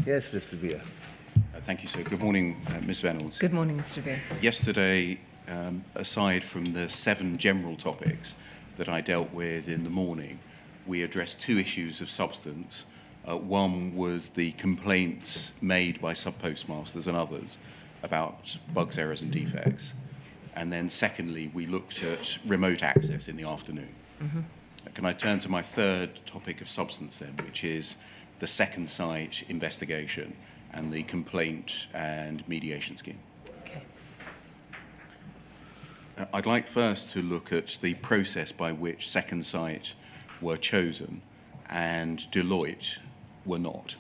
Yes, Mr. Beer. Thank you, sir. Good morning, Ms. Vennells. Good morning, Mr. Beer. Yesterday, aside from the 7 general topics that I dealt with in the morning, we addressed 2 issues of substance. One was the complaints made by subpostmasters and others about bugs, errors and defects. And then secondly, we looked at remote access in the afternoon. Mm-hmm. Can I turn to my third topic of substance then, which is the second site investigation and the complaint and mediation scheme? Okay. I'd like first to look at the process by which second site were chosen and Deloitte were not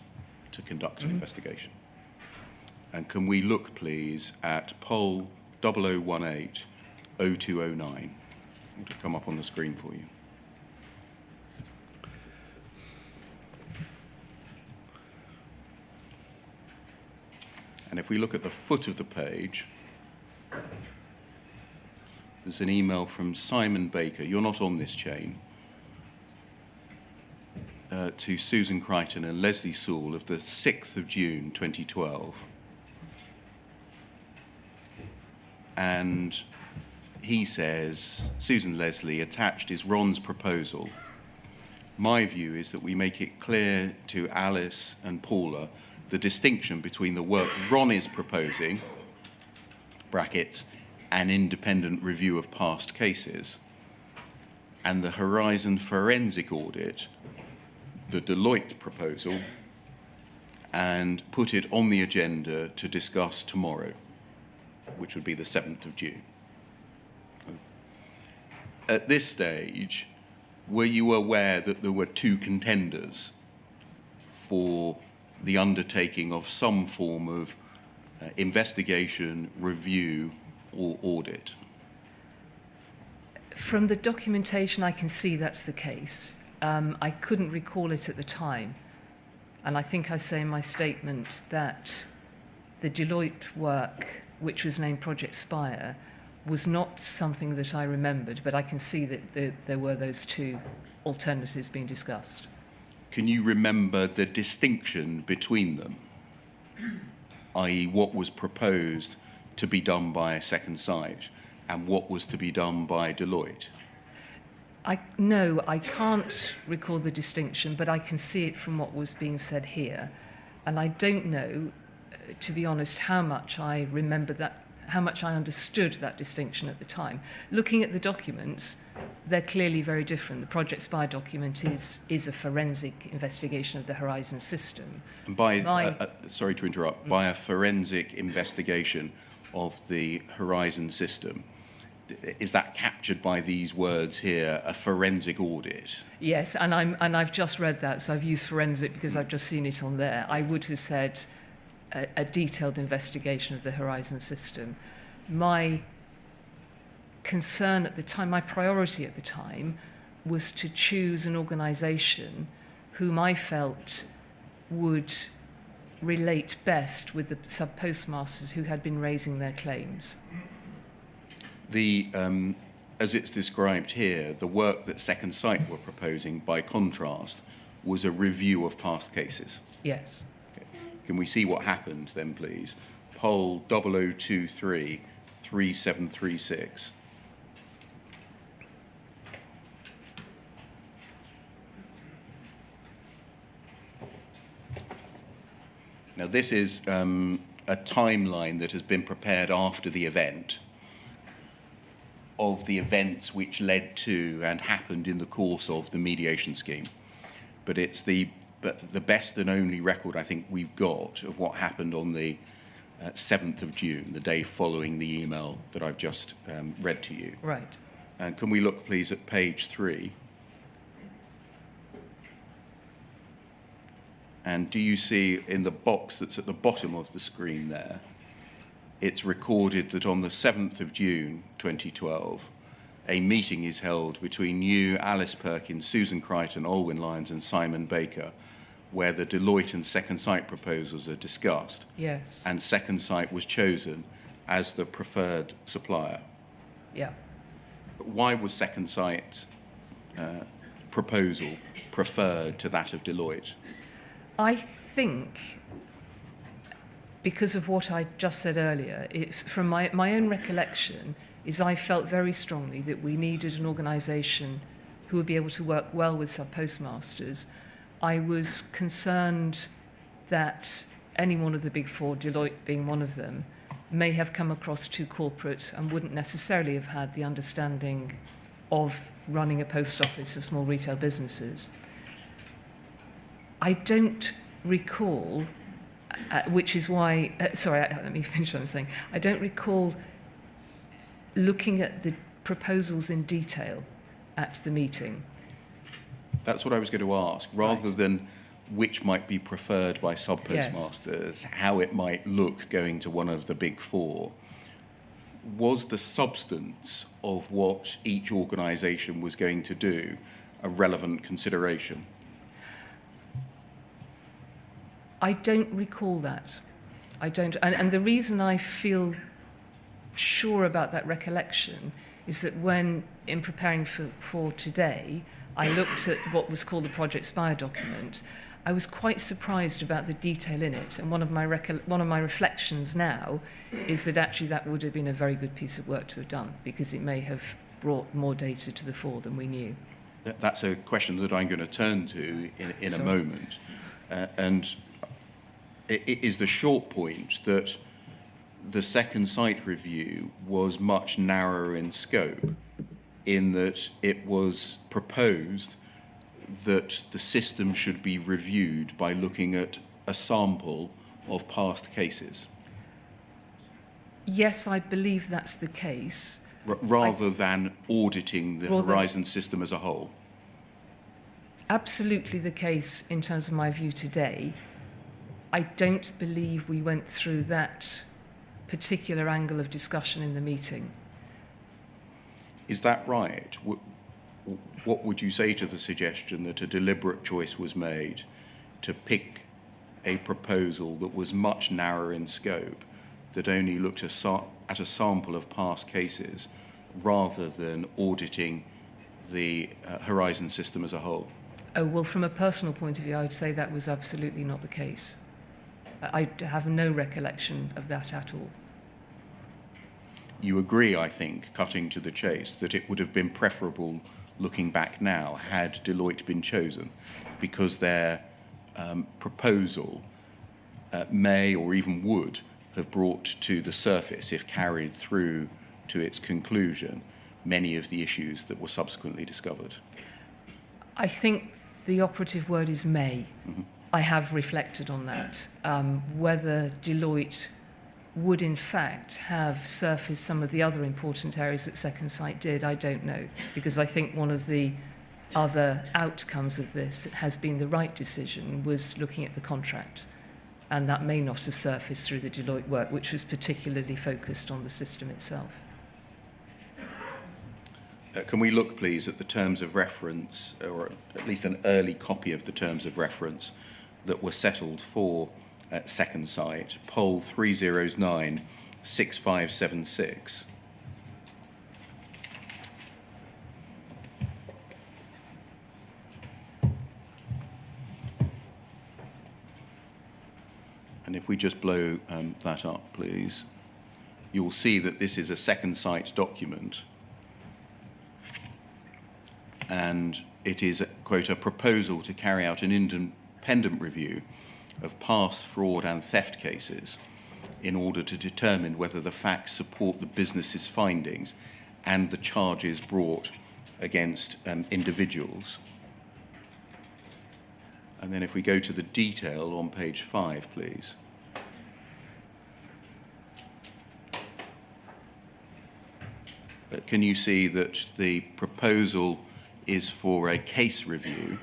to conduct an investigation. And can we look, please, at poll 0018-0209? It'll come up on the screen for you. And if we look at the foot of the page, there's an email from Simon Baker. You're not on this chain. To Susan Crichton and Leslie Sewell of the 6th of June 2012. And he says, Susan Leslie, attached is Ron's proposal. My view is that we make it clear to Alice and Paula the distinction between the work Ron is proposing, brackets, an independent review of past cases, and the Horizon forensic audit, the Deloitte proposal, and put it on the agenda to discuss tomorrow, which would be the 7th of June. At this stage, were you aware that there were 2 contenders for the undertaking of some form of investigation, review, or audit? From the documentation, I can see that's the case. I couldn't recall it at the time. And I think I say in my statement that the Deloitte work, which was named Project Spire, was not something that I remembered, but I can see that there were those 2 alternatives being discussed. Can you remember the distinction between them, i.e. what was proposed to be done by a second site and what was to be done by Deloitte? No, I can't recall the distinction, but I can see it from what was being said here. And I don't know, to be honest, how much I remember that, how much I understood that distinction at the time. Looking at the documents, they're clearly very different. The Project Spire document is a forensic investigation of the Horizon system. And by, sorry to interrupt, by a forensic investigation of the Horizon system, is that captured by these words here, a forensic audit? Yes, and I've just read that, so I've used forensic because I've just seen it on there. I would have said a detailed investigation of the Horizon system. My concern at the time, my priority at the time, was to choose an organisation whom I felt would relate best with the subpostmasters who had been raising their claims. As it's described here, the work that Second Sight were proposing, by contrast, was a review of past cases. Yes. Okay. Can we see what happened then, please? Poll 0023-3736. Now, this is a timeline that has been prepared after the event, of the events which led to and happened in the course of the mediation scheme. But it's the best and only record I think we've got of what happened on the 7th of June, the day following the email that I've just read to you. Right. And can we look, please, at page 3? And do you see in the box that's at the bottom of the screen there, it's recorded that on the 7th of June 2012, a meeting is held between you, Alice Perkins, Susan Crichton, Olwyn Lyons and Simon Baker, where the Deloitte and Second Sight proposals are discussed. Yes. And Second Sight was chosen as the preferred supplier. Yeah. But why was Second Sight proposal preferred to that of Deloitte? I think because of what I just said earlier, from my own recollection, is I felt very strongly that we needed an organisation who would be able to work well with subpostmasters. I was concerned that any one of the big four, Deloitte being one of them, may have come across too corporate and wouldn't necessarily have had the understanding of running a post office of small retail businesses. I don't recall, which is why, let me finish what I'm saying. I don't recall looking at the proposals in detail at the meeting. That's what I was going to ask. Rather than which might be preferred by subpostmasters, how it might look going to one of the big four, was the substance of what each organisation was going to do a relevant consideration? I don't recall that. I don't, and the reason I feel sure about that recollection is that when, in preparing for today, I looked at what was called the Project Spire document, I was quite surprised about the detail in it. And one of my reflections now is that actually that would have been a very good piece of work to have done, because it may have brought more data to the fore than we knew. That's a question that I'm going to turn to in a moment. And it is the short point that the second site review was much narrower in scope, in that it was proposed that the system should be reviewed by looking at a sample of past cases. Yes, I believe that's the case. Rather than auditing the Horizon system as a whole. Absolutely the case in terms of my view today. I don't believe we went through that particular angle of discussion in the meeting. Is that right? What would you say to the suggestion that a deliberate choice was made to pick a proposal that was much narrower in scope, that only looked at a sample of past cases, rather than auditing the Horizon system as a whole? Oh, well, from a personal point of view, I would say that was absolutely not the case. I have no recollection of that at all. You agree, I think, cutting to the chase, that it would have been preferable, looking back now, had Deloitte been chosen, because their proposal may or even would have brought to the surface, if carried through to its conclusion, many of the issues that were subsequently discovered. I think the operative word is may. Mm-hmm. I have reflected on that. Whether Deloitte would in fact have surfaced some of the other important areas that Second Sight did, I don't know, because I think one of the other outcomes of this has been the right decision was looking at the contract, and that may not have surfaced through the Deloitte work, which was particularly focused on the system itself. Can we look, please, at the terms of reference, or at least an early copy of the terms of reference that were settled for Second Sight, poll 309-6576. And if we just blow that up, please, you'll see that this is a Second Sight document, and it is, quote, a proposal to carry out an independent review of past fraud and theft cases in order to determine whether the facts support the business's findings and the charges brought against individuals. And then if we go to the detail on page 5, please. Can you see that the proposal is for a case review,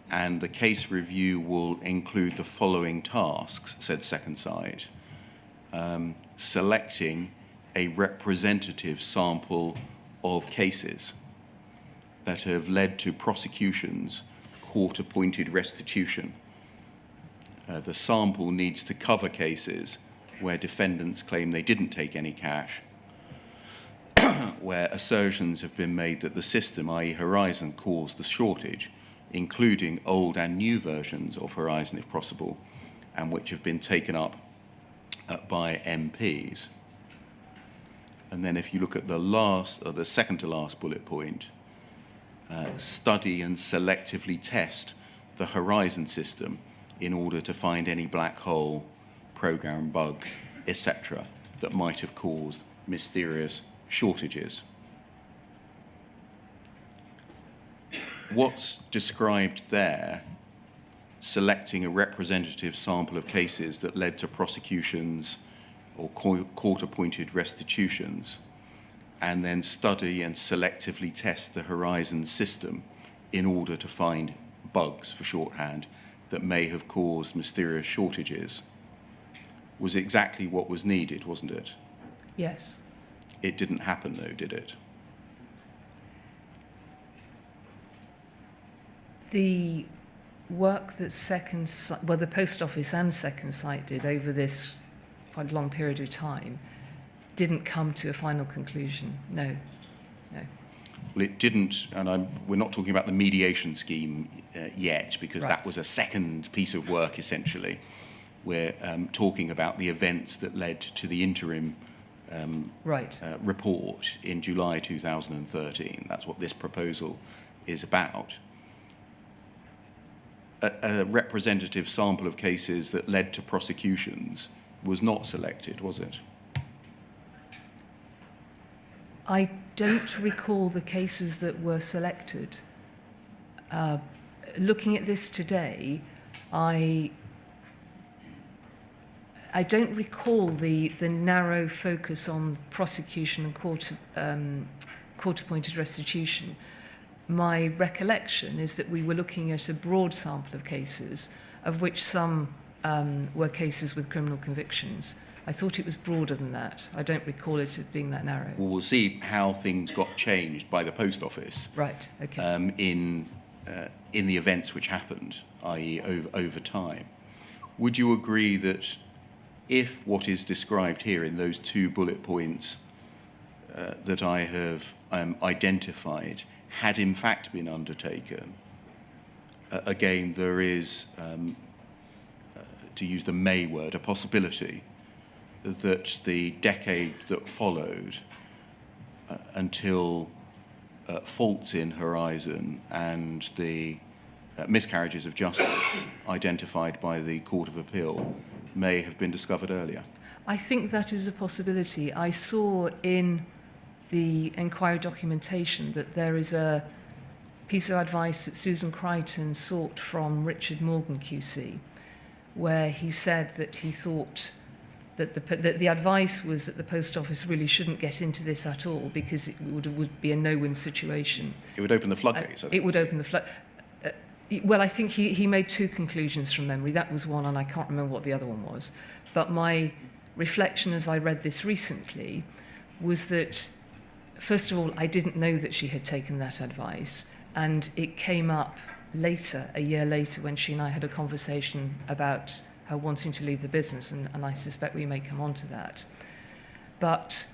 and the case review will include the following tasks, said Second Sight. Selecting a representative sample of cases that have led to prosecutions, court-appointed restitution. The sample needs to cover cases where defendants claim they didn't take any cash, where assertions have been made that the system, i.e. Horizon, caused the shortage, including old and new versions of Horizon if possible, and which have been taken up by MPs. And then if you look at the second to last bullet point, study and selectively test the Horizon system in order to find any black hole, program bug, etc., that might have caused mysterious shortages. What's described there, selecting a representative sample of cases that led to prosecutions or court-appointed restitutions, and then study and selectively test the Horizon system in order to find bugs, for shorthand, that may have caused mysterious shortages, was exactly what was needed, wasn't it? Yes. It didn't happen, though, did it? The work that the Post Office and Second Sight did over this quite long period of time didn't come to a final conclusion. No. Well, it didn't, and we're not talking about the mediation scheme yet, because Right. that was a second piece of work, essentially. We're talking about the events that led to the interim Right. report in July 2013. That's what this proposal is about. A representative sample of cases that led to prosecutions was not selected, was it? I don't recall the cases that were selected. Looking at this today, I don't recall the narrow focus on prosecution and court-appointed restitution. My recollection is that we were looking at a broad sample of cases, of which some were cases with criminal convictions. I thought it was broader than that. I don't recall it as being that narrow. Well, we'll see how things got changed by the Post Office. Right, okay. In the events which happened, i.e. over time. Would you agree that if what is described here in those two bullet points that I have identified had in fact been undertaken, again, there is, to use the may word, a possibility that the decade that followed until faults in Horizon and the miscarriages of justice identified by the Court of Appeal may have been discovered earlier? I think that is a possibility. I saw in the inquiry documentation that there is a piece of advice that Susan Crichton sought from Richard Morgan QC, where he said that he thought that the advice was that the Post Office really shouldn't get into this at all because it would be a no-win situation. It would open the floodgates. It would open the flood. Well, I think he made two conclusions from memory. That was one, and I can't remember what the other one was. But my reflection as I read this recently was that, first of all, I didn't know that she had taken that advice, and it came up later, a year later, when she and I had a conversation about her wanting to leave the business, and I suspect we may come on to that. But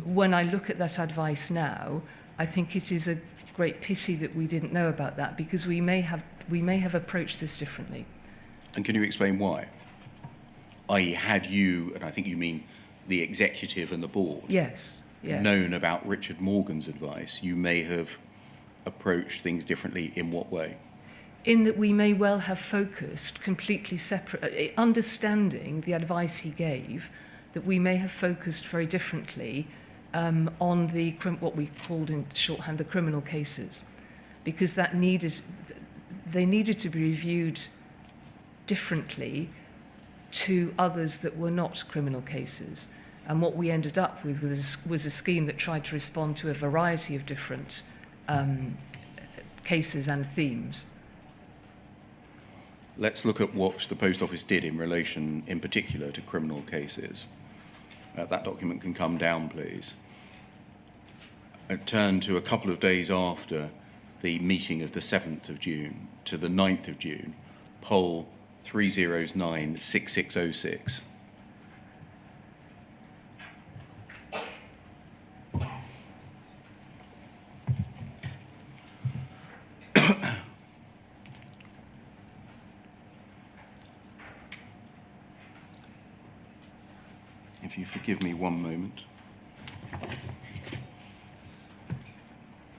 when I look at that advice now, I think it is a great pity that we didn't know about that, because we may have approached this differently. And can you explain why? I.e., had you, and I think you mean the executive and the board, Yes. known about Richard Morgan's advice, you may have approached things differently. In what way? In that we may well have focused completely separate, understanding the advice he gave, that we may have focused very differently on what we called in shorthand the criminal cases, because they needed to be reviewed differently to others that were not criminal cases. And what we ended up with was a scheme that tried to respond to a variety of different cases and themes. Let's look at what the Post Office did in relation, in particular, to criminal cases. That document can come down, please. I turn to a couple of days after the meeting of the 7th of June to the 9th of June, poll 30096606. If you forgive me one moment.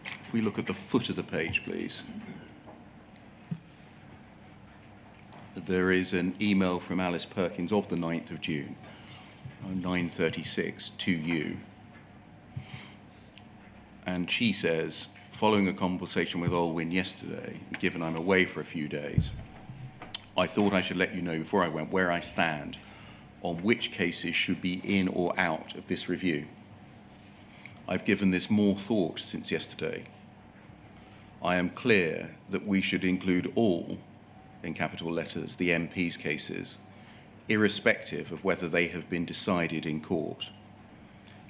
If we look at the foot of the page, please. There is an email from Alice Perkins of the 9th of June, 9:36, to you. And she says, following a conversation with Olwyn yesterday, given I'm away for a few days, I thought I should let you know before I went where I stand on which cases should be in or out of this review. I've given this more thought since yesterday. I am clear that we should include all, in capital letters, the MP's cases, irrespective of whether they have been decided in court.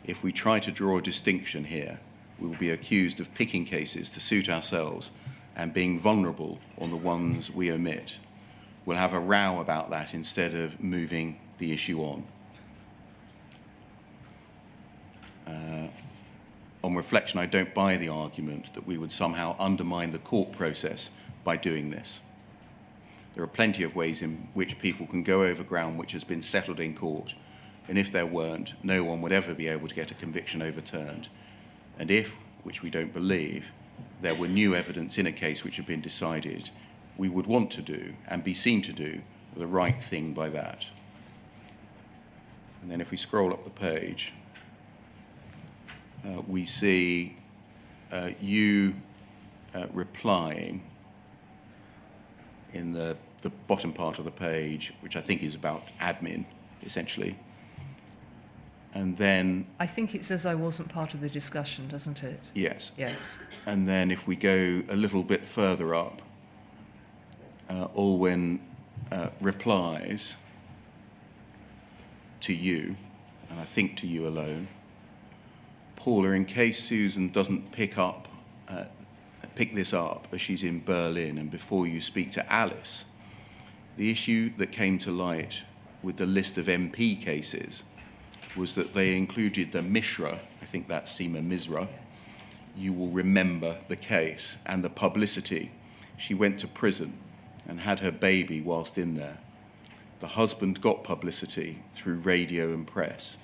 If we try to draw a distinction here, we will be accused of picking cases to suit ourselves and being vulnerable on the ones we omit. We'll have a row about that instead of moving the issue on. On reflection, I don't buy the argument that we would somehow undermine the court process by doing this. There are plenty of ways in which people can go over ground which has been settled in court, and if there weren't, no one would ever be able to get a conviction overturned. And if, which we don't believe, there were new evidence in a case which had been decided, we would want to do and be seen to do the right thing by that. And then if we scroll up the page, we see you replying in the bottom part of the page, which I think is about admin, essentially. And then... I think it says I wasn't part of the discussion, doesn't it? Yes. Yes. And then if we go a little bit further up, Olwyn replies to you, and I think to you alone, Paula, in case Susan doesn't pick this up as she's in Berlin and before you speak to Alice, the issue that came to light with the list of MP cases was that they included the Mishra, I think that's Seema Misra. You will remember the case and the publicity. She went to prison and had her baby whilst in there. The husband got publicity through radio and press.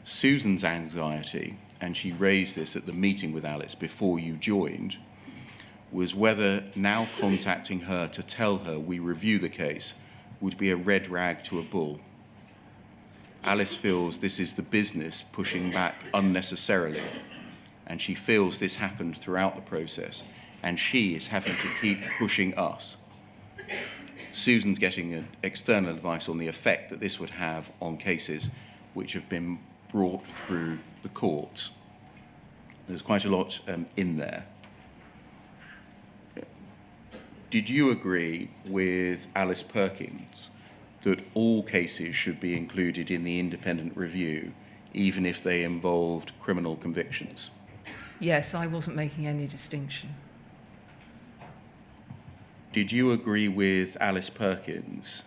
Susan's anxiety, and she raised this at the meeting with Alice before you joined, was whether now contacting her to tell her we review the case would be a red rag to a bull. Alice feels this is the business pushing back unnecessarily, and she feels this happened throughout the process, and she is having to keep pushing us. Susan's getting external advice on the effect that this would have on cases which have been brought through the courts. There's quite a lot in there. Did you agree with Alice Perkins that all cases should be included in the independent review, even if they involved criminal convictions? Yes, I wasn't making any distinction. Did you agree with Alice Perkins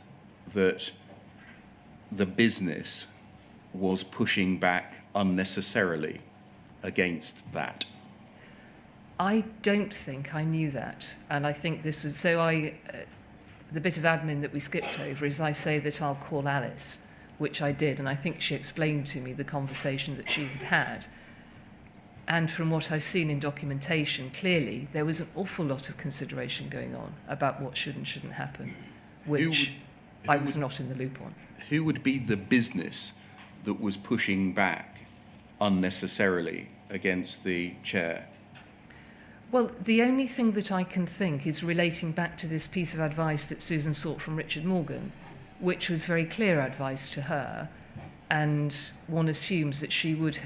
that the business was pushing back unnecessarily against that? I don't think I knew that, and I think this was so. The bit of admin that we skipped over is I say that I'll call Alice, which I did, and I think she explained to me the conversation that she had had. And from what I've seen in documentation, clearly there was an awful lot of consideration going on about what should and shouldn't happen, which I was not in the loop on. Who would be the business that was pushing back unnecessarily against the chair? Well, the only thing that I can think is relating back to this piece of advice that Susan sought from Richard Morgan, which was very clear advice to her, and one assumes that she was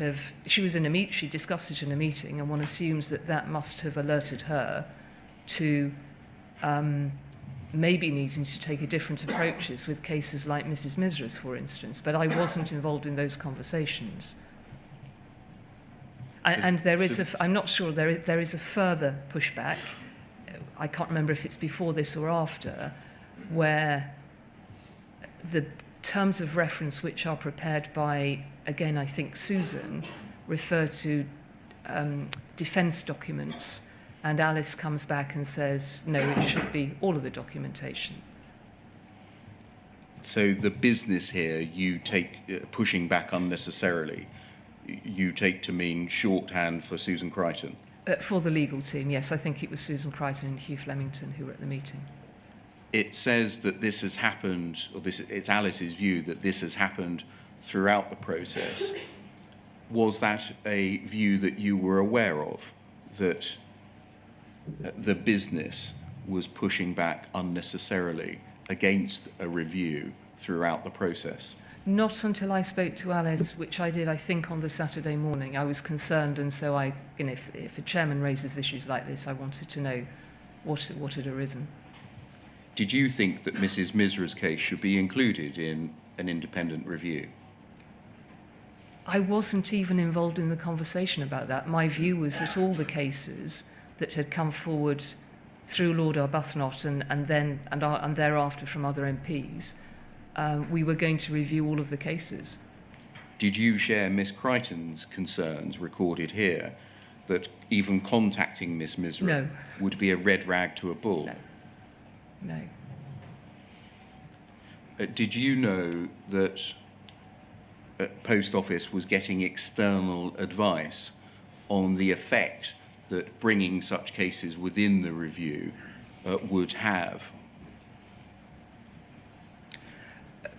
in a meet, she discussed it in a meeting, and one assumes that that must have alerted her to maybe needing to take a different approaches with cases like Mrs. Misra's, for instance, but I wasn't involved in those conversations. And there is I'm not sure, there is a further pushback, I can't remember if it's before this or after, where the terms of reference which are prepared by, again, I think Susan, refer to defence documents, and Alice comes back and says, no, it should be all of the documentation. So the business here, you take pushing back unnecessarily, you take to mean shorthand for Susan Crichton? For the legal team, yes. I think it was Susan Crichton and Hugh Flemington who were at the meeting. It says that this has happened, or it's Alice's view that this has happened throughout the process. Was that a view that you were aware of, that the business was pushing back unnecessarily against a review throughout the process? Not until I spoke to Alice, which I did, I think, on the Saturday morning. I was concerned, and so if a chairman raises issues like this, I wanted to know what had arisen. Did you think that Mrs. Misra's case should be included in an independent review? I wasn't even involved in the conversation about that. My view was that all the cases that had come forward through Lord Arbuthnot and thereafter from other MPs, we were going to review all of the cases. Did you share Miss Crichton's concerns recorded here that even contacting Miss Misra would be a red rag to a bull? No. Did you know that Post Office was getting external advice on the effect that bringing such cases within the review would have?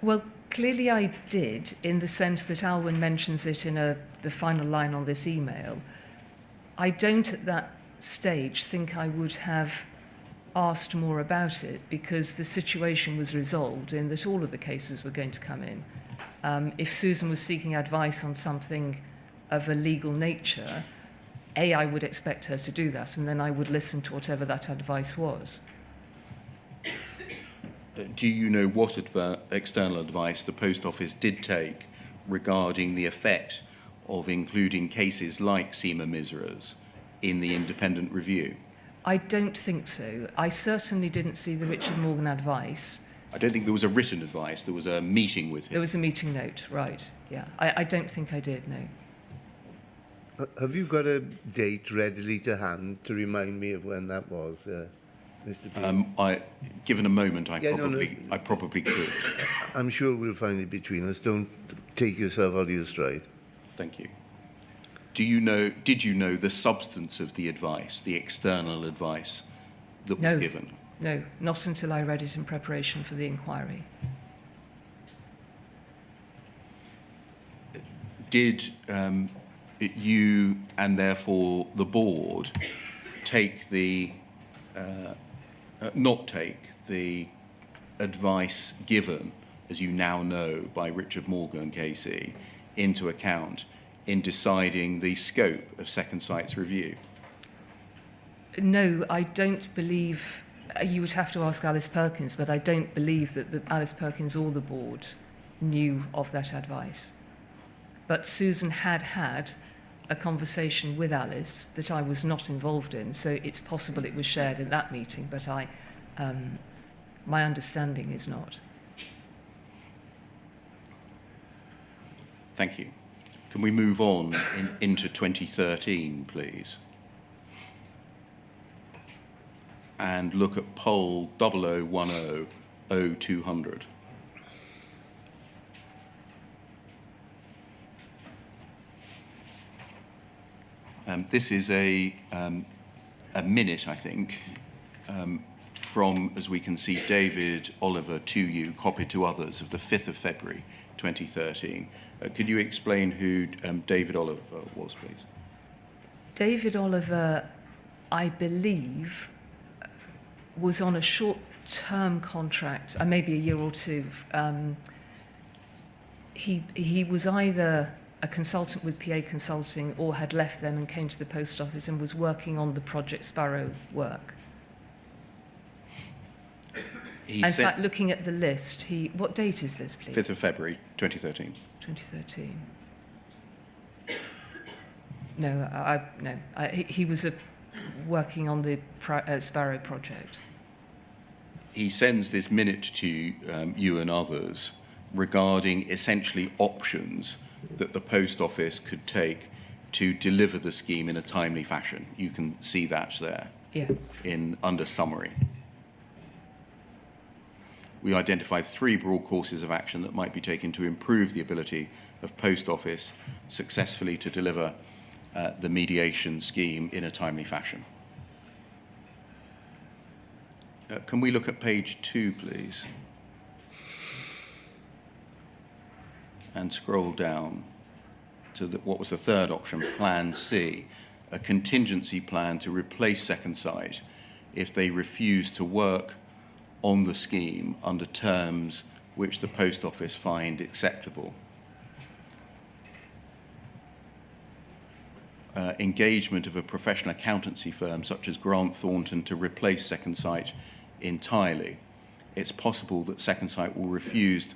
Well, clearly I did, in the sense that Alwyn mentions it in the final line on this email. I don't at that stage think I would have asked more about it, because the situation was resolved in that all of the cases were going to come in. If Susan was seeking advice on something of a legal nature, I would expect her to do that, and then I would listen to whatever that advice was. Do you know what external advice the Post Office did take regarding the effect of including cases like Seema Misra's in the independent review? I don't think so. I certainly didn't see the Richard Morgan advice. I don't think there was a written advice. There was a meeting with him. There was a meeting note, right, yeah. I don't think I did, no. Have you got a date readily to hand to remind me of when that was, Mr. Bean? Given a moment, I Yeah, probably could. I'm sure we'll find it between us. Don't take yourself out of your stride. Thank you. Did you know the substance of the advice, the external advice that was given? No, not until I read it in preparation for the inquiry. Did you and therefore the board take not take the advice given, as you now know, by Richard Morgan KC into account in deciding the scope of Second Sight's review? No, I don't believe. You would have to ask Alice Perkins, but I don't believe that Alice Perkins or the board knew of that advice. But Susan had a conversation with Alice that I was not involved in, so it's possible it was shared in that meeting, but my understanding is not. Thank you. Can we move on into 2013, please? And look at poll 0010-0200. This is a minute, I think, from, as we can see, David Oliver to you, copied to others, of the 5th of February 2013. Could you explain who David Oliver was, please? David Oliver, I believe, was on a short-term contract, maybe a year or two. He was either a consultant with PA Consulting or had left them and came to the Post Office and was working on the Project Sparrow work. In fact, looking at the list, what date is this, please? 5th of February 2013. 2013. No, he was working on the Sparrow project. He sends this minute to you and others regarding essentially options that the Post Office could take to deliver the scheme in a timely fashion. You can see that there. Yes. Under summary. we identified 3 broad courses of action that might be taken to improve the ability of Post Office successfully to deliver the mediation scheme in a timely fashion. Can we look at page 2, please? And scroll down to what was the third option, Plan C, a contingency plan to replace Second Sight if they refuse to work on the scheme under terms which the Post Office find acceptable. Engagement of a professional accountancy firm such as Grant Thornton to replace Second Sight entirely. It's possible that Second Sight will refuse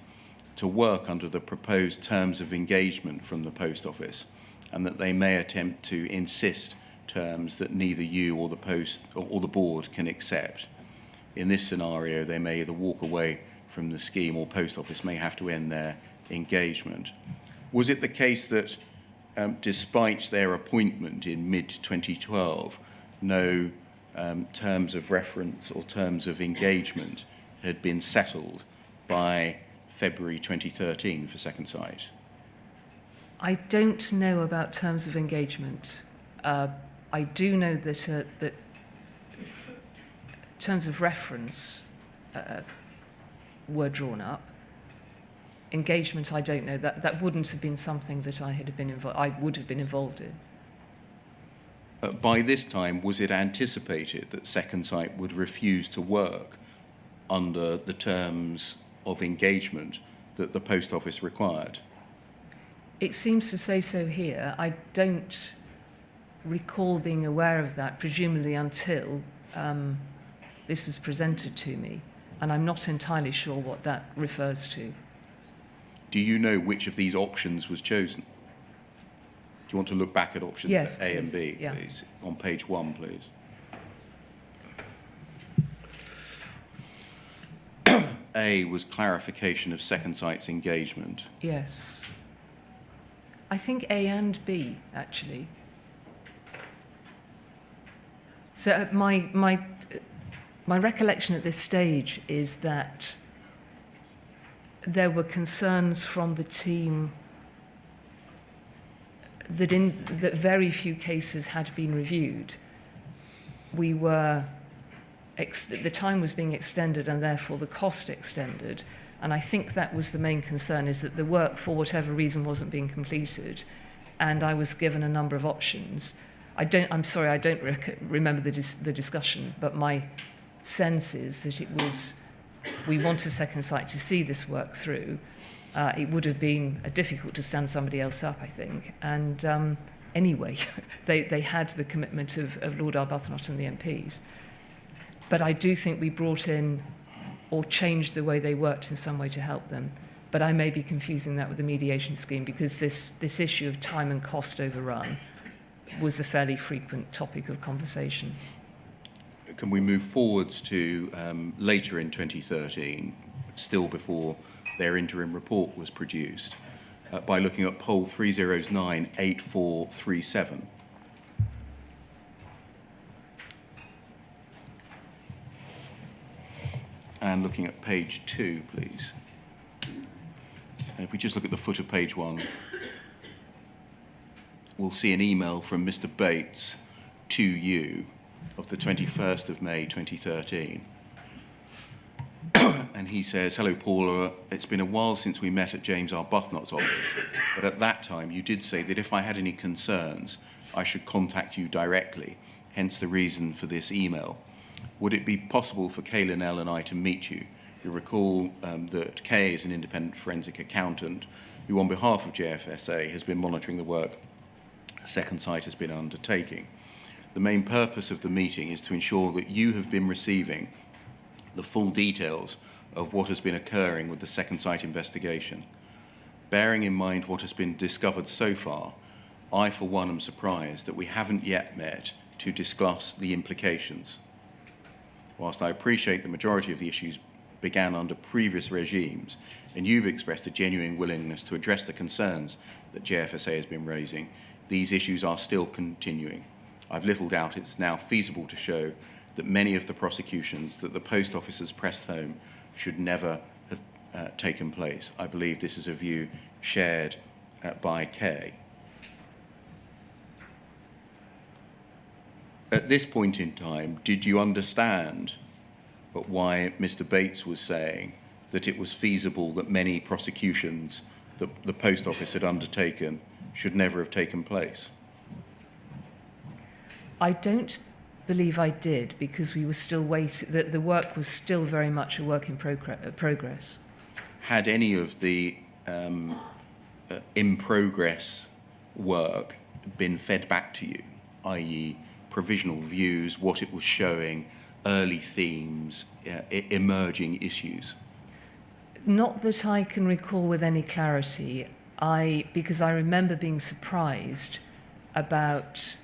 to work under the proposed terms of engagement from the Post Office, and that they may attempt to insist terms that neither you or the Post or the board can accept. In this scenario, they may either walk away from the scheme or Post Office may have to end their engagement. Was it the case that despite their appointment in mid-2012, no terms of reference or terms of engagement had been settled by February 2013 for Second Sight? I don't know about terms of engagement. I do know that that terms of reference were drawn up. Engagement, I don't know. That wouldn't have been something that I would have been involved in. By this time, was it anticipated that Second Sight would refuse to work under the terms of engagement that the Post Office required? It seems to say so here. I don't recall being aware of that, presumably until this was presented to me, and I'm not entirely sure what that refers to. Do you know which of these options was chosen? Do you want to look back at options yes, A please. and B, Yeah. please? On page 1, please. A was clarification of Second Sight's engagement. Yes. I think A and B, actually. So my recollection at this stage is that there were concerns from the team that very few cases had been reviewed. The time was being extended and therefore the cost extended. And I think that was the main concern, is that the work, for whatever reason, wasn't being completed. And I was given a number of options. I'm sorry, I don't remember the discussion, but my sense is that it was, we want a Second Sight to see this work through. It would have been difficult to stand somebody else up, I think. And anyway, they had the commitment of Lord Arbuthnot and the MPs. But I do think we brought in or changed the way they worked in some way to help them. But I may be confusing that with the mediation scheme, because this issue of time and cost overrun was a fairly frequent topic of conversation. Can we move forwards to later in 2013, still before their interim report was produced, by looking at poll 3098437. And looking at page 2, please. And if we just look at the foot of page 1, we'll see an email from Mr. Bates to you of the 21st of May 2013. And he says, "Hello, Paula. It's been a while since we met at James Arbuthnot's office, but at that time you did say that if I had any concerns, I should contact you directly, hence the reason for this email. Would it be possible for Kay Linnell and I to meet you? You recall that Kay is an independent forensic accountant who, on behalf of JFSA, has been monitoring the work Second Sight has been undertaking. The main purpose of the meeting is to ensure that you have been receiving the full details of what has been occurring with the Second Sight investigation. Bearing in mind what has been discovered so far, I, for one, am surprised that we haven't yet met to discuss the implications. Whilst I appreciate the majority of the issues began under previous regimes, and you've expressed a genuine willingness to address the concerns that JFSA has been raising, these issues are still continuing. I've little doubt it's now feasible to show that many of the prosecutions that the Post Office has pressed home should never have taken place. I believe this is a view shared by Kay. At this point in time, did you understand why Mr. Bates was saying that it was feasible that many prosecutions that the Post Office had undertaken should never have taken place? I don't believe I did, because we were still waiting. The work was still very much a work in progress. Had any of the in progress work been fed back to you, i.e. provisional views, what it was showing, early themes, emerging issues? Not that I can recall with any clarity, because I remember being surprised about,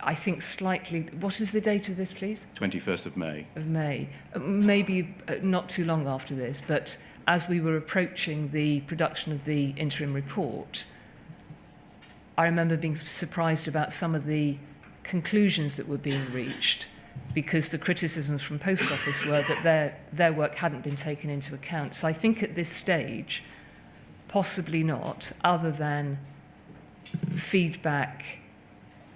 I think slightly, what is the date of this, please? 21st of May. Of May. Maybe not too long after this, but as we were approaching the production of the interim report, I remember being surprised about some of the conclusions that were being reached, because the criticisms from Post Office were that their work hadn't been taken into account. So I think at this stage, possibly not, other than feedback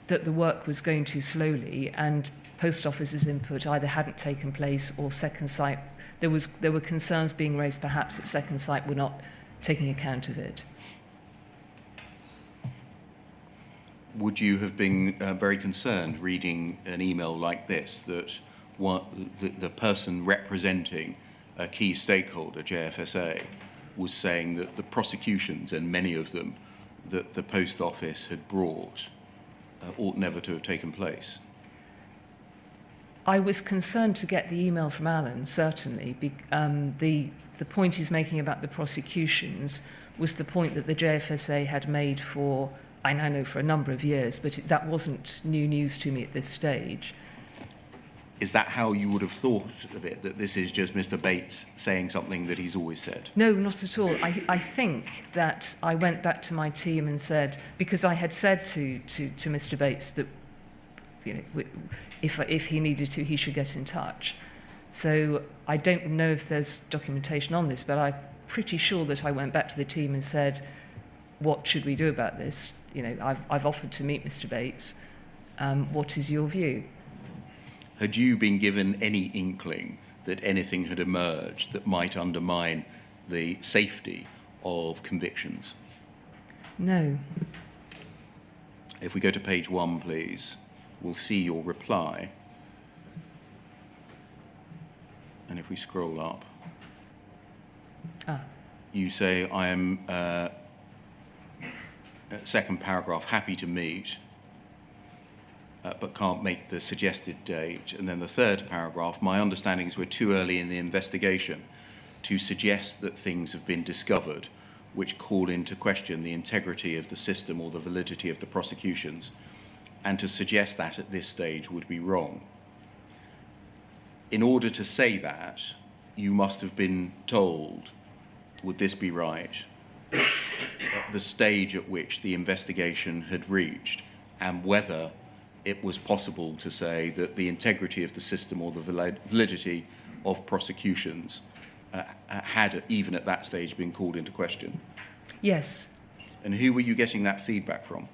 that the work was going too slowly and Post Office's input either hadn't taken place or Second Sight, there were concerns being raised perhaps that Second Sight were not taking account of it. Would you have been very concerned reading an email like this, that the person representing a key stakeholder, JFSA, was saying that the prosecutions, and many of them, that the Post Office had brought ought never to have taken place? I was concerned to get the email from Alan, certainly. The point he's making about the prosecutions was the point that the JFSA had made for, I now know, for a number of years, but that wasn't new news to me at this stage. Is that how you would have thought of it, that this is just Mr. Bates saying something that he's always said? No, not at all. I think that I went back to my team and said, because I had said to Mr. Bates that, you know, if he needed to, he should get in touch. So I don't know if there's documentation on this, but I'm pretty sure that I went back to the team and said, what should we do about this? You know, I've offered to meet Mr. Bates. What is your view? Had you been given any inkling that anything had emerged that might undermine the safety of convictions? No. If we go to page 1, please, we'll see your reply. And if we scroll up, you say, I am, second paragraph, happy to meet, but can't make the suggested date. And then the third paragraph, my understanding is we're too early in the investigation to suggest that things have been discovered which call into question the integrity of the system or the validity of the prosecutions, and to suggest that at this stage would be wrong. In order to say that, you must have been told, would this be right, the stage at which the investigation had reached, and whether it was possible to say that the integrity of the system or the validity of prosecutions had, even at that stage, been called into question? Yes. And who were you getting that feedback from?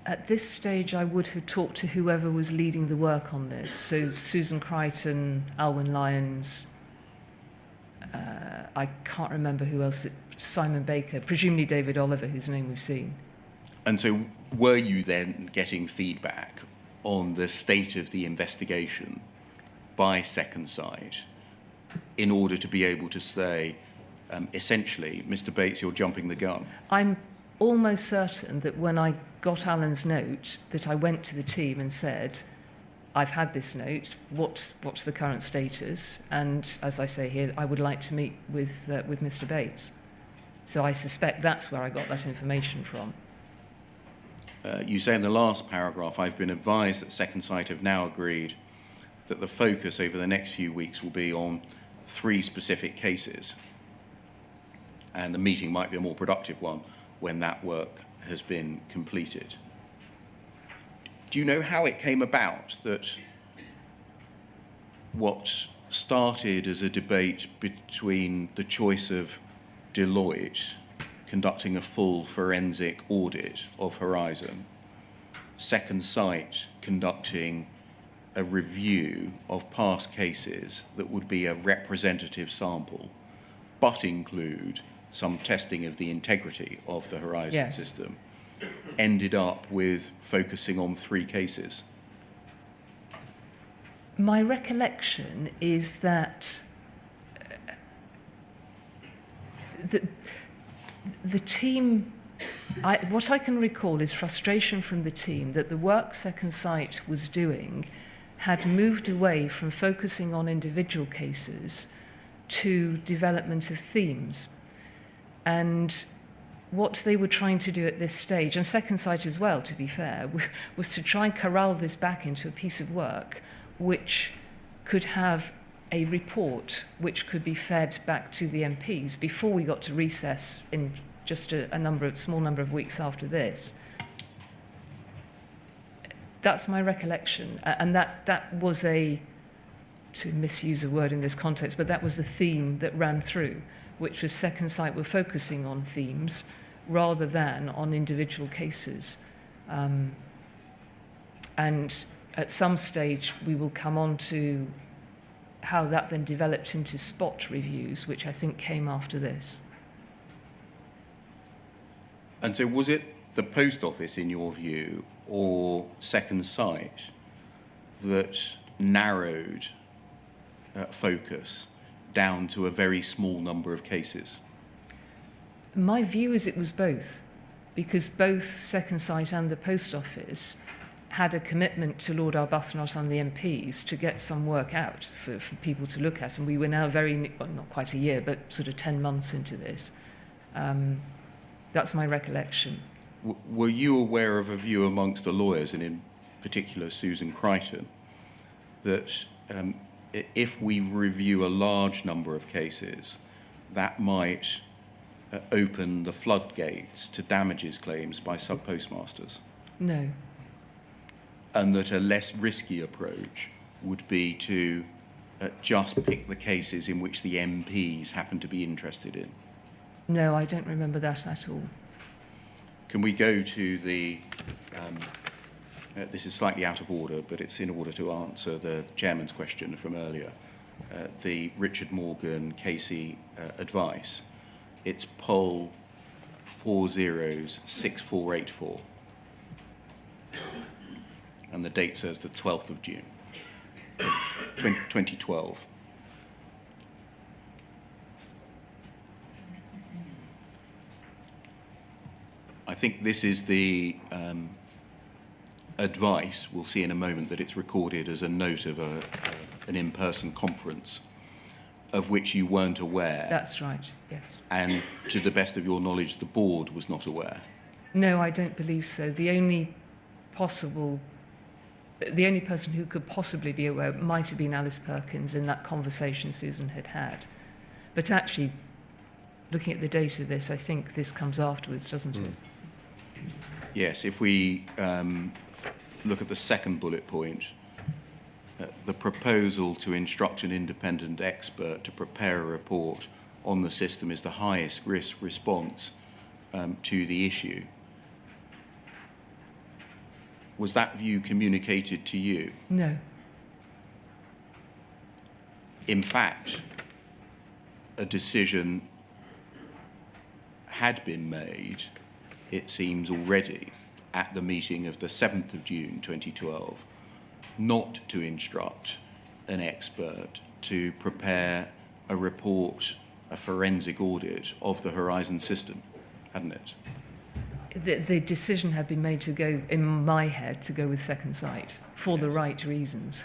At this stage, I would have talked to whoever was leading the work on this. So Susan Crichton, Alwyn Lyons, I can't remember who else, Simon Baker, presumably David Oliver, whose name we've seen. And so were you then getting feedback on the state of the investigation by Second Sight in order to be able to say, essentially, Mr. Bates, you're jumping the gun? I'm almost certain that when I got Alan's note, that I went to the team and said, I've had this note, what's the current status? And as I say here, I would like to meet with Mr. Bates. So I suspect that's where I got that information from. You say in the last paragraph, I've been advised that Second Sight have now agreed that the focus over the next few weeks will be on 3 specific cases. And the meeting might be a more productive one when that work has been completed. Do you know how it came about that what started as a debate between the choice of Deloitte conducting a full forensic audit of Horizon, Second Sight conducting a review of past cases that would be a representative sample, but include some testing of the integrity of the Horizon system, ended up with focusing on 3 cases. My recollection is that the team, what I can recall is frustration from the team that the work Second Sight was doing had moved away from focusing on individual cases to development of themes. And what they were trying to do at this stage, and Second Sight as well, to be fair, was to try and corral this back into a piece of work which could have a report which could be fed back to the MPs before we got to recess in just a small number of weeks after this. That's my recollection, and that was to misuse a word in this context, but that was the theme that ran through, which was Second Sight were focusing on themes rather than on individual cases. And at some stage, we will come on to how that then developed into spot reviews, which I think came after this. And so was it the Post Office, in your view, or Second Sight that narrowed focus down to a very small number of cases? My view is it was both, because both Second Sight and the Post Office had a commitment to Lord Arbuthnot and the MPs to get some work out for people to look at, and we were now not quite a year, but sort of 10 months into this. That's my recollection. Were you aware of a view amongst the lawyers, and in particular Susan Crichton, that if we review a large number of cases, that might open the floodgates to damages claims by subpostmasters? No. And that a less risky approach would be to just pick the cases in which the MPs happen to be interested in? No, I don't remember that at all. Can we go to the... this is slightly out of order, but it's in order to answer the chairman's question from earlier. The Richard Morgan Casey advice. It's poll 406484. And the date says the 12th of June, 2012. I think this is the advice. We'll see in a moment that it's recorded as a note of an in-person conference of which you weren't aware. That's right, yes. And to the best of your knowledge, the board was not aware. No, I don't believe so. The only person who could possibly be aware might have been Alice Perkins in that conversation Susan had had. But actually, looking at the date of this, I think this comes afterwards, doesn't it? Yes, if we look at the second bullet point, the proposal to instruct an independent expert to prepare a report on the system is the highest risk response to the issue. Was that view communicated to you? No. In fact, a decision had been made, it seems already, at the meeting of the 7th of June 2012, not to instruct an expert to prepare a report, a forensic audit of the Horizon system, hadn't it? The decision had been made to go, in my head, to go with Second Sight for the right reasons.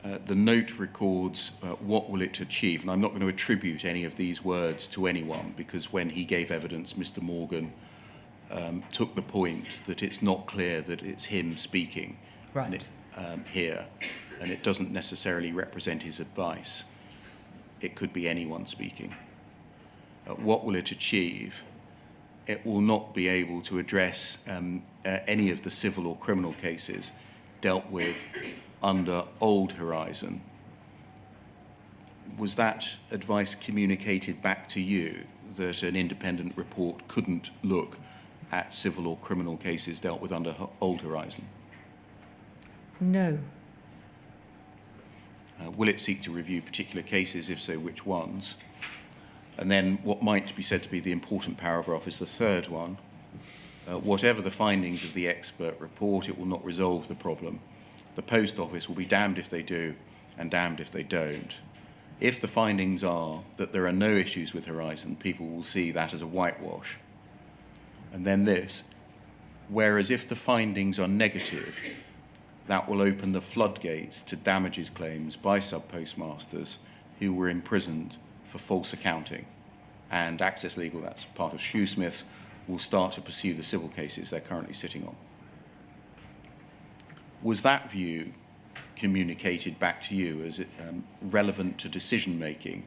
The note records what will it achieve, and I'm not going to attribute any of these words to anyone, because when he gave evidence, Mr. Morgan took the point that it's not clear that it's him speaking Right. Here, and it doesn't necessarily represent his advice. It could be anyone speaking. What will it achieve? It will not be able to address any of the civil or criminal cases dealt with under old Horizon, was that advice communicated back to you that an independent report couldn't look at civil or criminal cases dealt with under old Horizon? No. Will it seek to review particular cases? If so, which ones? And then what might be said to be the important paragraph is the third one. Whatever the findings of the expert report, it will not resolve the problem. The Post Office will be damned if they do and damned if they don't. If the findings are that there are no issues with Horizon, people will see that as a whitewash. And then this, whereas if the findings are negative, that will open the floodgates to damages claims by subpostmasters who were imprisoned for false accounting. And Access Legal, that's part of Shoesmiths, will start to pursue the civil cases they're currently sitting on. Was that view communicated back to you as relevant to decision making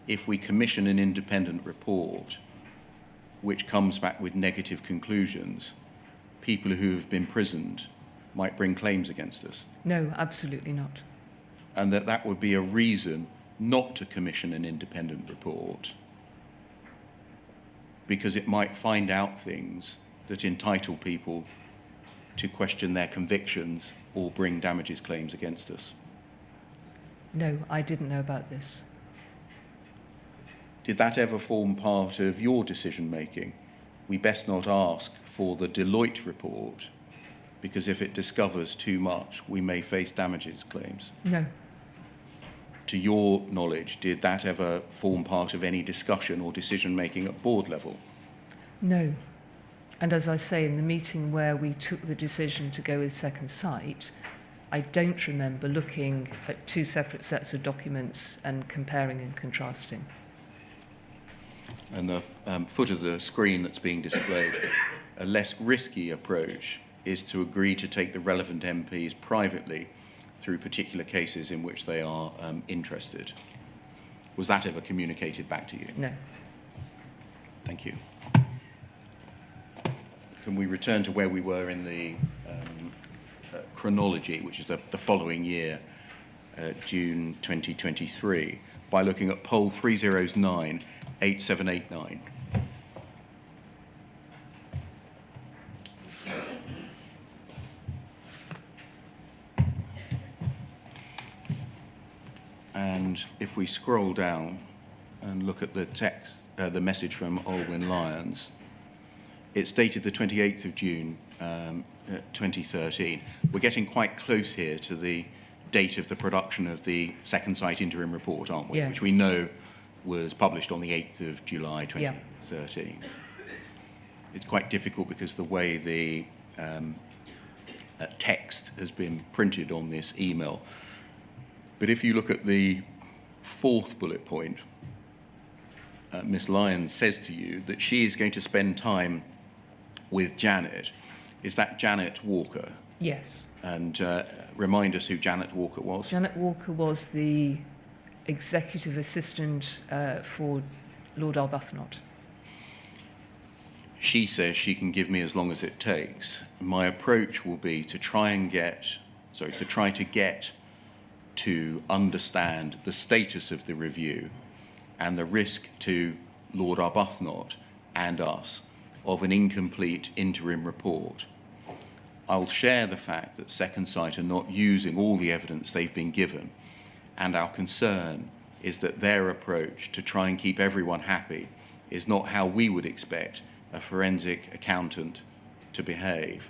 if we commission an independent report which comes back with negative conclusions? People who have been imprisoned might bring claims against us. No, absolutely not. And that would be a reason not to commission an independent report, because it might find out things that entitle people to question their convictions or bring damages claims against us. No, I didn't know about this. Did that ever form part of your decision making? We best not ask for the Deloitte report, because if it discovers too much, we may face damages claims. No. To your knowledge, did that ever form part of any discussion or decision making at board level? No. And as I say, in the meeting where we took the decision to go with Second Sight, I don't remember looking at two separate sets of documents and comparing and contrasting. And the foot of the screen that's being displayed, a less risky approach is to agree to take the relevant MPs privately through particular cases in which they are interested. Was that ever communicated back to you? No. Thank you. Can we return to where we were in the chronology, which is the following year, June 2023, by looking at poll 309 8789. And if we scroll down and look at the text, the message from Olwyn Lyons, it's dated the 28th of June 2013. We're getting quite close here to the date of the production of the Second Sight interim report, aren't we? Yes. Which we know was published on the 8th of July 2013. Yeah. It's quite difficult because the way the text has been printed on this email. But if you look at the fourth bullet point, Miss Lyons says to you that she is going to spend time with Janet. Is that Janet Walker? Yes. And remind us who Janet Walker was. Janet Walker was the executive assistant for Lord Arbuthnot. She says she can give me as long as it takes. My approach will be to try to get to understand the status of the review and the risk to Lord Arbuthnot and us of an incomplete interim report. I'll share the fact that Second Sight are not using all the evidence they've been given, and our concern is that their approach to try and keep everyone happy is not how we would expect a forensic accountant to behave.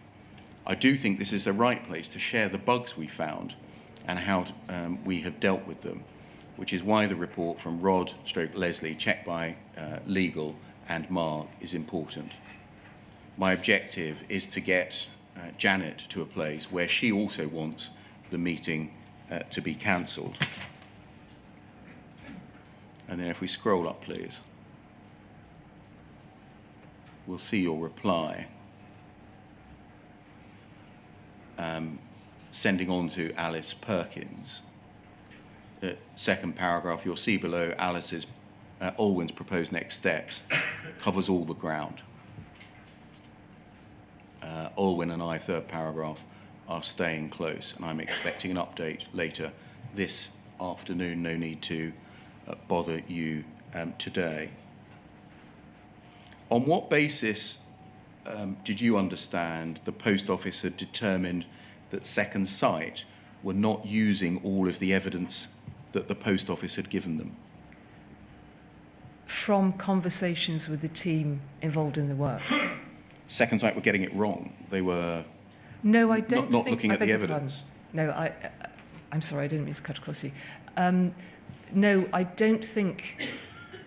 I do think this is the right place to share the bugs we found and how we have dealt with them, which is why the report from Rod/Leslie, checked by Legal and Mark, is important. My objective is to get Janet to a place where she also wants the meeting to be cancelled. And then if we scroll up, please, we'll see your reply. Sending on to Alice Perkins. Second paragraph, you'll see below Alice's, Olwyn's proposed next steps covers all the ground. Olwyn and I, third paragraph, are staying close, and I'm expecting an update later this afternoon. No need to bother you today. On what basis did you understand the Post Office had determined that Second Sight were not using all of the evidence that the Post Office had given them? From conversations with the team involved in the work. Second Sight were getting it wrong. They were No, I don't not think... looking I at the beg your evidence. pardon. No, I'm sorry, I didn't mean to cut across you. No, I don't think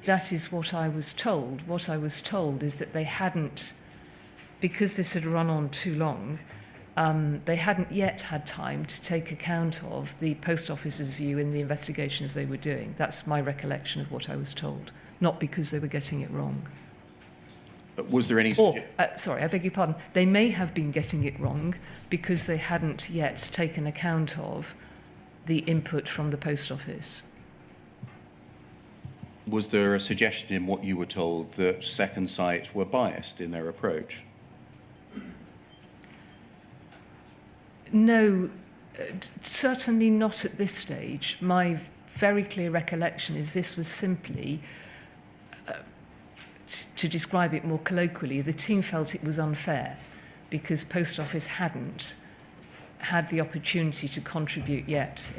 that is what I was told. What I was told is that they hadn't, because this had run on too long, they hadn't yet had time to take account of the Post Office's view in the investigations they were doing. That's my recollection of what I was told, not because they were getting it wrong. Was there any... Sorry, I beg your pardon. They may have been getting it wrong because they hadn't yet taken account of the input from the Post Office. Was there a suggestion in what you were told that Second Sight were biased in their approach? No, certainly not at this stage. My very clear recollection is this was simply, to describe it more colloquially, the team felt it was unfair because Post Office hadn't had the opportunity to contribute yet.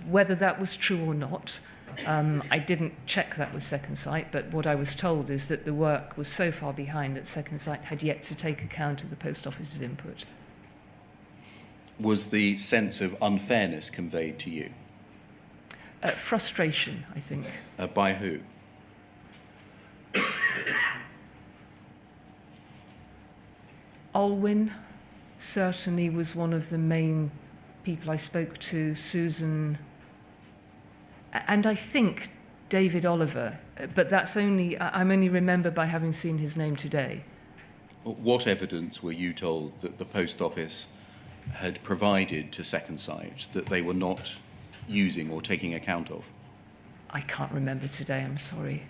Whether that was true or not, I didn't check that with Second Sight, but what I was told is that the work was so far behind that Second Sight had yet to take account of the Post Office's input. Was the sense of unfairness conveyed to you? Frustration, I think. By who? Olwyn certainly was one of the main people I spoke to, Susan, and I think David Oliver, but I'm only remembered by having seen his name today. What evidence were you told that the Post Office had provided to Second Sight that they were not using or taking account of? I can't remember today, I'm sorry.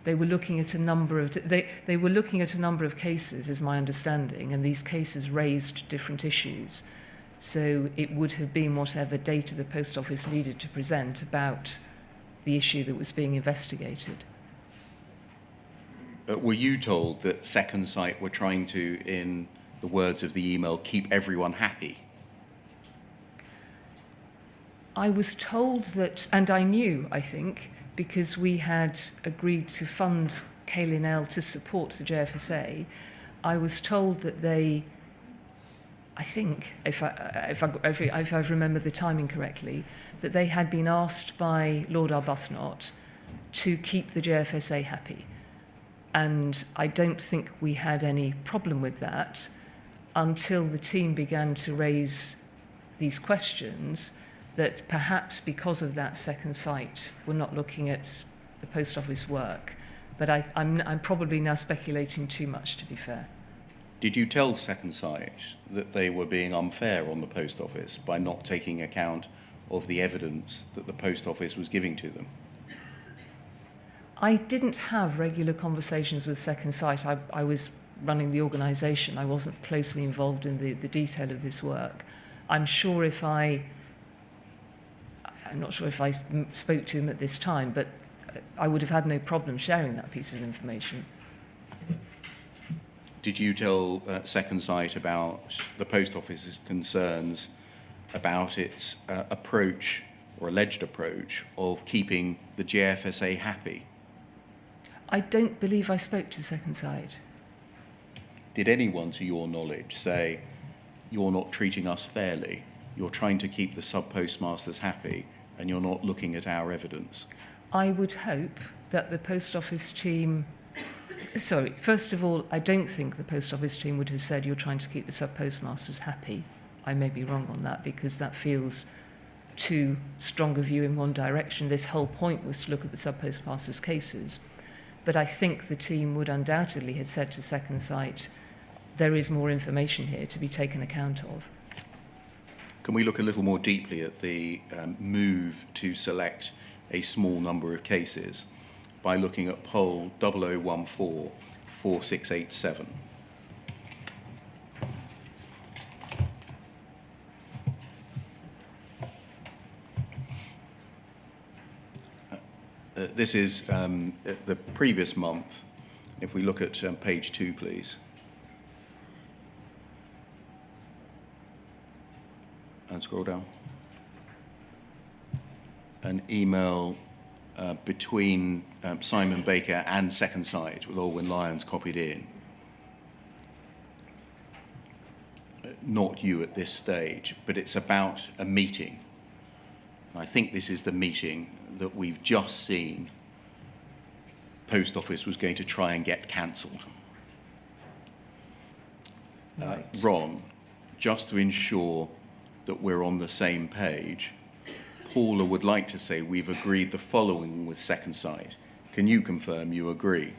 They were looking at a number of they were looking at a number of cases, is my understanding, and these cases raised different issues. So it would have been whatever data the Post Office needed to present about the issue that was being investigated. Were you told that Second Sight were trying to, in the words of the email, keep everyone happy? I was told that, and I knew, I think, because we had agreed to fund K-L to support the JFSA, I was told that they, I think, if I remember the timing correctly, that they had been asked by Lord Arbuthnot to keep the JFSA happy. And I don't think we had any problem with that until the team began to raise these questions that perhaps because of that Second Sight we're not looking at the Post Office work. But I'm probably now speculating too much, to be fair. Did you tell Second Sight that they were being unfair on the Post Office by not taking account of the evidence that the Post Office was giving to them? I didn't have regular conversations with Second Sight. I was running the organisation. I wasn't closely involved in the detail of this work. I'm not sure if I spoke to them at this time, but I would have had no problem sharing that piece of information. Did you tell Second Sight about the Post Office's concerns about its approach, or alleged approach, of keeping the JFSA happy? I don't believe I spoke to Second Sight. Did anyone, to your knowledge, say, you're not treating us fairly, you're trying to keep the subpostmasters happy, and you're not looking at our evidence? I would hope that the Post Office team... Sorry, first of all, I don't think the Post Office team would have said you're trying to keep the subpostmasters happy. I may be wrong on that because that feels too strong a view in one direction. This whole point was to look at the subpostmasters' cases. But I think the team would undoubtedly have said to Second Sight, there is more information here to be taken account of. Can we look a little more deeply at the move to select a small number of cases by looking at poll 0014-4687? This is the previous month. If we look at page 2, please. And scroll down. An email between Simon Baker and Second Sight, with Alwyn Lyons copied in. Not you at this stage, but it's about a meeting. And I think this is the meeting that we've just seen Post Office was going to try and get cancelled. Right. Ron, just to ensure that we're on the same page, Paula would like to say we've agreed the following with Second Sight. Can you confirm you agree?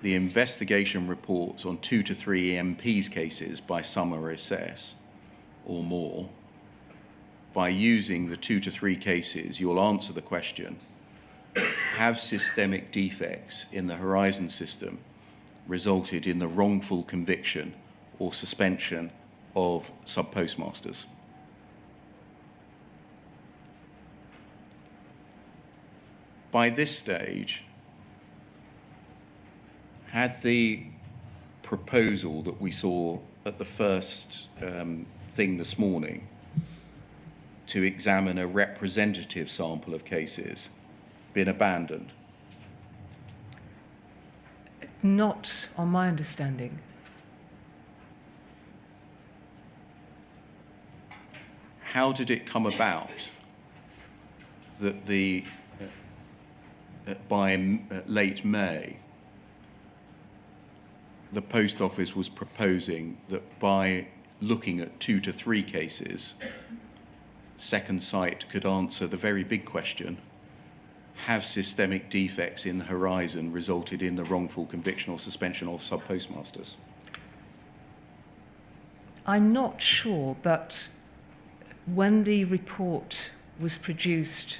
The investigation reports on 2 to 3 EMPs cases by summer assess or more. By using the 2 to 3 cases, you'll answer the question, have systemic defects in the Horizon system resulted in the wrongful conviction or suspension of subpostmasters? By this stage, had the proposal that we saw at the first thing this morning to examine a representative sample of cases been abandoned? Not on my understanding. How did it come about that by late May, the Post Office was proposing that by looking at 2 to 3 cases, Second Sight could answer the very big question, have systemic defects in the Horizon resulted in the wrongful conviction or suspension of subpostmasters? I'm not sure, but when the report was produced,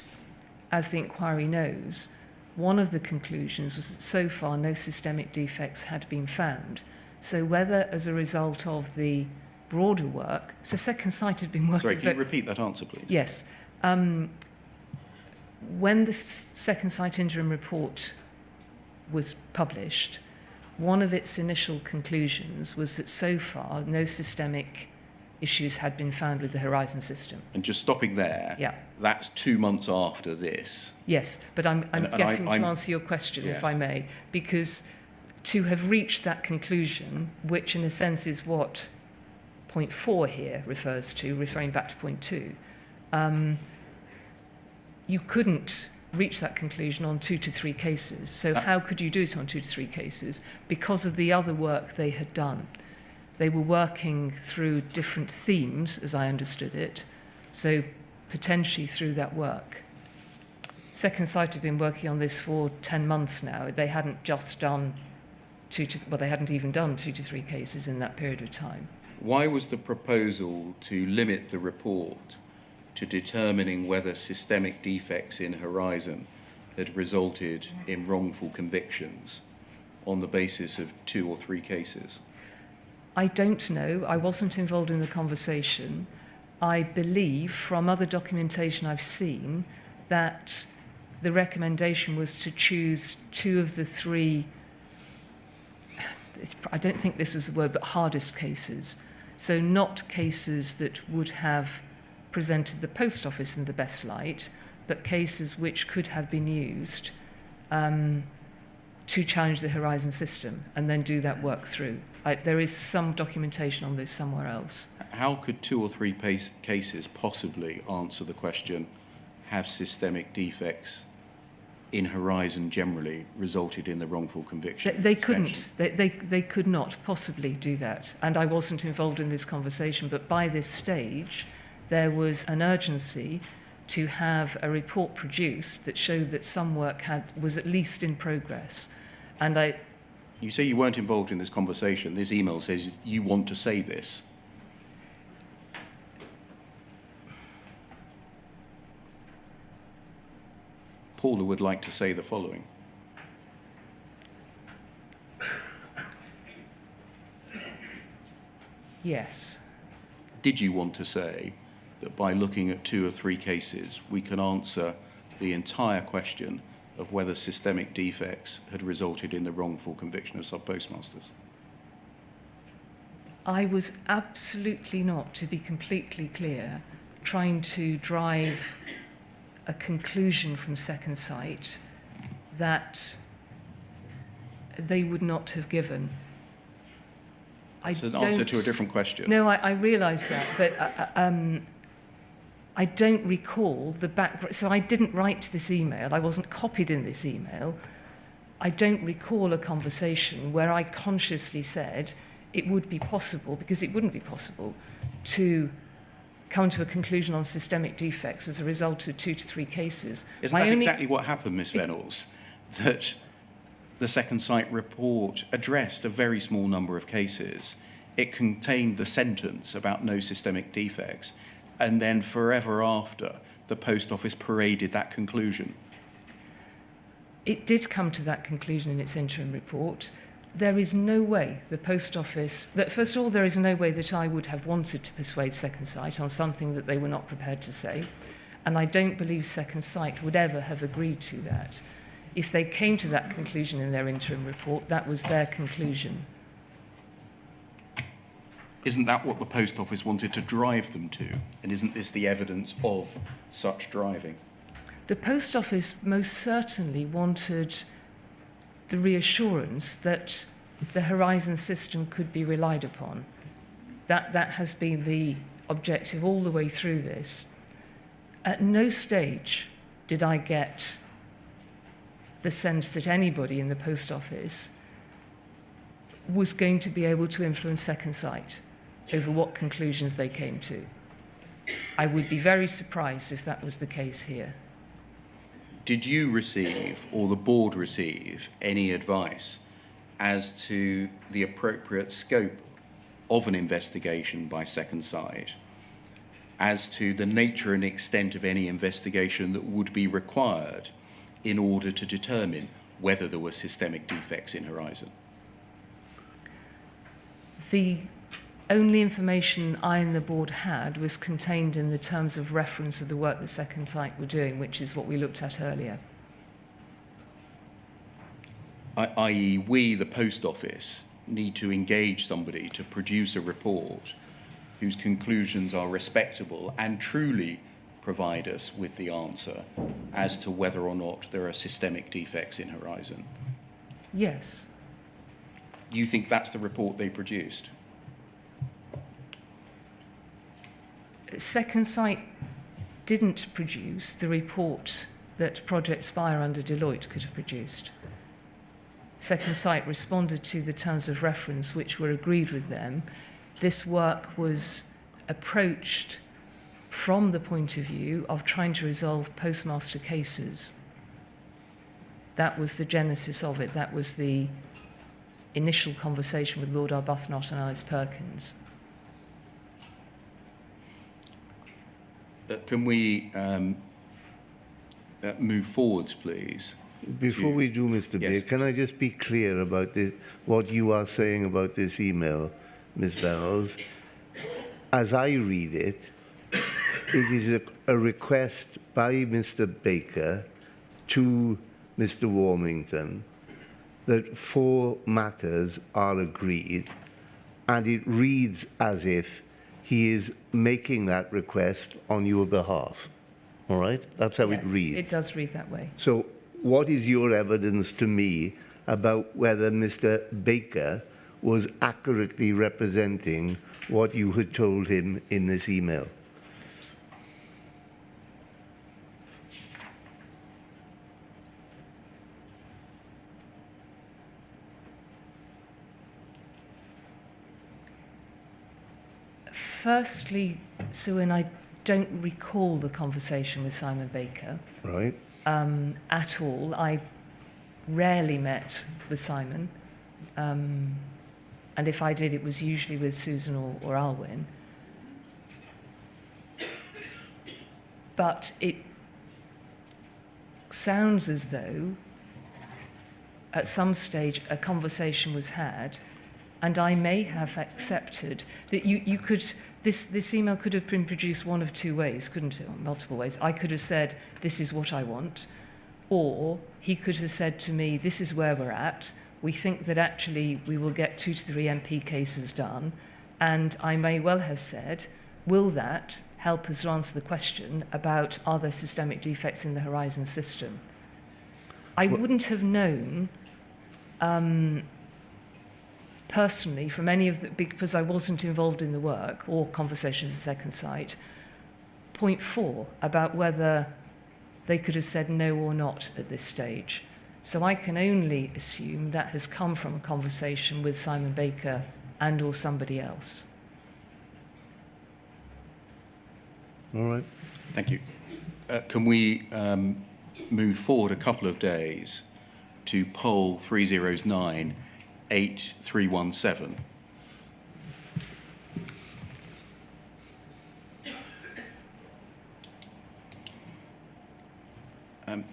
as the inquiry knows, one of the conclusions was that so far no systemic defects had been found. So whether as a result of the broader work, so Second Sight had been working... Sorry, can you repeat that answer, please? Yes. When the Second Sight interim report was published, one of its initial conclusions was that so far no systemic issues had been found with the Horizon system. And just stopping there, Yeah. that's 2 months after this. Yes, but I'm getting I'm- to answer your question, Yes. if I may, because to have reached that conclusion, which in a sense is what point 4 here refers to, referring back to point 2, you couldn't reach that conclusion on 2 to 3 cases. So how could you do it on 2 to 3 cases? Because of the other work they had done. They were working through different themes, as I understood it, so potentially through that work. Second Sight had been working on this for 10 months now. They hadn't just done they hadn't even done 2 to 3 cases in that period of time. Why was the proposal to limit the report to determining whether systemic defects in Horizon had resulted in wrongful convictions on the basis of 2 or 3 cases? I don't know. I wasn't involved in the conversation. I believe from other documentation I've seen that the recommendation was to choose 2 of the 3, I don't think this is the word, but hardest cases. So not cases that would have presented the Post Office in the best light, but cases which could have been used to challenge the Horizon system and then do that work through. There is some documentation on this somewhere else. How could 2 or 3 cases possibly answer the question, have systemic defects in Horizon generally resulted in the wrongful conviction? They couldn't. They could not possibly do that. And I wasn't involved in this conversation, but by this stage, there was an urgency to have a report produced that showed that some work was at least in progress. And You say you weren't involved in this conversation. This email says you want to say this. Paula would like to say the following. yes. Did you want to say that by looking at 2 or 3 cases, we can answer the entire question of whether systemic defects had resulted in the wrongful conviction of subpostmasters? I was absolutely not, to be completely clear, trying to drive a conclusion from Second Sight that they would not have given. It's an answer to a different question. No, I realise that, but I don't recall the background. So I didn't write this email. I wasn't copied in this email. I don't recall a conversation where I consciously said it would be possible, because it wouldn't be possible, to come to a conclusion on systemic defects as a result of 2 to 3 cases. Isn't that exactly what happened, Ms. Vennells? That the Second Sight report addressed a very small number of cases. It contained the sentence about no systemic defects, and then forever after, the Post Office paraded that conclusion. It did come to that conclusion in its interim report. There is no way the Post Office, first of all, there is no way that I would have wanted to persuade Second Sight on something that they were not prepared to say, and I don't believe Second Sight would ever have agreed to that. If they came to that conclusion in their interim report, that was their conclusion. Isn't that what the Post Office wanted to drive them to? And isn't this the evidence of such driving? The Post Office most certainly wanted the reassurance that the Horizon system could be relied upon. That has been the objective all the way through this. At no stage did I get the sense that anybody in the Post Office was going to be able to influence Second Sight over what conclusions they came to. I would be very surprised if that was the case here. Did you receive, or the board receive, any advice as to the appropriate scope of an investigation by Second Sight, as to the nature and extent of any investigation that would be required in order to determine whether there were systemic defects in Horizon? The only information I and the board had was contained in the terms of reference of the work that Second Sight were doing, which is what we looked at earlier. I.e., we, the Post Office, need to engage somebody to produce a report whose conclusions are respectable and truly provide us with the answer as to whether or not there are systemic defects in Horizon. Yes. You think that's the report they produced? Second Sight didn't produce the report that Project Spire under Deloitte could have produced. Second Sight responded to the terms of reference which were agreed with them. This work was approached from the point of view of trying to resolve postmaster cases. That was the genesis of it. That was the initial conversation with Lord Arbuthnot and Alice Perkins. Can we move forwards, please? Before we do, Mr. Yes. Baker, can I just be clear about what you are saying about this email, Ms. Vennells? As I read it, it is a request by Mr. Baker to Mr. Warmington that 4 matters are agreed, and it reads as if he is making that request on your behalf. All right? That's how it reads. It does read that way. So what is your evidence to me about whether Mr. Baker was accurately representing what you had told him in this email? Firstly, Sue, and I don't recall the conversation with Simon Baker Right? at all. I rarely met with Simon. And if I did, it was usually with Susan or Alwyn. But it sounds as though at some stage a conversation was had, and I may have accepted that you could This email could have been produced one of two ways, couldn't it? Or multiple ways. I could have said, this is what I want, or he could have said to me, this is where we're at. We think that actually we will get 2 to 3 MP cases done, and I may well have said, will that help us answer the question about are there systemic defects in the Horizon system? I wouldn't have known personally from any of the, because I wasn't involved in the work or conversations at Second Sight, point 4 about whether they could have said no or not at this stage. So I can only assume that has come from a conversation with Simon Baker and or somebody else. All right. Thank you. Can we move forward a couple of days to poll 309-8317?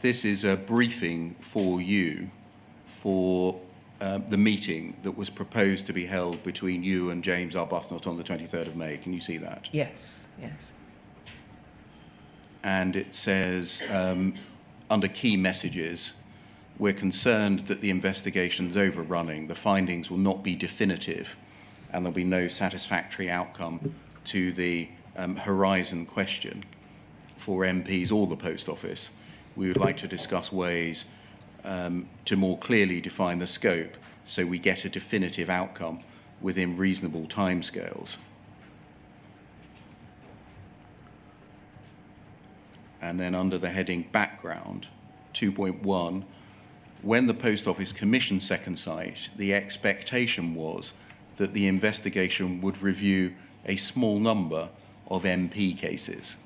This is a briefing for you for the meeting that was proposed to be held between you and James Arbuthnot on the 23rd of May. Can you see that? Yes, yes. And it says, under key messages, we're concerned that the investigation's overrunning, the findings will not be definitive, and there'll be no satisfactory outcome to the Horizon question for MPs or the Post Office. We would like to discuss ways to more clearly define the scope so we get a definitive outcome within reasonable timescales. And then under the heading background, 2.1, when the Post Office commissioned Second Sight, the expectation was that the investigation would review a small number of MP cases,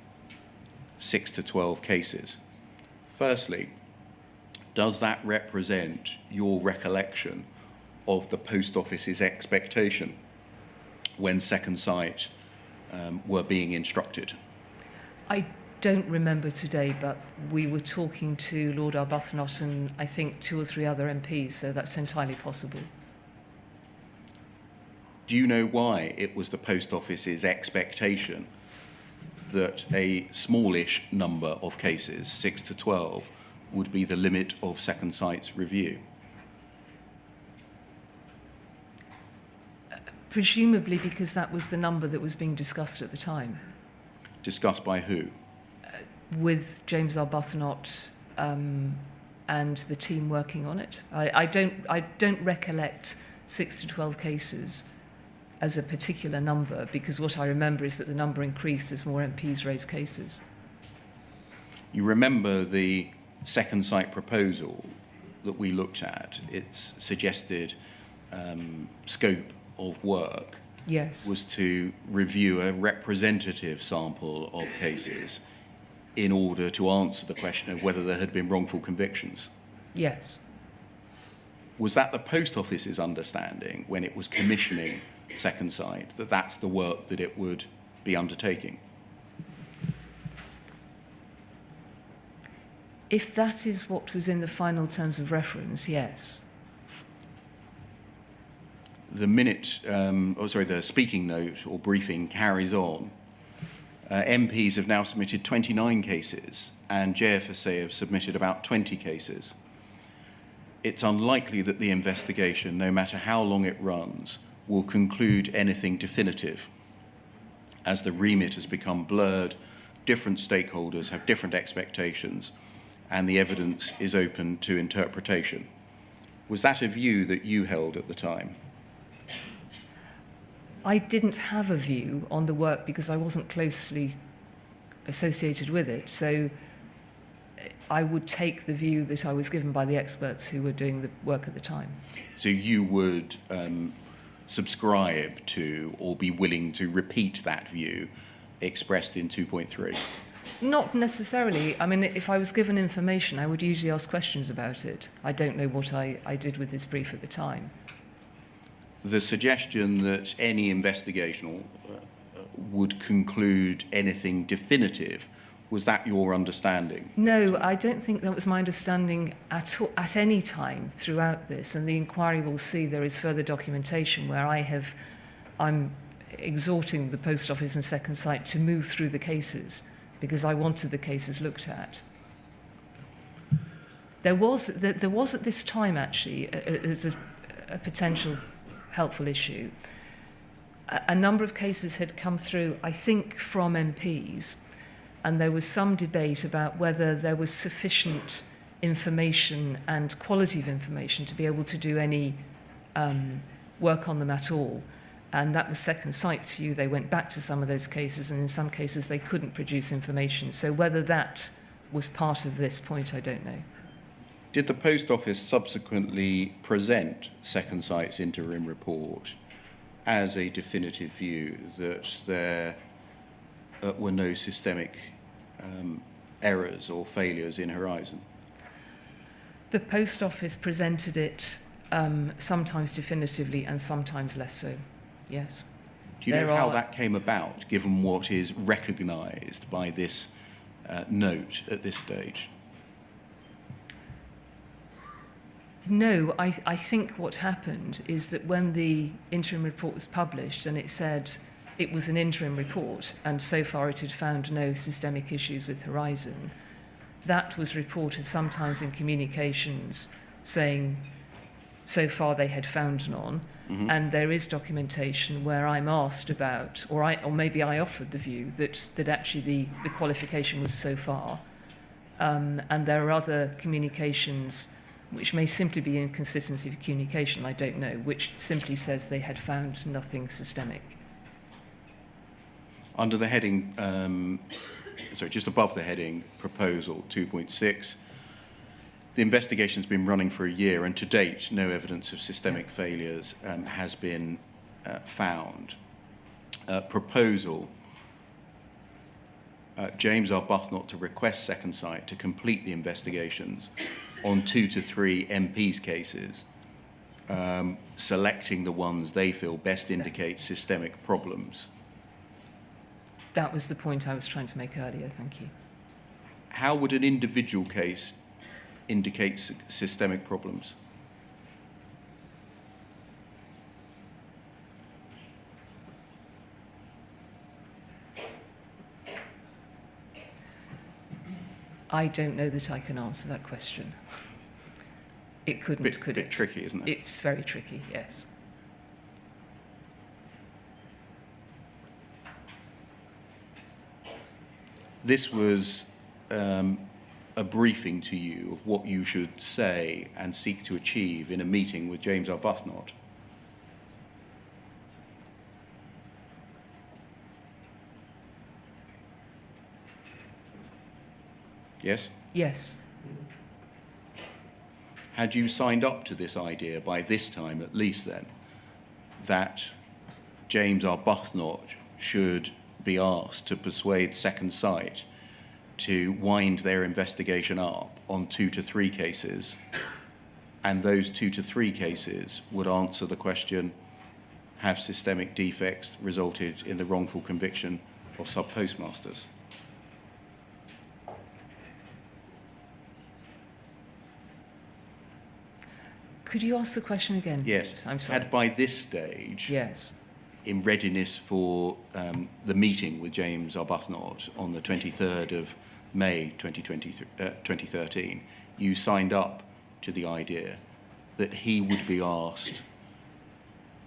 6 to 12 cases. Firstly, does that represent your recollection of the Post Office's expectation when Second Sight were being instructed? I don't remember today, but we were talking to Lord Arbuthnot and I think 2 or 3 other MPs, so that's entirely possible. Do you know why it was the Post Office's expectation that a smallish number of cases, 6 to 12, would be the limit of Second Sight's review? Presumably because that was the number that was being discussed at the time. Discussed by who? With James Arbuthnot and the team working on it. I don't recollect 6 to 12 cases as a particular number, because what I remember is that the number increased as more MPs raised cases. You remember the Second Sight proposal that we looked at? Its suggested scope of work Yes. was to review a representative sample of cases in order to answer the question of whether there had been wrongful convictions. Yes. Was that the Post Office's understanding when it was commissioning Second Sight, that that's the work that it would be undertaking? If that is what was in the final terms of reference, yes. The speaking note or briefing carries on. MPs have now submitted 29 cases and JFSA have submitted about 20 cases. It's unlikely that the investigation, no matter how long it runs, will conclude anything definitive. As the remit has become blurred, different stakeholders have different expectations and the evidence is open to interpretation. Was that a view that you held at the time? I didn't have a view on the work because I wasn't closely associated with it. So I would take the view that I was given by the experts who were doing the work at the time. So you would subscribe to or be willing to repeat that view expressed in 2.3? Not necessarily. I mean, if I was given information, I would usually ask questions about it. I don't know what I did with this brief at the time. The suggestion that any investigation would conclude anything definitive, was that your understanding? No, I don't think that was my understanding at any time throughout this, and the inquiry will see there is further documentation where I'm exhorting the Post Office and Second Sight to move through the cases because I wanted the cases looked at. There was at this time, actually, as a potential helpful issue, a number of cases had come through, I think, from MPs, and there was some debate about whether there was sufficient information and quality of information to be able to do any work on them at all. And that was Second Sight's view. They went back to some of those cases, and in some cases they couldn't produce information. So whether that was part of this point, I don't know. Did the Post Office subsequently present Second Sight's interim report as a definitive view that there were no systemic errors or failures in Horizon? The Post Office presented it sometimes definitively and sometimes less so, yes. Do you know how that came about, given what is recognised by this note at this stage? No, I think what happened is that when the interim report was published and it said it was an interim report and so far it had found no systemic issues with Horizon, that was reported sometimes in communications saying so far they had found none. Mm-hmm. And there is documentation where I'm asked about, or maybe I offered the view that actually the qualification was so far. And there are other communications which may simply be inconsistency of communication, I don't know, which simply says they had found nothing systemic. Under the heading, just above the heading, Proposal 2.6, the investigation's been running for a year, and to date, no evidence of systemic failures has been found. Proposal, James Arbuthnot to request Second Sight to complete the investigations on 2 to 3 MPs' cases, selecting the ones they feel best indicate systemic problems. That was the point I was trying to make earlier, thank you. How would an individual case indicate systemic problems? I don't know that I can answer that question. It couldn't, could it? Bit tricky, isn't it? It's very tricky, yes. This was a briefing to you of what you should say and seek to achieve in a meeting with James Arbuthnot. Yes? Yes. Had you signed up to this idea by this time, at least then, that James Arbuthnot should be asked to persuade Second Sight to wind their investigation up on 2 to 3 cases, and those 2 to 3 cases would answer the question, have systemic defects resulted in the wrongful conviction of subpostmasters? Could you ask the question again? Yes. I'm sorry. Had by this stage, yes, in readiness for the meeting with James Arbuthnot on the 23rd of May 2013, you signed up to the idea that he would be asked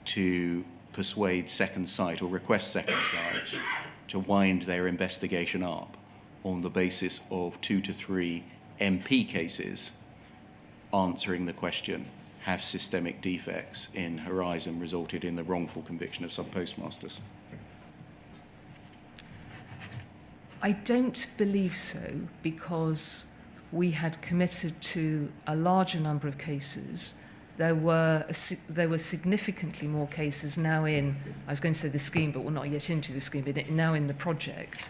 to persuade Second Sight or request Second Sight to wind their investigation up on the basis of 2 to 3 MP cases answering the question, have systemic defects in Horizon resulted in the wrongful conviction of subpostmasters? I don't believe so, because we had committed to a larger number of cases. There were significantly more cases now in, I was going to say the scheme, but we're not yet into the scheme, but now in the project.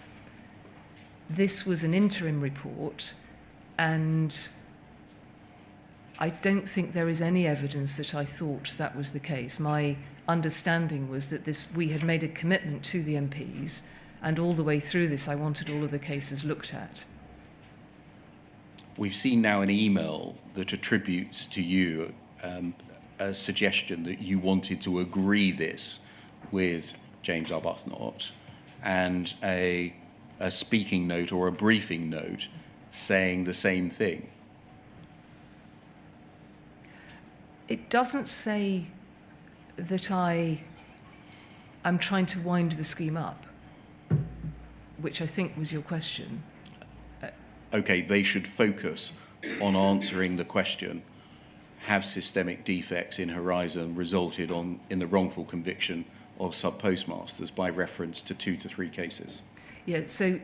This was an interim report, and I don't think there is any evidence that I thought that was the case. My understanding was that we had made a commitment to the MPs, and all the way through this, I wanted all of the cases looked at. We've seen now an email that attributes to you a suggestion that you wanted to agree this with James Arbuthnot, and a speaking note or a briefing note saying the same thing? It doesn't say that I'm trying to wind the scheme up, which I think was your question. Okay, they should focus on answering the question, have systemic defects in Horizon resulted in the wrongful conviction of subpostmasters by reference to 2 to 3 cases? Yeah, so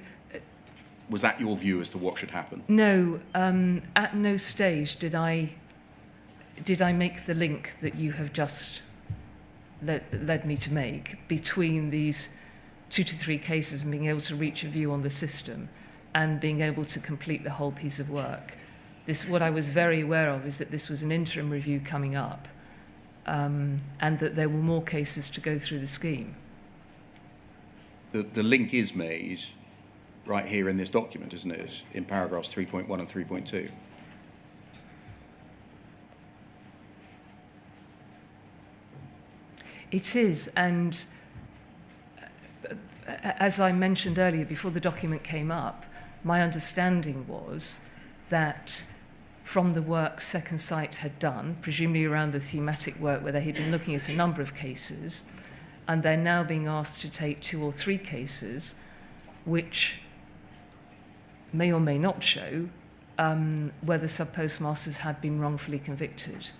Was that your view as to what should happen? no, at no stage did I make the link that you have just led me to make between these 2 to 3 cases and being able to reach a view on the system and being able to complete the whole piece of work. What I was very aware of is that this was an interim review coming up, and that there were more cases to go through the scheme. The link is made right here in this document, isn't it? In paragraphs 3.1 and 3.2. It is, and as I mentioned earlier, before the document came up, my understanding was that from the work Second Sight had done, presumably around the thematic work where they had been looking at a number of cases, and they're now being asked to take 2 or 3 cases which may or may not show whether subpostmasters had been wrongfully convicted.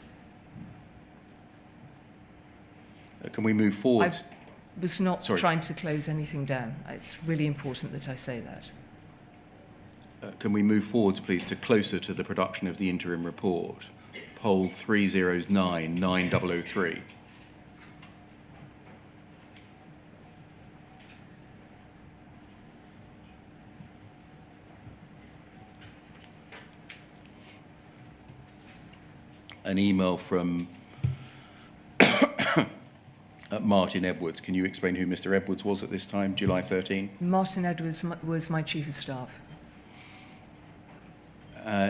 Can we move forward? I was not trying to close anything down. It's really important that I say that. Can we move forwards, please, to closer to the production of the interim report? Poll 309-9003. An email from Martin Edwards. Can you explain who Mr. Edwards was at this time, July 13? Martin Edwards was my chief of staff.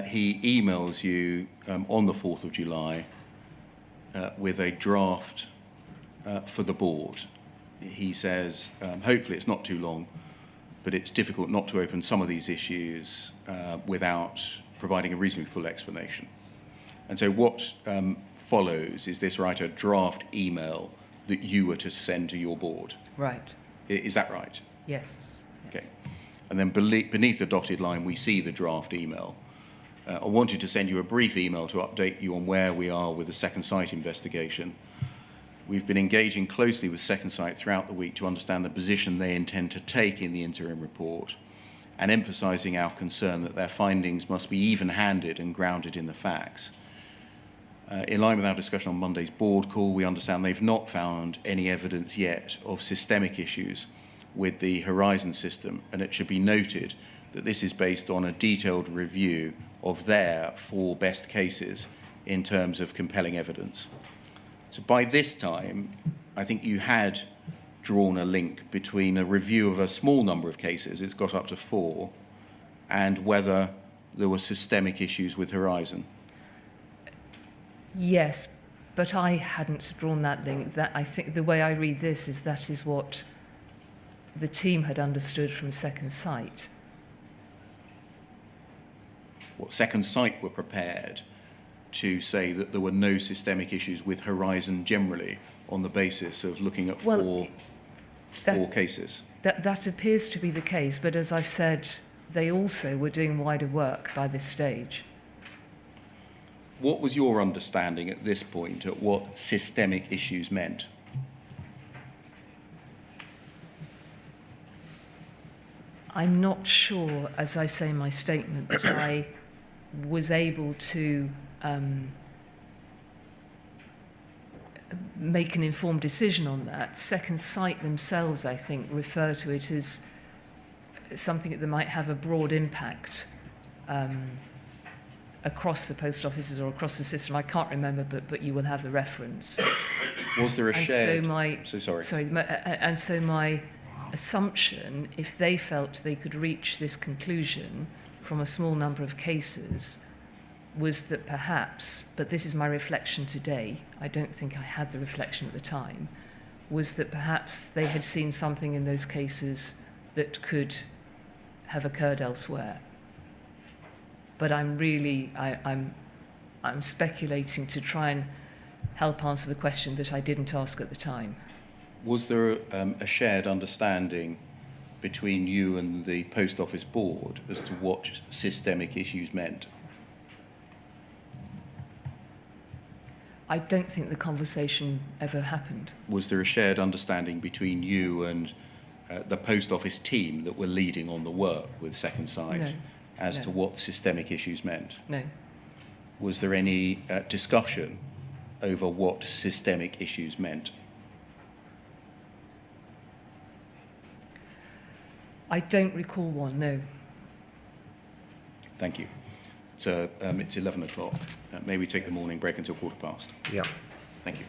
He emails you on the 4th of July with a draft for the board. He says, hopefully it's not too long, but it's difficult not to open some of these issues without providing a reasonably full explanation. And so what follows is this, right, a draft email that you were to send to your board. Right. Is that right? Yes. Okay. And then beneath the dotted line, we see the draft email. I wanted to send you a brief email to update you on where we are with the Second Sight investigation. We've been engaging closely with Second Sight throughout the week to understand the position they intend to take in the interim report, and emphasising our concern that their findings must be even-handed and grounded in the facts. In line with our discussion on Monday's board call, we understand they've not found any evidence yet of systemic issues with the Horizon system, and it should be noted that this is based on a detailed review of their 4 best cases in terms of compelling evidence. So by this time, I think you had drawn a link between a review of a small number of cases, it's got up to 4, and whether there were systemic issues with Horizon. Yes, but I hadn't drawn that link. That, I think the way I read this is that is what the team had understood from Second Sight. What Second Sight were prepared to say that there were no systemic issues with Horizon generally on the basis of looking at 4 cases. That appears to be the case, but as I've said, they also were doing wider work by this stage. What was your understanding at this point at what systemic issues meant? I'm not sure, as I say in my statement, that I was able to make an informed decision on that. Second Sight themselves, I think, refer to it as something that might have a broad impact across the post offices or across the system. I can't remember, but you will have the reference. Was there a shared... And so my assumption, if they felt they could reach this conclusion from a small number of cases, was that perhaps, but this is my reflection today, I don't think I had the reflection at the time, was that perhaps they had seen something in those cases that could have occurred elsewhere. But I'm speculating to try and help answer the question that I didn't ask at the time. Was there a shared understanding between you and the Post Office Board as to what systemic issues meant? I don't think the conversation ever happened. Was there a shared understanding between you and the Post Office team that were leading on the work with Second Sight No. as No. to what systemic issues meant? No. Was there any discussion over what systemic issues meant? I don't recall one, no. Thank you. So it's 11 o'clock. May we take the morning break until 15:15? Yeah. Thank you.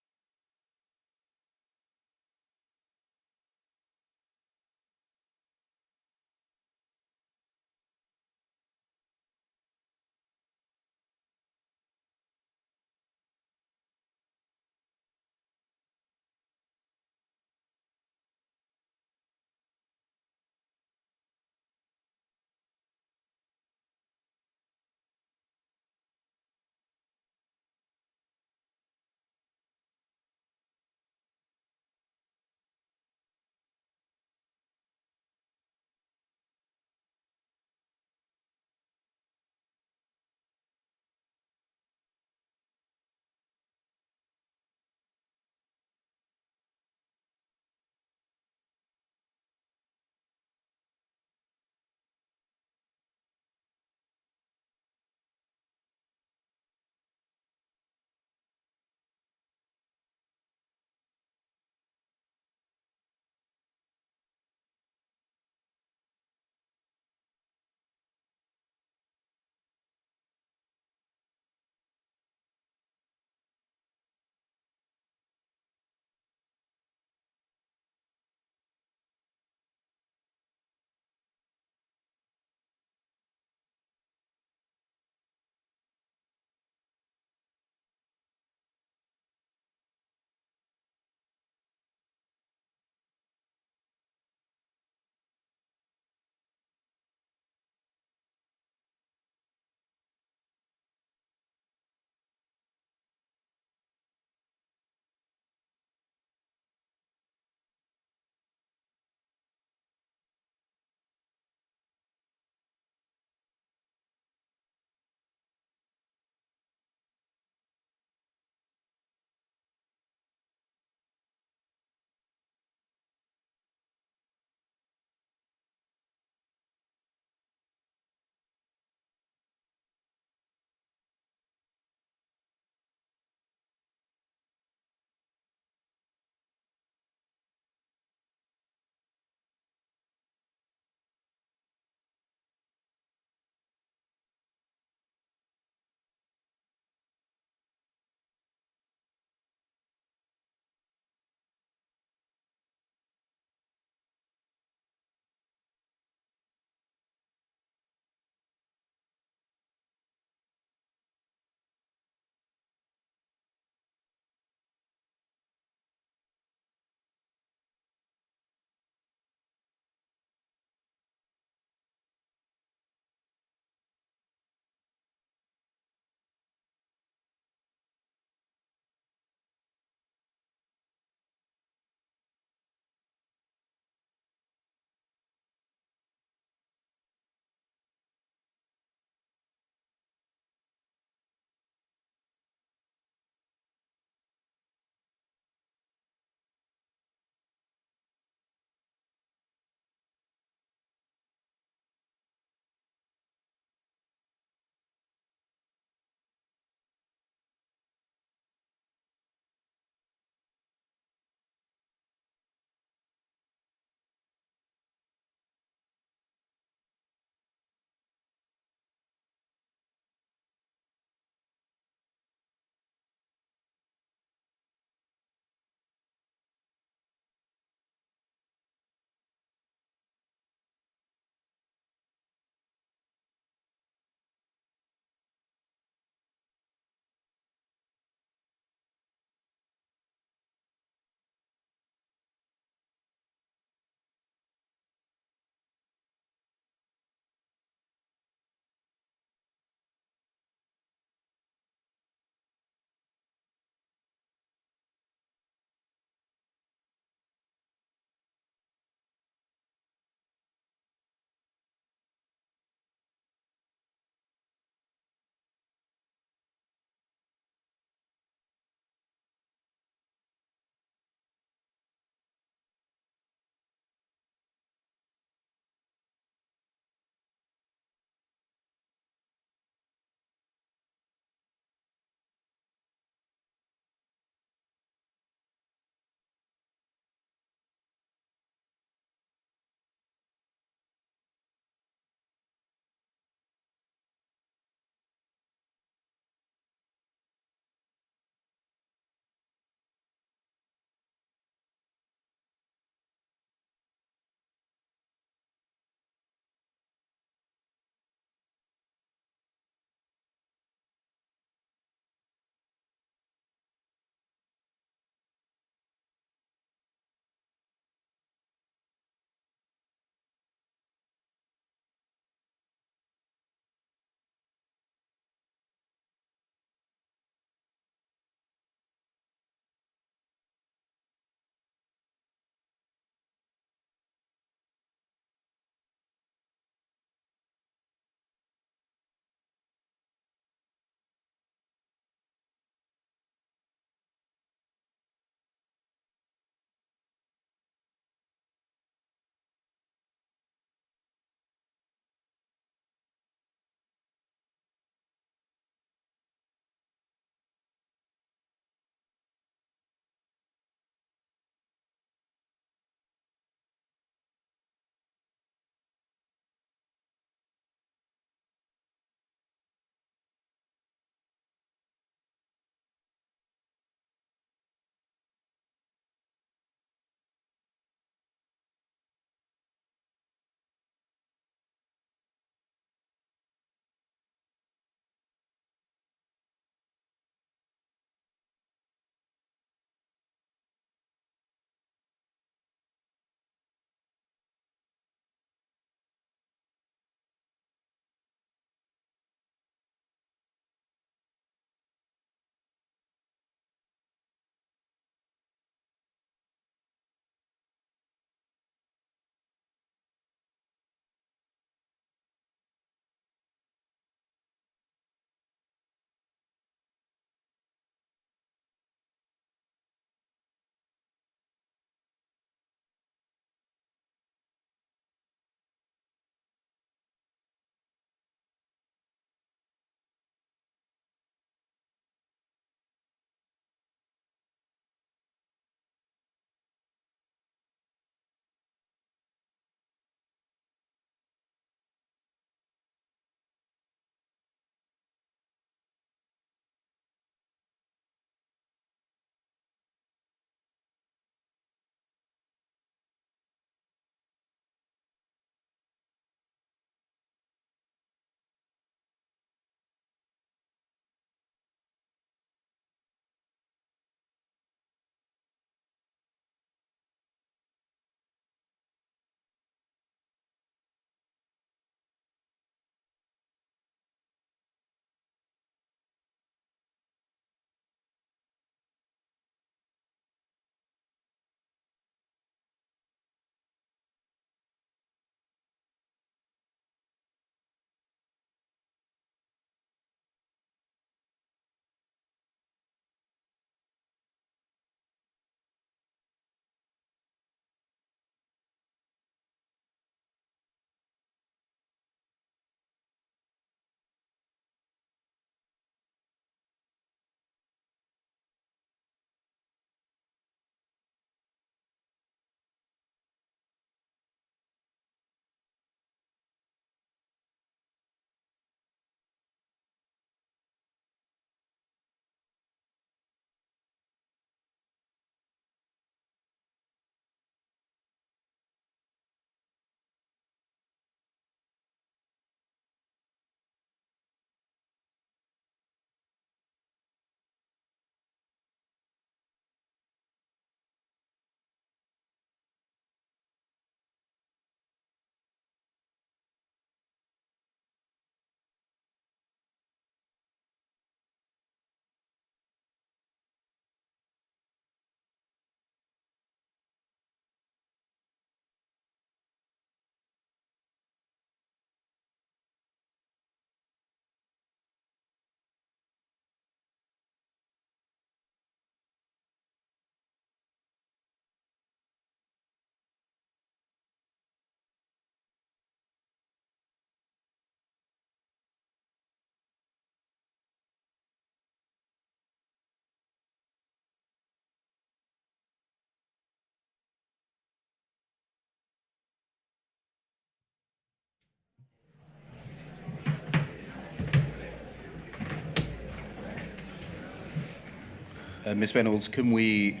Ms Vennells, can we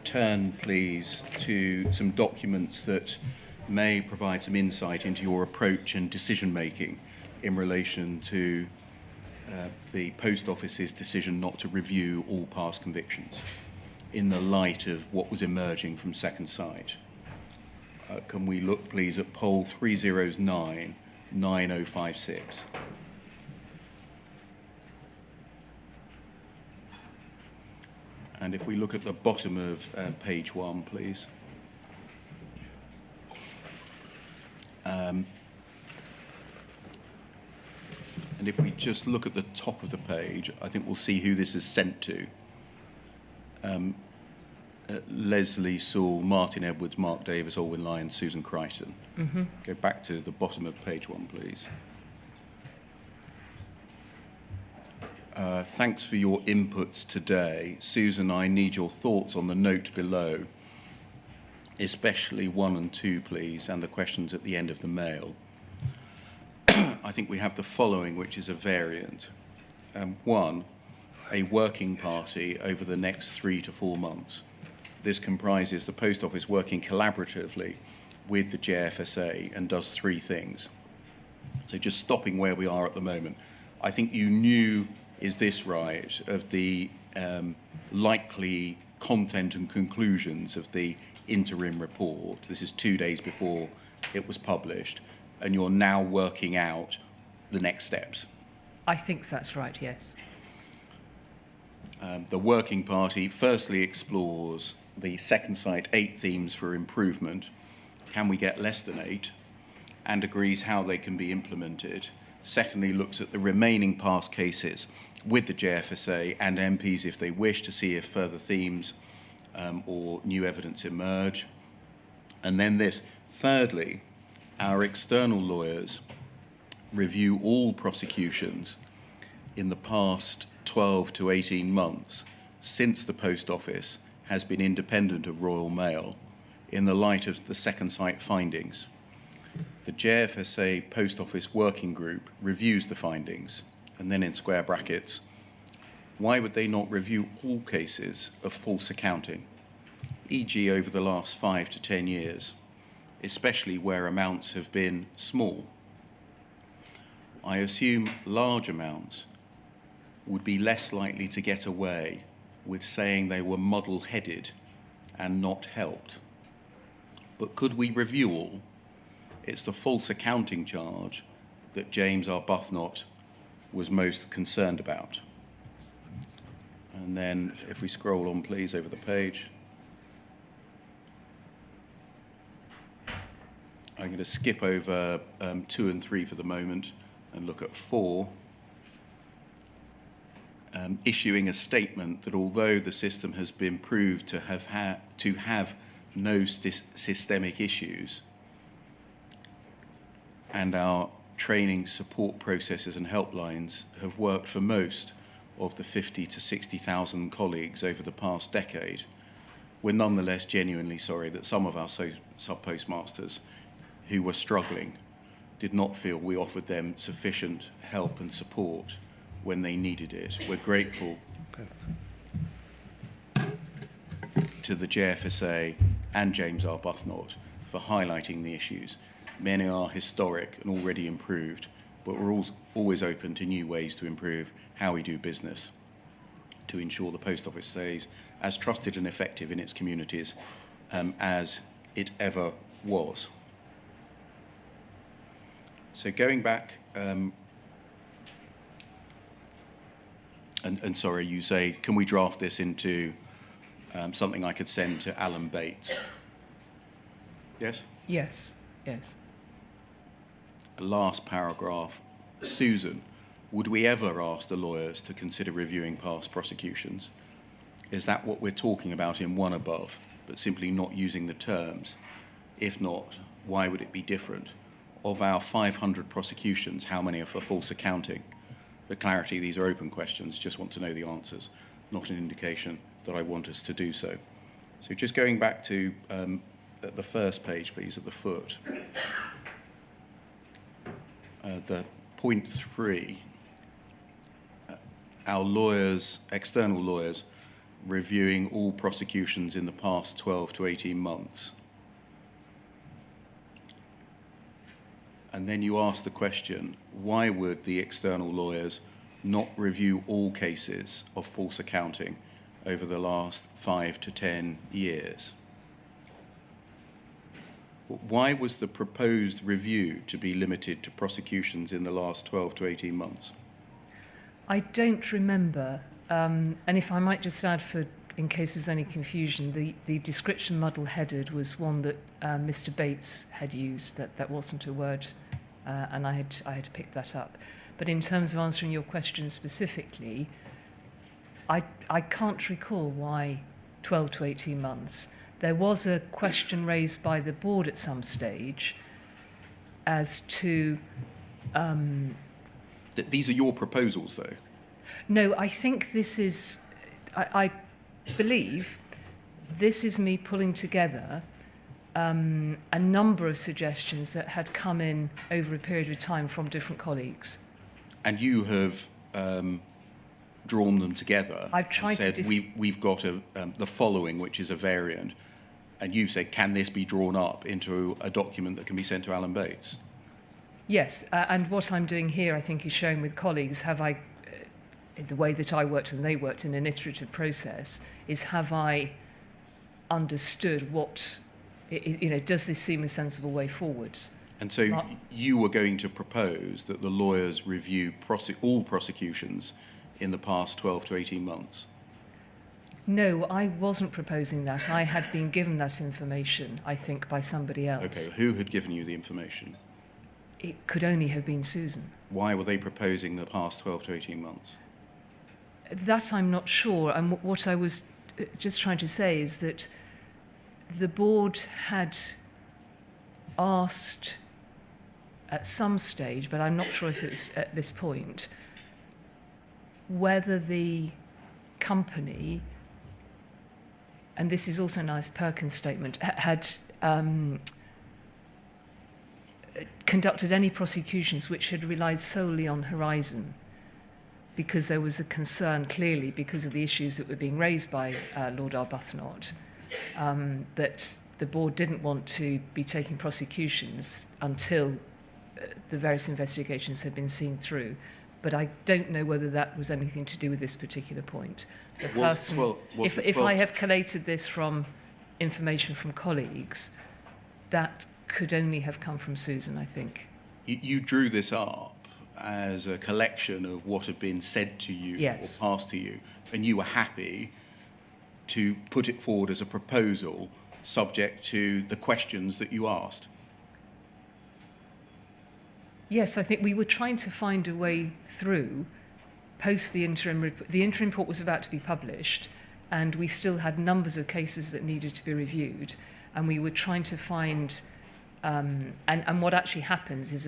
turn, please, to some documents that may provide some insight into your approach and decision-making in relation to the Post Office's decision not to review all past convictions in the light of what was emerging from Second Sight? Can we look, please, at poll 309-9056? And if we look at the bottom of page 1, please. And if we just look at the top of the page, I think we'll see who this is sent to. Leslie Sewell, Martin Edwards, Mark Davis, Alwyn Lyons, Susan Crichton. Mm-hmm. Go back to the bottom of page 1, please. Thanks for your inputs today. Susan, I need your thoughts on the note below, especially 1 and 2, please, and the questions at the end of the mail. I think we have the following, which is a variant. 1, a working party over the next 3 to 4 months. This comprises the Post Office working collaboratively with the JFSA and does 3 things. So just stopping where we are at the moment, I think you knew, is this right, of the likely content and conclusions of the interim report. This is 2 days before it was published, and you're now working out the next steps. I think that's right, yes. The working party firstly explores the Second Sight 8 themes for improvement. Can we get less than 8? And agrees how they can be implemented. Secondly, looks at the remaining past cases with the JFSA and MPs if they wish, to see if further themes or new evidence emerge. And then this. Thirdly, our external lawyers review all prosecutions in the past 12 to 18 months since the Post Office has been independent of Royal Mail in the light of the Second Sight findings. The JFSA Post Office Working Group reviews the findings, and then in square brackets, why would they not review all cases of false accounting, e.g. over the last 5 to 10 years, especially where amounts have been small? I assume large amounts would be less likely to get away with saying they were muddle-headed and not helped. But could we review all? It's the false accounting charge that James Arbuthnot was most concerned about. And then if we scroll on, please, over the page. I'm going to skip over 2 and 3 for the moment and look at 4. Issuing a statement that although the system has been proved to have no systemic issues, and our training support processes and helplines have worked for most of the 50 to 60,000 colleagues over the past decade, we're nonetheless genuinely sorry that some of our subpostmasters who were struggling did not feel we offered them sufficient help and support when they needed it. We're grateful to the JFSA and James Arbuthnot for highlighting the issues. Many are historic and already improved, but we're always open to new ways to improve how we do business to ensure the Post Office stays as trusted and effective in its communities as it ever was. So going back, and sorry, you say, can we draft this into something I could send to Alan Bates? Yes? Yes, yes. Last paragraph. Susan, would we ever ask the lawyers to consider reviewing past prosecutions? Is that what we're talking about in 1 above, but simply not using the terms? If not, why would it be different? Of our 500 prosecutions, how many are for false accounting? For clarity, these are open questions, just want to know the answers, not an indication that I want us to do so. So just going back to at the first page, please, at the foot. The point 3, our lawyers, external lawyers, reviewing all prosecutions in the past 12 to 18 months. And then you ask the question, why would the external lawyers not review all cases of false accounting over the last 5 to 10 years? Why was the proposed review to be limited to prosecutions in the last 12 to 18 months? I don't remember, and if I might just add, in case there's any confusion, the description muddle-headed was one that Mr. Bates had used. That wasn't a word, and I had picked that up. But in terms of answering your question specifically, I can't recall why 12 to 18 months. There was a question raised by the board at some stage as to... These are your proposals, though? No, I think this is... I believe this is me pulling together a number of suggestions that had come in over a period of time from different colleagues. And you have drawn them together. I've tried and to... said, we've got the following, which is a variant. And you said, can this be drawn up into a document that can be sent to Alan Bates? Yes, and what I'm doing here, I think, is showing with colleagues, the way that I worked and they worked in an iterative process, is have I understood what, does this seem a sensible way forwards? And so you were going to propose that the lawyers review all prosecutions in the past 12 to 18 months? No, I wasn't proposing that. I had been given that information, I think, by somebody else. Okay, who had given you the information? It could only have been Susan. Why were they proposing the past 12 to 18 months? That I'm not sure. And what I was just trying to say is that the board had asked at some stage, but I'm not sure if it was at this point, whether the company, and this is also a nice Perkins statement, had conducted any prosecutions which had relied solely on Horizon, because there was a concern, clearly, because of the issues that were being raised by Lord Arbuthnot, that the board didn't want to be taking prosecutions until the various investigations had been seen through. But I don't know whether that was anything to do with this particular point. The person, if I have collated this from information from colleagues, that could only have come from Susan, I think. You drew this up as a collection of what had been said to you Yes. or passed to you, and you were happy to put it forward as a proposal subject to the questions that you asked. Yes, I think we were trying to find a way through post the interim report. The interim report was about to be published, and we still had numbers of cases that needed to be reviewed, and we were trying to find... and what actually happens is,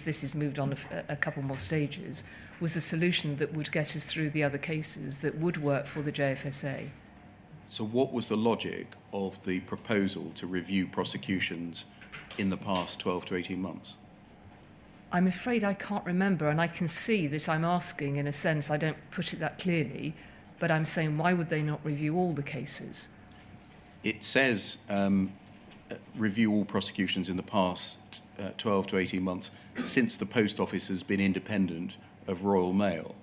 this is moved on a couple more stages, was a solution that would get us through the other cases that would work for the JFSA. So what was the logic of the proposal to review prosecutions in the past 12 to 18 months? I'm afraid I can't remember, and I can see that I'm asking, in a sense, I don't put it that clearly, but I'm saying, why would they not review all the cases? It says review all prosecutions in the past 12 to 18 months since the Post Office has been independent of Royal Mail.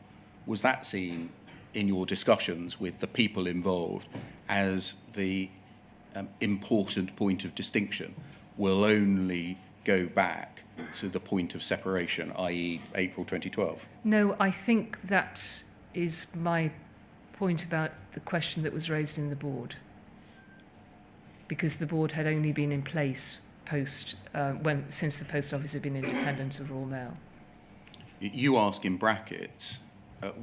Was that seen in your discussions with the people involved as the important point of distinction? Will only go back to the point of separation, i.e. April 2012? No, I think that is my point about the question that was raised in the board, because the board had only been in place since the Post Office had been independent of Royal Mail. You ask in brackets,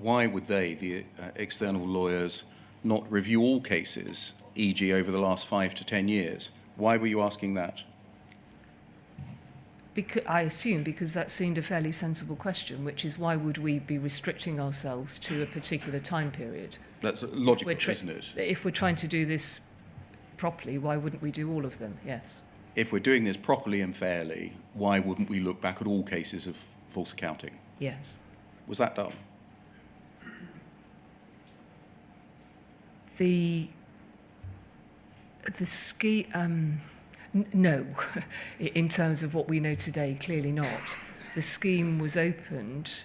why would they, the external lawyers, not review all cases, e.g. over the last 5 to 10 years? Why were you asking that? I assume because that seemed a fairly sensible question, which is, why would we be restricting ourselves to a particular time period? That's logical, isn't it? If we're trying to do this properly, why wouldn't we do all of them? Yes. If we're doing this properly and fairly, why wouldn't we look back at all cases of false accounting? Yes. Was that done? The scheme, no, in terms of what we know today, clearly not. The scheme was opened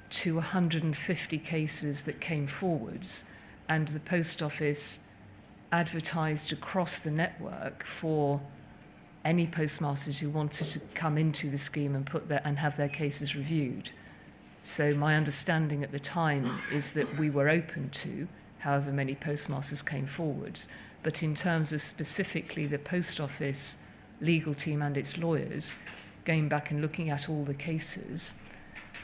to 150 cases that came forwards, and the post office advertised across the network for any postmasters who wanted to come into the scheme and have their cases reviewed. So my understanding at the time is that we were open to however many postmasters came forwards. But in terms of specifically the post office legal team and its lawyers going back and looking at all the cases,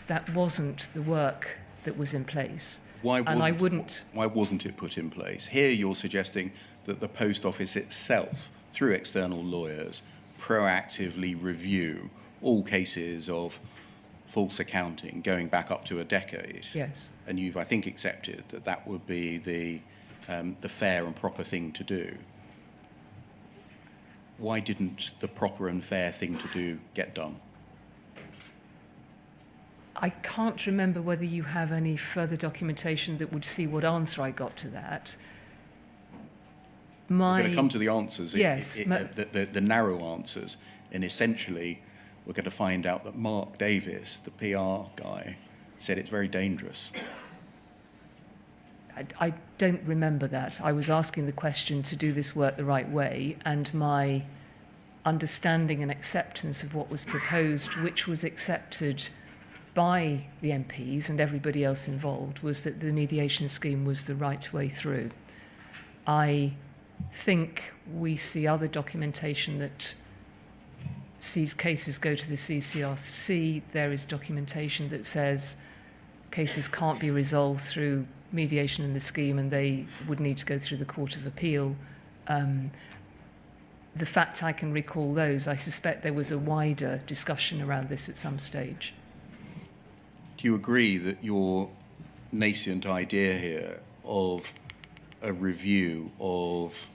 that wasn't the work that was in place. Why wasn't it put in place? Here you're suggesting that the post office itself, through external lawyers, proactively review all cases of false accounting going back up to a decade. Yes. And you've, I think, accepted that that would be the fair and proper thing to do. Why didn't the proper and fair thing to do get done? I can't remember whether you have any further documentation that would see what answer I got to that. We're going to come to the answers, yes, the narrow answers, and essentially we're going to find out that Mark Davis, the PR guy, said it's very dangerous. I don't remember that. I was asking the question to do this work the right way, and my understanding and acceptance of what was proposed, which was accepted by the MPs and everybody else involved, was that the mediation scheme was the right way through. I think we see other documentation that sees cases go to the CCRC. There is documentation that says cases can't be resolved through mediation in the scheme and they would need to go through the Court of Appeal. The fact I can recall those, I suspect there was a wider discussion around this at some stage. Do you agree that your nascent idea here of a review of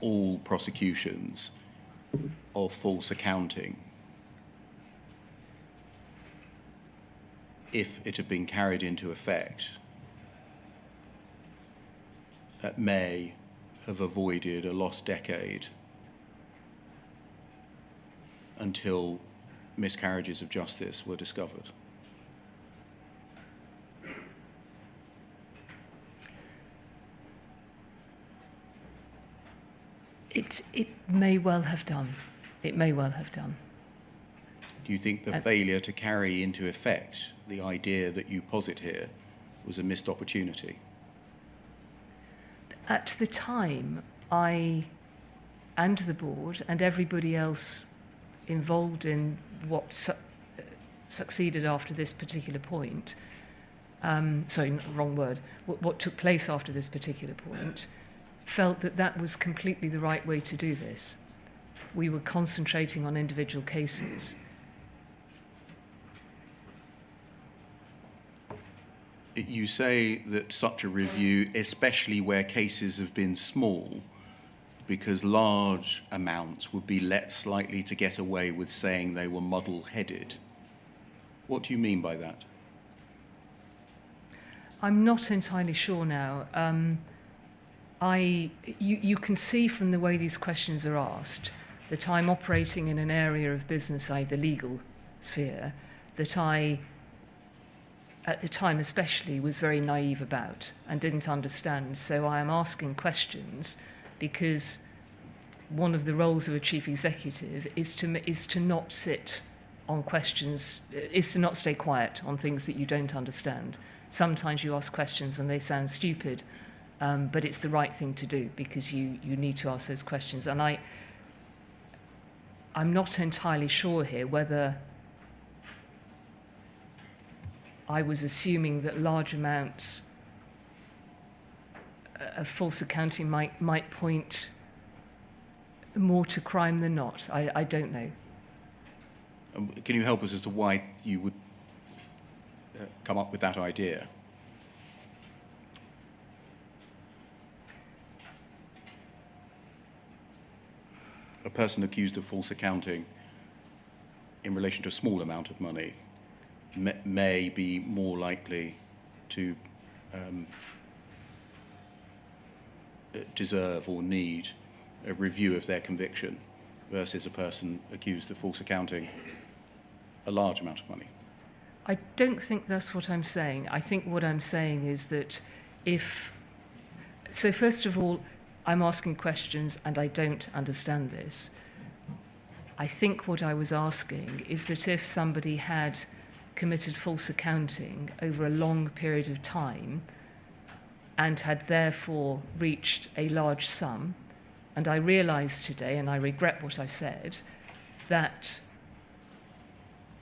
all prosecutions of false accounting, if it had been carried into effect, that may have avoided a lost decade until miscarriages of justice were discovered? It may well have done. It may well have done. Do you think the failure to carry into effect the idea that you posit here was a missed opportunity? At the time, I and the board and everybody else involved in what succeeded after this particular point, what took place after this particular point, felt that that was completely the right way to do this. We were concentrating on individual cases. You say that such a review, especially where cases have been small, because large amounts would be less likely to get away with saying they were muddle-headed. What do you mean by that? I'm not entirely sure now. You can see from the way these questions are asked that I'm operating in an area of business, the legal sphere, that I, at the time especially, was very naive about and didn't understand. So I am asking questions because one of the roles of a chief executive is to not sit on questions, is to not stay quiet on things that you don't understand. Sometimes you ask questions and they sound stupid, but it's the right thing to do because you need to ask those questions. And I'm not entirely sure here whether I was assuming that large amounts of false accounting might point more to crime than not. I don't know. Can you help us as to why you would come up with that idea? A person accused of false accounting in relation to a small amount of money may be more likely to deserve or need a review of their conviction versus a person accused of false accounting a large amount of money? I don't think that's what I'm saying. I think what I'm saying is that so first of all, I'm asking questions and I don't understand this. I think what I was asking is that if somebody had committed false accounting over a long period of time and had therefore reached a large sum, and I realise today, and I regret what I've said, that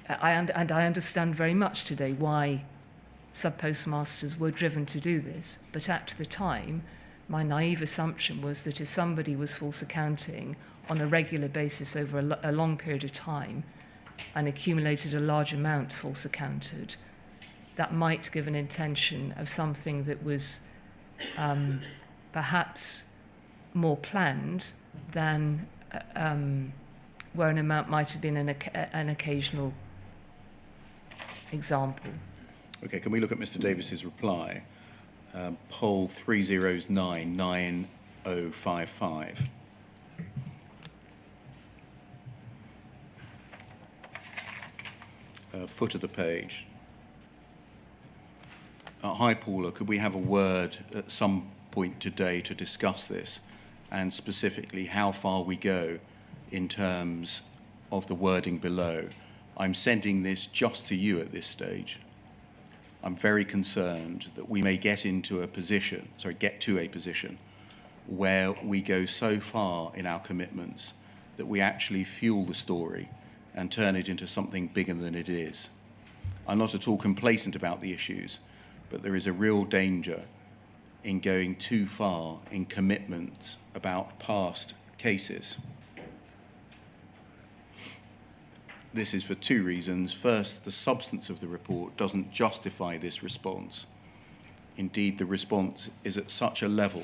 I understand very much today why subpostmasters were driven to do this, but at the time, my naive assumption was that if somebody was false accounting on a regular basis over a long period of time and accumulated a large amount false accounted, that might give an intention of something that was perhaps more planned than where an amount might have been an occasional example. Okay, can we look at Mr. Davis's reply? Poll 30099055. Foot of the page. Hi, Paula, could we have a word at some point today to discuss this, and specifically how far we go in terms of the wording below? I'm sending this just to you at this stage. I'm very concerned that we may get to a position where we go so far in our commitments that we actually fuel the story and turn it into something bigger than it is. I'm not at all complacent about the issues, but there is a real danger in going too far in commitments about past cases. This is for two reasons. First, the substance of the report doesn't justify this response. Indeed, the response is at such a level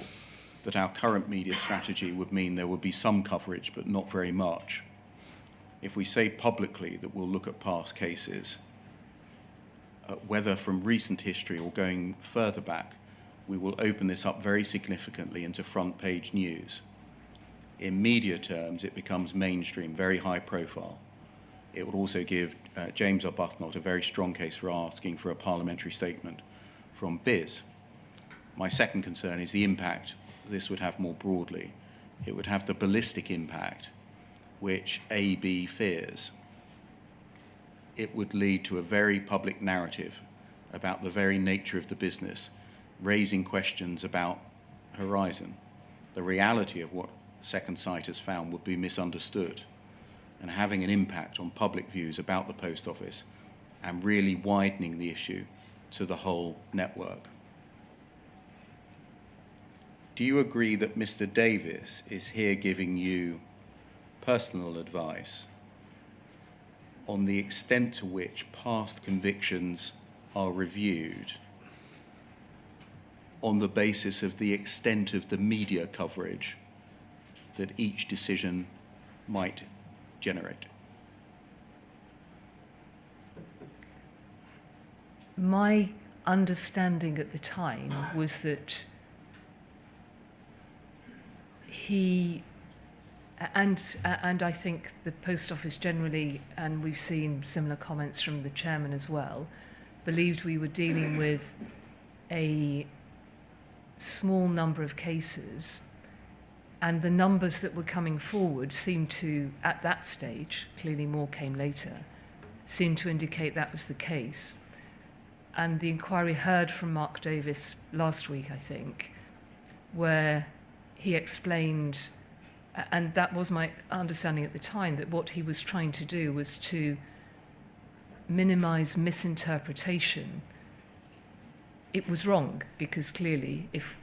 that our current media strategy would mean there would be some coverage, but not very much. If we say publicly that we'll look at past cases, whether from recent history or going further back, we will open this up very significantly into front page news. In media terms, it becomes mainstream, very high profile. It would also give James Arbuthnot a very strong case for asking for a parliamentary statement from Biz. My second concern is the impact this would have more broadly. It would have the ballistic impact which AB fears. It would lead to a very public narrative about the very nature of the business, raising questions about Horizon. The reality of what Second Sight has found would be misunderstood, and having an impact on public views about the Post Office and really widening the issue to the whole network. Do you agree that Mr. Davis is here giving you personal advice on the extent to which past convictions are reviewed on the basis of the extent of the media coverage that each decision might generate? My understanding at the time was that he, and I think the Post Office generally, and we've seen similar comments from the chairman as well, believed we were dealing with a small number of cases, and the numbers that were coming forward seemed to, at that stage, clearly more came later, seemed to indicate that was the case. And the inquiry heard from Mark Davis last week, I think, where he explained, and that was my understanding at the time, that what he was trying to do was to minimize misinterpretation. It was wrong, because clearly if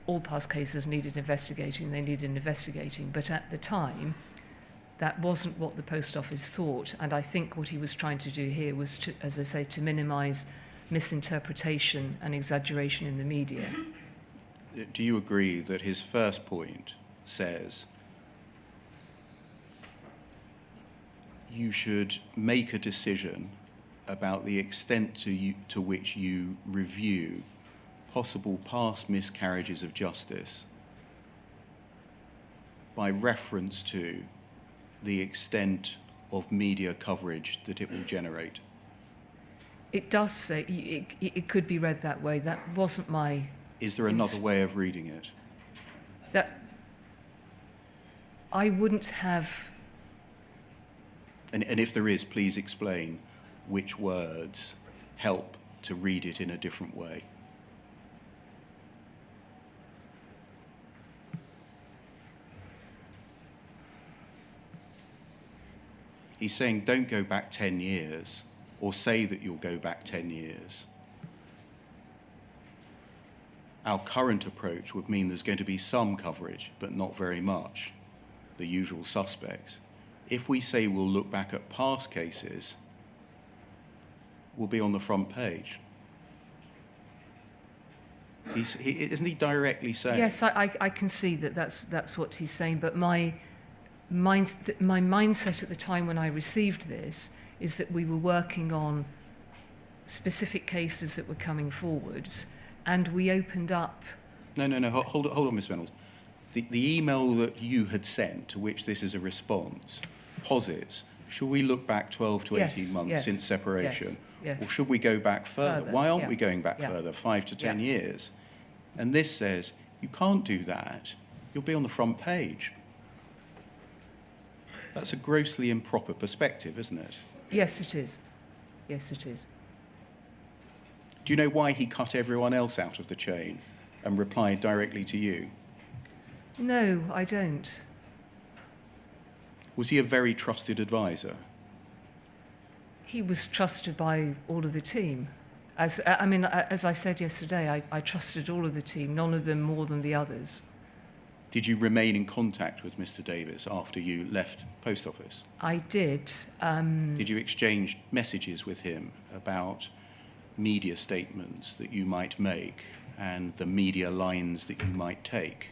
all past cases needed investigating, they needed investigating. But at the time, that wasn't what the Post Office thought. And I think what he was trying to do here was to, as I say, to minimize misinterpretation and exaggeration in the media. Do you agree that his first point says you should make a decision about the extent to which you review possible past miscarriages of justice by reference to the extent of media coverage that it will generate? It does say, it could be read that way. That wasn't my... Is there another way of reading it? That I wouldn't have... And if there is, please explain which words help to read it in a different way. He's saying don't go back 10 years or say that you'll go back 10 years. Our current approach would mean there's going to be some coverage, but not very much, the usual suspects. If we say we'll look back at past cases, we'll be on the front page. Isn't he directly saying? Yes, I can see that that's what he's saying, but my mindset at the time when I received this is that we were working on specific cases that were coming forwards, and we opened up... No, hold on, Ms. Vennells. The email that you had sent, to which this is a response, posits, should we look back 12 to 18 months since separation? Yes. Or should we go back further? Why aren't we going back Yeah. further, 5 to 10 years? And this says, you can't do that. You'll be on the front page. That's a grossly improper perspective, isn't it? Yes, it is. Yes, it is. Do you know why he cut everyone else out of the chain and replied directly to you? No, I don't. Was he a very trusted advisor? He was trusted by all of the team. As I said yesterday, I trusted all of the team, none of them more than the others. Did you remain in contact with Mr. Davis after you left post office? I did. Did you exchange messages with him about media statements that you might make and the media lines that you might take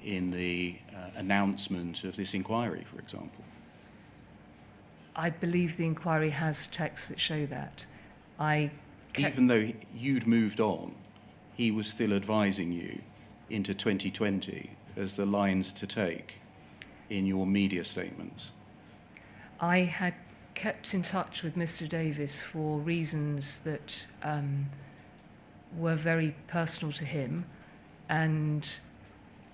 in the announcement of this inquiry, for example? I believe the inquiry has texts that show that. Even though you'd moved on, he was still advising you into 2020 as the lines to take in your media statements. I had kept in touch with Mr. Davis for reasons that were very personal to him, and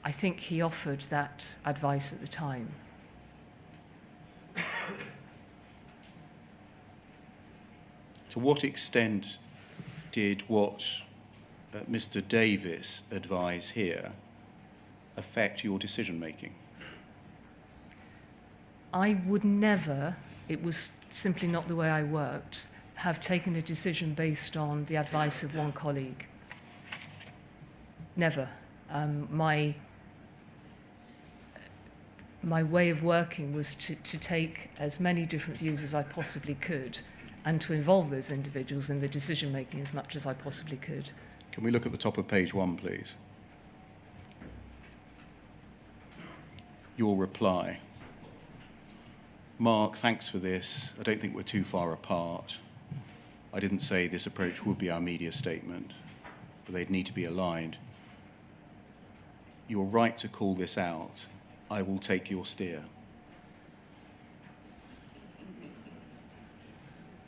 I think he offered that advice at the time. To what extent did what Mr. Davis advised here affect your decision making? I would never, it was simply not the way I worked, have taken a decision based on the advice of one colleague. Never. My way of working was to take as many different views as I possibly could and to involve those individuals in the decision making as much as I possibly could. Can we look at the top of page 1, please? Your reply. Mark, thanks for this. I don't think we're too far apart. I didn't say this approach would be our media statement, but they'd need to be aligned. You're right to call this out. I will take your steer.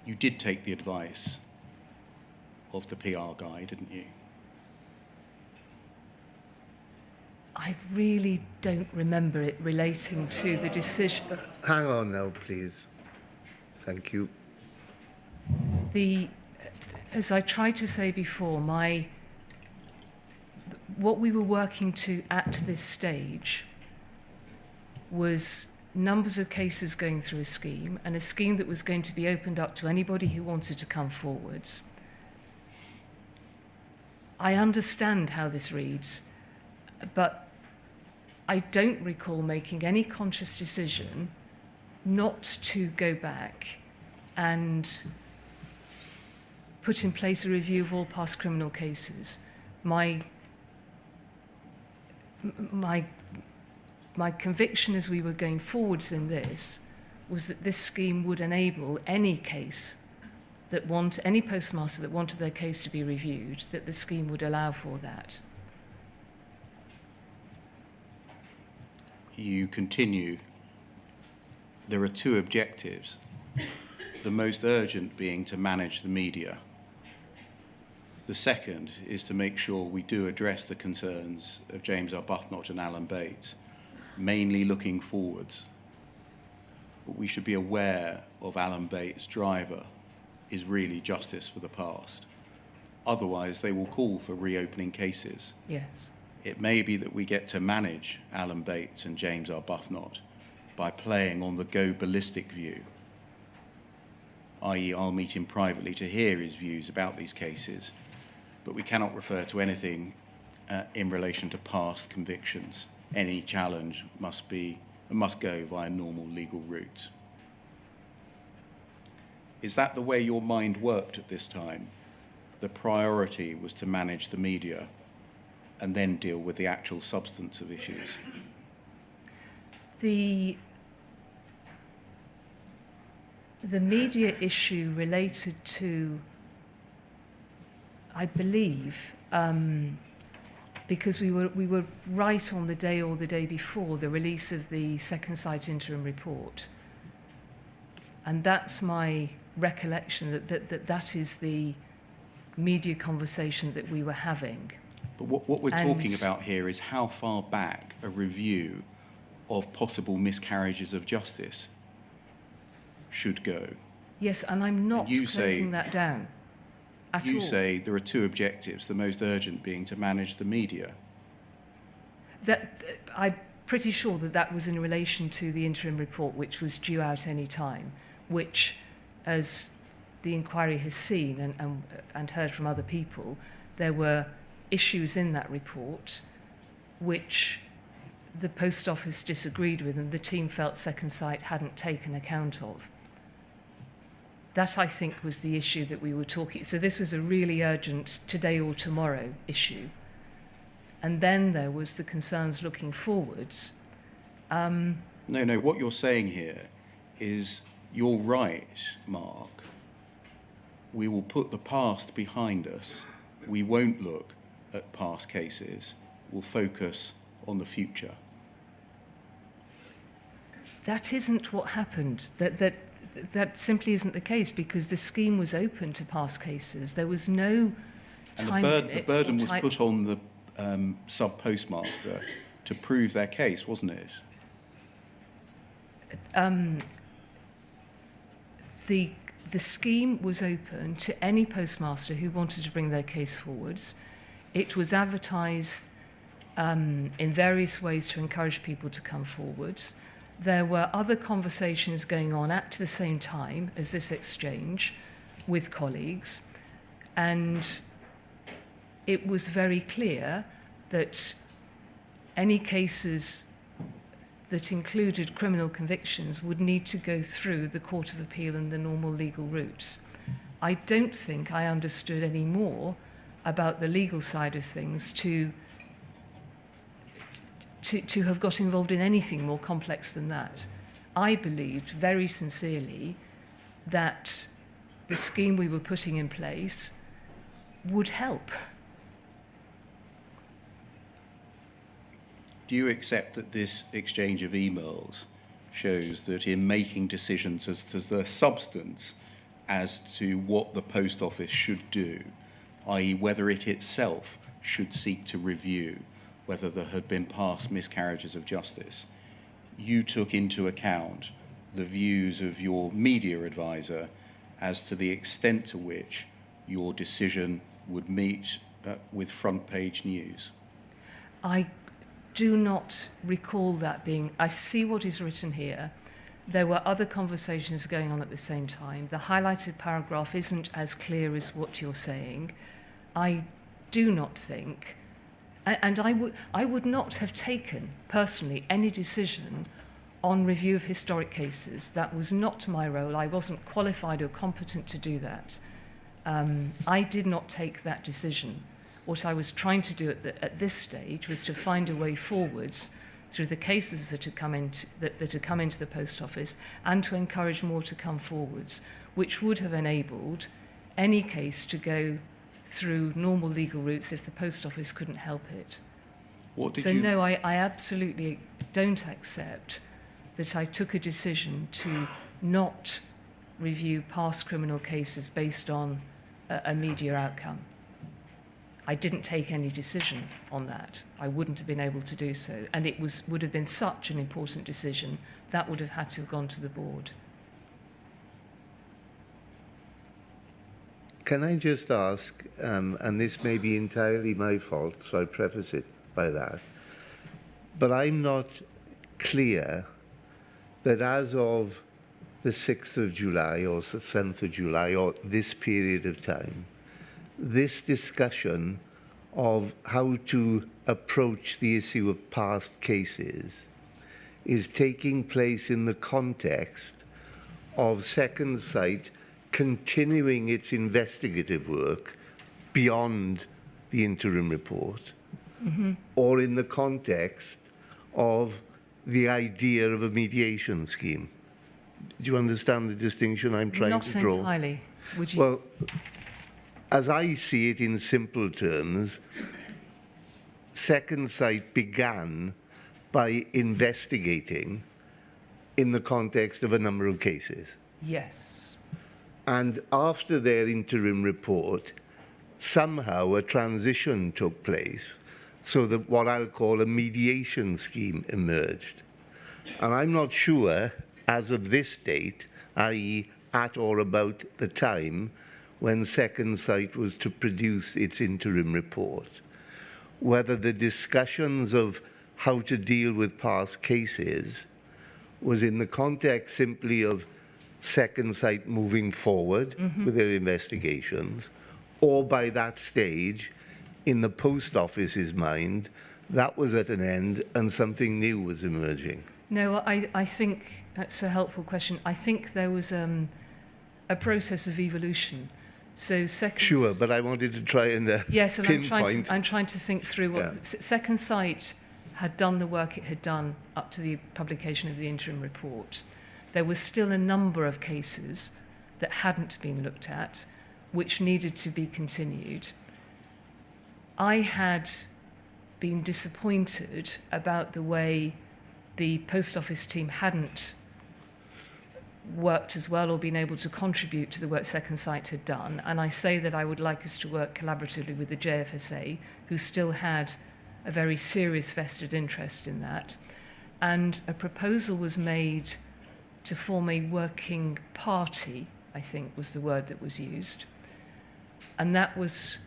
You did take the advice of the PR guy, didn't you? I really don't remember it relating to the decision. Hang on now, please. Thank you. As I tried to say before, what we were working to at this stage was numbers of cases going through a scheme, and a scheme that was going to be opened up to anybody who wanted to come forwards. I understand how this reads, but I don't recall making any conscious decision not to go back and put in place a review of all past criminal cases. My conviction as we were going forwards in this was that this scheme would enable any case any postmaster that wanted their case to be reviewed, that the scheme would allow for that. You continue. There are two objectives, the most urgent being to manage the media. The second is to make sure we do address the concerns of James Arbuthnot and Alan Bates, mainly looking forwards. But we should be aware of Alan Bates' driver is really justice for the past. Otherwise, they will call for reopening cases. Yes. It may be that we get to manage Alan Bates and James Arbuthnot by playing on the go ballistic view, i.e. I'll meet him privately to hear his views about these cases, but we cannot refer to anything in relation to past convictions. Any challenge must go via normal legal routes. Is that the way your mind worked at this time? The priority was to manage the media and then deal with the actual substance of issues? The media issue related to, I believe, because we were right on the day or the day before the release of the Second Sight interim report, and that's my recollection that is the media conversation that we were having. But what we're talking about here is how far back a review of possible miscarriages of justice should go. Yes, and I'm not closing that down at all. You say there are two objectives, the most urgent being to manage the media. I'm pretty sure that was in relation to the interim report, which was due out any time, which, as the inquiry has seen and heard from other people, there were issues in that report which the Post Office disagreed with and the team felt Second Sight hadn't taken account of. That, I think, was the issue that we were talking. So this was a really urgent today or tomorrow issue. And then there was the concerns looking forwards. No, what you're saying here is you're right, Mark. We will put the past behind us. We won't look at past cases. We'll focus on the future. That isn't what happened. That simply isn't the case, because the scheme was open to past cases. There was no time limit. The burden was put on the subpostmaster to prove their case, wasn't it? The scheme was open to any postmaster who wanted to bring their case forwards. It was advertised in various ways to encourage people to come forwards. There were other conversations going on at the same time as this exchange with colleagues, and it was very clear that any cases that included criminal convictions would need to go through the Court of Appeal and the normal legal routes. I don't think I understood any more about the legal side of things to have got involved in anything more complex than that. I believed very sincerely that the scheme we were putting in place would help. Do you accept that this exchange of emails shows that in making decisions as to the substance as to what the Post Office should do, i.e. whether it itself should seek to review whether there had been past miscarriages of justice, you took into account the views of your media advisor as to the extent to which your decision would meet with front page news? I do not recall that being. I see what is written here. There were other conversations going on at the same time. The highlighted paragraph isn't as clear as what you're saying. I do not think, and I would not have taken personally any decision on review of historic cases. That was not my role. I wasn't qualified or competent to do that. I did not take that decision. What I was trying to do at this stage was to find a way forwards through the cases that had come into that had come into the post office, and to encourage more to come forwards, which would have enabled any case to go through normal legal routes if the post office couldn't help it. What did So you... no, I absolutely don't accept that I took a decision to not review past criminal cases based on a media outcome. I didn't take any decision on that. I wouldn't have been able to do so. And it would have been such an important decision that would have had to have gone to the board. Can I just ask, and this may be entirely my fault, so I preface it by that, but I'm not clear that as of the 6th of July or the 7th of July or this period of time, this discussion of how to approach the issue of past cases is taking place in the context of Second Sight continuing its investigative work beyond the interim report, or in the context of the idea of a mediation scheme. Do you understand the distinction I'm trying to draw? Not entirely. Would you? Well, as I see it in simple terms, Second Sight began by investigating in the context of a number of cases. Yes. And after their interim report, somehow a transition took place so that what I'll call a mediation scheme emerged. And I'm not sure, as of this date, i.e. at or about the time when Second Sight was to produce its interim report, whether the discussions of how to deal with past cases was in the context simply of Second Sight moving forward with their investigations, or by that stage, in the post office's mind, that was at an end and something new was emerging. No, I think that's a helpful question. I think there was a process of evolution. So second... Sure, but I wanted to try and yes, and pinpoint... I'm trying to think through what... Yeah. Second Sight had done the work it had done up to the publication of the interim report. There was still a number of cases that hadn't been looked at, which needed to be continued. I had been disappointed about the way the post office team hadn't worked as well or been able to contribute to the work Second Sight had done. And I say that I would like us to work collaboratively with the JFSA, who still had a very serious vested interest in that. And a proposal was made to form a working party, I think was the word that was used. And that was,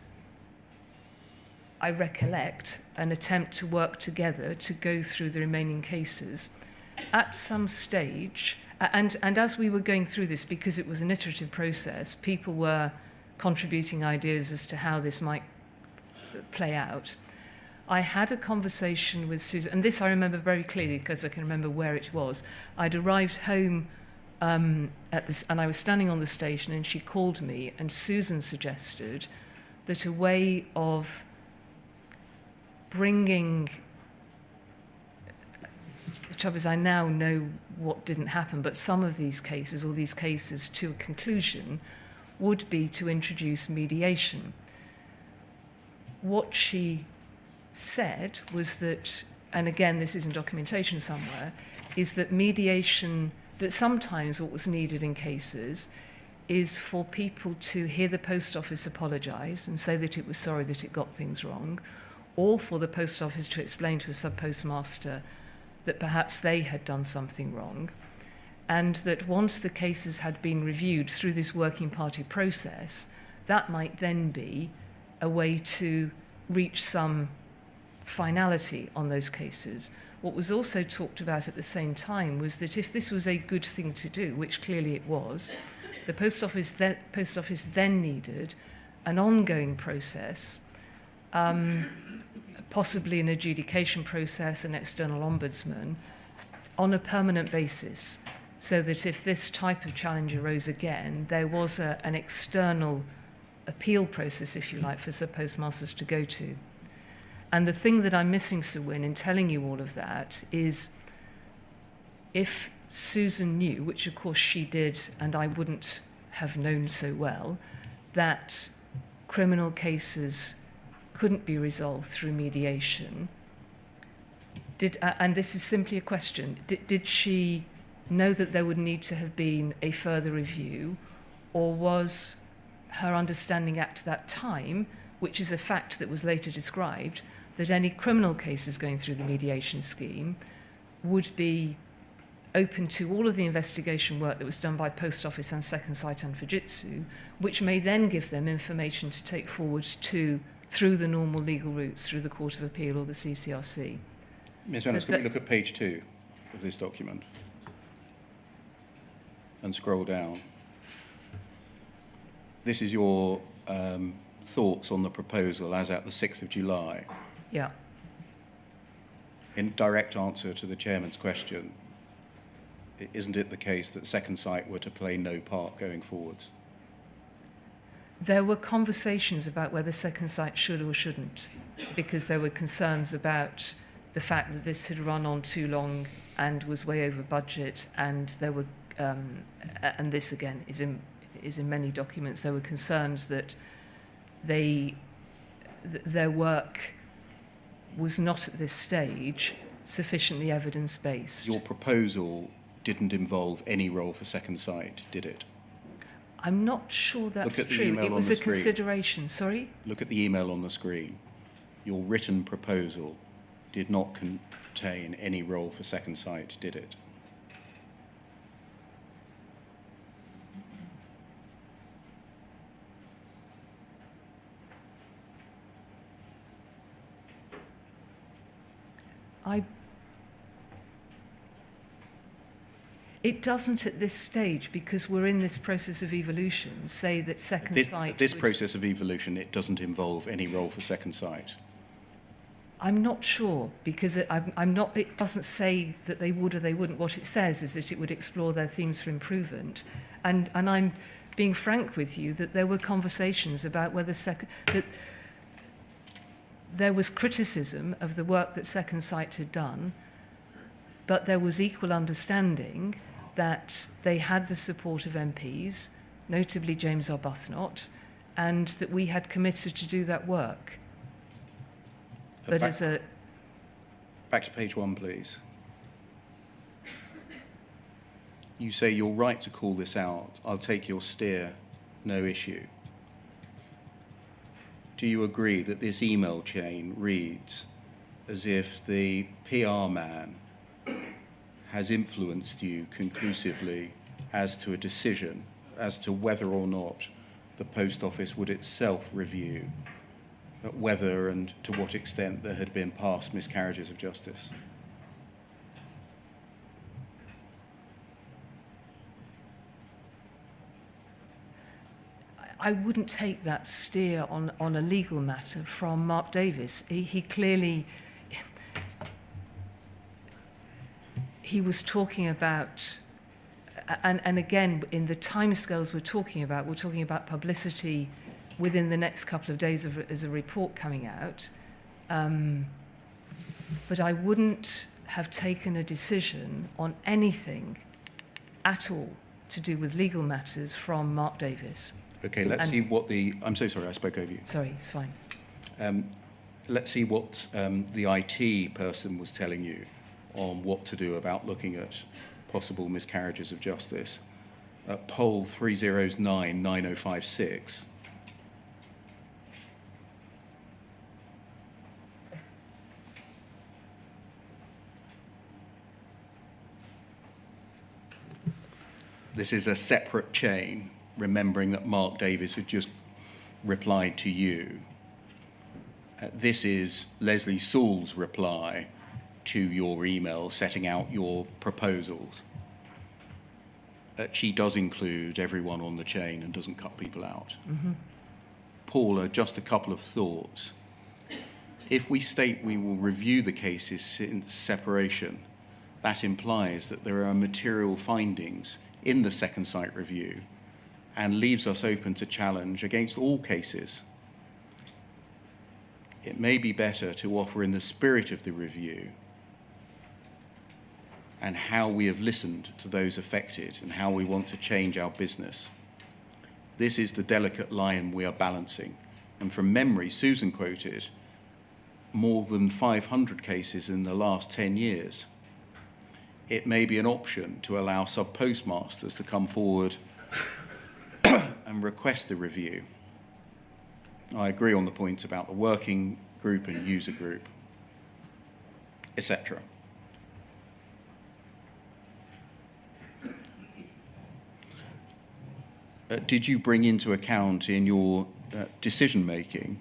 I recollect, an attempt to work together to go through the remaining cases. At some stage, and as we were going through this, because it was an iterative process, people were contributing ideas as to how this might play out. I had a conversation with Susan, and this I remember very clearly because I can remember where it was. I'd arrived home at this, and I was standing on the station, and she called me, and Susan suggested that a way of bringing, the trouble is I now know what didn't happen, but some of these cases, or these cases to a conclusion, would be to introduce mediation. What she said was that, and again this is in documentation somewhere, is that mediation, that sometimes what was needed in cases is for people to hear the post office apologise and say that it was sorry that it got things wrong, or for the post office to explain to a subpostmaster that perhaps they had done something wrong, and that once the cases had been reviewed through this working party process, that might then be a way to reach some finality on those cases. What was also talked about at the same time was that if this was a good thing to do, which clearly it was, the post office then needed an ongoing process, possibly an adjudication process, an external ombudsman, on a permanent basis, so that if this type of challenge arose again, there was an external appeal process, if you like, for subpostmasters to go to. And the thing that I'm missing, Sir Wynne, in telling you all of that is if Susan knew, which of course she did, and I wouldn't have known so well, that criminal cases couldn't be resolved through mediation, and this is simply a question, did she know that there would need to have been a further review, or was her understanding at that time, which is a fact that was later described, that any criminal cases going through the mediation scheme would be open to all of the investigation work that was done by Post Office and Second Sight and Fujitsu, which may then give them information to take forward through the normal legal routes, through the Court of Appeal or the CCRC. Ms. Vennells, can we look at page 2 of this document and scroll down? This is your thoughts on the proposal as at the 6th of July. Yeah. In direct answer to the chairman's question, isn't it the case that Second Sight were to play no part going forwards? There were conversations about whether Second Sight should or shouldn't, because there were concerns about the fact that this had run on too long and was way over budget, and there were, and this again is in many documents, there were concerns that their work was not at this stage sufficiently evidence-based. Your proposal didn't involve any role for Second Sight, did it? I'm not sure that's Look at the true. email It on was the a screen. consideration. Sorry? Look at the email on the screen. Your written proposal did not contain any role for Second Sight, did it? It doesn't at this stage, because we're in this process of evolution, say that Second Sight... This process of evolution, it doesn't involve any role for Second Sight. I'm not sure, because I'm not. It doesn't say that they would or they wouldn't. What it says is that it would explore their themes for improvement. And I'm being frank with you that there were conversations about whether that there was criticism of the work that Second Sight had done, but there was equal understanding that they had the support of MPs, notably James Arbuthnot, and that we had committed to do that work. But Back to page 1, please. You say you're right to call this out. I'll take your steer, no issue. Do you agree that this email chain reads as if the PR man has influenced you conclusively as to a decision as to whether or not the Post Office would itself review whether and to what extent there had been past miscarriages of justice? I wouldn't take that steer on a legal matter from Mark Davis. He clearly... He was talking about, and again, in the timescales we're talking about publicity within the next couple of days as a report coming out. But I wouldn't have taken a decision on anything at all to do with legal matters from Mark Davis. Okay, let's see what the... I'm so sorry, I spoke over you. Sorry, it's fine. Let's see what the IT person was telling you on what to do about looking at possible miscarriages of justice. Poll 30099056. This is a separate chain, remembering that Mark Davis had just replied to you. This is Leslie Sewell's reply to your email setting out your proposals. She does include everyone on the chain and doesn't cut people out. Mm-hmm. Paula, just a couple of thoughts. If we state we will review the cases in separation, that implies that there are material findings in the Second Sight review and leaves us open to challenge against all cases. it may be better to offer in the spirit of the review and how we have listened to those affected and how we want to change our business. This is the delicate line we are balancing. And from memory, Susan quoted more than 500 cases in the last 10 years. It may be an option to allow subpostmasters to come forward and request the review. I agree on the points about the working group and user group, etc. Did you bring into account in your decision-making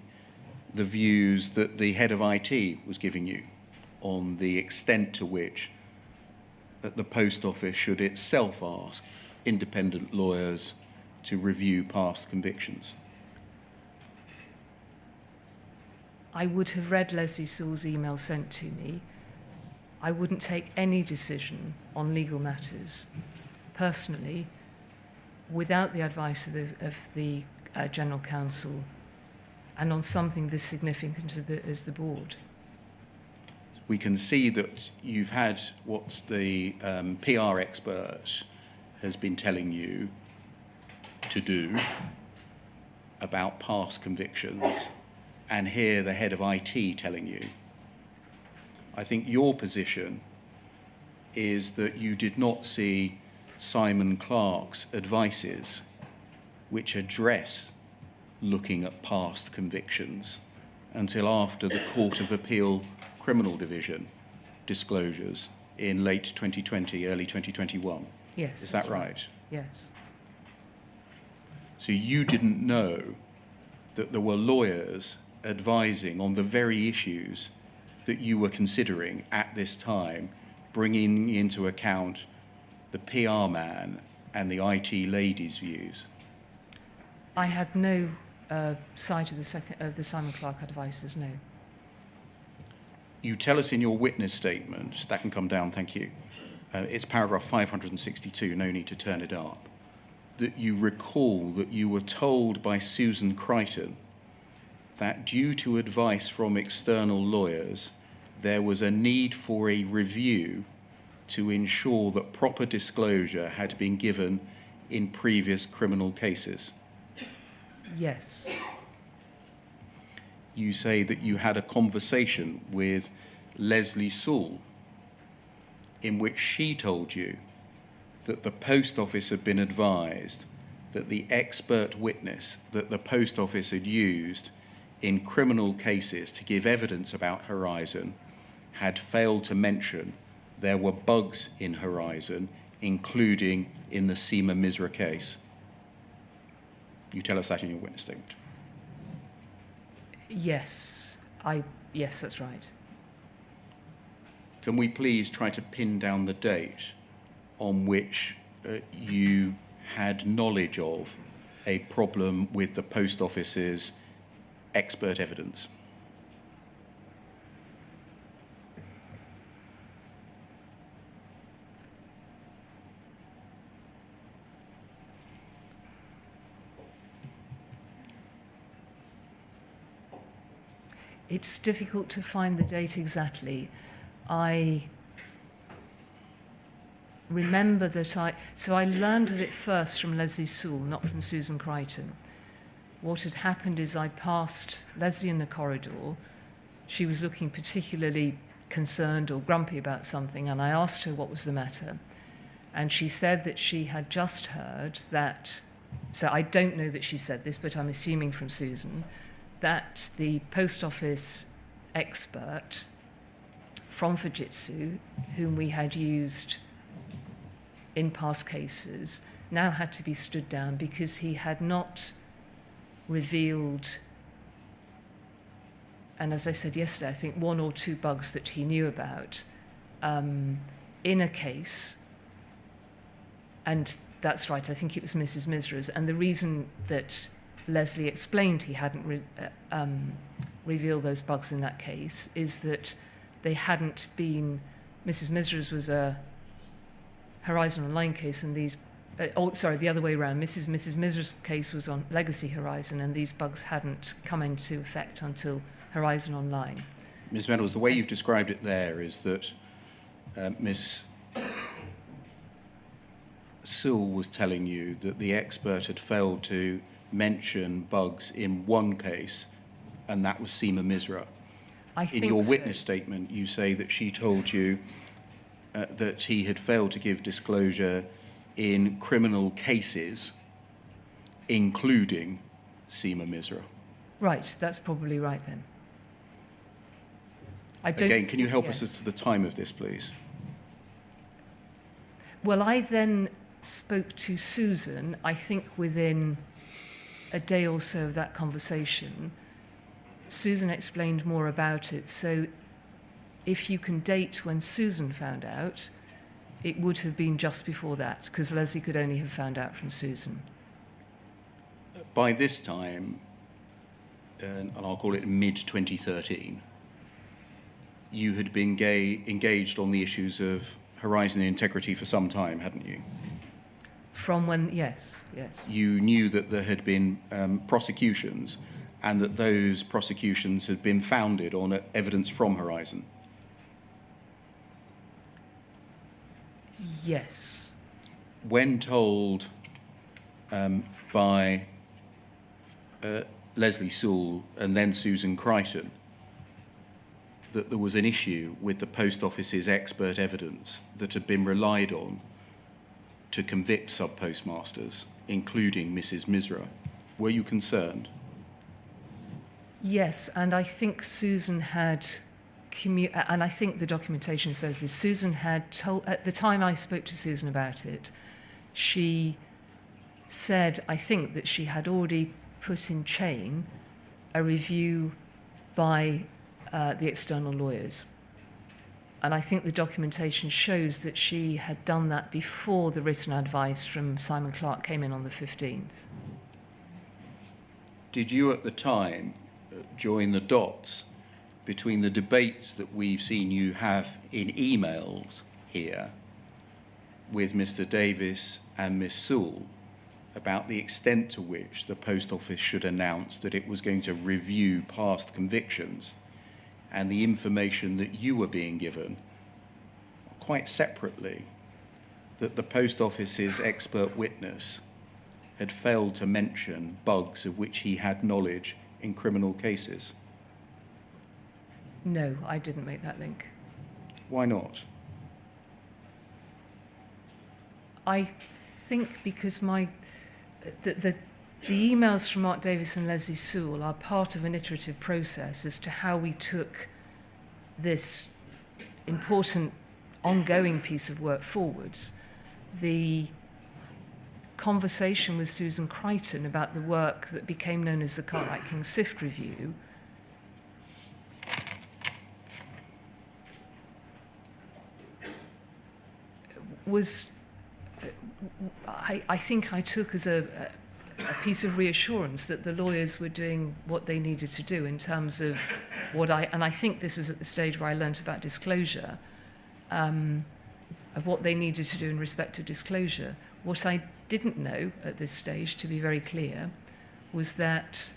the views that the head of IT was giving you on the extent to which that the Post Office should itself ask independent lawyers to review past convictions? I would have read Leslie Sewell's email sent to me. I wouldn't take any decision on legal matters personally without the advice of the General Counsel and on something this significant as the board. We can see that you've had what the PR expert has been telling you to do about past convictions, and here the head of IT telling you. I think your position is that you did not see Simon Clarke's advices which address looking at past convictions until after the Court of Appeal Criminal Division disclosures in late 2020, early 2021. Yes. Is that right? Yes. So you didn't know that there were lawyers advising on the very issues that you were considering at this time, bringing into account the PR man and the IT lady's views? I had no sight of the Simon Clarke advices, no. You tell us in your witness statement, that can come down, thank you, it's paragraph 562, no need to turn it up, that you recall that you were told by Susan Crichton that due to advice from external lawyers, there was a need for a review to ensure that proper disclosure had been given in previous criminal cases. Yes. You say that you had a conversation with Leslie Sewell in which she told you that the Post Office had been advised that the expert witness that the Post Office had used in criminal cases to give evidence about Horizon had failed to mention there were bugs in Horizon, including in the Seema Misra case. You tell us that in your witness statement. Yes. Yes, that's right. Can we please try to pin down the date on which you had knowledge of a problem with the Post Office's expert evidence? It's difficult to find the date exactly. I remember that I learned of it first from Leslie Sewell, not from Susan Crichton. What had happened is I passed Leslie in the corridor. She was looking particularly concerned or grumpy about something, and I asked her what was the matter. And she said that she had just heard that, so I don't know that she said this, but I'm assuming from Susan, that the Post Office expert from Fujitsu, whom we had used in past cases, now had to be stood down because he had not revealed, and as I said yesterday, I think 1 or 2 bugs that he knew about in a case. And that's right, I think it was Mrs. Misra's. And the reason that Leslie explained he hadn't revealed those bugs in that case is that they hadn't been, Mrs. Misra's was a Horizon Online case, and these, the other way around, Mrs. Misra's case was on Legacy Horizon, and these bugs hadn't come into effect until Horizon Online. Ms. Vennells, the way you've described it there is that Ms. Sewell was telling you that the expert had failed to mention bugs in one case, and that was Seema Misra. I think In your so. witness statement, you say that she told you that he had failed to give disclosure in criminal cases, including Seema Misra. Right, that's probably right then. I don't Again, can you help yes. us as to the time of this, please? Well, I then spoke to Susan, I think within a day or so of that conversation. Susan explained more about it. So if you can date when Susan found out, it would have been just before that, because Leslie could only have found out from Susan. By this time, and I'll call it mid-2013, you had been engaged on the issues of Horizon integrity for some time, hadn't you? From when, yes. You knew that there had been prosecutions and that those prosecutions had been founded on evidence from Horizon. Yes. When told by Leslie Sewell and then Susan Crichton that there was an issue with the Post Office's expert evidence that had been relied on to convict subpostmasters, including Mrs. Misra, were you concerned? Yes, and I think Susan had, and I think the documentation says this, Susan had told, at the time I spoke to Susan about it, she said, I think, that she had already put in chain a review by the external lawyers. And I think the documentation shows that she had done that before the written advice from Simon Clarke came in on the 15th. Did you at the time join the dots between the debates that we've seen you have in emails here with Mr. Davis and Miss Sewell about the extent to which the Post Office should announce that it was going to review past convictions and the information that you were being given, quite separately, that the Post Office's expert witness had failed to mention bugs of which he had knowledge in criminal cases? No, I didn't make that link. Why not? I think because the emails from Mark Davis and Leslie Sewell are part of an iterative process as to how we took this important ongoing piece of work forwards. The conversation with Susan Crichton about the work that became known as the Cartwright-King SIFT review was, I think I took as a piece of reassurance that the lawyers were doing what they needed to do in terms of and I think this is at the stage where I learnt about disclosure, of what they needed to do in respect to disclosure. What I didn't know at this stage, to be very clear, was that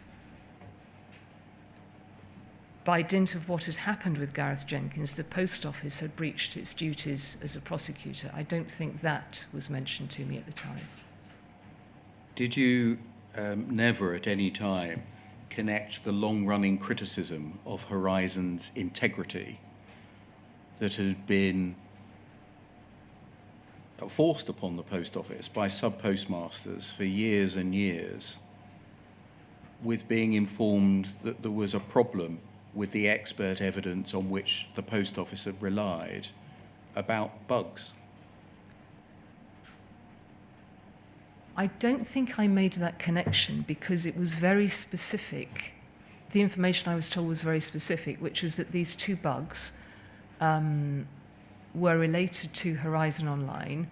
by dint of what had happened with Gareth Jenkins, the Post Office had breached its duties as a prosecutor. I don't think that was mentioned to me at the time. Did you never at any time connect the long-running criticism of Horizon's integrity that had been forced upon the Post Office by subpostmasters for years and years with being informed that there was a problem with the expert evidence on which the Post Office had relied about bugs? I don't think I made that connection because it was very specific. The information I was told was very specific, which was that these two bugs were related to Horizon Online.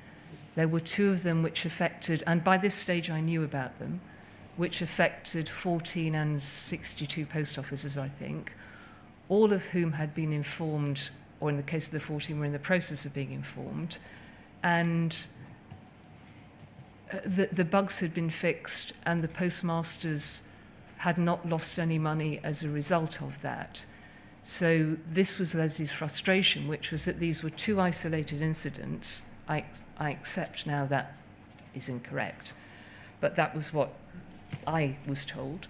There were two of them which affected, and by this stage I knew about them, which affected 14 and 62 post offices, I think, all of whom had been informed, or in the case of the 14 were in the process of being informed, and the bugs had been fixed and the postmasters had not lost any money as a result of that. So this was Leslie's frustration, which was that these were two isolated incidents. I accept now that is incorrect, but that was what I was told.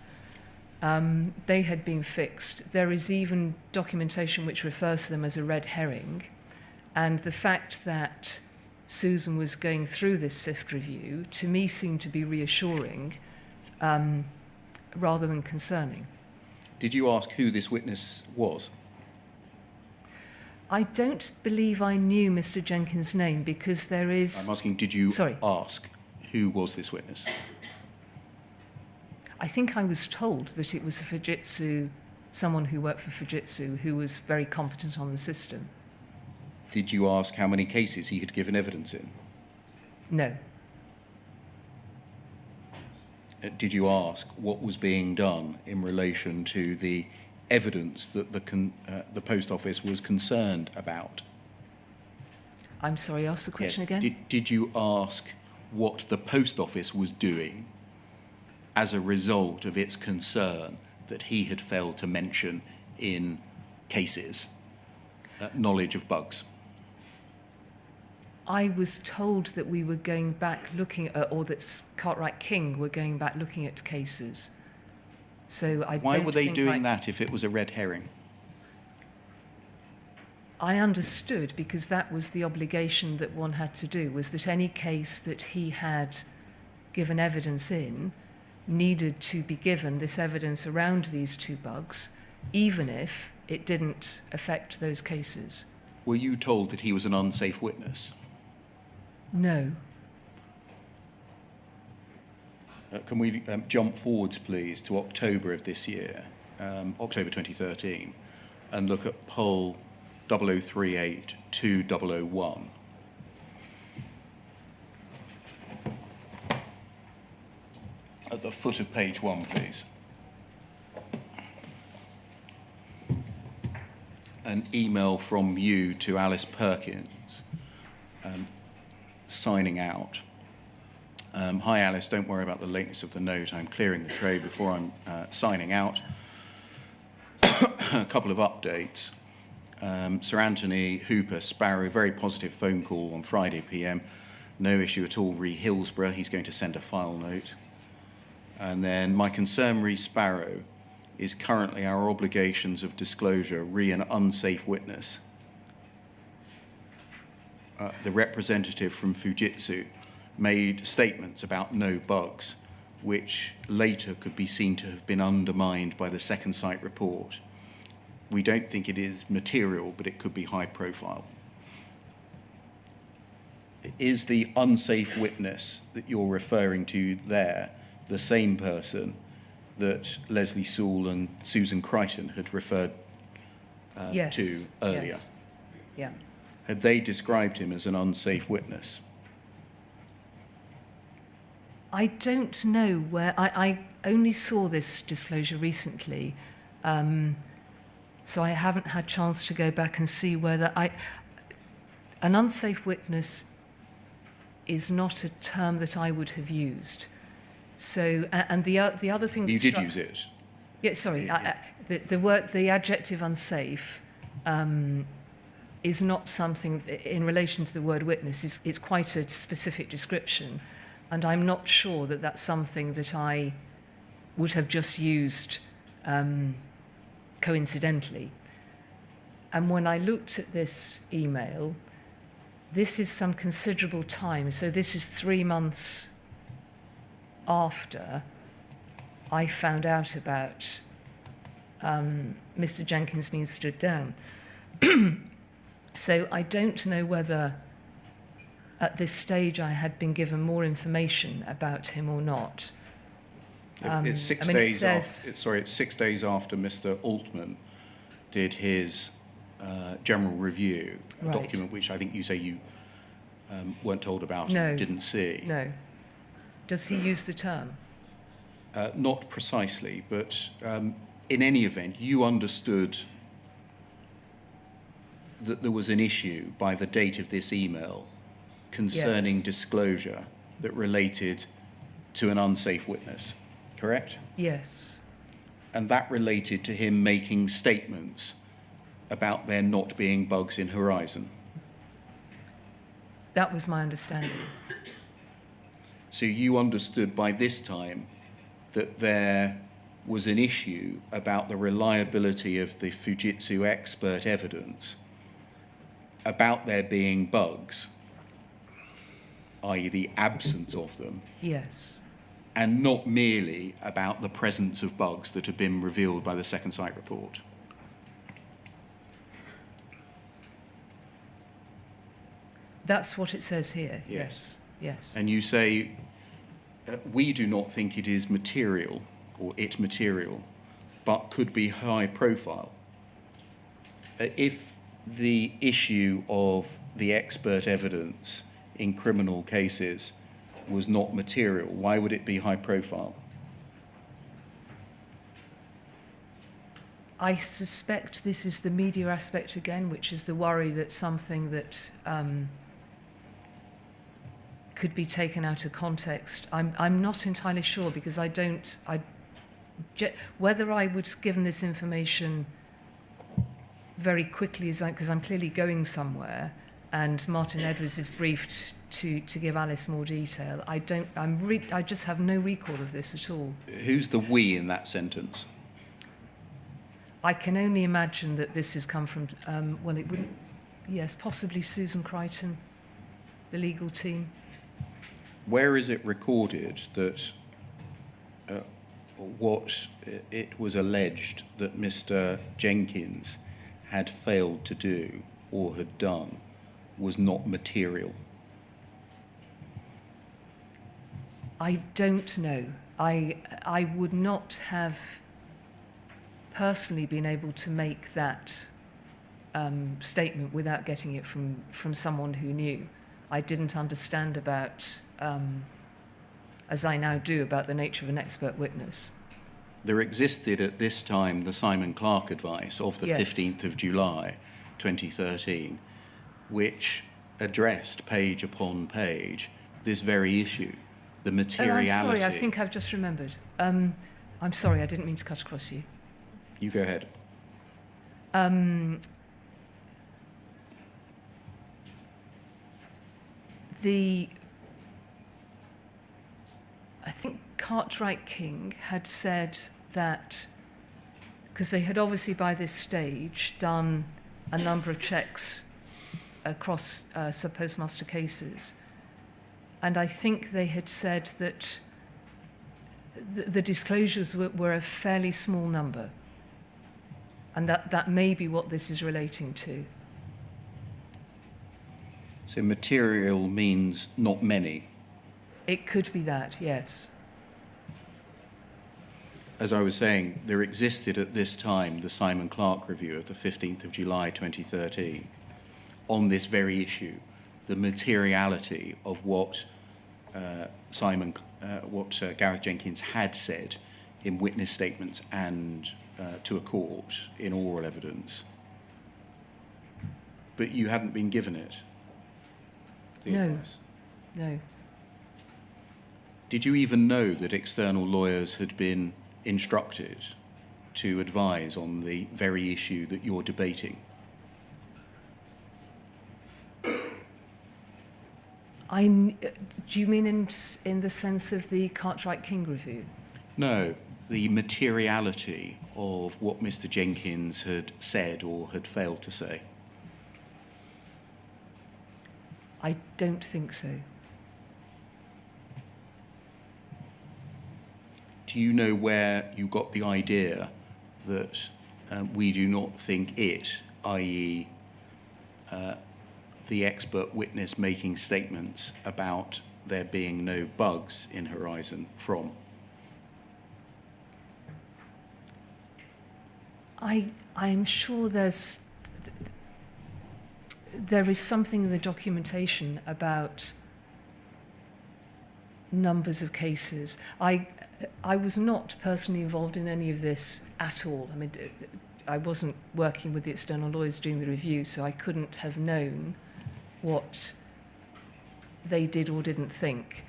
They had been fixed. There is even documentation which refers to them as a red herring, and the fact that Susan was going through this SIFT review to me seemed to be reassuring rather than concerning. Did you ask who this witness was? I don't believe I knew Mr. Jenkins' name because there is... I'm asking, did you ask who was this witness? I think I was told that it was a Fujitsu, someone who worked for Fujitsu who was very competent on the system. Did you ask how many cases he had given evidence in? No. Did you ask what was being done in relation to the evidence that the post office was concerned about? I'm sorry, ask the question again? Did you ask what the post office was doing as a result of its concern that he had failed to mention in cases knowledge of bugs? I was told that we were going back looking at, or that Cartwright King were going back looking at cases. So Why were they doing that if it was a red herring? I understood, because that was the obligation that one had to do, was that any case that he had given evidence in needed to be given this evidence around these two bugs, even if it didn't affect those cases. Were you told that he was an unsafe witness? No. Can we jump forwards, please, to October of this year, October 2013, and look at poll 0038-2001. At the foot of page 1, please. An email from you to Alice Perkins, signing out. Hi Alice, don't worry about the lateness of the note. I'm clearing the tray before I'm signing out. A couple of updates. Sir Anthony Hooper Sparrow, very positive phone call on Friday PM. No issue at all, re Hillsborough. He's going to send a file note. And then my concern, re Sparrow, is currently our obligations of disclosure, re an unsafe witness. The representative from Fujitsu made statements about no bugs, which later could be seen to have been undermined by the second site report. We don't think it is material, but it could be high profile. Is the unsafe witness that you're referring to there the same person that Leslie Sewell and Susan Crichton had referred to earlier? Yes. Yeah. Had they described him as an unsafe witness? I don't know where. I only saw this disclosure recently, so I haven't had a chance to go back and see whether an unsafe witness is not a term that I would have used. So, and the other thing you did use it. Yeah, sorry. The adjective unsafe is not something in relation to the word witness. It's quite a specific description. And I'm not sure that that's something that I would have just used coincidentally. And when I looked at this email, this is some considerable time. So this is 3 months after I found out about Mr. Jenkins being stood down. So I don't know whether at this stage I had been given more information about him or not. It's 6 days after, it's 6 days after Mr. Altman did his general review, a document which I think you say you weren't told about and didn't see. No. Does he use the term? Not precisely, but in any event, you understood that there was an issue by the date of this email concerning disclosure that related to an unsafe witness, correct? Yes. and that related to him making statements about there not being bugs in Horizon. That was my understanding. So you understood by this time that there was an issue about the reliability of the Fujitsu expert evidence about there being bugs, i.e. the absence of them, Yes. and not merely about the presence of bugs that had been revealed by the second site report. That's what it says here. Yes. Yes. And you say, we do not think it is material, or it material, but could be high profile. If the issue of the expert evidence in criminal cases was not material, why would it be high profile? I suspect this is the media aspect again, which is the worry that something that could be taken out of context. I'm not entirely sure, because whether I was given this information very quickly, because I'm clearly going somewhere, and Martin Edwards is briefed to give Alice more detail. I just have no recall of this at all. Who's the we in that sentence? I can only imagine that this has come from, yes, possibly Susan Crichton, the legal team. Where is it recorded that what it was alleged that Mr. Jenkins had failed to do or had done was not material? I don't know. I would not have personally been able to make that statement without getting it from someone who knew. I didn't understand about, as I now do, about the nature of an expert witness. There existed at this time the Simon Clarke advice of the Yes. 15th of July 2013, which addressed page upon page this very issue, the materiality. I'm sorry, I think I've just remembered. I'm sorry, I didn't mean to cut across you. You go ahead. I think Cartwright King had said that, because they had obviously by this stage done a number of checks across subpostmaster cases, and I think they had said that the disclosures were a fairly small number, and that may be what this is relating to. So material means not many. It could be that, yes. As I was saying, there existed at this time the Simon Clarke review of the 15th of July 2013 on this very issue, the materiality of what Gareth Jenkins had said in witness statements and to a court in oral evidence. But you hadn't been given it. the No. advice. No. Did you even know that external lawyers had been instructed to advise on the very issue that you're debating? Do you mean in the sense of the Cartwright King review? No, the materiality of what Mr. Jenkins had said or had failed to say. I don't think so. Do you know where you got the idea that we do not think it, i.e. The expert witness making statements about there being no bugs in Horizon from? I'm sure there is something in the documentation about numbers of cases. I was not personally involved in any of this at all. I mean, I wasn't working with the external lawyers doing the review, so I couldn't have known what they did or didn't think.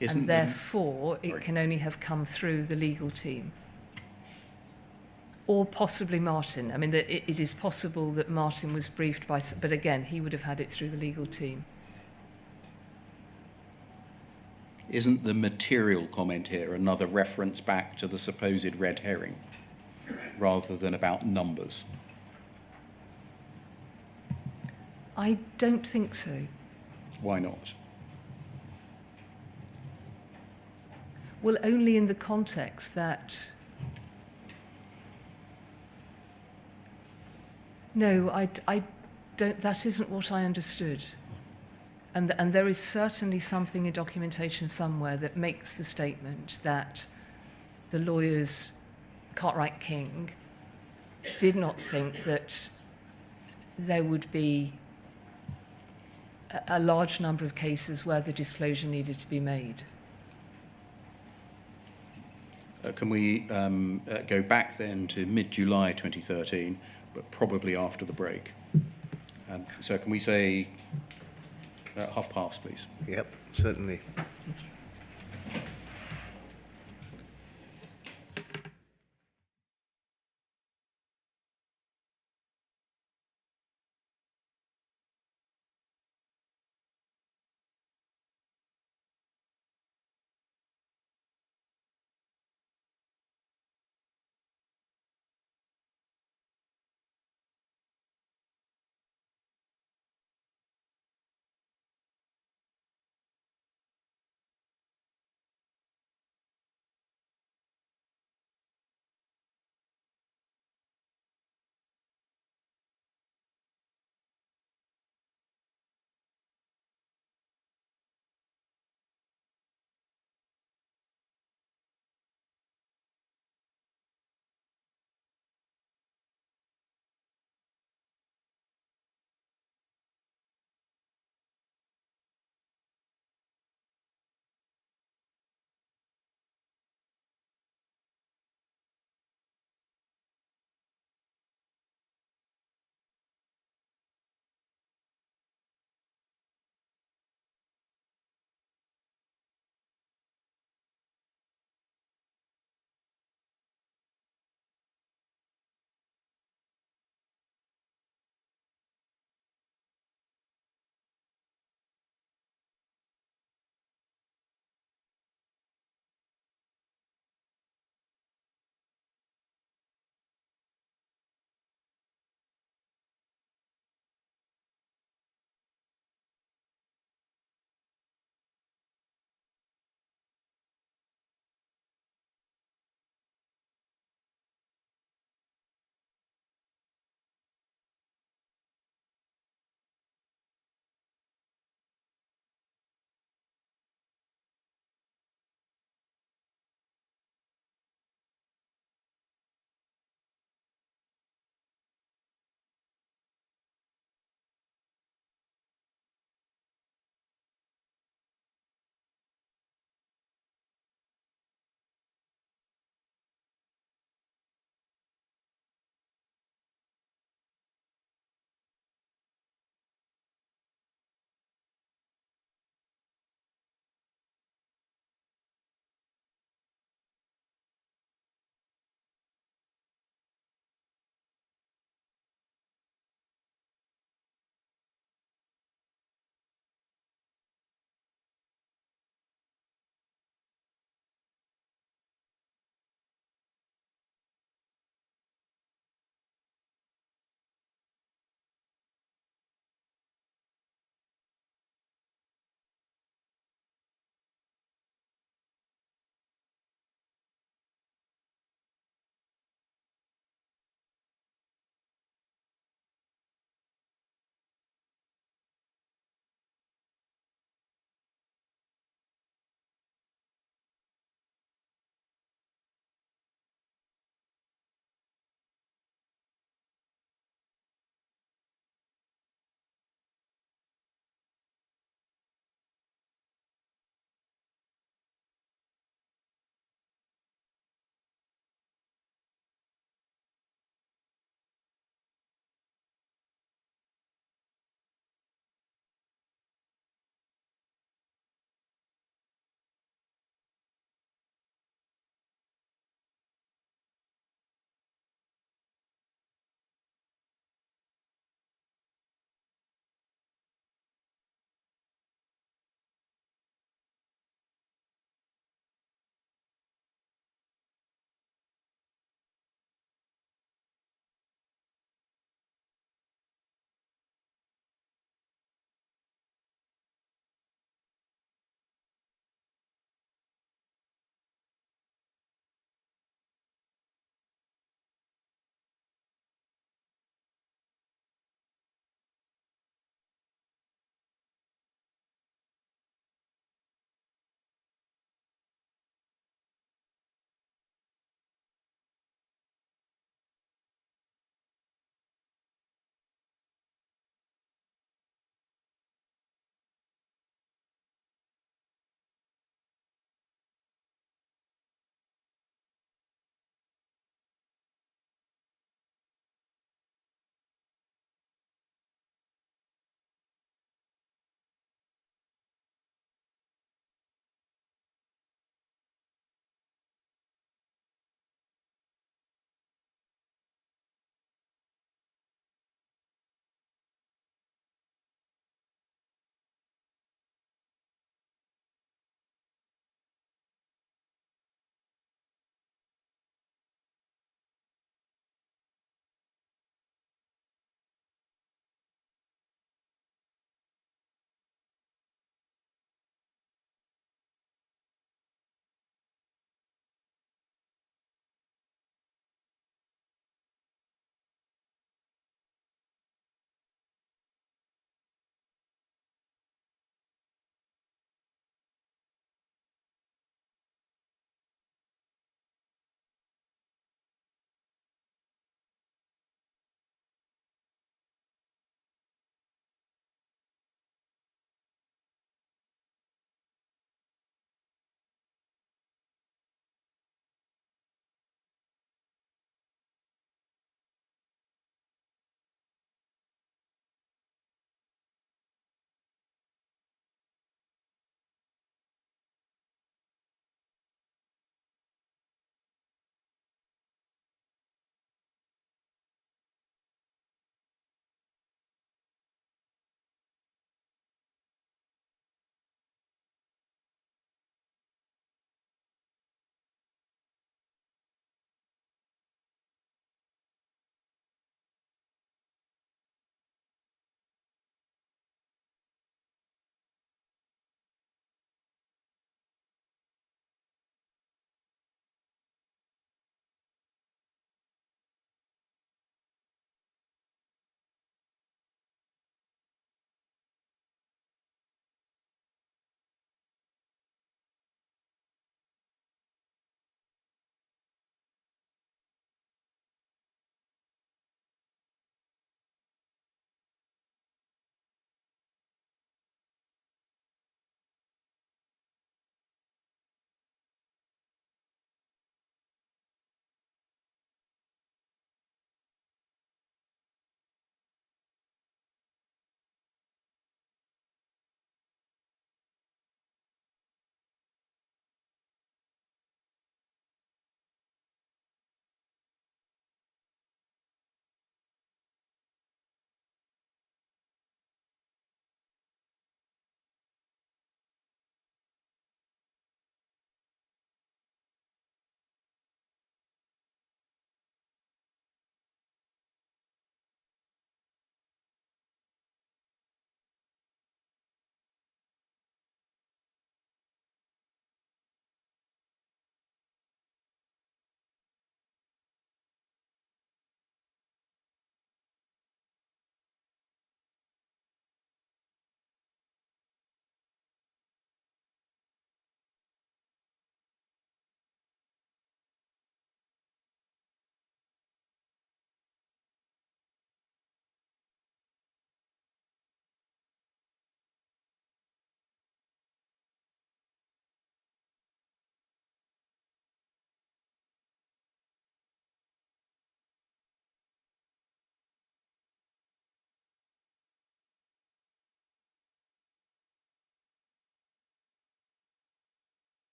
And therefore, it can only have come through the legal team. or possibly Martin. I mean, it is possible that Martin was briefed by, but again, he would have had it through the legal team. Isn't the material comment here another reference back to the supposed red herring, rather than about numbers? I don't think so. Why not? Well, only in the context that... No, I don't, that isn't what I understood. And there is certainly something in documentation somewhere that makes the statement that the lawyers, Cartwright King, did not think that there would be a large number of cases where the disclosure needed to be made. Can we go back then to mid-July 2013, but probably after the break? So can we say 1:30, please? Yep, certainly.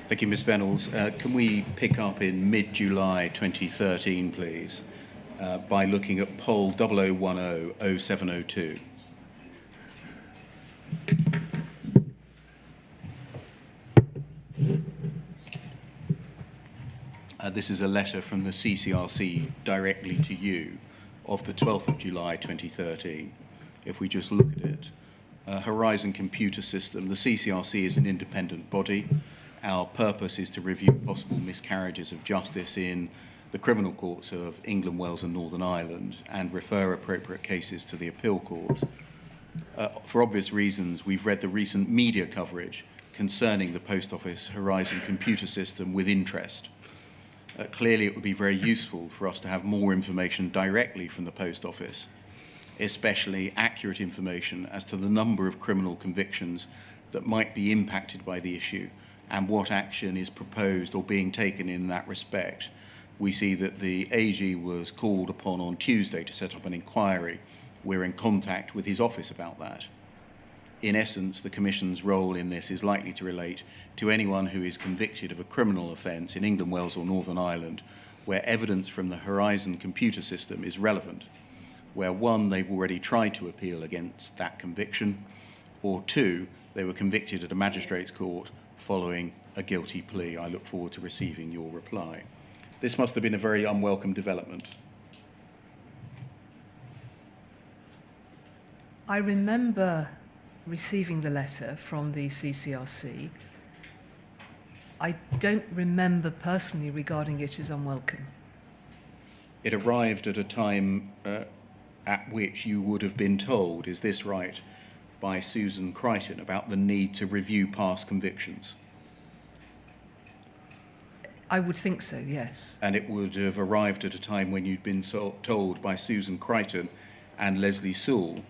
Thank you, Ms Vennells. Can we pick up in mid-July 2013, please, by looking at poll 0010-0702? This is a letter from the CCRC directly to you of the 12th of July 2013. If we just look at it, Horizon Computer System, the CCRC is an independent body. Our purpose is to review possible miscarriages of justice in the criminal courts of England, Wales and Northern Ireland and refer appropriate cases to the appeal court. For obvious reasons, we've read the recent media coverage concerning the Post Office Horizon Computer System with interest. Clearly, it would be very useful for us to have more information directly from the Post Office, especially accurate information as to the number of criminal convictions that might be impacted by the issue and what action is proposed or being taken in that respect. We see that the AG was called upon on Tuesday to set up an inquiry. We're in contact with his office about that. In essence, the Commission's role in this is likely to relate to anyone who is convicted of a criminal offence in England, Wales or Northern Ireland, where evidence from the Horizon Computer System is relevant, where one, they've already tried to appeal against that conviction, or two, they were convicted at a magistrate's court following a guilty plea. I look forward to receiving your reply. This must have been a very unwelcome development. I remember receiving the letter from the CCRC. I don't remember personally regarding it as unwelcome. It arrived at a time at which you would have been told, is this right, by Susan Crichton about the need to review past convictions. I would think so, yes. And it would have arrived at a time when you'd been told by Susan Crichton and Leslie Sewell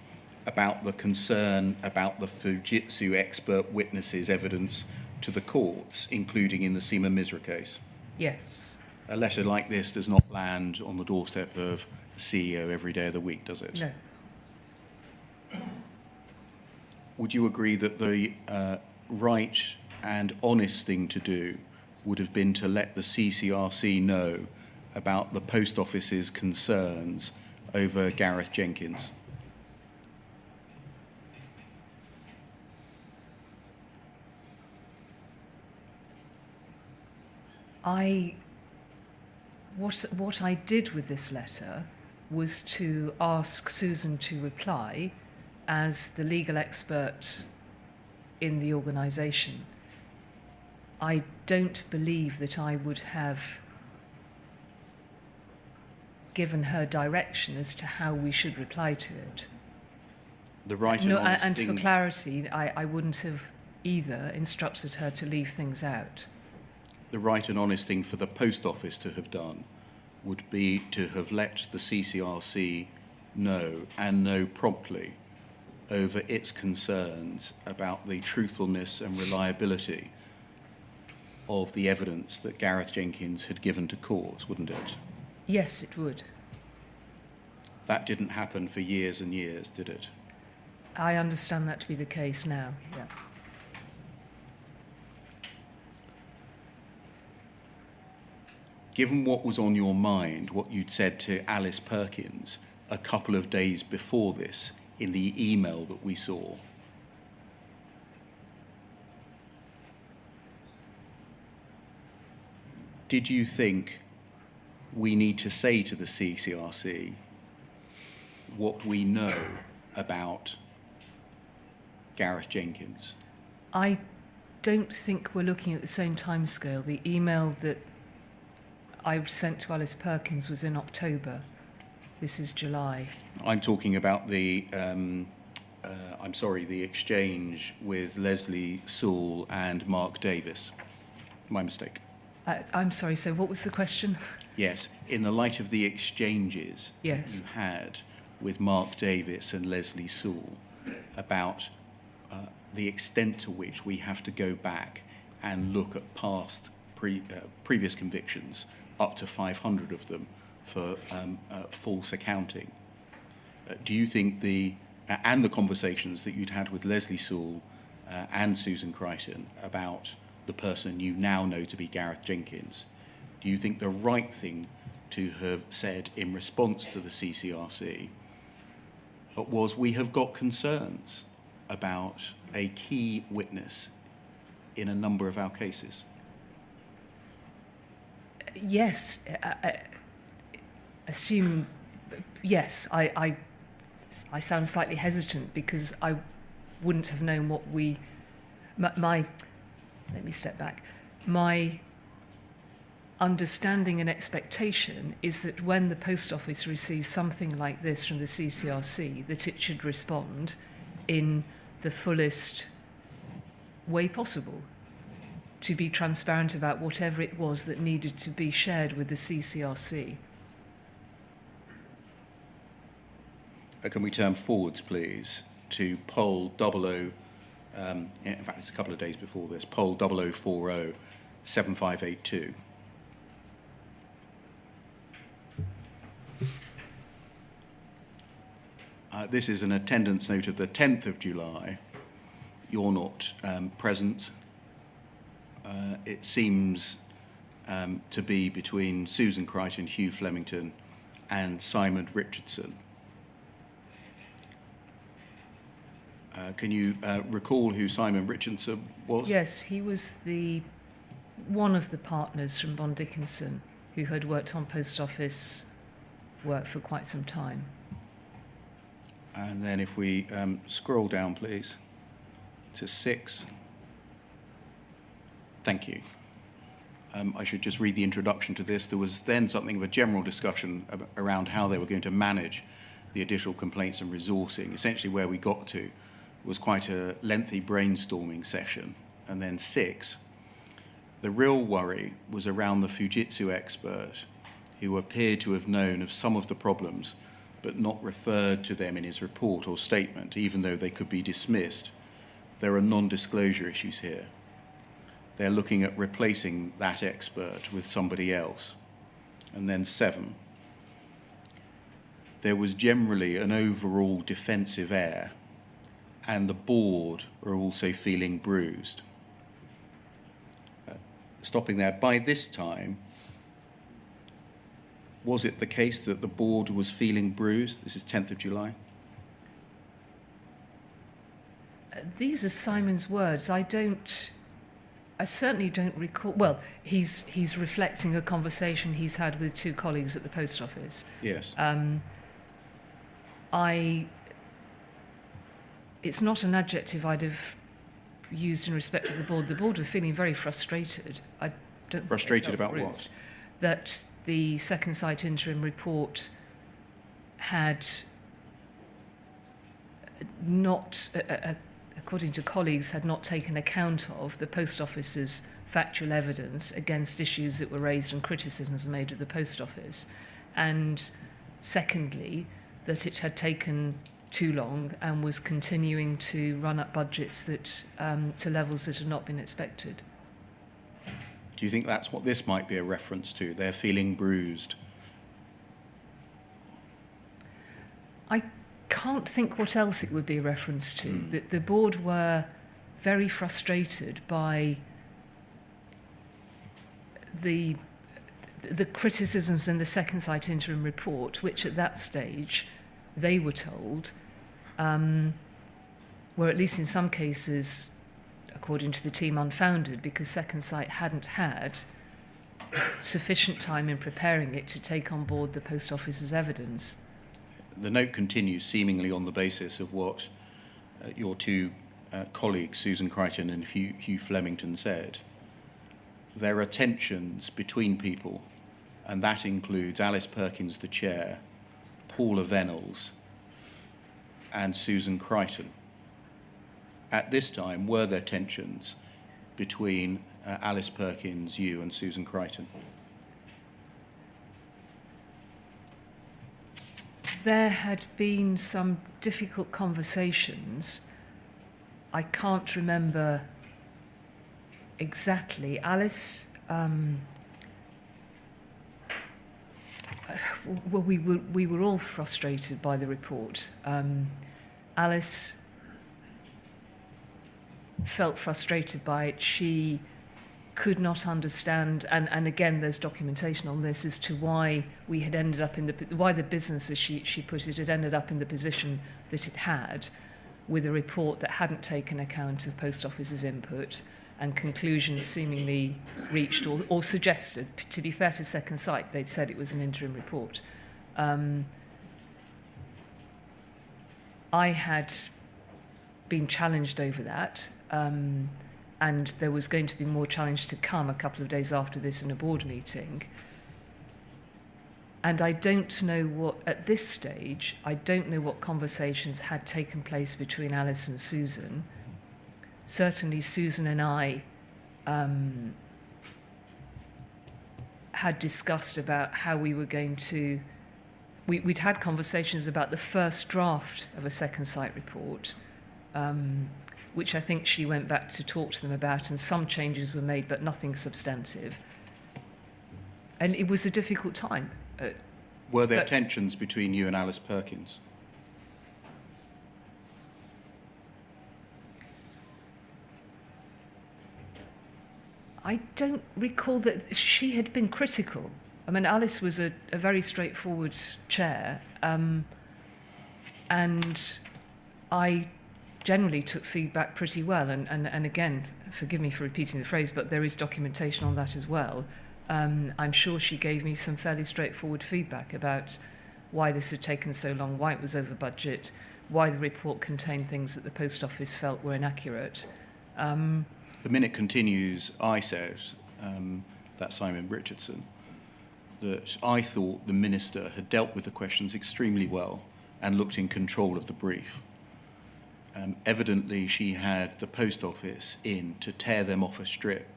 about the concern about the Fujitsu expert witnesses' evidence to the courts, including in the Seema Misra case. Yes. A letter like this does not land on the doorstep of the CEO every day of the week, does it? No. Would you agree that the right and honest thing to do would have been to let the CCRC know about the Post Office's concerns over Gareth Jenkins? What I did with this letter was to ask Susan to reply as the legal expert in the organisation. I don't believe that I would have given her direction as to how we should reply to it. The right and honest and thing... for clarity, I wouldn't have either instructed her to leave things out. The right and honest thing for the Post Office to have done would be to have let the CCRC know, and know promptly, over its concerns about the truthfulness and reliability of the evidence that Gareth Jenkins had given to court, wouldn't it? Yes, it would. That didn't happen for years and years, did it? I understand that to be the case now, yeah. Given what was on your mind, what you'd said to Alice Perkins a couple of days before this in the email that we saw, did you think we need to say to the CCRC what we know about Gareth Jenkins? I don't think we're looking at the same timescale. The email that I sent to Alice Perkins was in October. This is July. I'm talking about the, the exchange with Leslie Sewell and Mark Davis. My mistake. I'm sorry, so what was the question? Yes, in the light of the exchanges Yes. you had with Mark Davis and Leslie Sewell about the extent to which we have to go back and look at past previous convictions, up to 500 of them, for false accounting. Do you think and the conversations that you'd had with Leslie Sewell and Susan Crichton about the person you now know to be Gareth Jenkins, do you think the right thing to have said in response to the CCRC was, we have got concerns about a key witness in a number of our cases? Yes, assuming, yes, I sound slightly hesitant because I wouldn't have known what let me step back. My understanding and expectation is that when the Post Office receives something like this from the CCRC, that it should respond in the fullest way possible, to be transparent about whatever it was that needed to be shared with the CCRC. Can we turn forwards, please, to poll 00, in fact, it's a couple of days before this, poll 0040 7582. This is an attendance note of the 10th of July. You're not present. It seems to be between Susan Crichton, Hugh Flemington, and Simon Richardson. Can you recall who Simon Richardson was? Yes, he was one of the partners from Bond Dickinson who had worked on Post Office work for quite some time. And then if we scroll down, please, to 6. Thank you. I should just read the introduction to this. There was then something of a general discussion around how they were going to manage the additional complaints and resourcing. Essentially where we got to was quite a lengthy brainstorming session. And then 6, the real worry was around the Fujitsu expert who appeared to have known of some of the problems but not referred to them in his report or statement, even though they could be dismissed. There are non-disclosure issues here. They're looking at replacing that expert with somebody else. And then 7, there was generally an overall defensive air, and the board are also feeling bruised. Stopping there, by this time, was it the case that the board was feeling bruised? This is 10th of July. These are Simon's words. I certainly don't recall. Well, he's reflecting a conversation he's had with 2 colleagues at the Post Office. Yes. It's not an adjective I'd have used in respect of the board. The board were feeling very frustrated. I don't Frustrated about what? That the Second Sight interim report had not, according to colleagues, had not taken account of the Post Office's factual evidence against issues that were raised and criticisms made of the Post Office. And secondly, that it had taken too long and was continuing to run up budgets that to levels that had not been expected. Do you think that's what this might be a reference to? They're feeling bruised. I can't think what else it would be a reference to. The board were very frustrated by the criticisms in the Second Sight interim report, which at that stage they were told were, at least in some cases, according to the team, unfounded, because Second Sight hadn't had sufficient time in preparing it to take on board the Post Office's evidence. The note continues seemingly on the basis of what your 2 colleagues, Susan Crichton and Hugh Flemington, said. There are tensions between people, and that includes Alice Perkins, the chair, Paula Vennells, and Susan Crichton. At this time, were there tensions between Alice Perkins, you, and Susan Crichton? There had been some difficult conversations. I can't remember exactly. Alice, well, we were all frustrated by the report. Alice felt frustrated by it. She could not understand, and again, there's documentation on this as to why we had ended up in why the business, as she put it, had ended up in the position that it had, with a report that hadn't taken account of Post Office's input and conclusions seemingly reached or suggested. To be fair to Second Sight, they'd said it was an interim report. I had been challenged over that. And there was going to be more challenge to come a couple of days after this in a board meeting. And I don't know what, at this stage, I don't know what conversations had taken place between Alice and Susan. Certainly Susan and I had discussed about how we were going to, we'd had conversations about the first draft of a Second Sight report, which I think she went back to talk to them about, and some changes were made, but nothing substantive. And it was a difficult time. Were there tensions between you and Alice Perkins? I don't recall that she had been critical. I mean, Alice was a very straightforward chair, and I generally took feedback pretty well, and again, forgive me for repeating the phrase, but there is documentation on that as well. I'm sure she gave me some fairly straightforward feedback about why this had taken so long, why it was over budget, why the report contained things that the Post Office felt were inaccurate. The minute continues, I said, that Simon Richardson, that I thought the Minister had dealt with the questions extremely well and looked in control of the brief. Evidently, she had the Post Office in to tear them off a strip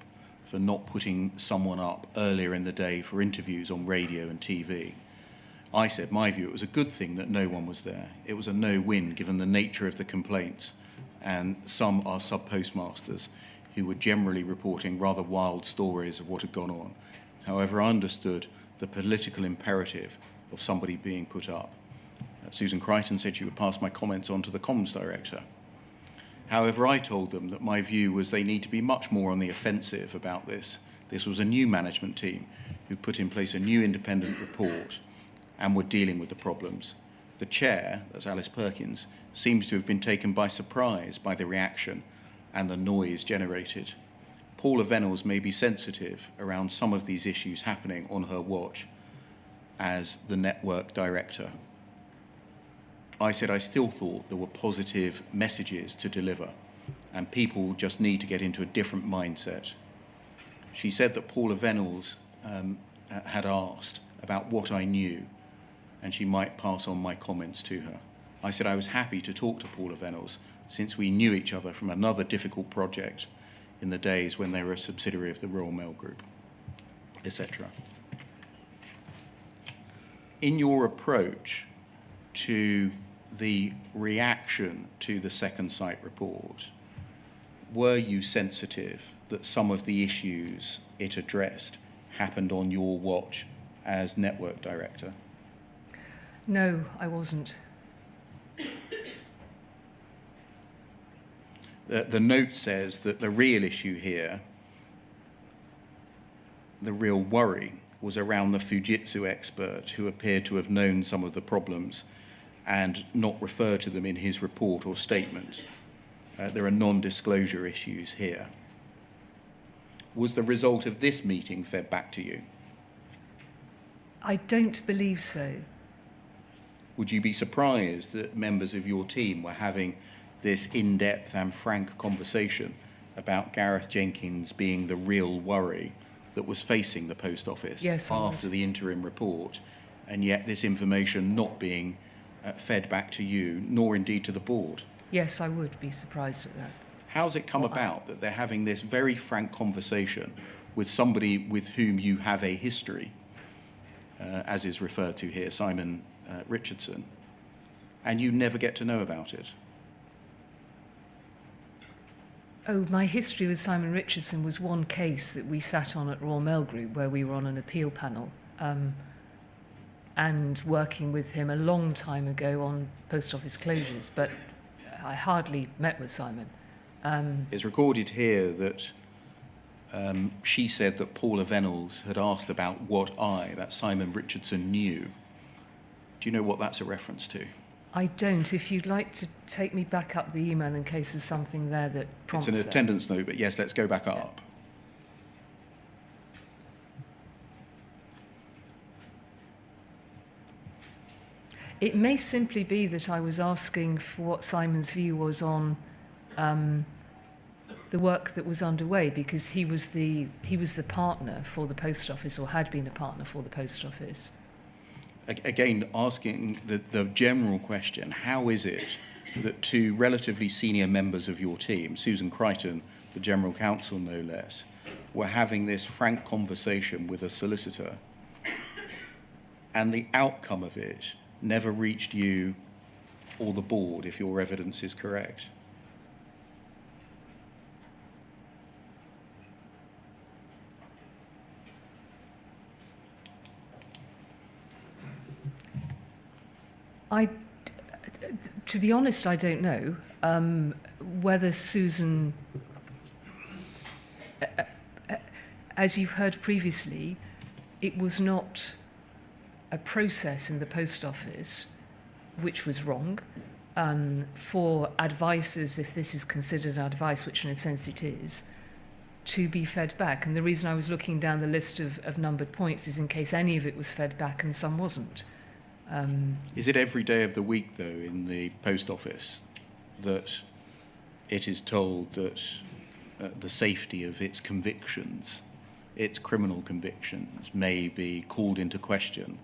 for not putting someone up earlier in the day for interviews on radio and TV. I said, my view, it was a good thing that no one was there. It was a no-win given the nature of the complaints, and some are subpostmasters who were generally reporting rather wild stories of what had gone on. However, I understood the political imperative of somebody being put up. Susan Crichton said she would pass my comments on to the comms director. However, I told them that my view was they need to be much more on the offensive about this. This was a new management team who put in place a new independent report and were dealing with the problems. The chair, that's Alice Perkins, seems to have been taken by surprise by the reaction and the noise generated. Paula Vennells may be sensitive around some of these issues happening on her watch as the network director. I said I still thought there were positive messages to deliver and people just need to get into a different mindset. She said that Paula Vennells had asked about what I knew and she might pass on my comments to her. I said I was happy to talk to Paula Vennells since we knew each other from another difficult project in the days when they were a subsidiary of the Royal Mail Group, etc. In your approach to the reaction to the Second Sight report, were you sensitive that some of the issues it addressed happened on your watch as network director? No, I wasn't. The note says that the real issue here, the real worry, was around the Fujitsu expert who appeared to have known some of the problems and not refer to them in his report or statement. There are non-disclosure issues here. Was the result of this meeting fed back to you? I don't believe so. Would you be surprised that members of your team were having this in-depth and frank conversation about Gareth Jenkins being the real worry that was facing the Post Office after the interim report, and yet this information not being fed back to you, nor indeed to the board? Yes, I would be surprised at that. How's it come about that they're having this very frank conversation with somebody with whom you have a history, as is referred to here, Simon Richardson, and you never get to know about it? Oh, my history with Simon Richardson was one case that we sat on at Royal Mail Group where we were on an appeal panel and working with him a long time ago on post office closures, but I hardly met with Simon. It's recorded here that she said that Paula Vennells had asked about what that Simon Richardson, knew. Do you know what that's a reference to? I don't. If you'd like to take me back up the email in case there's something there that prompts It's an it. attendance note, but yes, let's go back up. It may simply be that I was asking for what Simon's view was on the work that was underway, because he was the partner for the post office, or had been a partner for the post office. Again, asking the general question, how is it that two relatively senior members of your team, Susan Crichton, the General Counsel no less, were having this frank conversation with a solicitor, and the outcome of it never reached you or the board, if your evidence is correct? To be honest, I don't know whether Susan, as you've heard previously, it was not a process in the post office which was wrong for advisors, if this is considered advice, which in a sense it is, to be fed back. And the reason I was looking down the list of numbered points is in case any of it was fed back and some wasn't. Is it every day of the week, though, in the post office that it is told that the safety of its convictions, its criminal convictions, may be called into question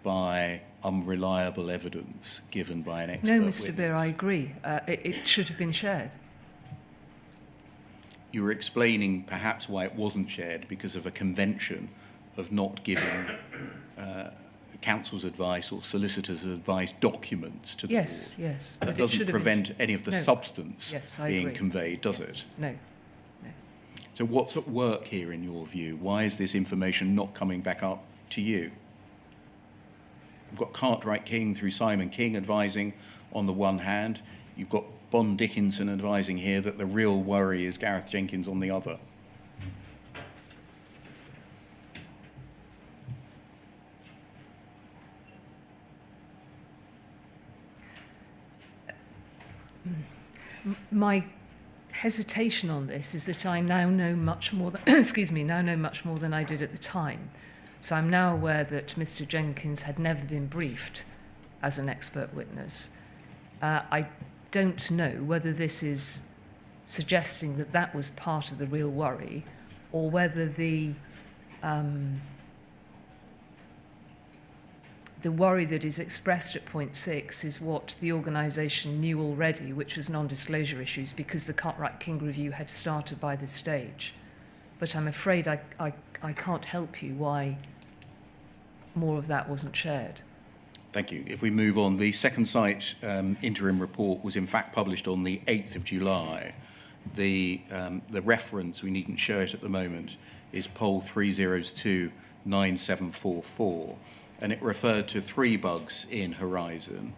by unreliable evidence given by an expert No, witness? Mr. Beer, I agree. It should have been shared. You were explaining perhaps why it wasn't shared because of a convention of not giving counsel's advice or solicitor's advice documents to the board. Yes. That but it doesn't should have prevent any of the No. substance Yes, I being agree. conveyed, does Yes. it? No. So what's at work here in your view? Why is this information not coming back up to you? You've got Cartwright King through Simon King advising on the one hand. You've got Bond Dickinson advising here that the real worry is Gareth Jenkins on the other. My hesitation on this is that I now know much more than know much more than I did at the time. So I'm now aware that Mr. Jenkins had never been briefed as an expert witness. I don't know whether this is suggesting that that was part of the real worry, or whether the worry that is expressed at point 6 is what the organisation knew already, which was non-disclosure issues, because the Cartwright King review had started by this stage. But I'm afraid I can't help you why more of that wasn't shared. Thank you. If we move on, the Second Sight interim report was in fact published on the 8th of July. The reference, we needn't show it at the moment, is poll 3029744, and it referred to 3 bugs in Horizon: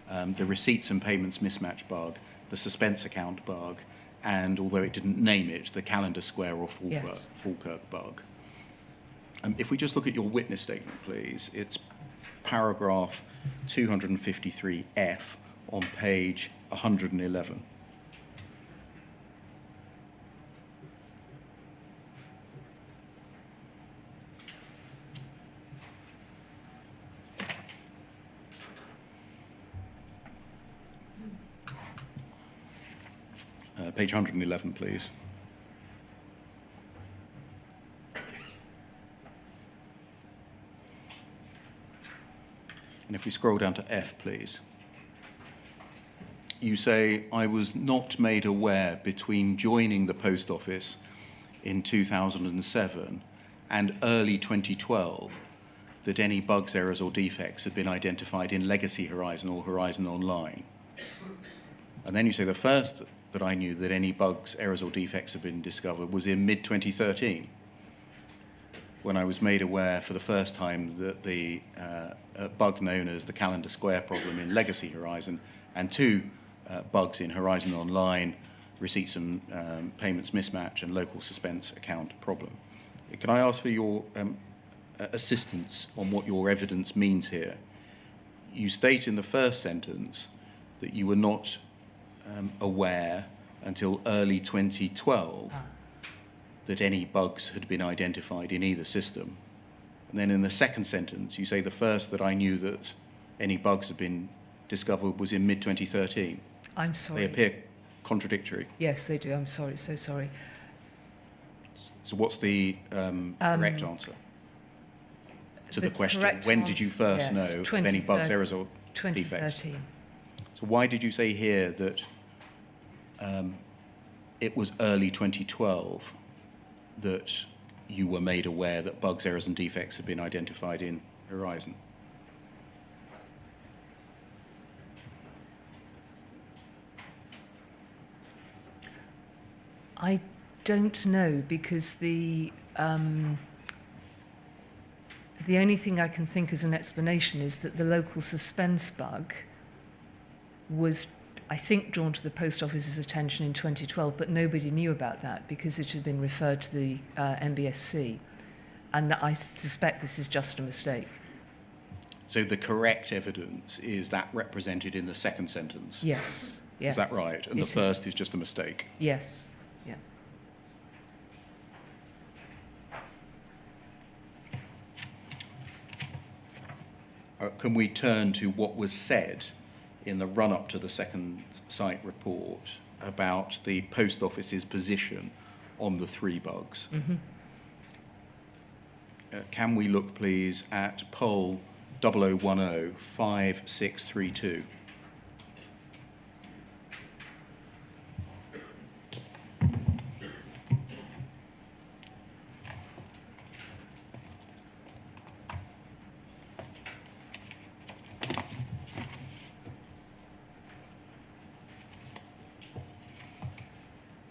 the receipts and payments mismatch bug, the suspense account bug, and, although it didn't name it, the calendar square or Falkirk bug. If we just look at your witness statement, please, it's paragraph 253F on page 111. Page 111, please. And if we scroll down to F, please. You say, I was not made aware between joining the post office in 2007 and early 2012 that any bugs, errors or defects had been identified in Legacy Horizon or Horizon Online. And then you say the first that I knew that any bugs, errors or defects had been discovered was in mid-2013, when I was made aware for the first time that the bug known as the calendar square problem in Legacy Horizon and 2 bugs in Horizon Online receipts and payments mismatch and local suspense account problem. Can I ask for your assistance on what your evidence means here? You state in the first sentence that you were not aware until early 2012 that any bugs had been identified in either system. And then in the second sentence, you say the first that I knew that any bugs had been discovered was in mid-2013. I'm sorry. They appear contradictory. Yes, they do. I'm sorry. So sorry. So what's the correct answer to the question? When did you first know of any bugs, errors or defects? 2013. So why did you say here that it was early 2012 that you were made aware that bugs, errors and defects had been identified in Horizon? I don't know, because the only thing I can think as an explanation is that the local suspense bug was, I think, drawn to the Post Office's attention in 2012, but nobody knew about that because it had been referred to the NBSC, and that I suspect this is just a mistake. So the correct evidence is that represented in the second sentence? Yes. Yes. Is that right? And the first is just a mistake? Yes. Yeah. Can we turn to what was said in the run-up to the second site report about the Post Office's position on the 3 bugs? Mm-hmm. Can we look, please, at poll 0010 5632?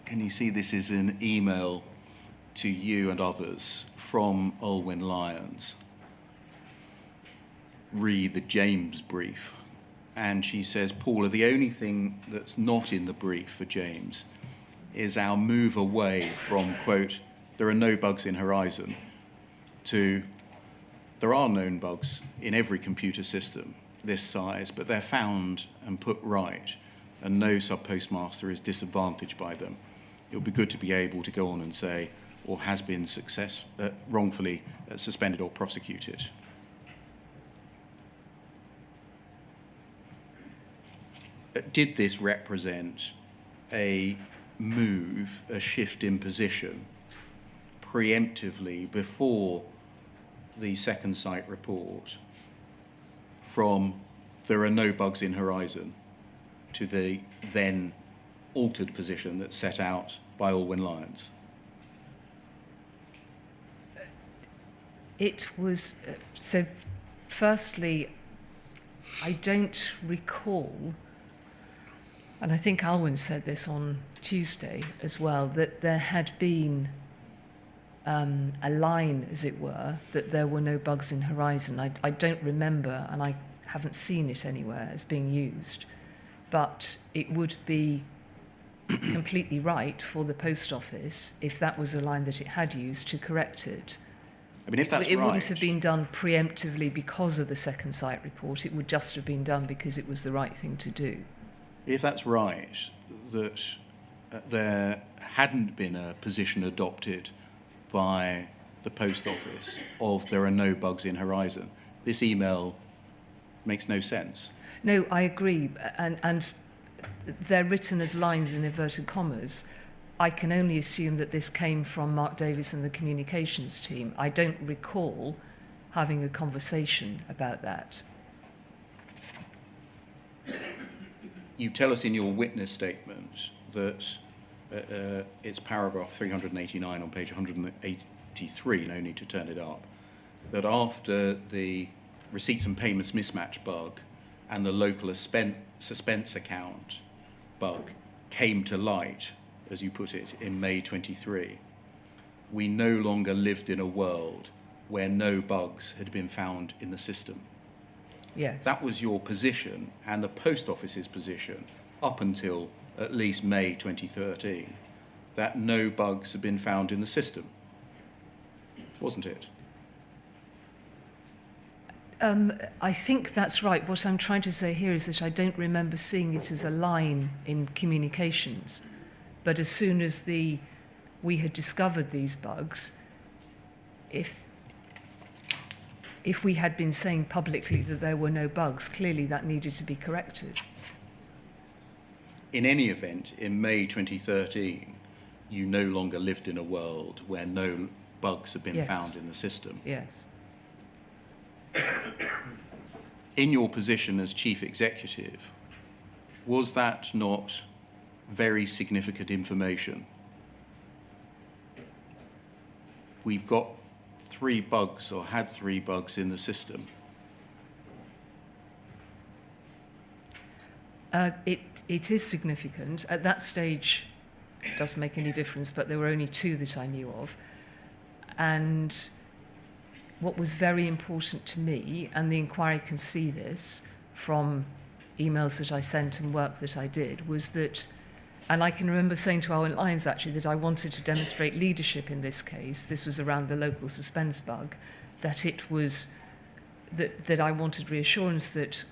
Can you see this is an email to you and others from Olwyn Lyons? Read the James brief. And she says, Paula, the only thing that's not in the brief for James is our move away from, quote, there are no bugs in Horizon, to there are known bugs in every computer system this size, but they're found and put right, and no subpostmaster is disadvantaged by them. It would be good to be able to go on and say, or has been wrongfully suspended or prosecuted. Did this represent a move, a shift in position, preemptively before the second site report from there are no bugs in Horizon to the then altered position that's set out by Olwyn Lyons? It was, so firstly, I don't recall, and I think Alwyn said this on Tuesday as well, that there had been a line, as it were, that there were no bugs in Horizon. I don't remember, and I haven't seen it anywhere as being used, but it would be completely right for the Post Office, if that was a line that it had used, to correct it. I mean, if that's it right, wouldn't have been done preemptively because of the second site report. It would just have been done because it was the right thing to do. if that's right, that there hadn't been a position adopted by the Post Office of there are no bugs in Horizon, this email makes no sense. No, I agree, and they're written as lines in inverted commas. I can only assume that this came from Mark Davis and the communications team. I don't recall having a conversation about that. You tell us in your witness statement that it's paragraph 389 on page 183, no need to turn it up, that after the receipts and payments mismatch bug and the local suspense account bug came to light, as you put it, in May 23, we no longer lived in a world where no bugs had been found in the system. Yes. That was your position and the Post Office's position up until at least May 2013, that no bugs had been found in the system, wasn't it? I think that's right. What I'm trying to say here is that I don't remember seeing it as a line in communications. But as soon as we had discovered these bugs, if we had been saying publicly that there were no bugs, clearly that needed to be corrected. In any event, in May 2013, you no longer lived in a world where no bugs had been Yes. found in the system. Yes. In your position as chief executive, was that not very significant information? We've got 3 bugs, or had 3 bugs in the system. It is significant. At that stage, it doesn't make any difference, but there were only 2 that I knew of. And what was very important to me, and the inquiry can see this from emails that I sent and work that I did, was that, and I can remember saying to our Lions actually that I wanted to demonstrate leadership in this case. This was around the local suspense bug, that it was, that I wanted reassurance that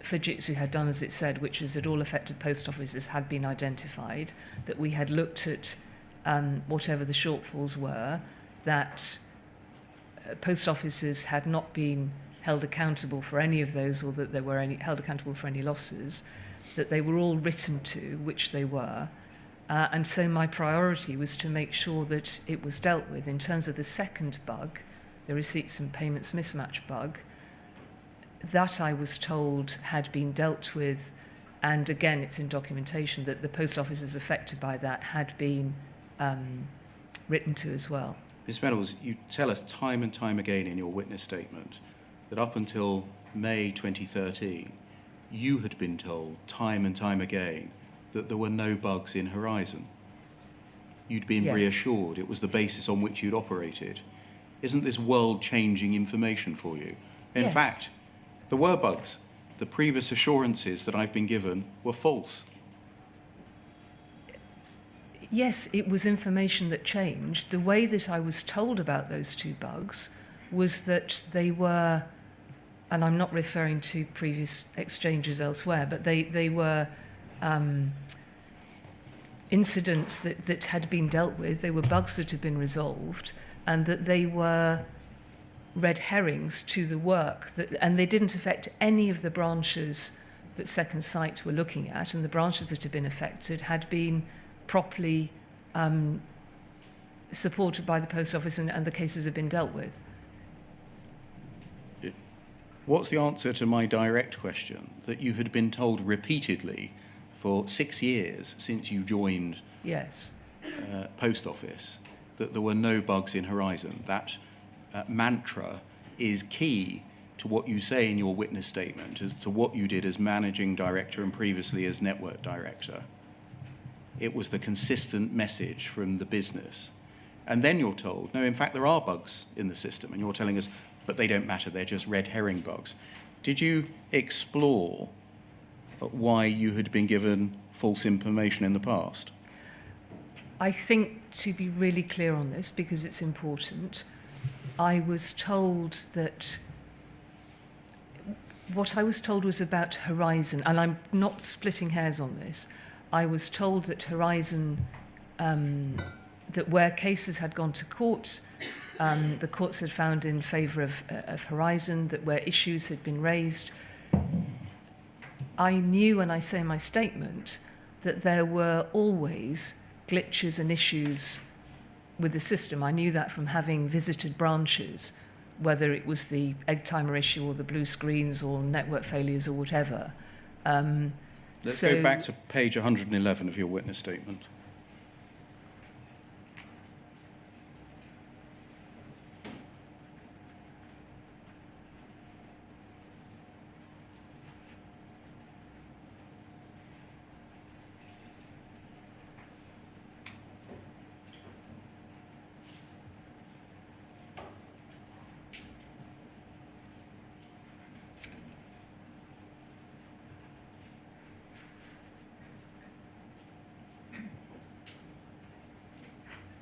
Fujitsu had done as it said, which is that all affected post offices had been identified, that we had looked at whatever the shortfalls were, that post offices had not been held accountable for any of those, or that they were held accountable for any losses, that they were all written to, which they were. And so my priority was to make sure that it was dealt with. In terms of the second bug, the receipts and payments mismatch bug, that I was told had been dealt with, and again, it's in documentation that the post offices affected by that had been written to as well. Ms. Vennells, you tell us time and time again in your witness statement that up until May 2013, you had been told time and time again that there were no bugs in Horizon. You'd been Yes. reassured it was the basis on which you'd operated. Isn't this world-changing information for you? In Yes. fact, there were bugs. The previous assurances that I've been given were false. Yes, it was information that changed. The way that I was told about those 2 bugs was that they were, and I'm not referring to previous exchanges elsewhere, but they were incidents that had been dealt with. They were bugs that had been resolved, and that they were red herrings to the work, and they didn't affect any of the branches that Second Sight were looking at, and the branches that had been affected had been properly supported by the post office, and the cases have been dealt with. What's the answer to my direct question that you had been told repeatedly for 6 years since you joined Yes. post office that there were no bugs in Horizon? That mantra is key to what you say in your witness statement as to what you did as managing director and previously as network director. It was the consistent message from the business. And then you're told, no, in fact, there are bugs in the system. And you're telling us, but they don't matter, they're just red herring bugs. Did you explore why you had been given false information in the past? I think, to be really clear on this, because it's important, I was told that what I was told was about Horizon, and I'm not splitting hairs on this. I was told that Horizon, that where cases had gone to court, the courts had found in favour of Horizon, that where issues had been raised, I knew, and I say in my statement, that there were always glitches and issues with the system. I knew that from having visited branches, whether it was the egg timer issue or the blue screens or network failures or whatever. Let's go back to page 111 of your witness statement.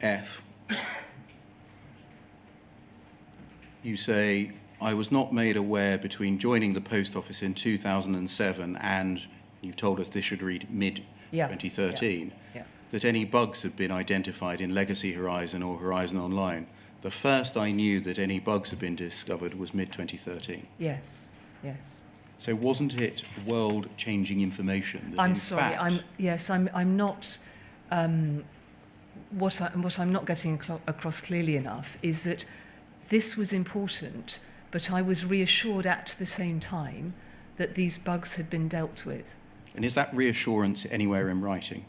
F, you say, I was not made aware between joining the post office in 2007 and, you told us this should read mid-2013, that any bugs had been identified in Legacy Horizon or Horizon Online. The first I knew that any bugs had been discovered was mid-2013. Yes, yes. So wasn't it world-changing information? That I'm in sorry. fact, I'm not. What I'm not getting across clearly enough is that this was important, but I was reassured at the same time that these bugs had been dealt with. And is that reassurance anywhere in writing?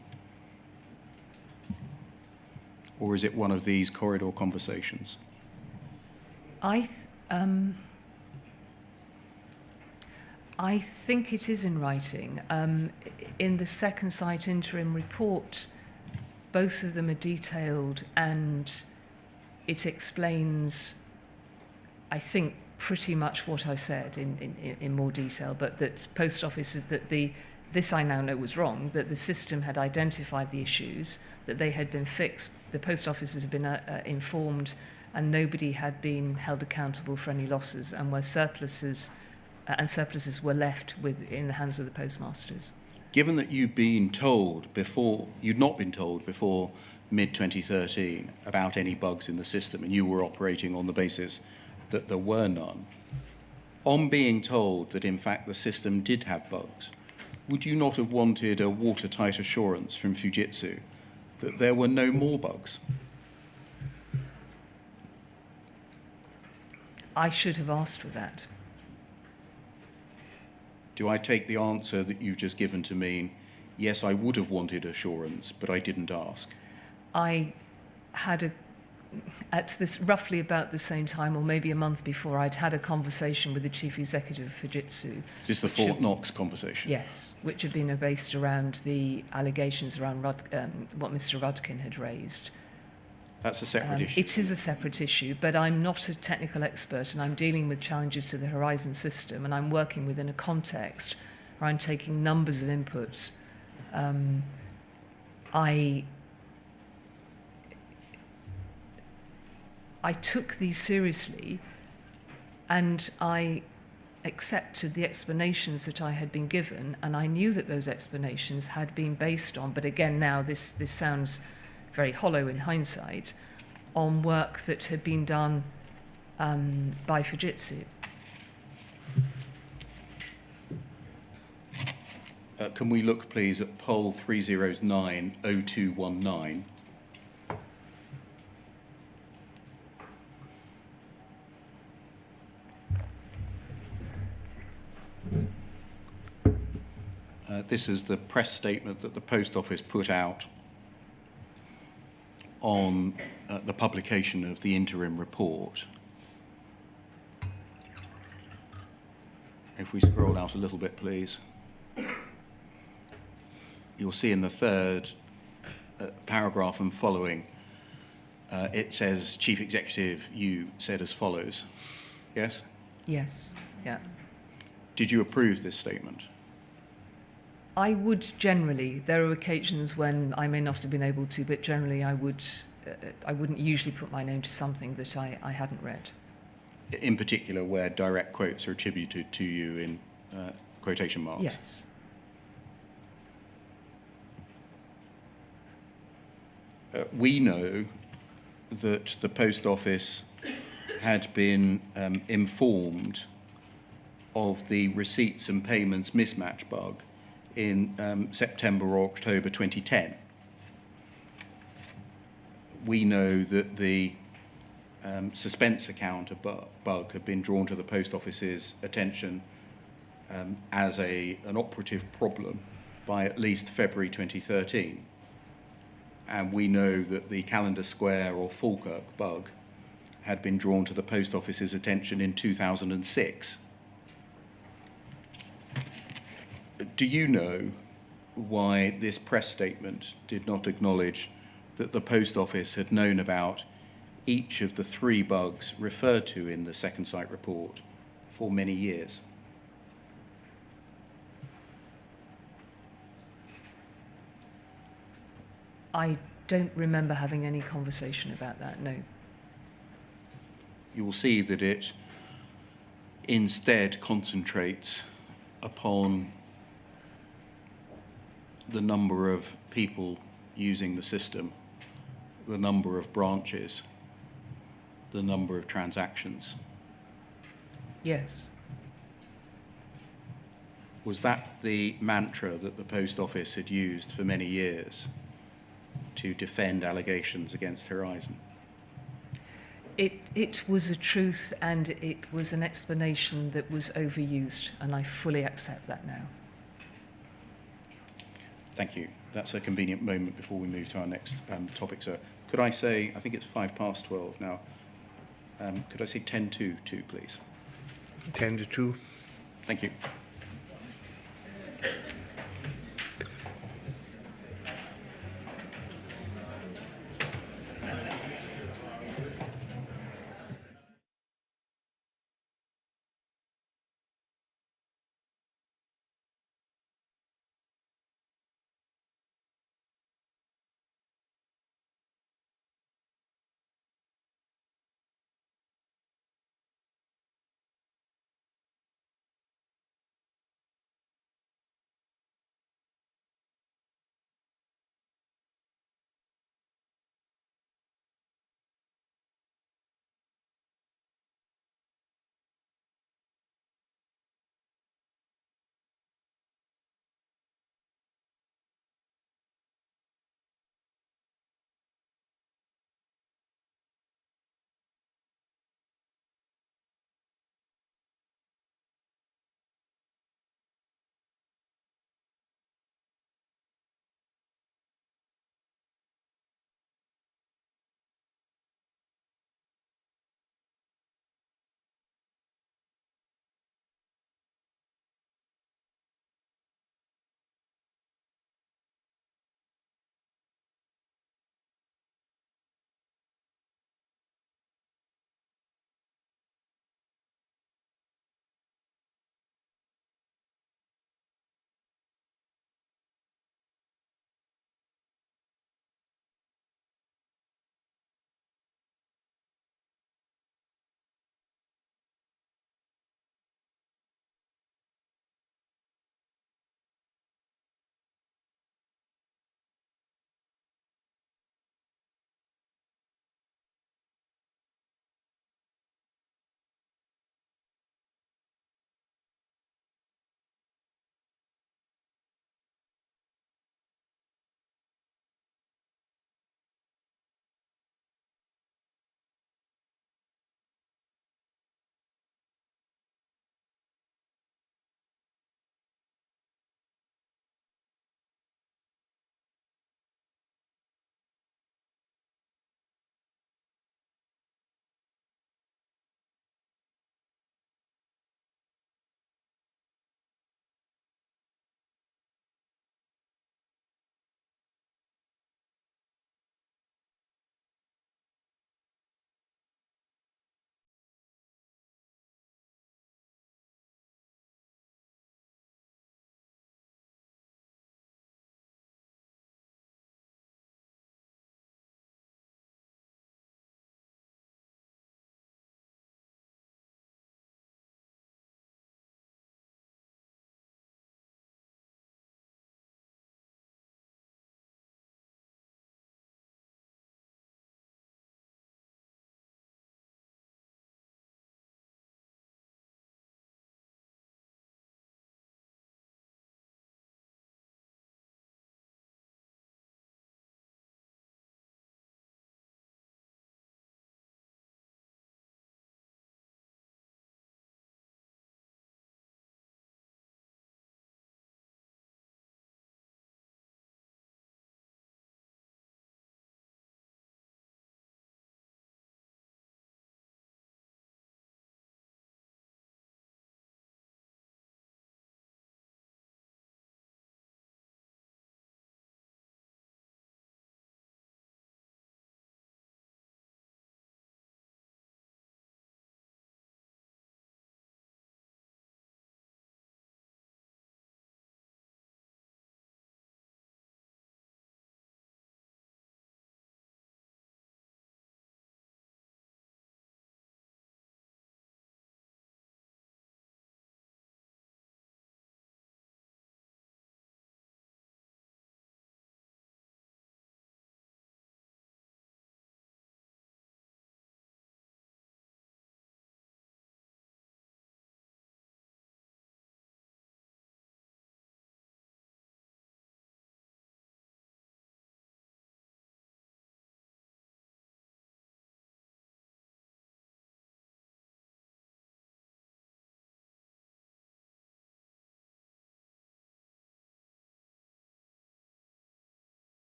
Or is it one of these corridor conversations? I think it is in writing. In the second site interim report, both of them are detailed, and it explains, I think, pretty much what I said in more detail, but that post offices, that this I now know was wrong, that the system had identified the issues, that they had been fixed, the post offices had been informed, and nobody had been held accountable for any losses, and were surpluses were left in the hands of the postmasters. Given that you'd not been told before mid-2013 about any bugs in the system, and you were operating on the basis that there were none, on being told that in fact the system did have bugs, would you not have wanted a watertight assurance from Fujitsu that there were no more bugs? I should have asked for that. Do I take the answer that you've just given to mean, yes, I would have wanted assurance, but I didn't ask? I had at this roughly about the same time, or maybe a month before, I'd had a conversation with the chief executive of Fujitsu. Is this the Fort Knox conversation? Yes, which had been based around the allegations around what Mr. Rudkin had raised. That's a separate issue. It is a separate issue, but I'm not a technical expert, and I'm dealing with challenges to the Horizon system, and I'm working within a context where I'm taking numbers of inputs. I took these seriously, and I accepted the explanations that I had been given, and I knew that those explanations had been based on, but again now this sounds very hollow in hindsight, on work that had been done by Fujitsu. Can we look, please, at poll 3090219? This is the press statement that the Post Office put out on the publication of the interim report. If we scroll out a little bit, please. You'll see in the third paragraph and following, it says, Chief Executive, you said as follows. Yes? Yes, yeah. Did you approve this statement? I would generally. There are occasions when I may not have been able to, but generally I wouldn't usually put my name to something that I hadn't read. In particular, where direct quotes are attributed to you in quotation marks? Yes. We know that the Post Office had been informed of the receipts and payments mismatch bug in September or October 2010. We know that the suspense account bug had been drawn to the Post Office's attention as an operative problem by at least February 2013. And we know that the Calendar Square or Falkirk bug had been drawn to the Post Office's attention in 2006. Do you know why this press statement did not acknowledge that the Post Office had known about each of the 3 bugs referred to in the second site report for many years? I don't remember having any conversation about that, no. You will see that it instead concentrates upon the number of people using the system, the number of branches, the number of transactions. Yes. Was that the mantra that the Post Office had used for many years to defend allegations against Horizon? It was a truth, and it was an explanation that was overused, and I fully accept that now. Thank you. That's a convenient moment before we move to our next topic, sir. Could I say, I think it's 12:05 now, could I say 10 to 2, please? 10 to 2. Thank you.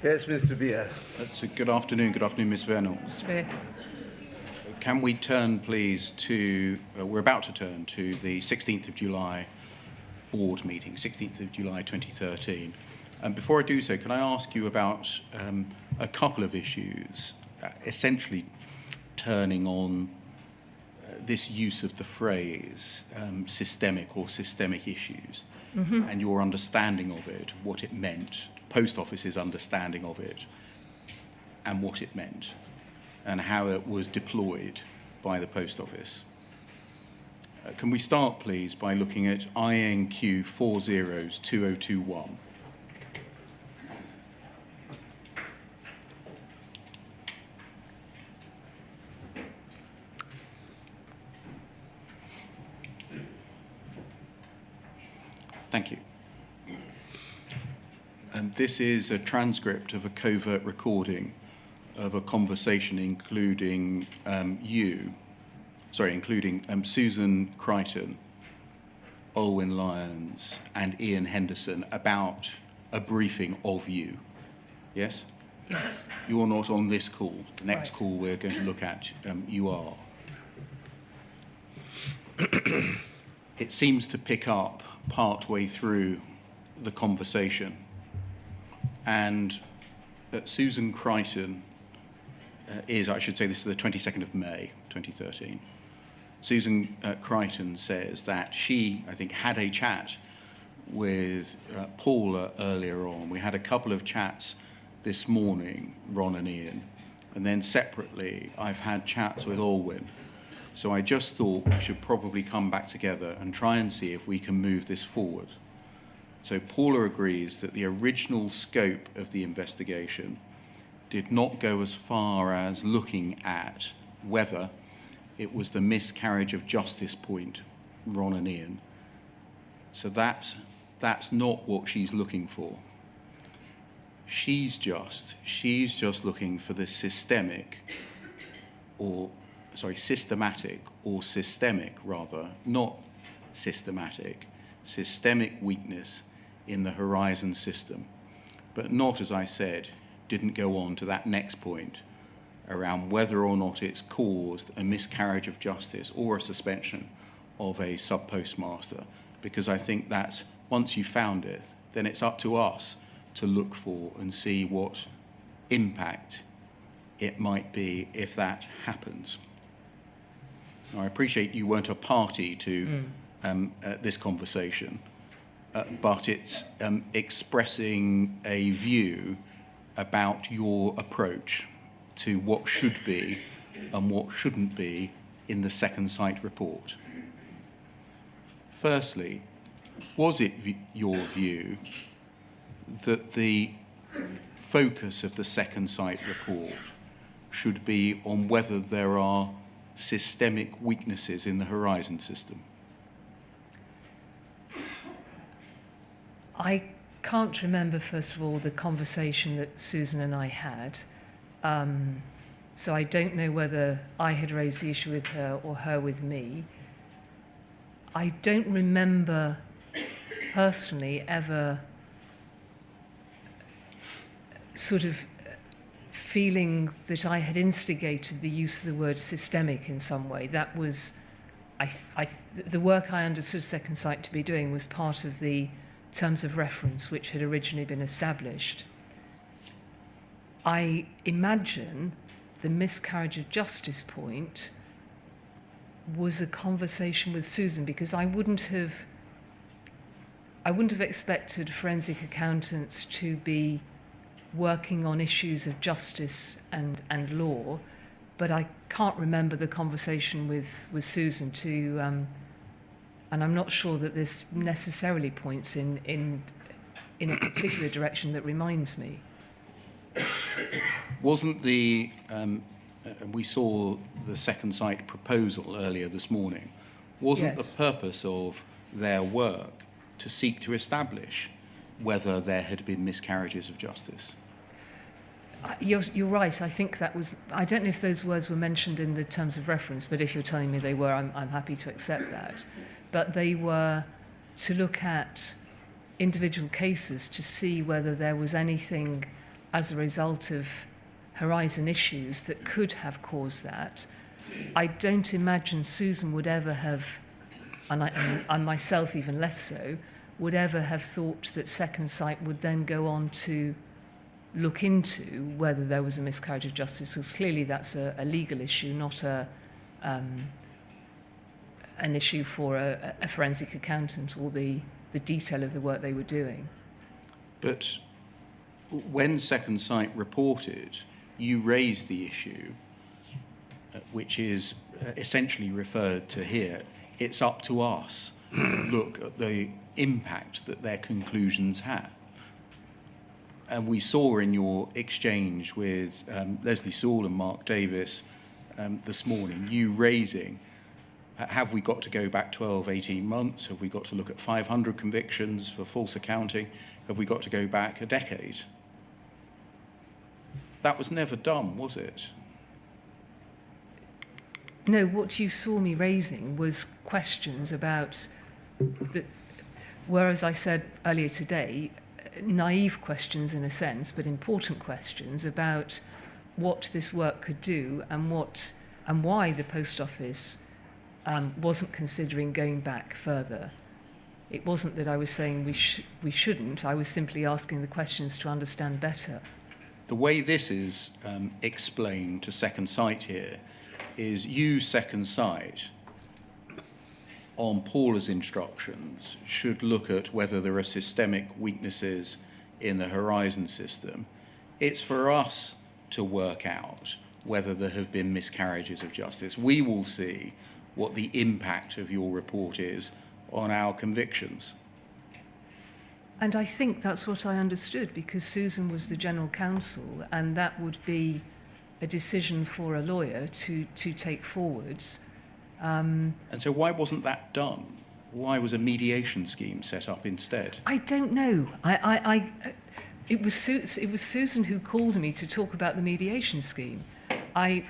Yes, Mr. Beer. That's a good afternoon, Ms. Vennells. Mr. Can we turn, please, to, we're about to turn to the 16th of July board meeting, 16th of July 2013. And before I do so, can I ask you about a couple of issues, essentially turning on this use of the phrase systemic or systemic issues, and your understanding of it, what it meant, Post Office's understanding of it, and what it meant, and how it was deployed by the Post Office. Can we start, please, by looking at INQ 402021? Thank you. And this is a transcript of a covert recording of a conversation including Susan Crichton, Olwyn Lyons, and Ian Henderson about a briefing of you. Yes? Yes. You're not on this call. The next Right. call we're going to look at, you are. It seems to pick up part-way through the conversation. And Susan Crichton I should say this is the 22nd of May, 2013. Susan Crichton says that she, I think, had a chat with Paula earlier on. We had a couple of chats this morning, Ron and Ian, and then separately I've had chats with Olwyn. So I just thought we should probably come back together and try and see if we can move this forward. So Paula agrees that the original scope of the investigation did not go as far as looking at whether it was the miscarriage of justice point, Ron and Ian. So that's not what she's looking for. She's just looking for the systematic or systemic rather, not systematic, systemic weakness in the Horizon system, but not, as I said, didn't go on to that next point around whether or not it's caused a miscarriage of justice or a suspension of a subpostmaster, because I think that once you've found it, then it's up to us to look for and see what impact it might be if that happens. Now, I appreciate you weren't a party to this conversation, but it's expressing a view about your approach to what should be and what shouldn't be in the Second Sight report. Firstly, was it your view that the focus of the Second Sight report should be on whether there are systemic weaknesses in the Horizon system? I can't remember, first of all, the conversation that Susan and I had. So I don't know whether I had raised the issue with her or her with me. I don't remember personally ever sort of feeling that I had instigated the use of the word systemic in some way. That was, the work I understood Second Sight to be doing was part of the terms of reference which had originally been established. I imagine the miscarriage of justice point was a conversation with Susan, because I wouldn't have expected forensic accountants to be working on issues of justice and law, but I can't remember the conversation with Susan to, and I'm not sure that this necessarily points in a particular direction that reminds me. Wasn't the, we saw the Second Sight proposal earlier this morning, wasn't Yes. the purpose of their work to seek to establish whether there had been miscarriages of justice? You're right. I think that was, I don't know if those words were mentioned in the terms of reference, but if you're telling me they were, I'm happy to accept that. But they were to look at individual cases to see whether there was anything as a result of horizon issues that could have caused that. I don't imagine Susan would ever have, and myself even less so, would ever have thought that Second Sight would then go on to look into whether there was a miscarriage of justice, because clearly that's a legal issue, not an issue for a forensic accountant or the detail of the work they were doing. But when Second Sight reported, you raised the issue, which is essentially referred to here. It's up to us to look at the impact that their conclusions had. And we saw in your exchange with Leslie Saul and Mark Davis this morning, you raising, have we got to go back 12, 18 months? Have we got to look at 500 convictions for false accounting? Have we got to go back a decade? That was never done, was it? No, what you saw me raising was questions about, whereas I said earlier today, naive questions in a sense, but important questions about what this work could do and why the Post Office wasn't considering going back further. It wasn't that I was saying we shouldn't. I was simply asking the questions to understand better. The way this is explained to Second Sight here is you, Second Sight, on Paula's instructions, should look at whether there are systemic weaknesses in the Horizon system. It's for us to work out whether there have been miscarriages of justice. We will see what the impact of your report is on our convictions. And I think that's what I understood, because Susan was the General Counsel, and that would be a decision for a lawyer to take forwards. And so why wasn't that done? Why was a mediation scheme set up instead? I don't know. It was Susan who called me to talk about the mediation scheme.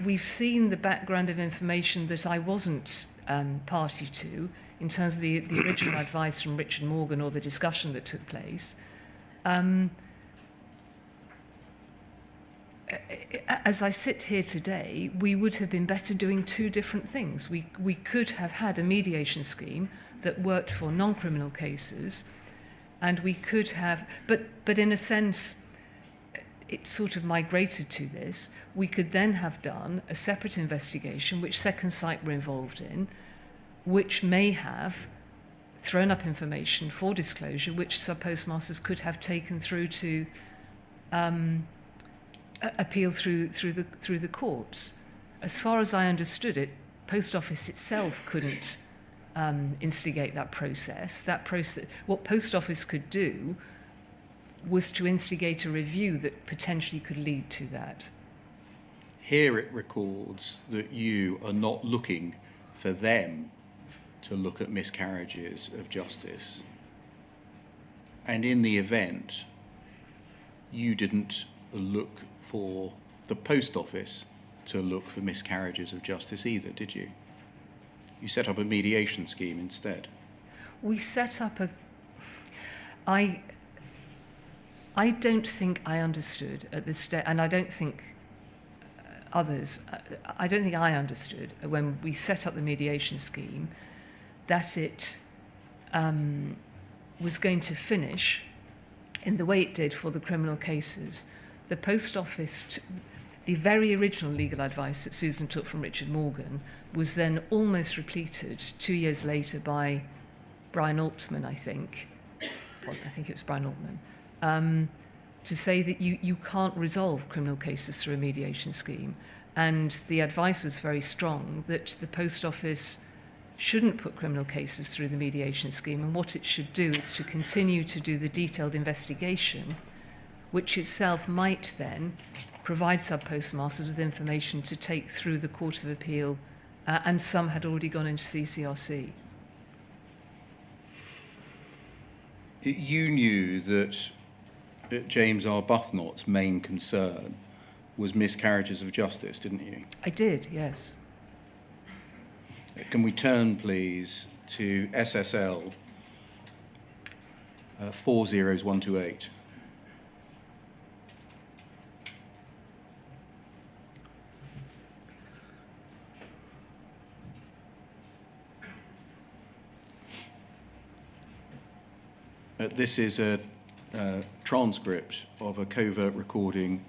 We've seen the background of information that I wasn't party to, in terms of the original advice from Richard Morgan or the discussion that took place. As I sit here today, we would have been better doing two different things. We could have had a mediation scheme that worked for non-criminal cases, and we could have, but in a sense, it sort of migrated to this. We could then have done a separate investigation, which Second Sight were involved in, which may have thrown up information for disclosure, which subpostmasters could have taken through to appeal through the courts. As far as I understood it, Post Office itself couldn't instigate that process. What Post Office could do was to instigate a review that potentially could lead to that. Here it records that you are not looking for them to look at miscarriages of justice. And in the event, you didn't look for the Post Office to look for miscarriages of justice either, did you? You set up a mediation scheme instead. We set up I don't think I understood at this stage, and I don't think others, I don't think I understood when we set up the mediation scheme that it was going to finish in the way it did for the criminal cases. The Post Office, the very original legal advice that Susan took from Richard Morgan was then almost repeated 2 years later by Brian Altman, I think. I think it was Brian Altman, to say that you can't resolve criminal cases through a mediation scheme. And the advice was very strong that the Post Office shouldn't put criminal cases through the mediation scheme, and what it should do is to continue to do the detailed investigation, which itself might then provide subpostmasters with information to take through the Court of Appeal, and some had already gone into CCRC. You knew that James Arbuthnot's main concern was miscarriages of justice, didn't you? I did, yes. Can we turn, please, to SSL 40128? This is a transcript of a covert recording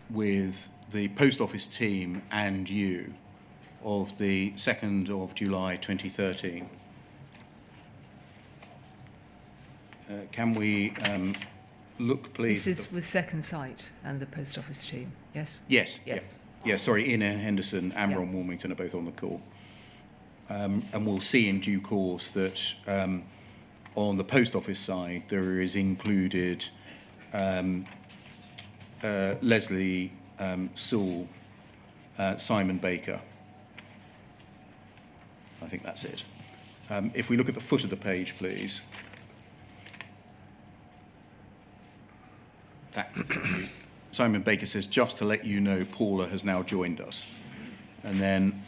with the post office team and you of the 2nd of July 2013. Can we look, please? This is with Second Sight and the post office team, yes? Yes. Yes. Yeah, sorry, Ina Henderson and Ron Warmington are both on the call. And we'll see in due course that on the post office side, there is included Leslie Sewell, Simon Baker. I think that's it. If we look at the foot of the page, please. Simon Baker says, just to let you know, Paula has now joined us. And then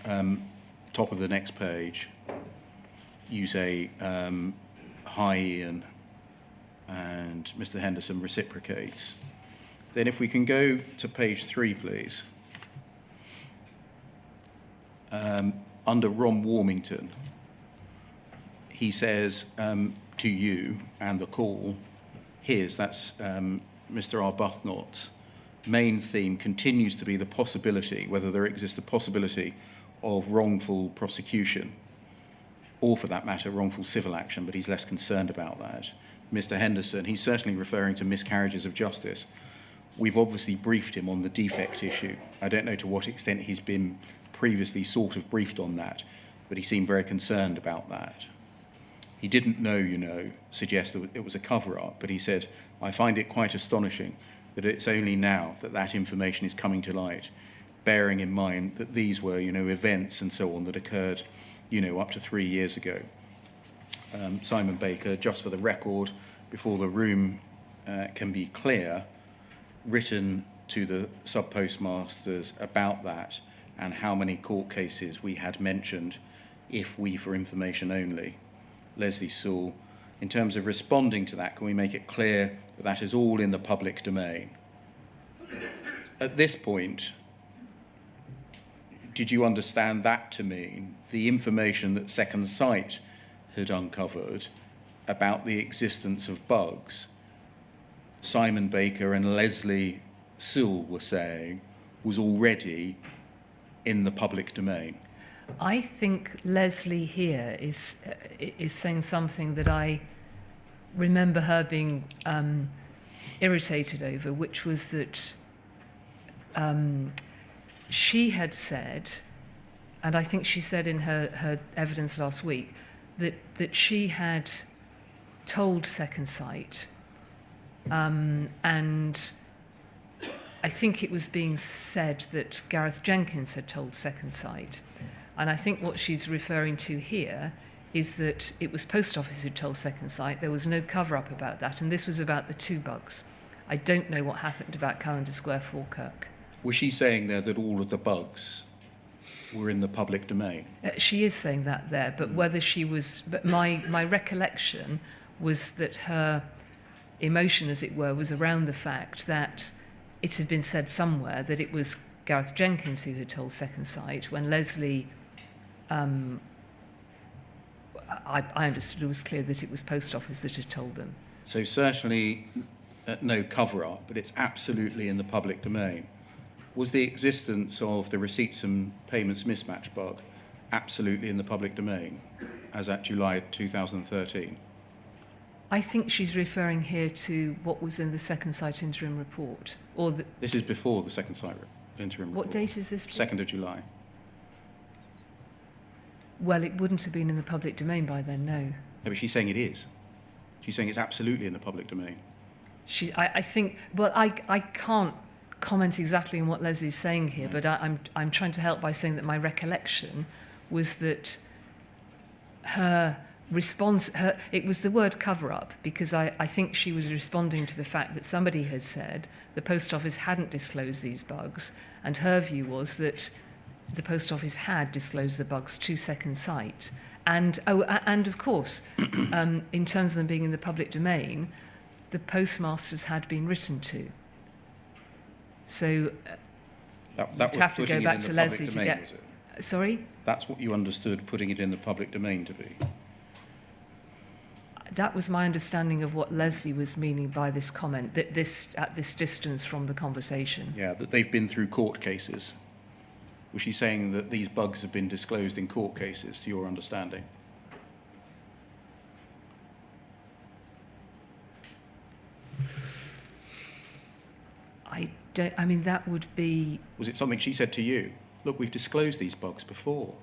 top of the next page, you say, hi, Ian, and Mr. Henderson reciprocates. Then if we can go to page 3, please. Under Ron Warmington, he says to you and the call, that's Mr. Arbuthnot's main theme continues to be the possibility, whether there exists a possibility of wrongful prosecution, or for that matter, wrongful civil action, but he's less concerned about that. Mr. Henderson, he's certainly referring to miscarriages of justice. We've obviously briefed him on the defect issue. I don't know to what extent he's been previously sort of briefed on that, but he seemed very concerned about that. He didn't know, suggest that it was a cover-up, but he said, I find it quite astonishing that it's only now that that information is coming to light, bearing in mind that these were, events and so on that occurred, up to 3 years ago. Simon Baker, just for the record, before the room can be clear, written to the subpostmasters about that and how many court cases we had mentioned, if we for information only. Leslie Sewell, in terms of responding to that, can we make it clear that that is all in the public domain? At this point, did you understand that to mean the information that Second Sight had uncovered about the existence of bugs, Simon Baker and Leslie Sewell were saying, was already in the public domain? I think Leslie here is saying something that I remember her being irritated over, which was that she had said, and I think she said in her evidence last week, that she had told Second Sight, and I think it was being said that Gareth Jenkins had told Second Sight. And I think what she's referring to here is that it was Post Office who told Second Sight. There was no cover-up about that, and this was about the 2 bugs. I don't know what happened about Callender Square, Falkirk. Was she saying there that all of the bugs were in the public domain? She is saying that there, but whether she was... But my recollection was that her emotion, as it were, was around the fact that it had been said somewhere that it was Gareth Jenkins who had told Second Sight, when Leslie... I understood it was clear that it was Post Office that had told them. So certainly no cover-up, but it's absolutely in the public domain. Was the existence of the receipts and payments mismatch bug absolutely in the public domain as at July 2013? I think she's referring here to what was in the Second Sight interim report. This is before the Second Sight interim report. What date is this, please? 2nd of July. Well, it wouldn't have been in the public domain by then, no. No, but she's saying it is. She's saying it's absolutely in the public domain. I think... Well, I can't comment exactly on what Leslie's saying here, but I'm trying to help by saying that my recollection was that her response... it was the word cover-up, because I think she was responding to the fact that somebody had said the Post Office hadn't disclosed these bugs, and her view was that the Post Office had disclosed the bugs to Second Sight. And of course, in terms of them being in the public domain, the postmasters had been written to. So you'd have to go back to Leslie to get... Sorry? That's what you understood putting it in the public domain to be? that was my understanding of what Leslie was meaning by this comment, that this at this distance from the conversation. Yeah, that they've been through court cases. Was she saying that these bugs have been disclosed in court cases, to your understanding? I mean, that would be... Was it something she said to you? Look, we've disclosed these bugs before.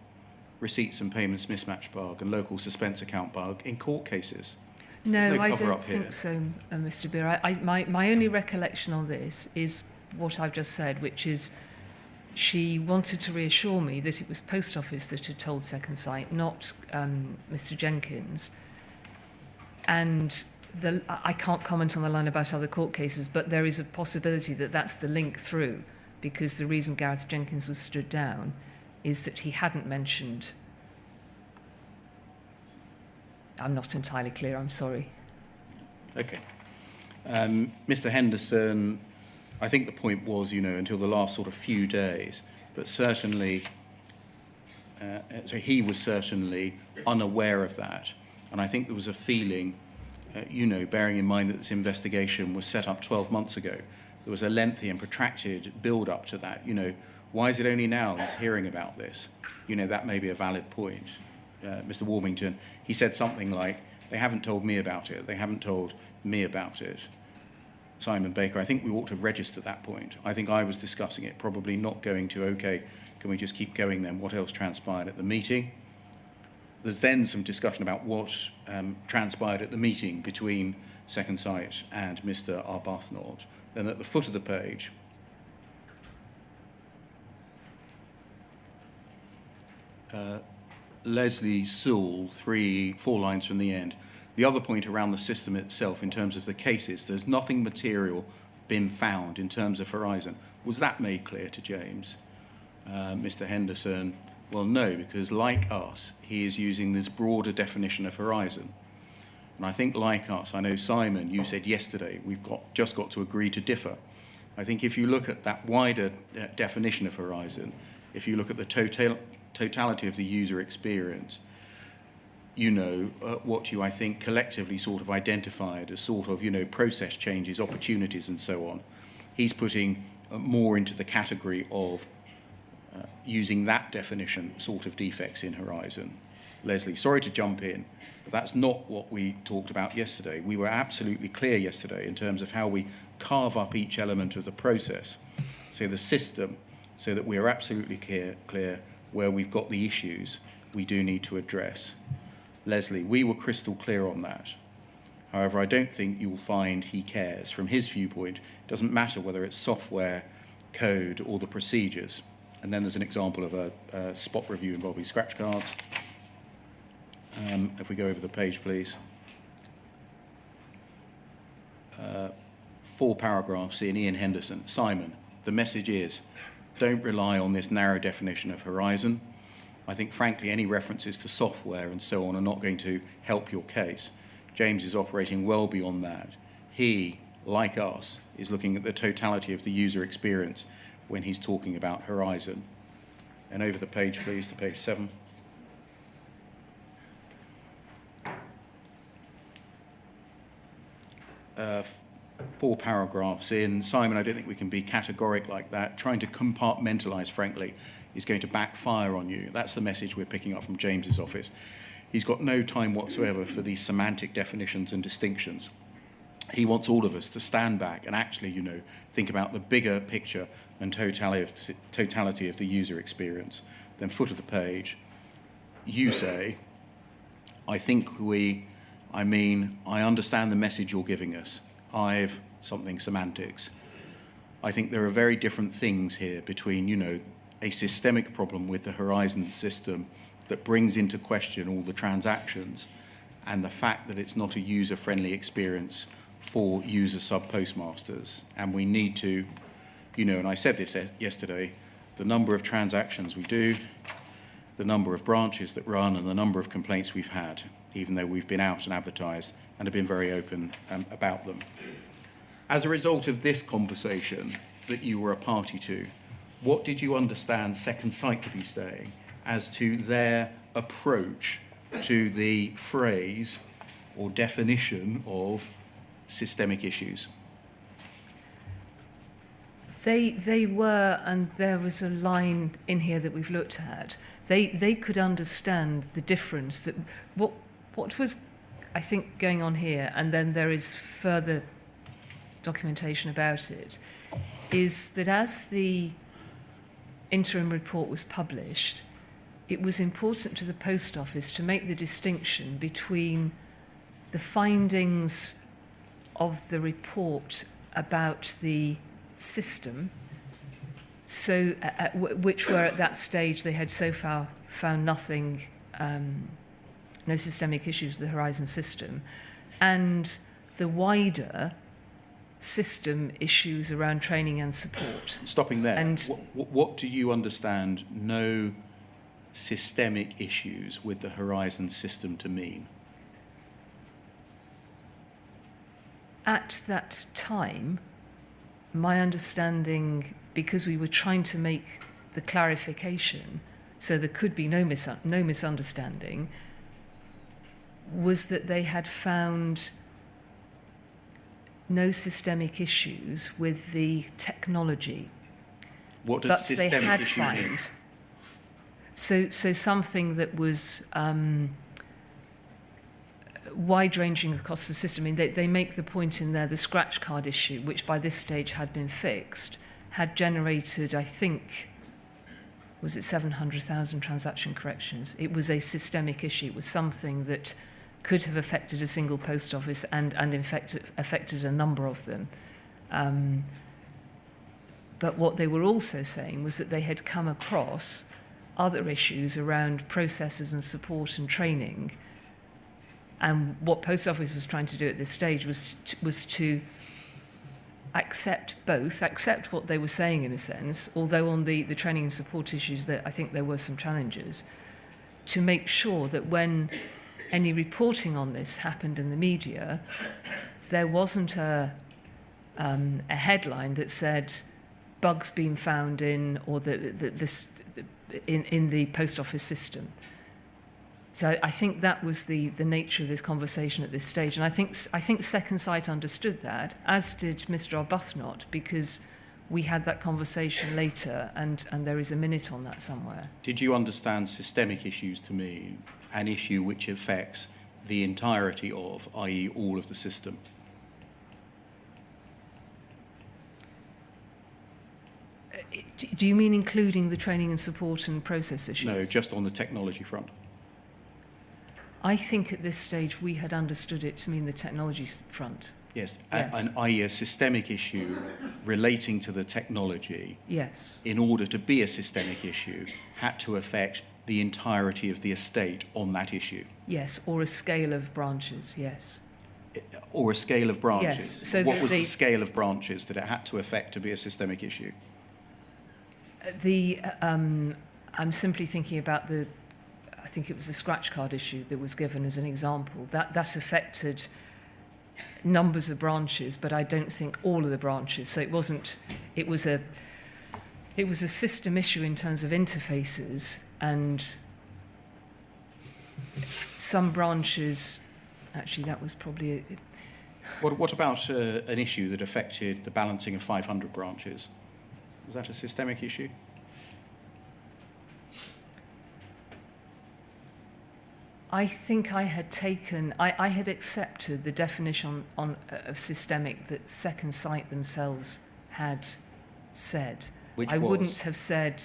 Receipts and payments mismatch bug and local suspense account bug in court cases. No, no I cover don't up think here. so, Mr. Beer. My only recollection on this is what I've just said, which is she wanted to reassure me that it was Post Office that had told Second Sight, not Mr. Jenkins. And I can't comment on the line about other court cases, but there is a possibility that that's the link through, because the reason Gareth Jenkins was stood down is that he hadn't mentioned... I'm not entirely clear, I'm sorry. Okay. Mr. Henderson, I think the point was, until the last sort of few days, but certainly, so he was certainly unaware of that. And I think there was a feeling, bearing in mind that this investigation was set up 12 months ago, there was a lengthy and protracted build-up to that. Why is it only now he's hearing about this? That may be a valid point. Mr. Warmington, he said something like, they haven't told me about it, they haven't told me about it. Simon Baker, I think we ought to register that point. I think I was discussing it, probably not going to, okay, can we just keep going then? What else transpired at the meeting? There's then some discussion about what transpired at the meeting between Second Sight and Mr. Arbuthnot. Then at the foot of the page, Leslie Sewell, 4 lines from the end. The other point around the system itself in terms of the cases, there's nothing material been found in terms of Horizon. Was that made clear to James? Mr. Henderson, well, no, because like us, he is using this broader definition of Horizon. And I think like us, I know Simon, you said yesterday, we've just got to agree to differ. I think if you look at that wider definition of Horizon, if you look at the totality of the user experience, what you, I think, collectively sort of identified as sort of, process changes, opportunities and so on. He's putting more into the category of using that definition sort of defects in Horizon. Leslie, sorry to jump in, but that's not what we talked about yesterday. We were absolutely clear yesterday in terms of how we carve up each element of the process, so the system, so that we are absolutely clear where we've got the issues we do need to address. Leslie, we were crystal clear on that. However, I don't think you'll find he cares. From his viewpoint, it doesn't matter whether it's software, code, or the procedures. And then there's an example of a spot review involving scratch cards. If we go over the page, please. 4 paragraphs in Ian Henderson. Simon, the message is, don't rely on this narrow definition of Horizon. I think, frankly, any references to software and so on are not going to help your case. James is operating well beyond that. He, like us, is looking at the totality of the user experience when he's talking about Horizon. And over the page, please, to page 7. Uh, 4 paragraphs in. Simon, I don't think we can be categoric like that. Trying to compartmentalise, frankly, is going to backfire on you. That's the message we're picking up from James's office. He's got no time whatsoever for these semantic definitions and distinctions. He wants all of us to stand back and actually, think about the bigger picture and totality of the user experience. Then foot of the page, you say, I understand the message you're giving us. I've something semantics. I think there are very different things here between, a systemic problem with the Horizon system that brings into question all the transactions and the fact that it's not a user-friendly experience for user subpostmasters. And we need to, and I said this yesterday, the number of transactions we do, the number of branches that run, and the number of complaints we've had, even though we've been out and advertised and have been very open about them. As a result of this conversation that you were a party to, what did you understand Second Sight to be saying as to their approach to the phrase or definition of systemic issues? They were, and there was a line in here that we've looked at. They could understand the difference that what was, I think, going on here, and then there is further documentation about it, is that as the interim report was published, it was important to the Post Office to make the distinction between the findings of the report about the system, so which were at that stage they had so far found nothing, no systemic issues with the Horizon system, and the wider system issues around training and support. Stopping there, And what do you understand no systemic issues with the Horizon system to mean? at that time, my understanding, because we were trying to make the clarification so there could be no misunderstanding, was that they had found no systemic issues with the technology. What does But systemic they had issue mean? found. So something that was wide-ranging across the system. I mean, they make the point in there, the scratch card issue, which by this stage had been fixed, had generated, I think, was it 700,000 transaction corrections? It was a systemic issue. It was something that could have affected a single post office and in fact affected a number of them. But what they were also saying was that they had come across other issues around processes and support and training. And what Post Office was trying to do at this stage was to accept both, accept what they were saying in a sense, although on the training and support issues that I think there were some challenges, to make sure that when any reporting on this happened in the media, there wasn't a headline that said bugs being found in or in the Post Office system. So I think that was the nature of this conversation at this stage, and I think Second Sight understood that, as did Mr. Arbuthnot, because we had that conversation later, and there is a minute on that somewhere. Did you understand systemic issues to mean an issue which affects the entirety of, i.e. all of the system? Do you mean including the training and support and process issues? No, just on the technology front. I think at this stage we had understood it to mean the technology front. Yes, Yes. i.e. a systemic issue relating to the technology, Yes. in order to be a systemic issue, had to affect the entirety of the estate on that issue. Yes, or a scale of branches, yes. Or a scale of branches. Yes, so what was the scale of branches that it had to affect to be a systemic issue? I'm simply thinking about I think it was the scratch card issue that was given as an example. That affected numbers of branches, but I don't think all of the branches. So it was a system issue in terms of interfaces, and some branches, actually that was probably What about an issue that affected the balancing of 500 branches? Was that a systemic issue? I think I had accepted the definition of systemic that Second Sight themselves had said. Which I was? wouldn't have said,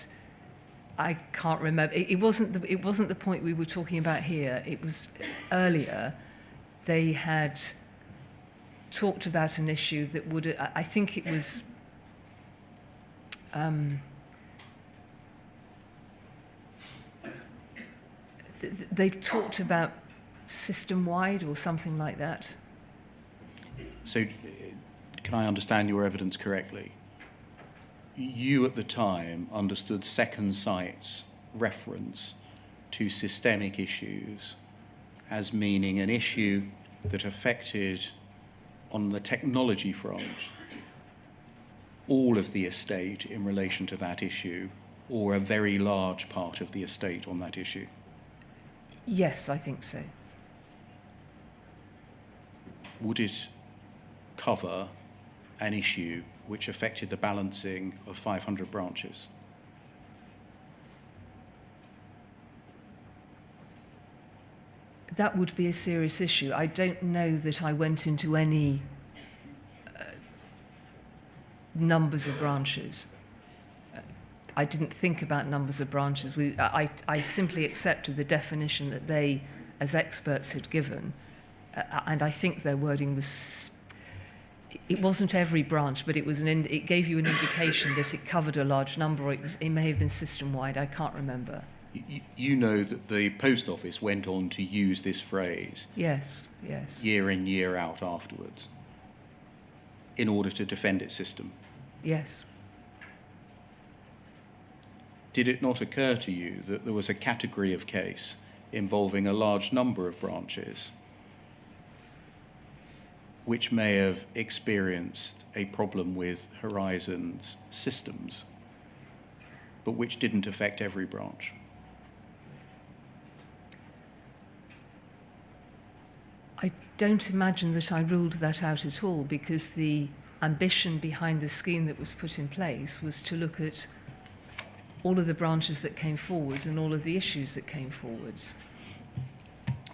I can't remember. It wasn't the point we were talking about here. It was earlier. They had talked about an issue that would, I think it was, they talked about system-wide or something like that. So, can I understand your evidence correctly? You at the time understood Second Sight's reference to systemic issues as meaning an issue that affected, on the technology front, all of the estate in relation to that issue, or a very large part of the estate on that issue. Yes, I think so. would it cover an issue which affected the balancing of 500 branches? That would be a serious issue. I don't know that I went into any numbers of branches. I didn't think about numbers of branches. I simply accepted the definition that they, as experts, had given. And I think their wording was, it wasn't every branch, but it gave you an indication that it covered a large number, or it may have been system-wide. I can't remember. You know that the Post Office went on to use this phrase Yes. year in, year out afterwards in order to defend its system. Yes. Did it not occur to you that there was a category of case involving a large number of branches which may have experienced a problem with Horizon's systems, but which didn't affect every branch? I don't imagine that I ruled that out at all, because the ambition behind the scheme that was put in place was to look at all of the branches that came forwards and all of the issues that came forwards.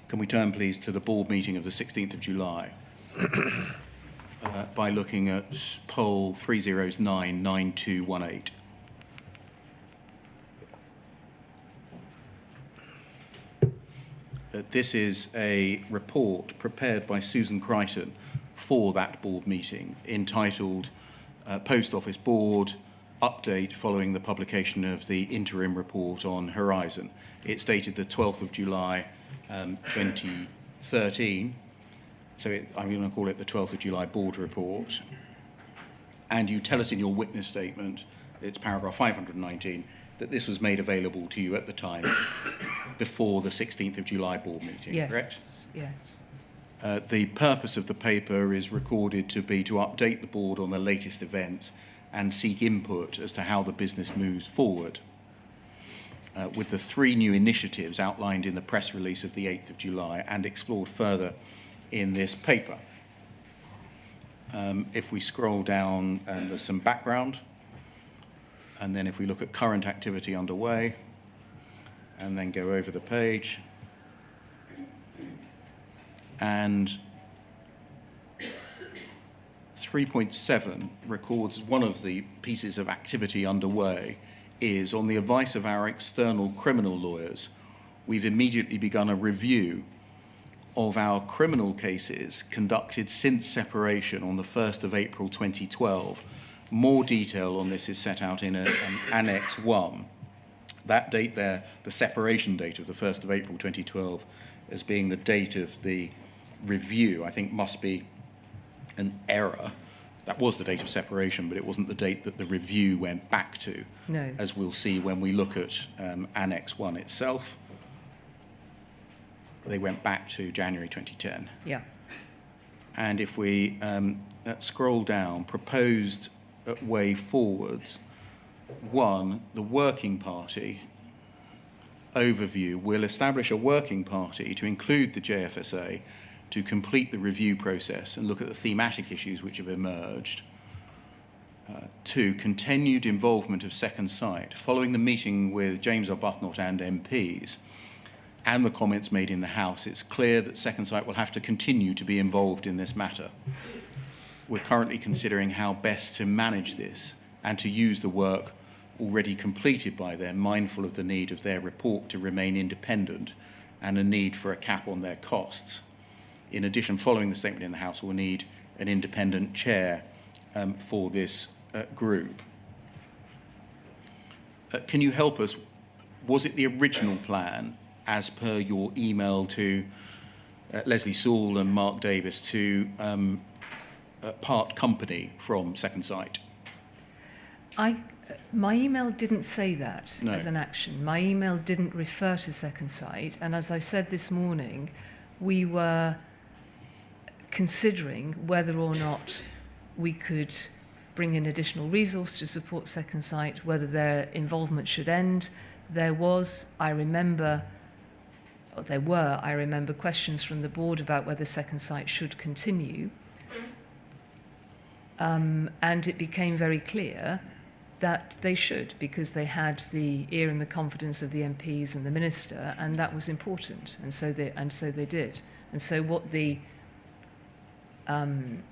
Can we turn, please, to the board meeting of the 16th of July by looking at poll 3099218. This is a report prepared by Susan Crichton for that board meeting, entitled Post Office Board Update following the publication of the interim report on Horizon. It's dated the 12th of July 2013. So I'm going to call it the 12th of July board report. And you tell us in your witness statement, it's paragraph 519, that this was made available to you at the time before the 16th of July board meeting, Yes. correct? Yes. The purpose of the paper is recorded to be to update the board on the latest events and seek input as to how the business moves forward, with the 3 new initiatives outlined in the press release of the 8th of July and explored further in this paper. If we scroll down, there's some background, and then if we look at current activity underway, and then go over the page, and 3.7 records one of the pieces of activity underway is, on the advice of our external criminal lawyers, we've immediately begun a review of our criminal cases conducted since separation on the 1st of April 2012. More detail on this is set out in Annex 1. That date there, the separation date of the 1st of April 2012, as being the date of the review, I think must be an error. That was the date of separation, but it wasn't the date that the review went back to, No. as we'll see when we look at Annex 1 itself. They went back to January 2010. Yeah. And if we scroll down, proposed way forward, 1, the working party overview will establish a working party to include the JFSA to complete the review process and look at the thematic issues which have emerged. 2, continued involvement of Second Sight. Following the meeting with James Arbuthnot and MPs and the comments made in the House, it's clear that Second Sight will have to continue to be involved in this matter. We're currently considering how best to manage this and to use the work already completed by them, mindful of the need of their report to remain independent and a need for a cap on their costs. In addition, following the statement in the House, we'll need an independent chair for this group. Can you help us? Was it the original plan, as per your email to Leslie Sewell and Mark Davis, to part company from Second Sight? My email didn't say that No. as an action. My email didn't refer to Second Sight. And as I said this morning, we were considering whether or not we could bring in additional resource to support Second Sight, whether their involvement should end. There was, I remember, there were, I remember, questions from the board about whether Second Sight should continue. And it became very clear that they should, because they had the ear and the confidence of the MPs and the minister, and that was important. And so they did. And so what the and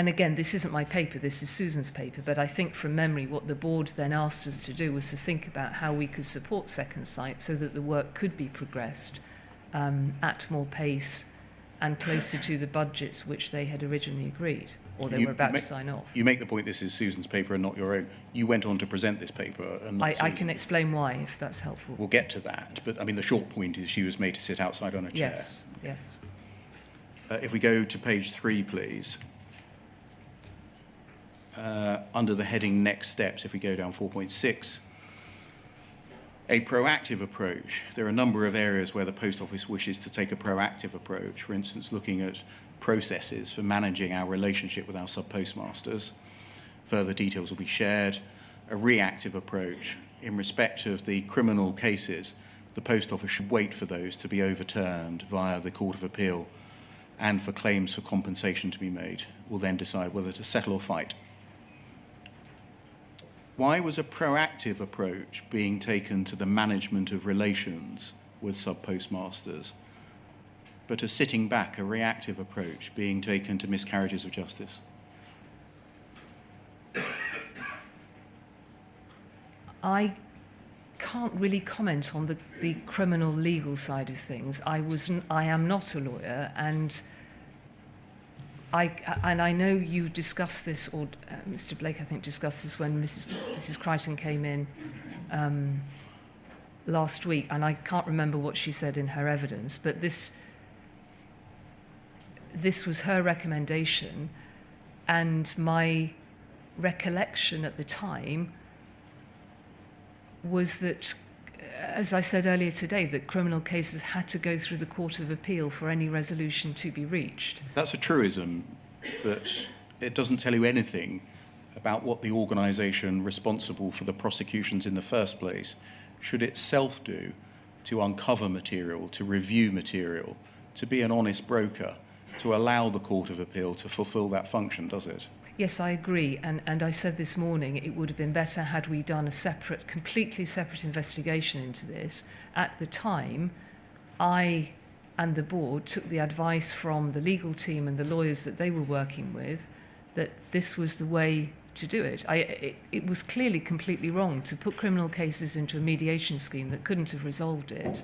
again, this isn't my paper, this is Susan's paper, but I think from memory what the board then asked us to do was to think about how we could support Second Sight so that the work could be progressed at more pace and closer to the budgets which they had originally agreed, or they were about to sign off. You make the point this is Susan's paper and not your own. You went on to present this paper and not I can explain why, if that's helpful. We'll get to that, but I mean the short point is she was made to sit outside on a chair. Yes, yes. If we go to page 3, please. Under the heading Next Steps, if we go down 4.6, a proactive approach. There are a number of areas where the Post Office wishes to take a proactive approach, for instance, looking at processes for managing our relationship with our subpostmasters. Further details will be shared. A reactive approach. In respect of the criminal cases, the Post Office should wait for those to be overturned via the Court of Appeal and for claims for compensation to be made. We'll then decide whether to settle or fight. Why was a proactive approach being taken to the management of relations with subpostmasters, but a sitting back, a reactive approach being taken to miscarriages of justice? I can't really comment on the criminal legal side of things. I am not a lawyer, and I know you discussed this, or Mr. Blake, I think, discussed this when Mrs. Crichton came in last week, and I can't remember what she said in her evidence, but this was her recommendation, and my recollection at the time was that, as I said earlier today, that criminal cases had to go through the Court of Appeal for any resolution to be reached. That's a truism, but it doesn't tell you anything about what the organisation responsible for the prosecutions in the first place should itself do to uncover material, to review material, to be an honest broker, to allow the Court of Appeal to fulfil that function, does it? Yes, I agree, and I said this morning it would have been better had we done a completely separate investigation into this. At the time, I and the board took the advice from the legal team and the lawyers that they were working with that this was the way to do it. It was clearly completely wrong to put criminal cases into a mediation scheme that couldn't have resolved it.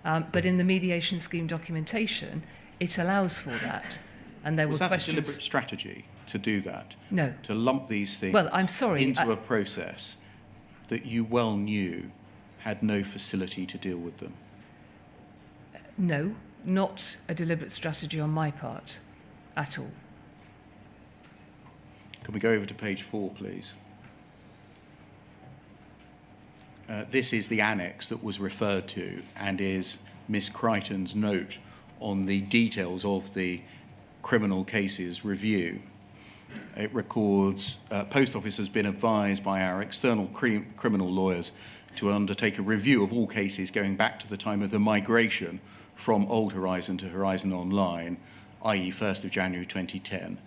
But in the mediation scheme documentation, it allows for that. And there were questions. Was that a deliberate strategy to do that? No. To lump these things into a process that you well knew had no facility to deal with them? No, not a deliberate strategy on my part at all. Can we go over to page 4, please? This is the annex that was referred to and is Miss Crichton's note on the details of the criminal cases review. It records, Post Office has been advised by our external criminal lawyers to undertake a review of all cases going back to the time of the migration from Old Horizon to Horizon Online, i.e. 1st of January 2010,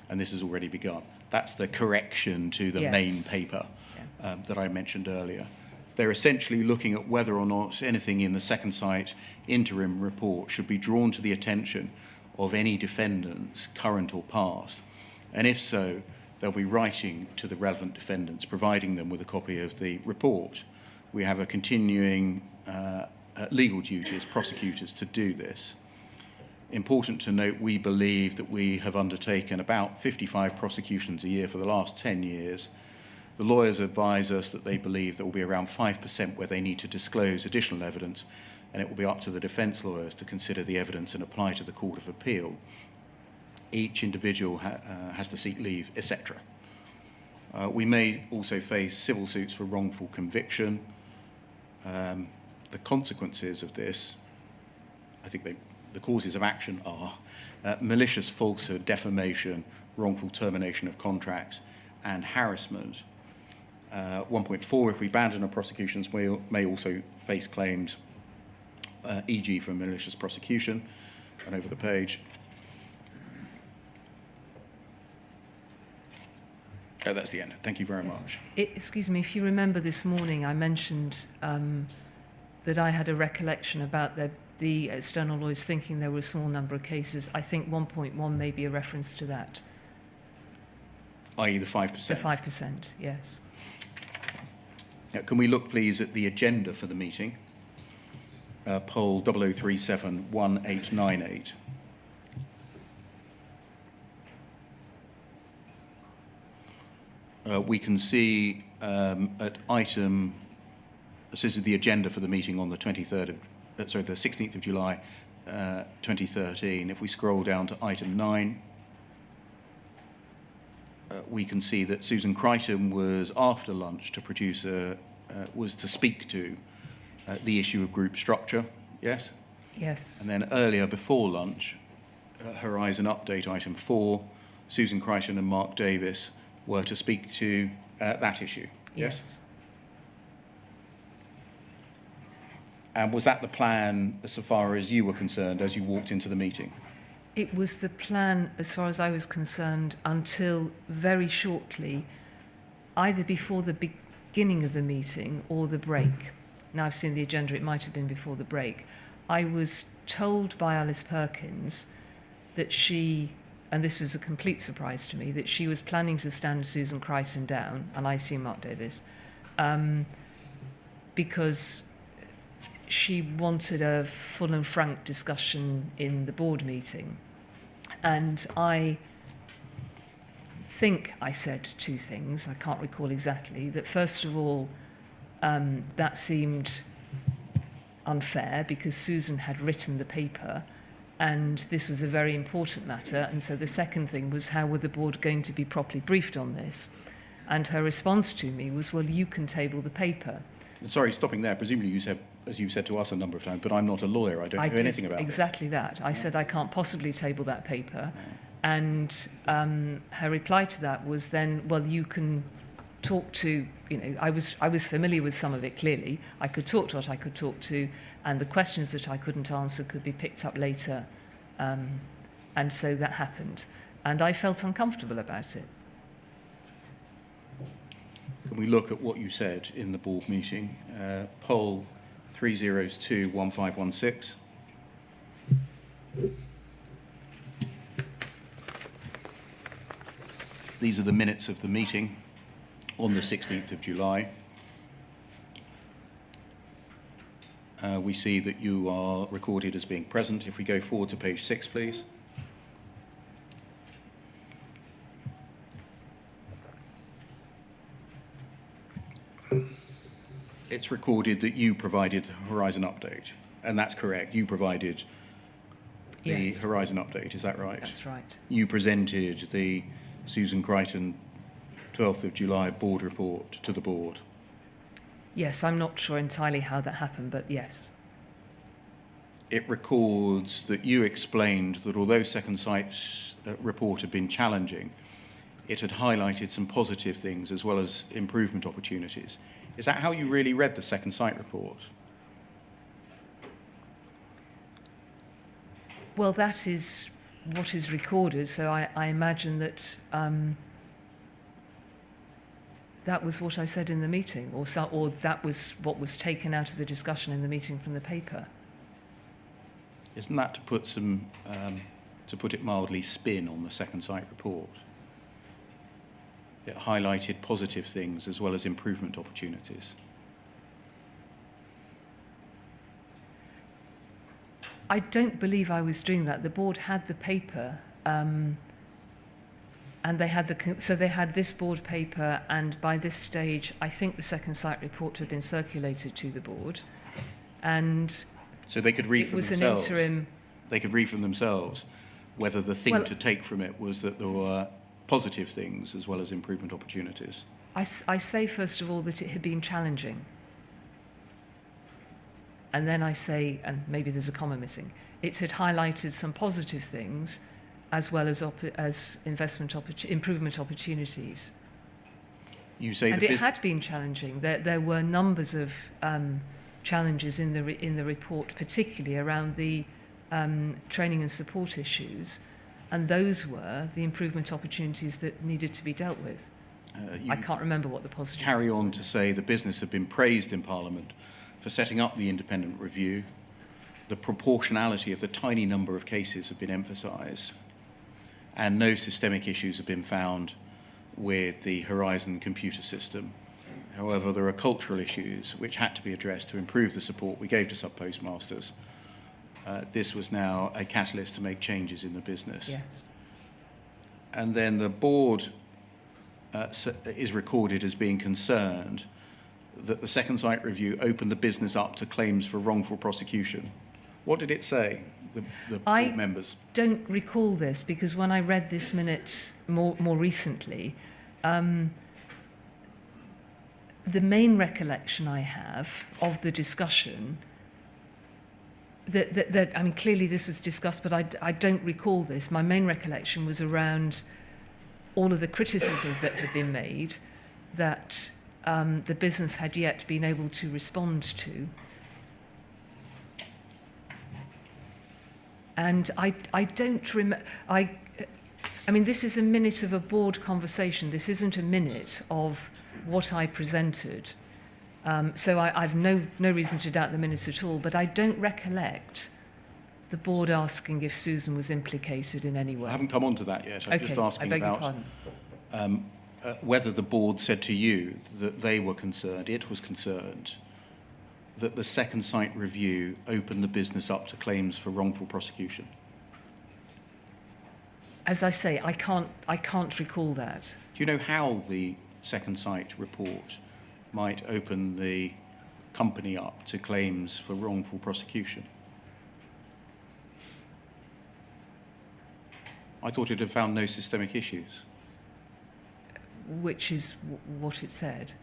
and this has already begun. That's the correction to the main paper that I mentioned earlier. They're essentially looking at whether or not anything in the Second Sight interim report should be drawn to the attention of any defendants, current or past, and if so, they'll be writing to the relevant defendants, providing them with a copy of the report. We have a continuing legal duty as prosecutors to do this. Important to note, we believe that we have undertaken about 55 prosecutions a year for the last 10 years. The lawyers advise us that they believe there will be around 5% where they need to disclose additional evidence, and it will be up to the defence lawyers to consider the evidence and apply to the Court of Appeal. Each individual has to seek leave, etc. We may also face civil suits for wrongful conviction. The consequences of this, I think the causes of action are malicious falsehood, defamation, wrongful termination of contracts, and harassment. 1.4, if we abandon our prosecutions, we may also face claims e.g. for malicious prosecution, and over the page. Oh, that's the end. Thank you very much. Excuse me, if you remember this morning, I mentioned that I had a recollection about the external lawyers thinking there were a small number of cases. I think 1.1 may be a reference to that. I.e. the 5%? The 5%, yes. Can we look, please, at the agenda for the meeting? Poll 00371898. We can see at item, this is the agenda for the meeting on the 16th of July 2013. If we scroll down to item 9, we can see that Susan Crichton was after lunch to produce was to speak to the issue of group structure, yes? Yes. And then earlier before lunch, Horizon Update item 4, Susan Crichton and Mark Davis were to speak to that issue, yes? And was that the plan so far as you were concerned as you walked into the meeting? It was the plan, as far as I was concerned, until very shortly, either before the beginning of the meeting or the break. Now I've seen the agenda, it might have been before the break. I was told by Alice Perkins that she, and this was a complete surprise to me, that she was planning to stand Susan Crichton down, and I assume Mark Davis, because she wanted a full and frank discussion in the board meeting. And I think I said two things, I can't recall exactly, that first of all, that seemed unfair because Susan had written the paper and this was a very important matter. And so the second thing was, how were the board going to be properly briefed on this? And her response to me was, well, you can table the paper. Sorry, stopping there. Presumably you said, as you've said to us a number of times, but I'm not a lawyer. I don't know anything about exactly this. That. I said I can't possibly table that paper. And her reply to that was then, well, you can talk to, you know, I was familiar with some of it, clearly. I could talk to what I could talk to, and the questions that I couldn't answer could be picked up later. And so that happened. And I felt uncomfortable about it. Can we look at what you said in the board meeting? Poll 3021516. These are the minutes of the meeting on the 16th of July. We see that you are recorded as being present. If we go forward to page 6, please. It's recorded that you provided the Horizon Update, and that's correct. You provided the Horizon Update, is that right? That's right. You presented the Susan Crichton 12th of July board report to the board. Yes, I'm not sure entirely how that happened, but yes. It records that you explained that although Second Sight's report had been challenging, it had highlighted some positive things as well as improvement opportunities. Is that how you really read the Second Sight report? Well, that is what is recorded, so I imagine that that was what I said in the meeting, or that was what was taken out of the discussion in the meeting from the paper. Isn't that to put some, to put it mildly, spin on the Second Sight report? It highlighted positive things as well as improvement opportunities. I don't believe I was doing that. The board had the paper, and they had they had this board paper, and by this stage, I think the Second Sight report had been circulated to the board, and so they could read from themselves. It was an interim. They could read from themselves whether the thing to take from it was that there were positive things as well as improvement opportunities. I say, first of all, that it had been challenging. And then I say, and maybe there's a comma missing, it had highlighted some positive things as well as improvement opportunities. You say and it had been challenging. There were numbers of challenges in the report, particularly around the training and support issues, and those were the improvement opportunities that needed to be dealt with. I can't remember what the positive Carry was. on to say the business had been praised in Parliament for setting up the independent review. The proportionality of the tiny number of cases have been emphasised, and no systemic issues have been found with the Horizon computer system. However, there are cultural issues which had to be addressed to improve the support we gave to subpostmasters. This was now a catalyst to make changes in the business. Yes. And then the board is recorded as being concerned that the second site review opened the business up to claims for wrongful prosecution. What did it say, the board members? I don't recall this because when I read this minute more recently, the main recollection I have of the discussion, that I mean, clearly this was discussed, but I don't recall this. My main recollection was around all of the criticisms that had been made that the business had yet been able to respond to. And I don't remember. I mean, this is a minute of a board conversation. This isn't a minute of what I presented. So I've no reason to doubt the minutes at all, but I don't recollect the board asking if Susan was implicated in any way. I haven't come on to that yet. I'm just asking about whether the board said to you that they were concerned, it was concerned, that the second site review opened the business up to claims for wrongful prosecution. As I say, I can't recall that. Do you know how the second site report might open the company up to claims for wrongful prosecution? I thought it had found no systemic issues. Which is what it said.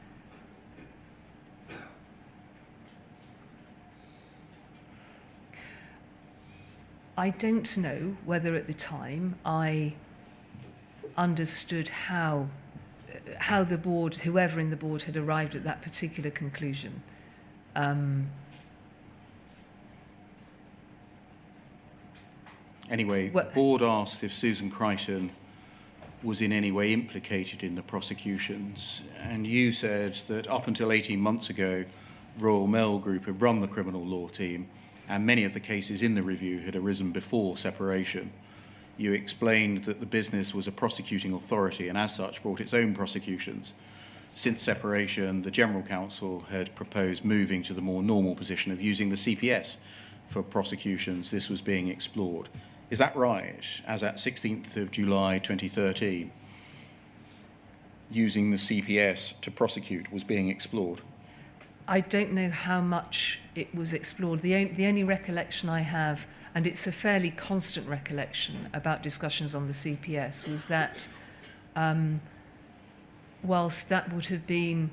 I don't know whether at the time I understood how the board, whoever in the board, had arrived at that particular conclusion. Anyway, the board asked if Susan Crichton was in any way implicated in the prosecutions, and you said that up until 18 months ago, Royal Mail Group had run the criminal law team, and many of the cases in the review had arisen before separation. You explained that the business was a prosecuting authority and as such brought its own prosecutions. Since separation, the General Counsel had proposed moving to the more normal position of using the CPS for prosecutions. This was being explored. Is that right? As at 16th of July 2013, using the CPS to prosecute was being explored? I don't know how much it was explored. The only recollection I have, and it's a fairly constant recollection about discussions on the CPS, was that whilst that would have been,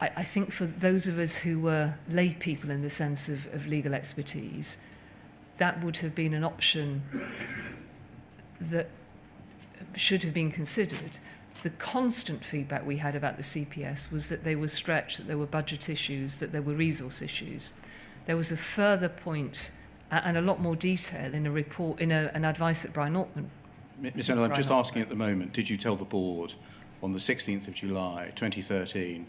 I think for those of us who were lay people in the sense of legal expertise, that would have been an option that should have been considered. The constant feedback we had about the CPS was that they were stretched, that there were budget issues, that there were resource issues. There was a further point and a lot more detail in a report, in an advice that Brian Altman. Ms. Vennells, I'm just asking at the moment, did you tell the board on the 16th of July 2013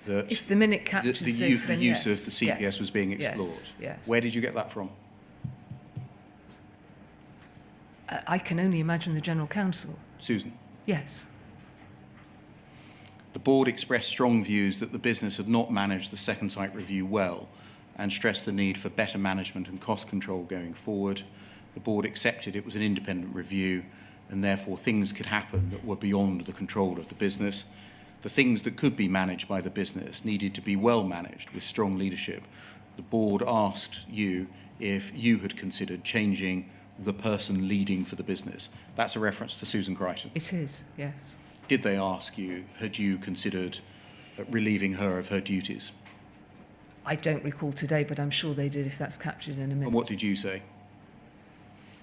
that if the minute captures the this, then use yes, of the CPS was being explored? Yes. Where did you get that from? I can only imagine the General Counsel. Susan? Yes. The board expressed strong views that the business had not managed the second site review well and stressed the need for better management and cost control going forward. The board accepted it was an independent review and therefore things could happen that were beyond the control of the business. The things that could be managed by the business needed to be well managed with strong leadership. The board asked you if you had considered changing the person leading for the business. That's a reference to Susan Crichton. It is, yes. Did they ask you, had you considered relieving her of her duties? I don't recall today, but I'm sure they did if that's captured in a minute. And what did you say?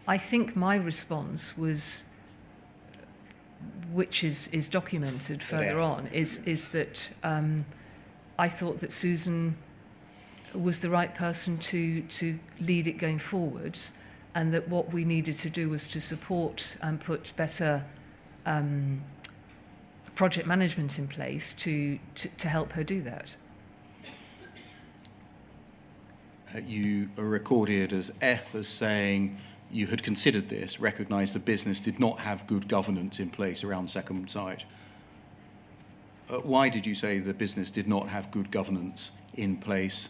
I think my response was, which is documented further on, is that I thought that Susan was the right person to lead it going forwards, and that what we needed to do was to support and put better project management in place to help her do that. You are recorded as F as saying you had considered this, recognised the business did not have good governance in place around second site. Why did you say the business did not have good governance in place?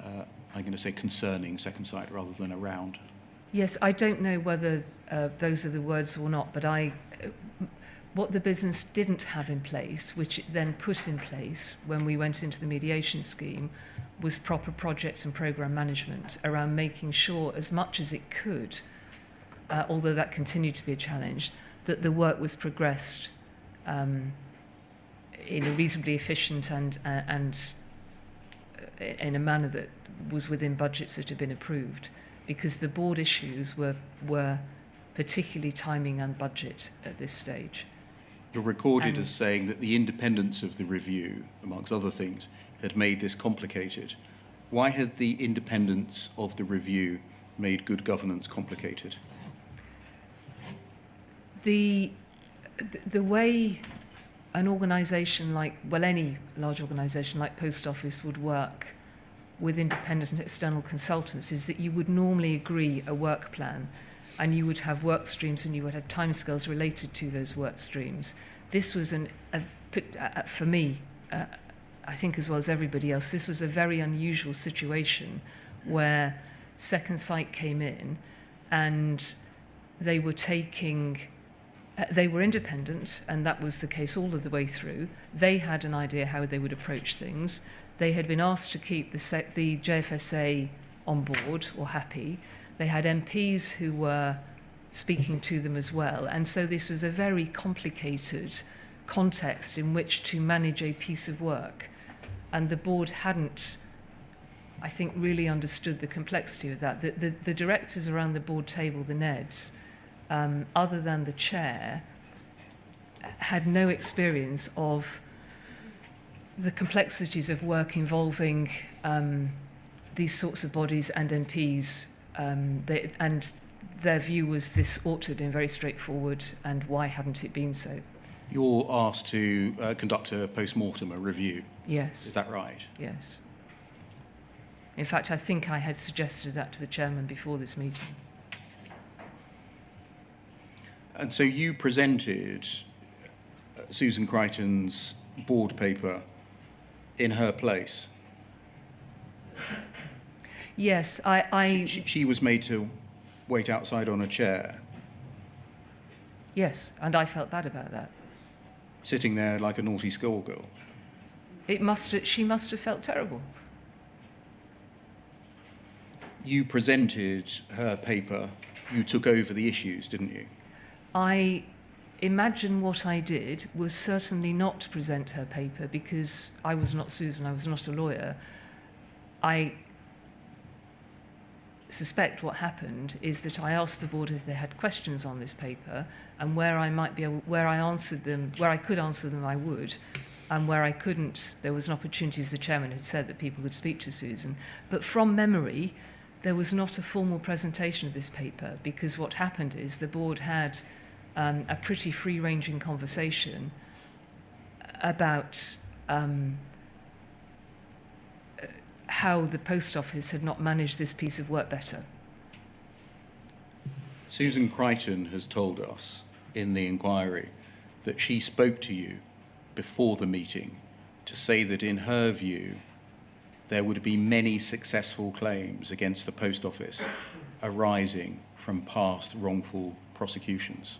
I'm going to say concerning second site rather than around. Yes, I don't know whether those are the words or not, but what the business didn't have in place, which it then put in place when we went into the mediation scheme, was proper project and programme management around making sure, as much as it could, although that continued to be a challenge, that the work was progressed in a reasonably efficient and in a manner that was within budgets that had been approved, because the board issues were particularly timing and budget at this stage. You're recorded as saying that the independence of the review, amongst other things, had made this complicated. Why had the independence of the review made good governance complicated? The way an organisation like, well, any large organisation like Post Office would work with independent and external consultants is that you would normally agree a work plan, and you would have work streams and you would have timescales related to those work streams. This was, for me, I think as well as everybody else, this was a very unusual situation where Second Sight came in and they were independent, and that was the case all of the way through. They had an idea how they would approach things. They had been asked to keep the JFSA on board or happy. They had MPs who were speaking to them as well. And so this was a very complicated context in which to manage a piece of work. And the board hadn't, I think, really understood the complexity of that. The directors around the board table, the NEDs, other than the chair, had no experience of the complexities of work involving these sorts of bodies and MPs. And their view was this ought to have been very straightforward, and why hadn't it been so? You're asked to conduct a post-mortem, a review. Yes. Is that right? Yes. In fact, I think I had suggested that to the chairman before this meeting. And so you presented Susan Crichton's board paper in her place. Yes, She was made to wait outside on a chair, yes, and I felt bad about that. sitting there like a naughty schoolgirl. She must have felt terrible. You presented her paper, you took over the issues, didn't you? I imagine what I did was certainly not to present her paper, because I was not Susan, I was not a lawyer. I suspect what happened is that I asked the board if they had questions on this paper, and where I could answer them, I would, and where I couldn't, there was an opportunity, as the chairman had said, that people could speak to Susan. But from memory, there was not a formal presentation of this paper, because what happened is the board had a pretty free-ranging conversation about how the Post Office had not managed this piece of work better. Susan Crichton has told us in the inquiry that she spoke to you before the meeting to say that in her view there would be many successful claims against the Post Office arising from past wrongful prosecutions.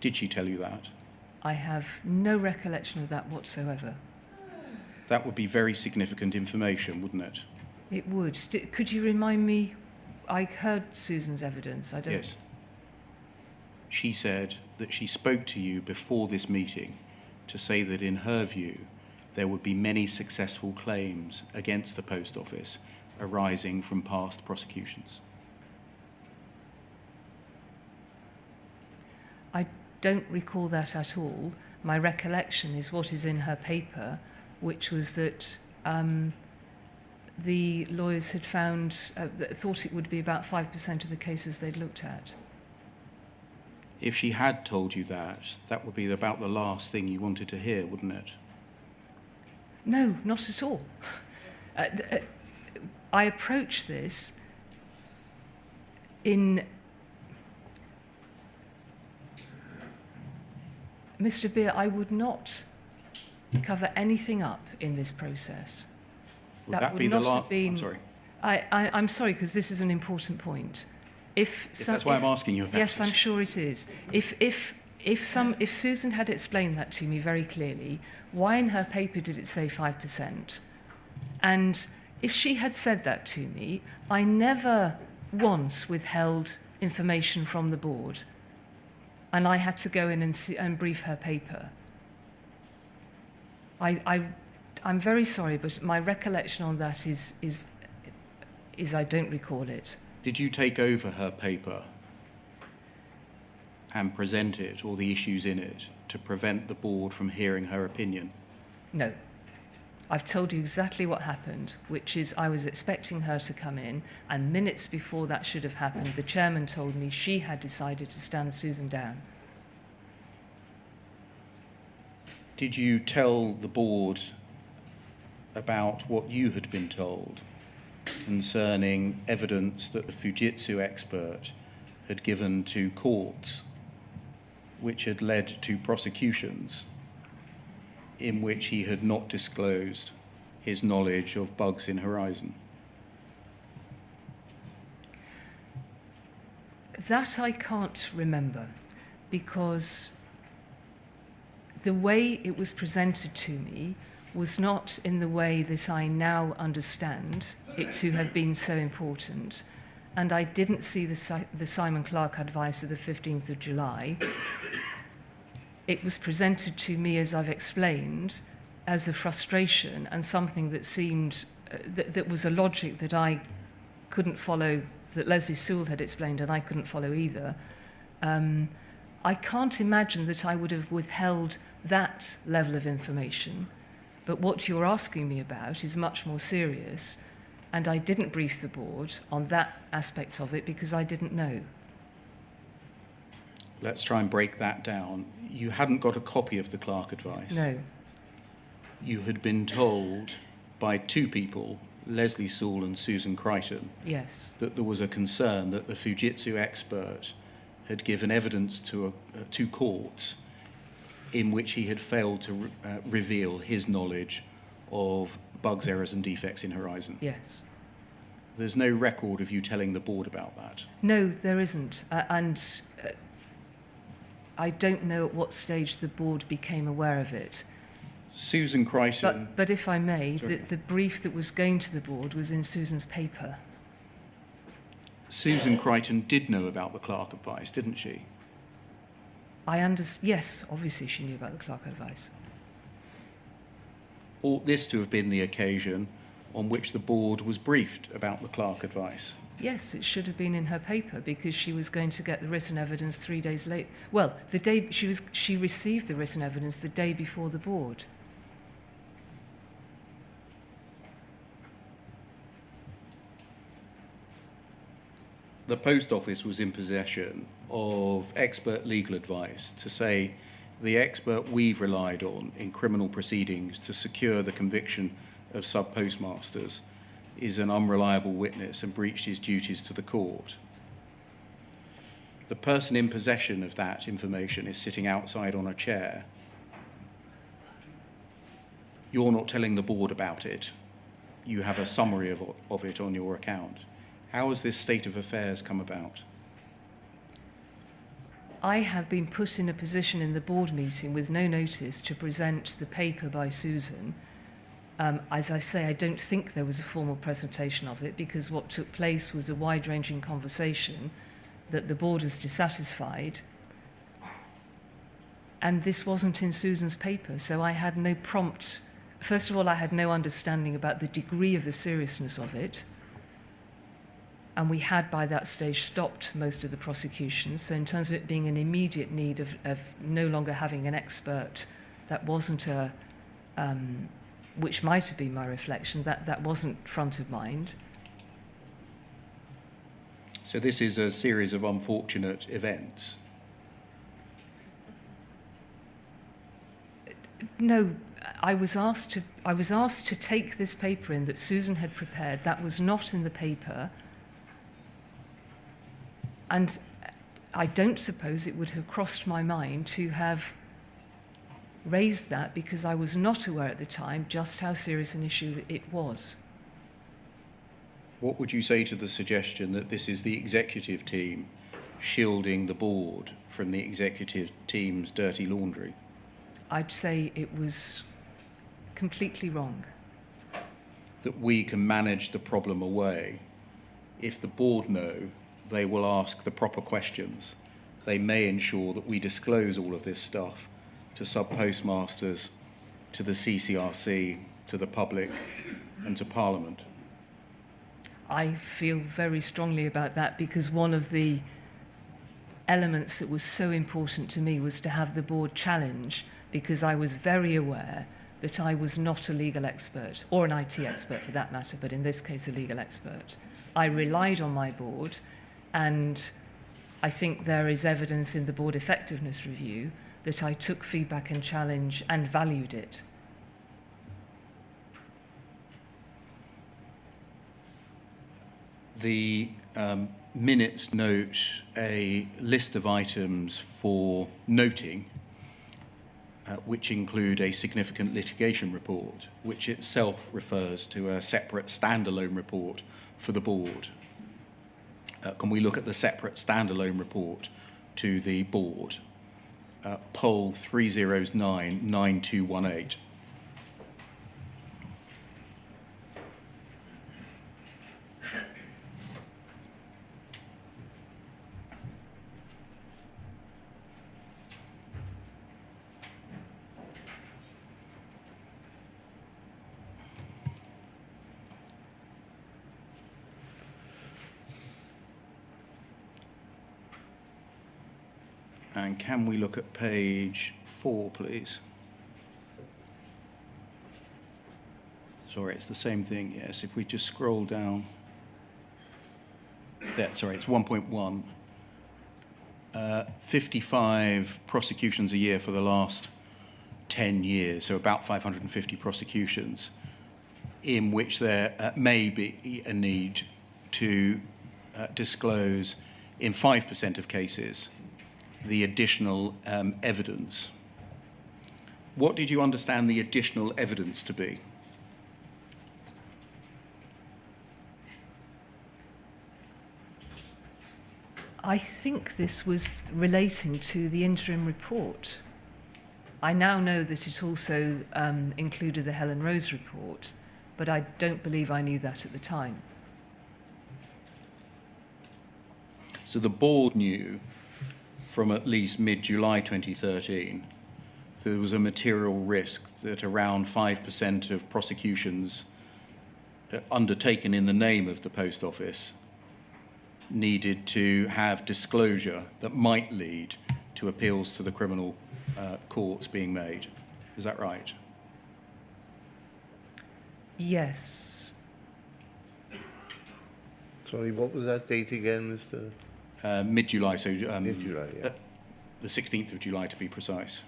Did she tell you that? I have no recollection of that whatsoever. That would be very significant information, wouldn't it? It would. Could you remind me? I heard Susan's evidence. I don't. Yes. She said that she spoke to you before this meeting to say that in her view there would be many successful claims against the Post Office arising from past prosecutions. I don't recall that at all, my recollection is what is in her paper, which was that the lawyers had found, thought it would be about 5% of the cases they'd looked at. If she had told you that, that would be about the last thing you wanted to hear, wouldn't it? No, not at all. I approach this in... Mr. Beer, I would not cover anything up in this process. Would that be the last? I'm sorry. I'm sorry, because this is an important point. That's why I'm asking you about yes, it. I'm sure it is. If Susan had explained that to me very clearly, why in her paper did it say 5%? And if she had said that to me, I never once withheld information from the board, and I had to go in and brief her paper. I'm very sorry, but my recollection on that is I don't recall it. Did you take over her paper and present it, or the issues in it, to prevent the board from hearing her opinion? No. I've told you exactly what happened, which is I was expecting her to come in, and minutes before that should have happened, the chairman told me she had decided to stand Susan down. Did you tell the board about what you had been told concerning evidence that the Fujitsu expert had given to courts, which had led to prosecutions in which he had not disclosed his knowledge of bugs in Horizon? That I can't remember, because the way it was presented to me was not in the way that I now understand it to have been so important. And I didn't see the Simon Clark advice of the 15th of July. It was presented to me, as I've explained, as a frustration and something that seemed, that was a logic that I couldn't follow, that Leslie Sewell had explained and I couldn't follow either. I can't imagine that I would have withheld that level of information, but what you're asking me about is much more serious, and I didn't brief the board on that aspect of it because I didn't know. Let's try and break that down. You hadn't got a copy of the Clark advice. No. You had been told by two people, Leslie Sewell and Susan Crichton, Yes. that there was a concern that the Fujitsu expert had given evidence to courts in which he had failed to reveal his knowledge of bugs, errors and defects in Horizon. Yes. There's no record of you telling the board about that. No, there isn't. And I don't know at what stage the board became aware of it. Susan Crichton... But if I may, the brief that was going to the board was in Susan's paper. Susan Crichton did know about the Clark advice, didn't she? Yes, obviously she knew about the Clark advice. Ought this to have been the occasion on which the board was briefed about the Clark advice? Yes, it should have been in her paper because she was going to get the written evidence 3 days late. Well, the day she received the written evidence the day before the board. The post office was in possession of expert legal advice to say the expert we've relied on in criminal proceedings to secure the conviction of subpostmasters is an unreliable witness and breached his duties to the court. The person in possession of that information is sitting outside on a chair. You're not telling the board about it. You have a summary of it on your account. How has this state of affairs come about? I have been put in a position in the board meeting with no notice to present the paper by Susan. As I say, I don't think there was a formal presentation of it because what took place was a wide-ranging conversation that the board was dissatisfied. And this wasn't in Susan's paper, so I had no prompt. First of all, I had no understanding about the degree of the seriousness of it. and we had by that stage stopped most of the prosecutions. So in terms of it being an immediate need of no longer having an expert, that wasn't which might have been my reflection, that wasn't front of mind. So this is a series of unfortunate events. No, I was asked to take this paper in that Susan had prepared. That was not in the paper. And I don't suppose it would have crossed my mind to have raised that, because I was not aware at the time just how serious an issue it was. What would you say to the suggestion that this is the executive team shielding the board from the executive team's dirty laundry? I'd say it was completely wrong. That we can manage the problem away. If the board know, they will ask the proper questions. They may ensure that we disclose all of this stuff to subpostmasters, to the CCRC, to the public, and to Parliament. I feel very strongly about that, because one of the elements that was so important to me was to have the board challenge, because I was very aware that I was not a legal expert, or an IT expert for that matter, but in this case a legal expert. I relied on my board, and I think there is evidence in the board effectiveness review that I took feedback and challenge and valued it. The minutes note a list of items for noting, which include a significant litigation report, which itself refers to a separate standalone report for the board. Can we look at the separate standalone report to the board? Poll 3099218. And can we look at page 4, please? Sorry, it's the same thing, yes. If we just scroll down. Yeah, sorry, it's 1.1. 55 prosecutions a year for the last 10 years, so about 550 prosecutions, in which there may be a need to disclose, in 5% of cases, the additional evidence. What did you understand the additional evidence to be? I think this was relating to the interim report. I now know that it also included the Helen Rose report, but I don't believe I knew that at the time. So the board knew from at least mid-July 2013, there was a material risk that around 5% of prosecutions undertaken in the name of the Post Office needed to have disclosure that might lead to appeals to the criminal courts being made. Is that right? Yes. Sorry, what was that date again, Mr.? Mid-July, so Mid-July, yeah. the 16th of July to be precise.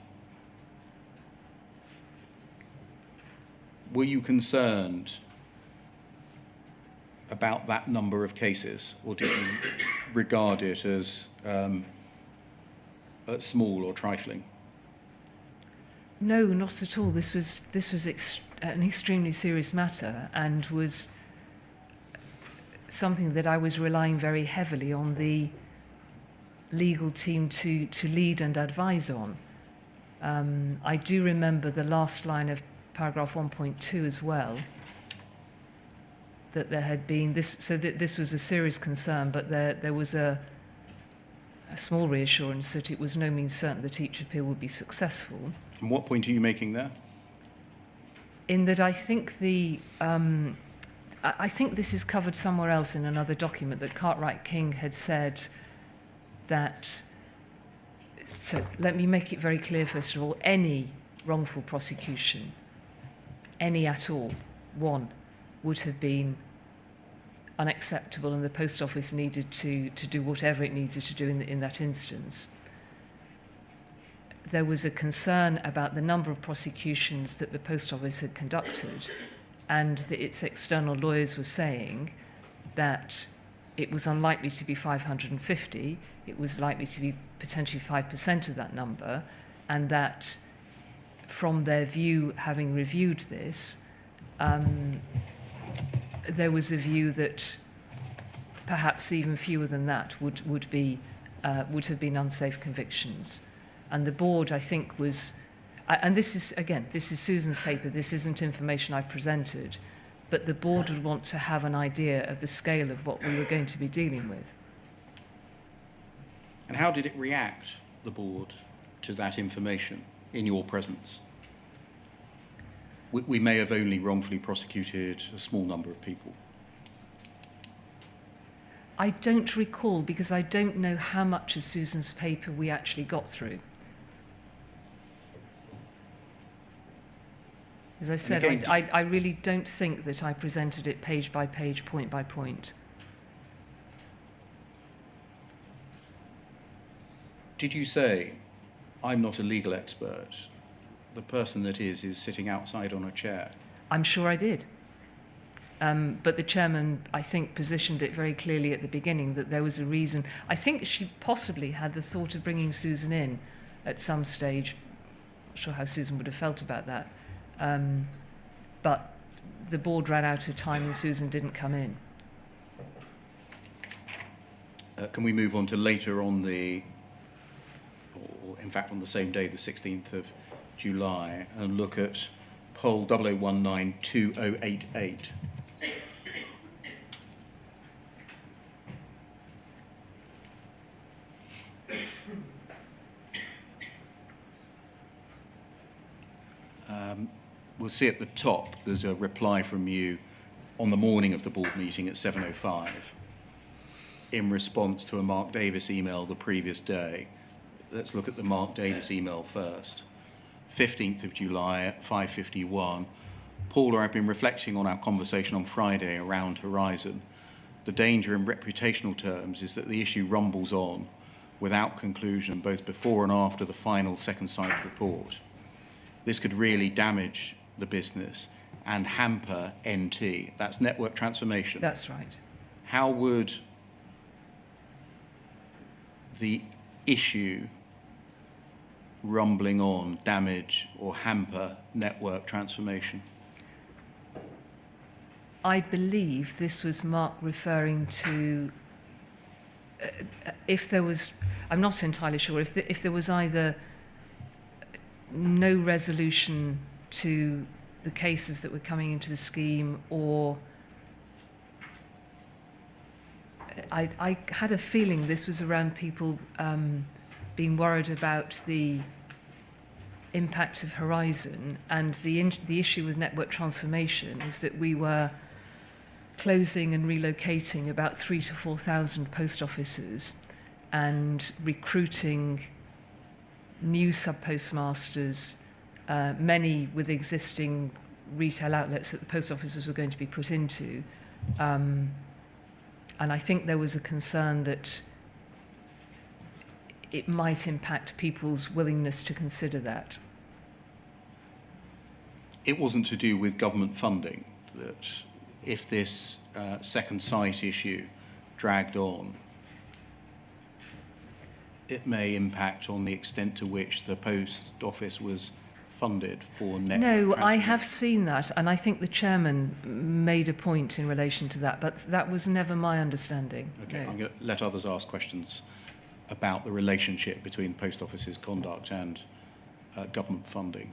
Were you concerned about that number of cases, or did you regard it as small or trifling? No, not at all. This was an extremely serious matter, and was something that I was relying very heavily on the legal team to lead and advise on. I do remember the last line of paragraph 1.2 as well, that there had been this, so that this was a serious concern, but there was a small reassurance that it was no means certain that each appeal would be successful. And what point are you making there? In that I think I think this is covered somewhere else in another document, that Cartwright King had said that, so let me make it very clear first of all, any wrongful prosecution, any at all, one, would have been unacceptable, and the Post Office needed to do whatever it needed to do in that instance. There was a concern about the number of prosecutions that the Post Office had conducted, and that its external lawyers were saying that it was unlikely to be 550, it was likely to be potentially 5% of that number, and that from their view, having reviewed this, there was a view that perhaps even fewer than that would have been unsafe convictions. And the board, I think, was, and this is, again, this is Susan's paper, this isn't information I presented, but the board would want to have an idea of the scale of what we were going to be dealing with. And how did it react, the board, to that information in your presence? We may have only wrongfully prosecuted a small number of people. I don't recall, because I don't know how much of Susan's paper we actually got through. As I said, again, I really don't think that I presented it page by page, point by point. Did you say, I'm not a legal expert, the person that is sitting outside on a chair? I'm sure I did. But the chairman, I think, positioned it very clearly at the beginning that there was a reason. I think she possibly had the thought of bringing Susan in at some stage. Not sure how Susan would have felt about that. But the board ran out of time and Susan didn't come in. Can we move on to later on the, or in fact on the same day, the 16th of July, and look at poll 00192088. We'll see at the top, there's a reply from you on the morning of the board meeting at 7:05 in response to a Mark Davis email the previous day. Let's look at the Mark Davis email first. 15th of July at 5:51. Paula, I've been reflecting on our conversation on Friday around Horizon. The danger in reputational terms is that the issue rumbles on without conclusion, both before and after the final second sight report. This could really damage the business and hamper NT. That's network transformation. That's right. How would the issue rumbling on damage or hamper network transformation? I believe this was Mark referring to if there was, I'm not entirely sure, if there was either no resolution to the cases that were coming into the scheme, or I had a feeling this was around people being worried about the impact of Horizon, and the issue with network transformation is that we were closing and relocating about 3,000 to 4,000 post offices and recruiting new subpostmasters, many with existing retail outlets that the post offices were going to be put into. And I think there was a concern that it might impact people's willingness to consider that. It wasn't to do with government funding, that if this second site issue dragged on, it may impact on the extent to which the post office was funded for network No, I transformation. have seen that, and I think the chairman made a point in relation to that, but that was never my understanding. Okay, No. I'm going to let others ask questions about the relationship between post office's conduct and government funding.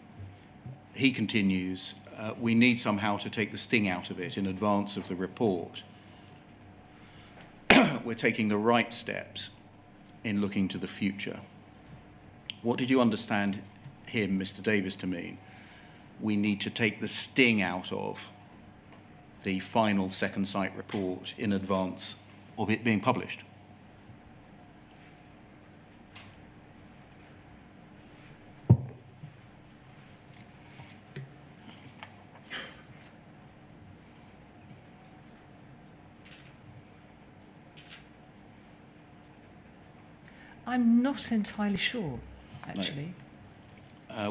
He continues, we need somehow to take the sting out of it in advance of the report. We're taking the right steps in looking to the future. What did you understand him, Mr. Davis, to mean? We need to take the sting out of the final second sight report in advance of it being published. I'm not entirely sure, actually.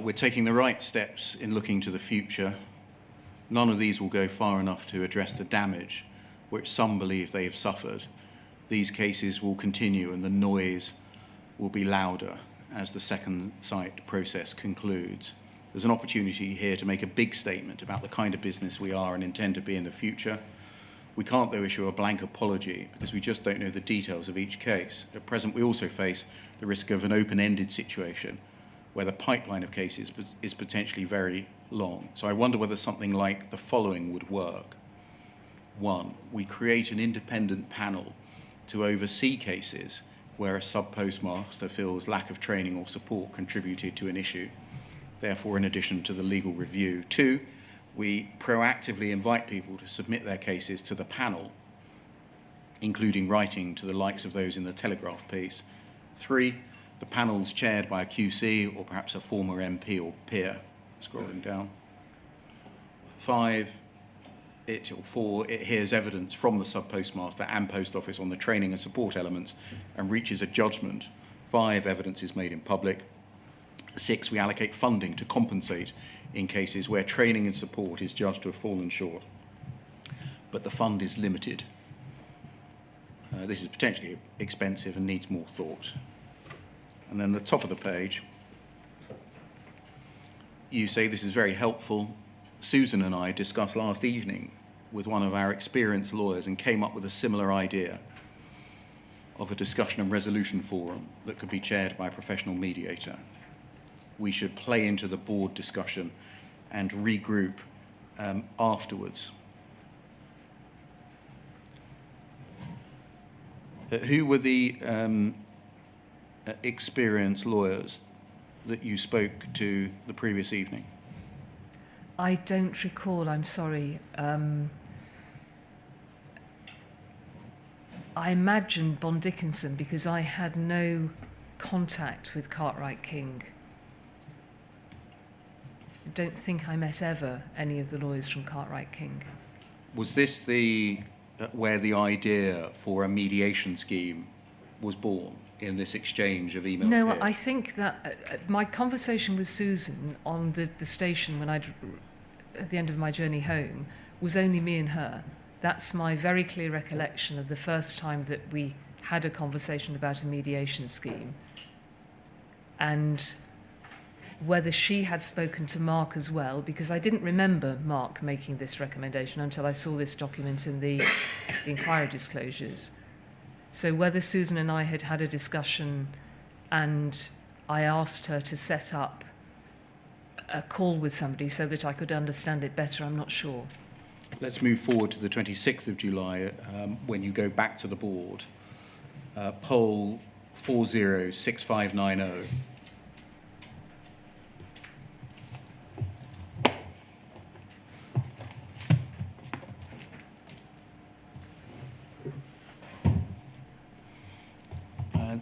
We're taking the right steps in looking to the future. None of these will go far enough to address the damage which some believe they have suffered. These cases will continue and the noise will be louder as the second sight process concludes. There's an opportunity here to make a big statement about the kind of business we are and intend to be in the future. We can't, though, issue a blank apology because we just don't know the details of each case. At present, we also face the risk of an open-ended situation where the pipeline of cases is potentially very long. So I wonder whether something like the following would work. 1, we create an independent panel to oversee cases where a sub-postmaster feels lack of training or support contributed to an issue, therefore in addition to the legal review. 2, we proactively invite people to submit their cases to the panel, including writing to the likes of those in the Telegraph piece. 3, the panel's chaired by a QC or perhaps a former MP or peer, scrolling down. 4, it hears evidence from the sub-postmaster and post office on the training and support elements and reaches a judgment. 5, evidence is made in public. 6, we allocate funding to compensate in cases where training and support is judged to have fallen short, but the fund is limited. This is potentially expensive and needs more thought. And then the top of the page, you say this is very helpful. Susan and I discussed last evening with one of our experienced lawyers and came up with a similar idea of a discussion and resolution forum that could be chaired by a professional mediator. We should play into the board discussion and regroup afterwards. Who were the experienced lawyers that you spoke to the previous evening? I don't recall, I'm sorry. I imagine Bond Dickinson because I had no contact with Cartwright King. I don't think I met ever any of the lawyers from Cartwright King. Was this the where the idea for a mediation scheme was born, in this exchange of emails? No, here? I think that my conversation with Susan on the station when at the end of my journey home was only me and her. That's my very clear recollection of the first time that we had a conversation about a mediation scheme. And whether she had spoken to Mark as well, because I didn't remember Mark making this recommendation until I saw this document in the inquiry disclosures. So whether Susan and I had had a discussion and I asked her to set up a call with somebody so that I could understand it better, I'm not sure. Let's move forward to the 26th of July, when you go back to the board. Poll 406590.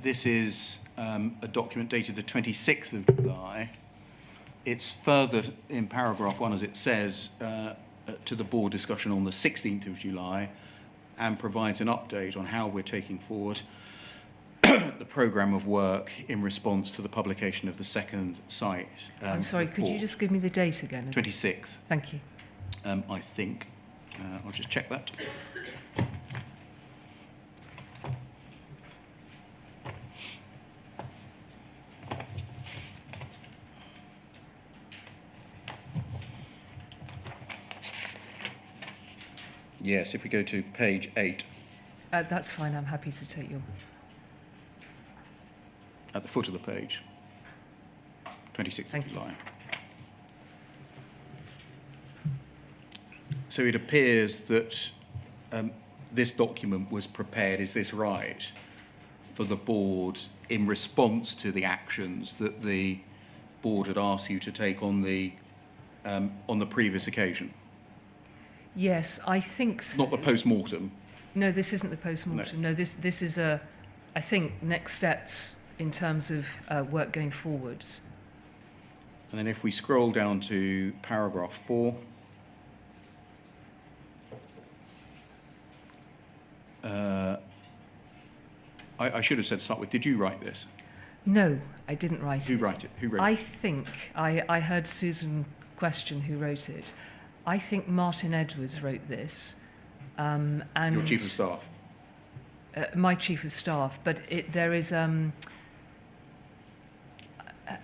This is a document dated the 26th of July. It's further in paragraph 1, as it says, to the board discussion on the 16th of July and provides an update on how we're taking forward the programme of work in response to the publication of the second site I'm sorry, report. could you just give me the date again? 26th. Thank you. I think. I'll just check that. Yes, if we go to page 8. That's fine, I'm happy to take your... At the foot of the page. 26th Thank of you. July. So it appears that this document was prepared, is this right, for the board in response to the actions that the board had asked you to take on the previous occasion? Yes, I think so. Not the post-mortem. No, this isn't the post-mortem. No, this is I think, next steps in terms of work going forwards. And then if we scroll down to paragraph 4, I should have said to start with, did you write this? No, I didn't write Who it. wrote it? Who wrote I it? think, I heard Susan question who wrote it. I think Martin Edwards wrote this. And Your chief of staff? my chief of staff, but there is...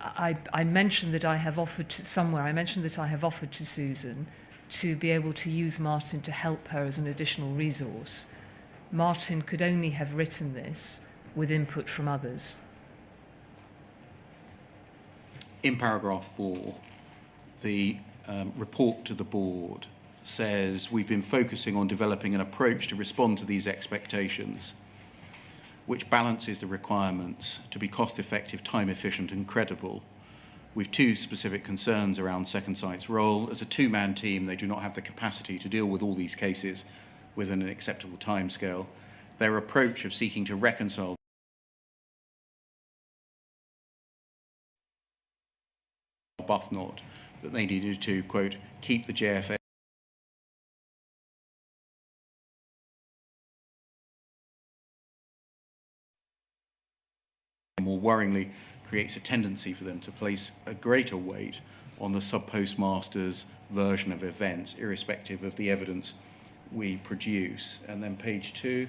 I mentioned that I have offered to, somewhere, I mentioned that I have offered to Susan to be able to use Martin to help her as an additional resource. Martin could only have written this with input from others. In paragraph 4, the report to the board says we've been focusing on developing an approach to respond to these expectations, which balances the requirements to be cost-effective, time-efficient and credible, with 2 specific concerns around Second Sight's role. As a 2-man team, they do not have the capacity to deal with all these cases within an acceptable timescale. Their approach of seeking to reconcile Arbuthnot that they needed to, quote, keep the JFA more worryingly creates a tendency for them to place a greater weight on the subpostmaster's version of events, irrespective of the evidence we produce. And then page 2.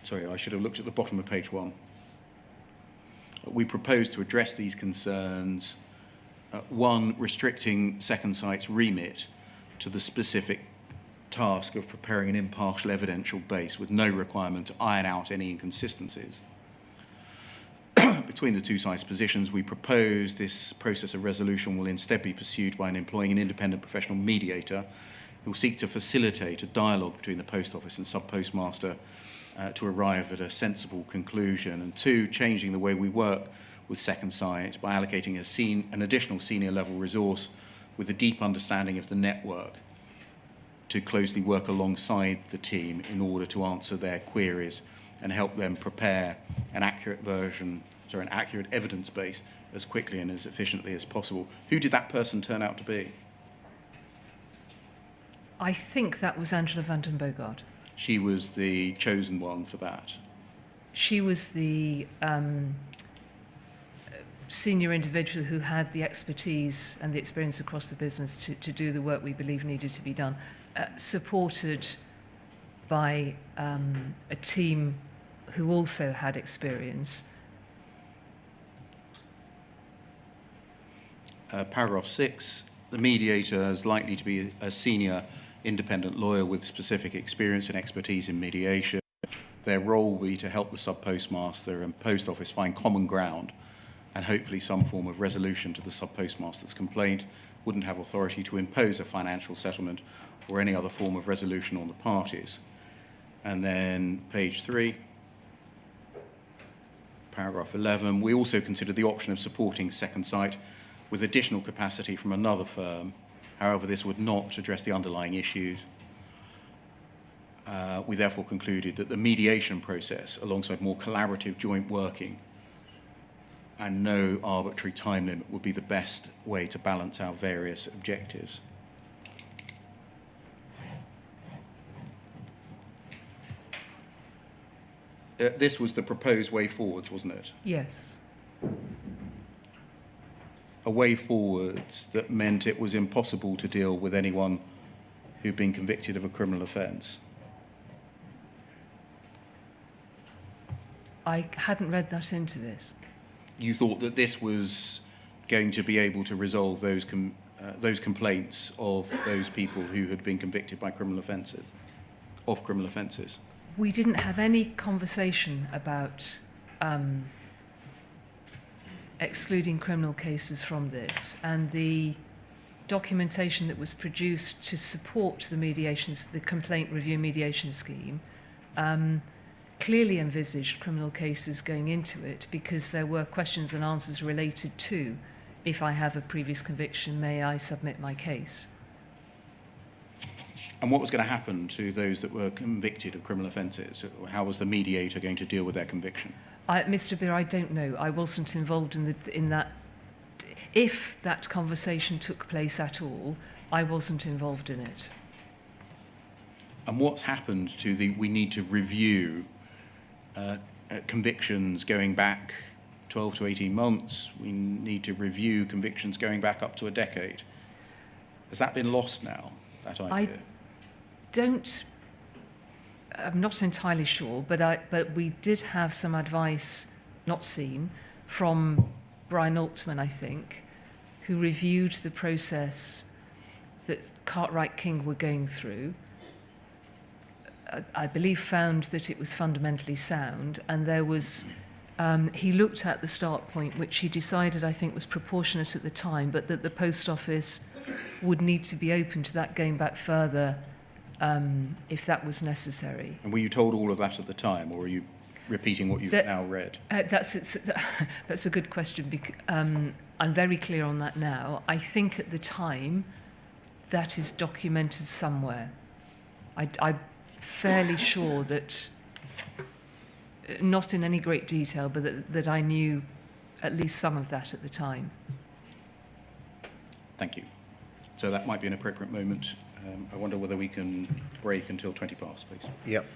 Sorry, I should have looked at the bottom of page 1. We propose to address these concerns, 1, restricting Second Sight's remit to the specific task of preparing an impartial evidential base with no requirement to iron out any inconsistencies. Between the 2 sides' positions, we propose this process of resolution will instead be pursued by employing an independent professional mediator who will seek to facilitate a dialogue between the Post Office and subpostmaster to arrive at a sensible conclusion. And 2, changing the way we work with Second Sight by allocating an additional senior level resource with a deep understanding of the network to closely work alongside the team in order to answer their queries and help them prepare an accurate an accurate evidence base as quickly and as efficiently as possible. Who did that person turn out to be? I think that was Angela van den Bogart. She was the chosen one for that. She was the senior individual who had the expertise and the experience across the business to do the work we believe needed to be done, supported by a team who also had experience. Paragraph 6, the mediator is likely to be a senior independent lawyer with specific experience and expertise in mediation. Their role will be to help the subpostmaster and post office find common ground and hopefully some form of resolution to the subpostmaster's complaint. Wouldn't have authority to impose a financial settlement or any other form of resolution on the parties. And then page 3, paragraph 11, we also consider the option of supporting Second Sight with additional capacity from another firm. However, this would not address the underlying issues. We therefore concluded that the mediation process, alongside more collaborative joint working and no arbitrary time limit, would be the best way to balance our various objectives. This was the proposed way forwards, wasn't it? Yes. A way forwards that meant it was impossible to deal with anyone who'd been convicted of a criminal offence. I hadn't read that into this. You thought that this was going to be able to resolve those complaints of those people who had been convicted by criminal offences, We didn't have any conversation about excluding criminal cases from this, and the documentation that was produced to support the complaint review mediation scheme clearly envisaged criminal cases going into it because there were questions and answers related to if I have a previous conviction, may I submit my case? And what was going to happen to those that were convicted of criminal offences? How was the mediator going to deal with their conviction? Mr. Beer, I don't know. I wasn't involved in that. If that conversation took place at all, I wasn't involved in it. And what's happened to we need to review convictions going back 12 to 18 months. We need to review convictions going back up to a decade. Has that been lost now, that idea? I'm not entirely sure, but we did have some advice, not seen, from Brian Altman, I think, who reviewed the process that Cartwright King were going through. I believe found that it was fundamentally sound, and there was he looked at the start point, which he decided, I think, was proportionate at the time, but that the post office would need to be open to that going back further if that was necessary. And were you told all of that at the time, or are you repeating what you've now read? That's a good question. I'm very clear on that now. I think at the time that is documented somewhere. I'm fairly sure that, not in any great detail, but that I knew at least some of that at the time. Thank you. So that might be an appropriate moment. I wonder whether we can break until 20 past, please. Yep.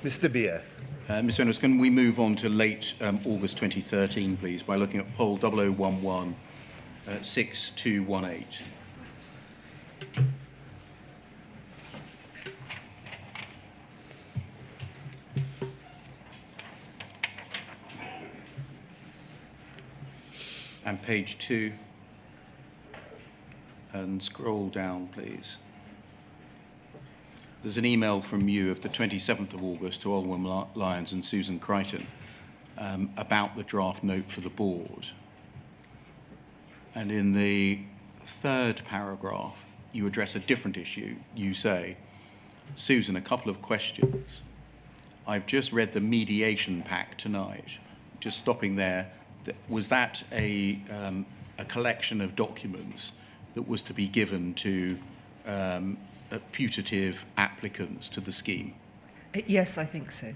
Mr. Beer. Ms Vennells, can we move on to late August 2013, please, by looking at poll 0011 6218. And page 2. And scroll down, please. There's an email from you of the 27th of August to Olwen Lyons and Susan Crichton about the draft note for the board. And in the third paragraph, you address a different issue. You say, Susan, a couple of questions. I've just read the mediation pack tonight. Just stopping there, was that a collection of documents that was to be given to putative applicants to the scheme? Yes, I think so.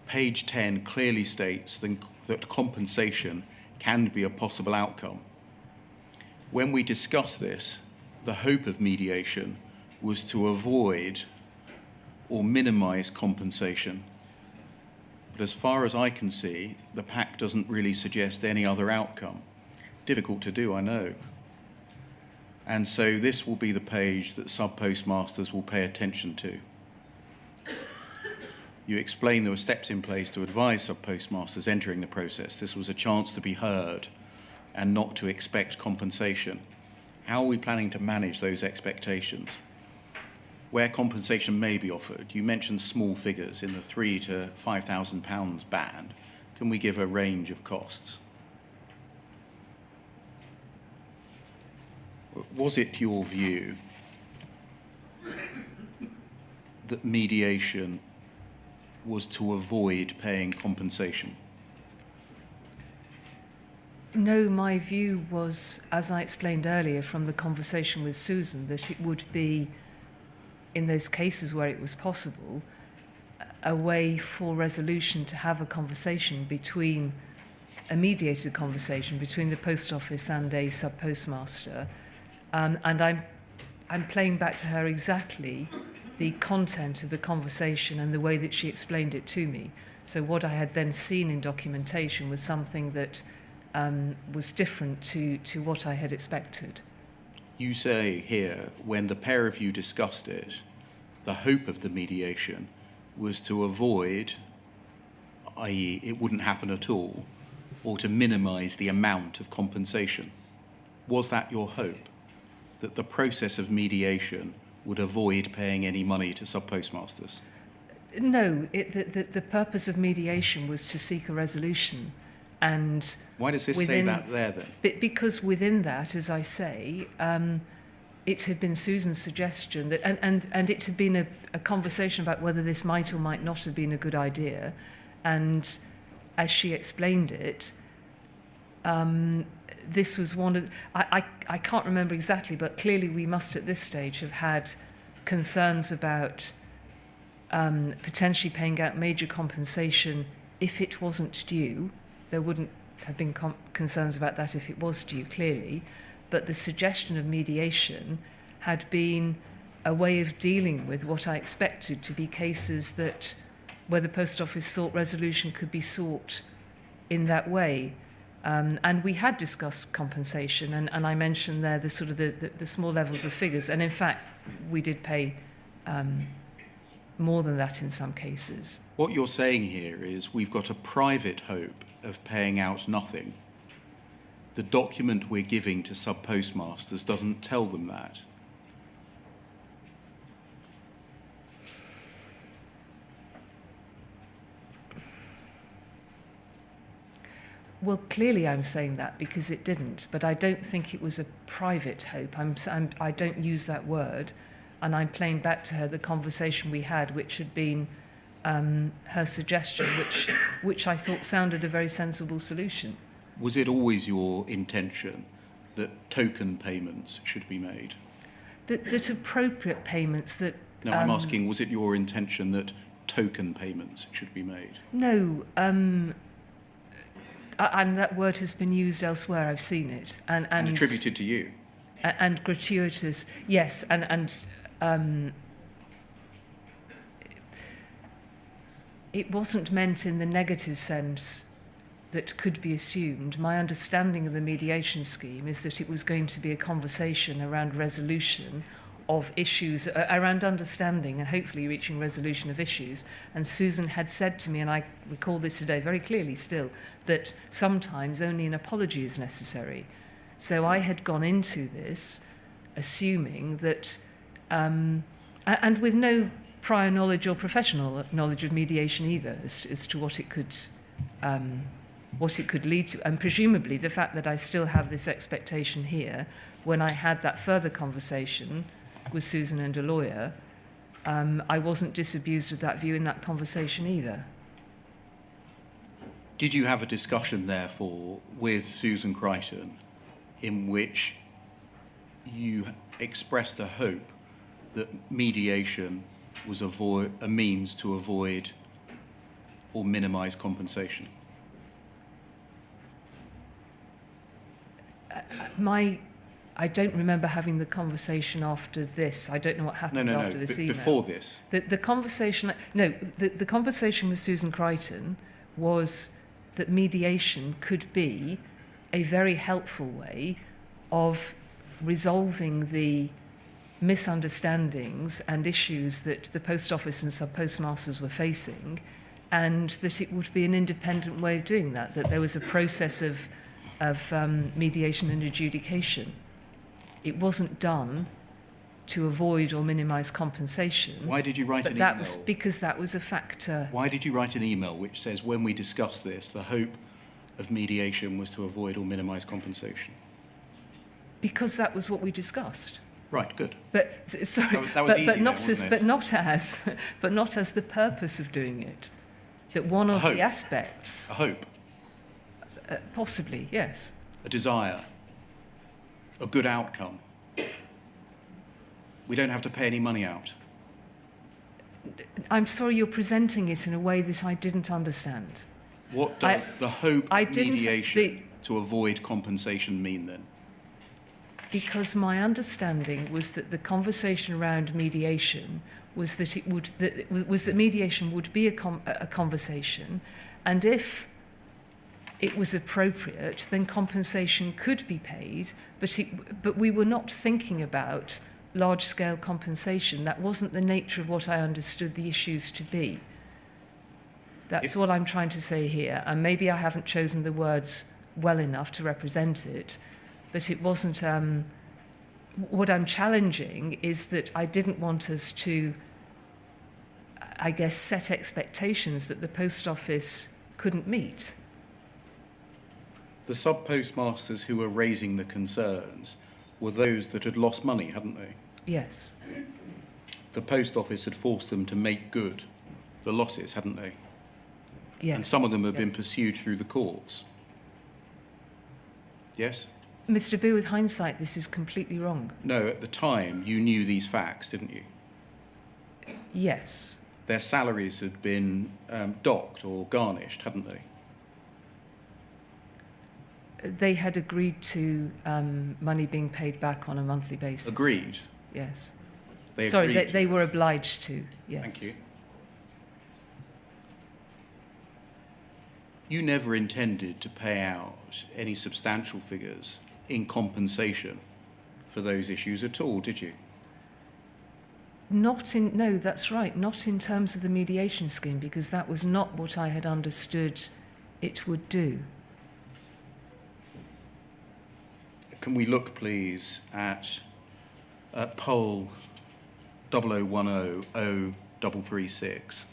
Page 10 clearly states that compensation can be a possible outcome. When we discussed this, the hope of mediation was to avoid or minimise compensation. But as far as I can see, the pact doesn't really suggest any other outcome. Difficult to do, I know. And so this will be the page that subpostmasters will pay attention to. You explained there were steps in place to advise subpostmasters entering the process. This was a chance to be heard and not to expect compensation. How are we planning to manage those expectations? Where compensation may be offered, you mentioned small figures in the £3,000 to £5,000 band. Can we give a range of costs? Was it your view that mediation was to avoid paying compensation? No, my view was, as I explained earlier from the conversation with Susan, that it would be, in those cases where it was possible, a way for resolution to have a conversation between, a mediated conversation between the post office and a subpostmaster. And I'm playing back to her exactly the content of the conversation and the way that she explained it to me. So what I had then seen in documentation was something that was different to what I had expected. You say here, when the pair of you discussed it, the hope of the mediation was to avoid, i.e. it wouldn't happen at all, or to minimise the amount of compensation. Was that your hope? That the process of mediation would avoid paying any money to subpostmasters? No, the purpose of mediation was to seek a resolution. And why does this say that there then? Because within that, as I say, it had been Susan's suggestion that, and it had been a conversation about whether this might or might not have been a good idea. And as she explained it, this was one of, I can't remember exactly, but clearly we must at this stage have had concerns about potentially paying out major compensation if it wasn't due. There wouldn't have been concerns about that if it was due, clearly. But the suggestion of mediation had been a way of dealing with what I expected to be cases that where the post office thought resolution could be sought in that way. And we had discussed compensation, and I mentioned there the sort of the small levels of figures. And in fact, we did pay more than that in some cases. What you're saying here is we've got a private hope of paying out nothing. The document we're giving to subpostmasters doesn't tell them that. Well, clearly I'm saying that because it didn't, but I don't think it was a private hope. I don't use that word, and I'm playing back to her the conversation we had, which had been her suggestion, which I thought sounded a very sensible solution. Was it always your intention that token payments should be made? That appropriate payments that... No, I'm asking, was it your intention that token payments should be made? No, and that word has been used elsewhere, I've seen it. And attributed to you? And gratuitous, yes, it wasn't meant in the negative sense that could be assumed. My understanding of the mediation scheme is that it was going to be a conversation around resolution of issues, around understanding and hopefully reaching resolution of issues. And Susan had said to me, and I recall this today very clearly still, that sometimes only an apology is necessary. So I had gone into this assuming that, and with no prior knowledge or professional knowledge of mediation either, as to what it could lead to. And presumably the fact that I still have this expectation here, when I had that further conversation with Susan and a lawyer, I wasn't disabused of that view in that conversation either. Did you have a discussion, therefore, with Susan Crichton in which you expressed a hope that mediation was a means to avoid or minimise compensation? I don't remember having the conversation after this. I don't know what happened after this email. Before this. The conversation with Susan Crichton was that mediation could be a very helpful way of resolving the misunderstandings and issues that the post office and subpostmasters were facing, and that it would be an independent way of doing that there was a process of mediation and adjudication. It wasn't done to avoid or minimise compensation. Why did you write an email? That was because that was a factor. Why did you write an email which says, when we discuss this, the hope of mediation was to avoid or minimise compensation? Because that was what we discussed. Right, good. But sorry, that was easy but then, not wasn't as, it? but not as the purpose of doing it. That one of the aspects, A hope, possibly, yes. a desire, a good outcome. We don't have to pay any money out. I'm sorry, you're presenting it in a way that I didn't understand. What does the hope of mediation to avoid compensation mean then? Because my understanding was that the conversation around mediation was that mediation would be a conversation, and if it was appropriate, then compensation could be paid, but we were not thinking about large-scale compensation. That wasn't the nature of what I understood the issues to be. That's what I'm trying to say here, and maybe I haven't chosen the words well enough to represent it, but it wasn't... what I'm challenging is that I didn't want us to, I guess, set expectations that the post office couldn't meet. The subpostmasters who were raising the concerns were those that had lost money, hadn't they? Yes. The post office had forced them to make good the losses, hadn't they? Yes. And some of them have been pursued through the courts. Yes? Mr. Beer, with hindsight, this is completely wrong. No, at the time you knew these facts, didn't you? Yes. Their salaries had been docked or garnished, hadn't they? They had agreed to money being paid back on a monthly basis. Agreed? Yes. They were obliged to, yes. Thank you. You never intended to pay out any substantial figures in compensation for those issues at all, did you? No, that's right, not in terms of the mediation scheme, because that was not what I had understood it would do. Can we look, please, at poll 00100336?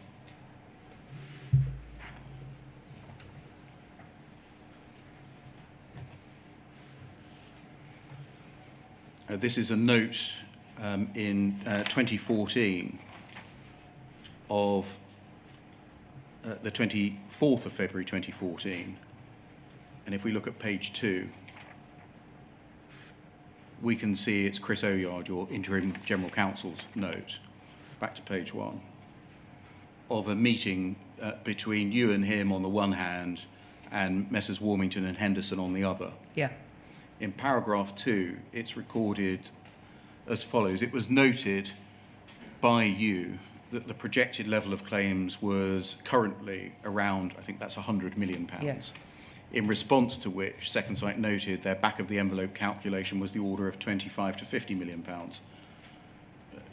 This is a note in 2014 of the 24th of February 2014. And if we look at page 2, we can see it's Chris Oyard, your interim general counsel's note, back to page 1, of a meeting between you and him on the one hand and Messrs Warmington and Henderson on the other. Yeah. In paragraph 2, it's recorded as follows. It was noted by you that the projected level of claims was currently around, I think that's £100 million. Yes. In response to which, Second Sight noted their back-of-the-envelope calculation was the order of £25 to £50 million.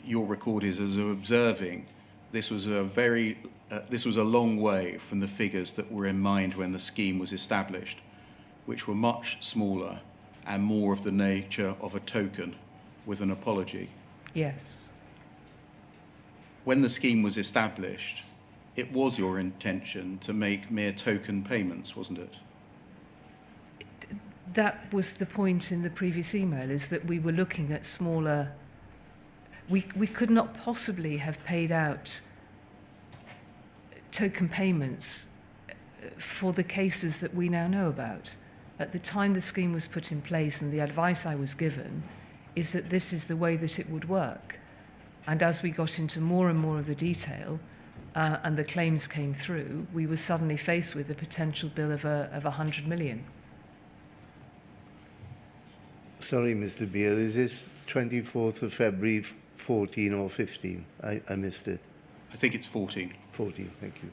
Your record is as observing this was a long way from the figures that were in mind when the scheme was established, which were much smaller and more of the nature of a token with an apology. Yes. When the scheme was established, it was your intention to make mere token payments, wasn't it? That was the point in the previous email, is that we were looking at smaller... We could not possibly have paid out token payments for the cases that we now know about. At the time the scheme was put in place, and the advice I was given is that this is the way that it would work. And as we got into more and more of the detail and the claims came through, we were suddenly faced with a potential bill of 100 million. Sorry, Mr. Beer, is this 24th of February 14 or 15? I missed it. I think it's 14. 14, thank you.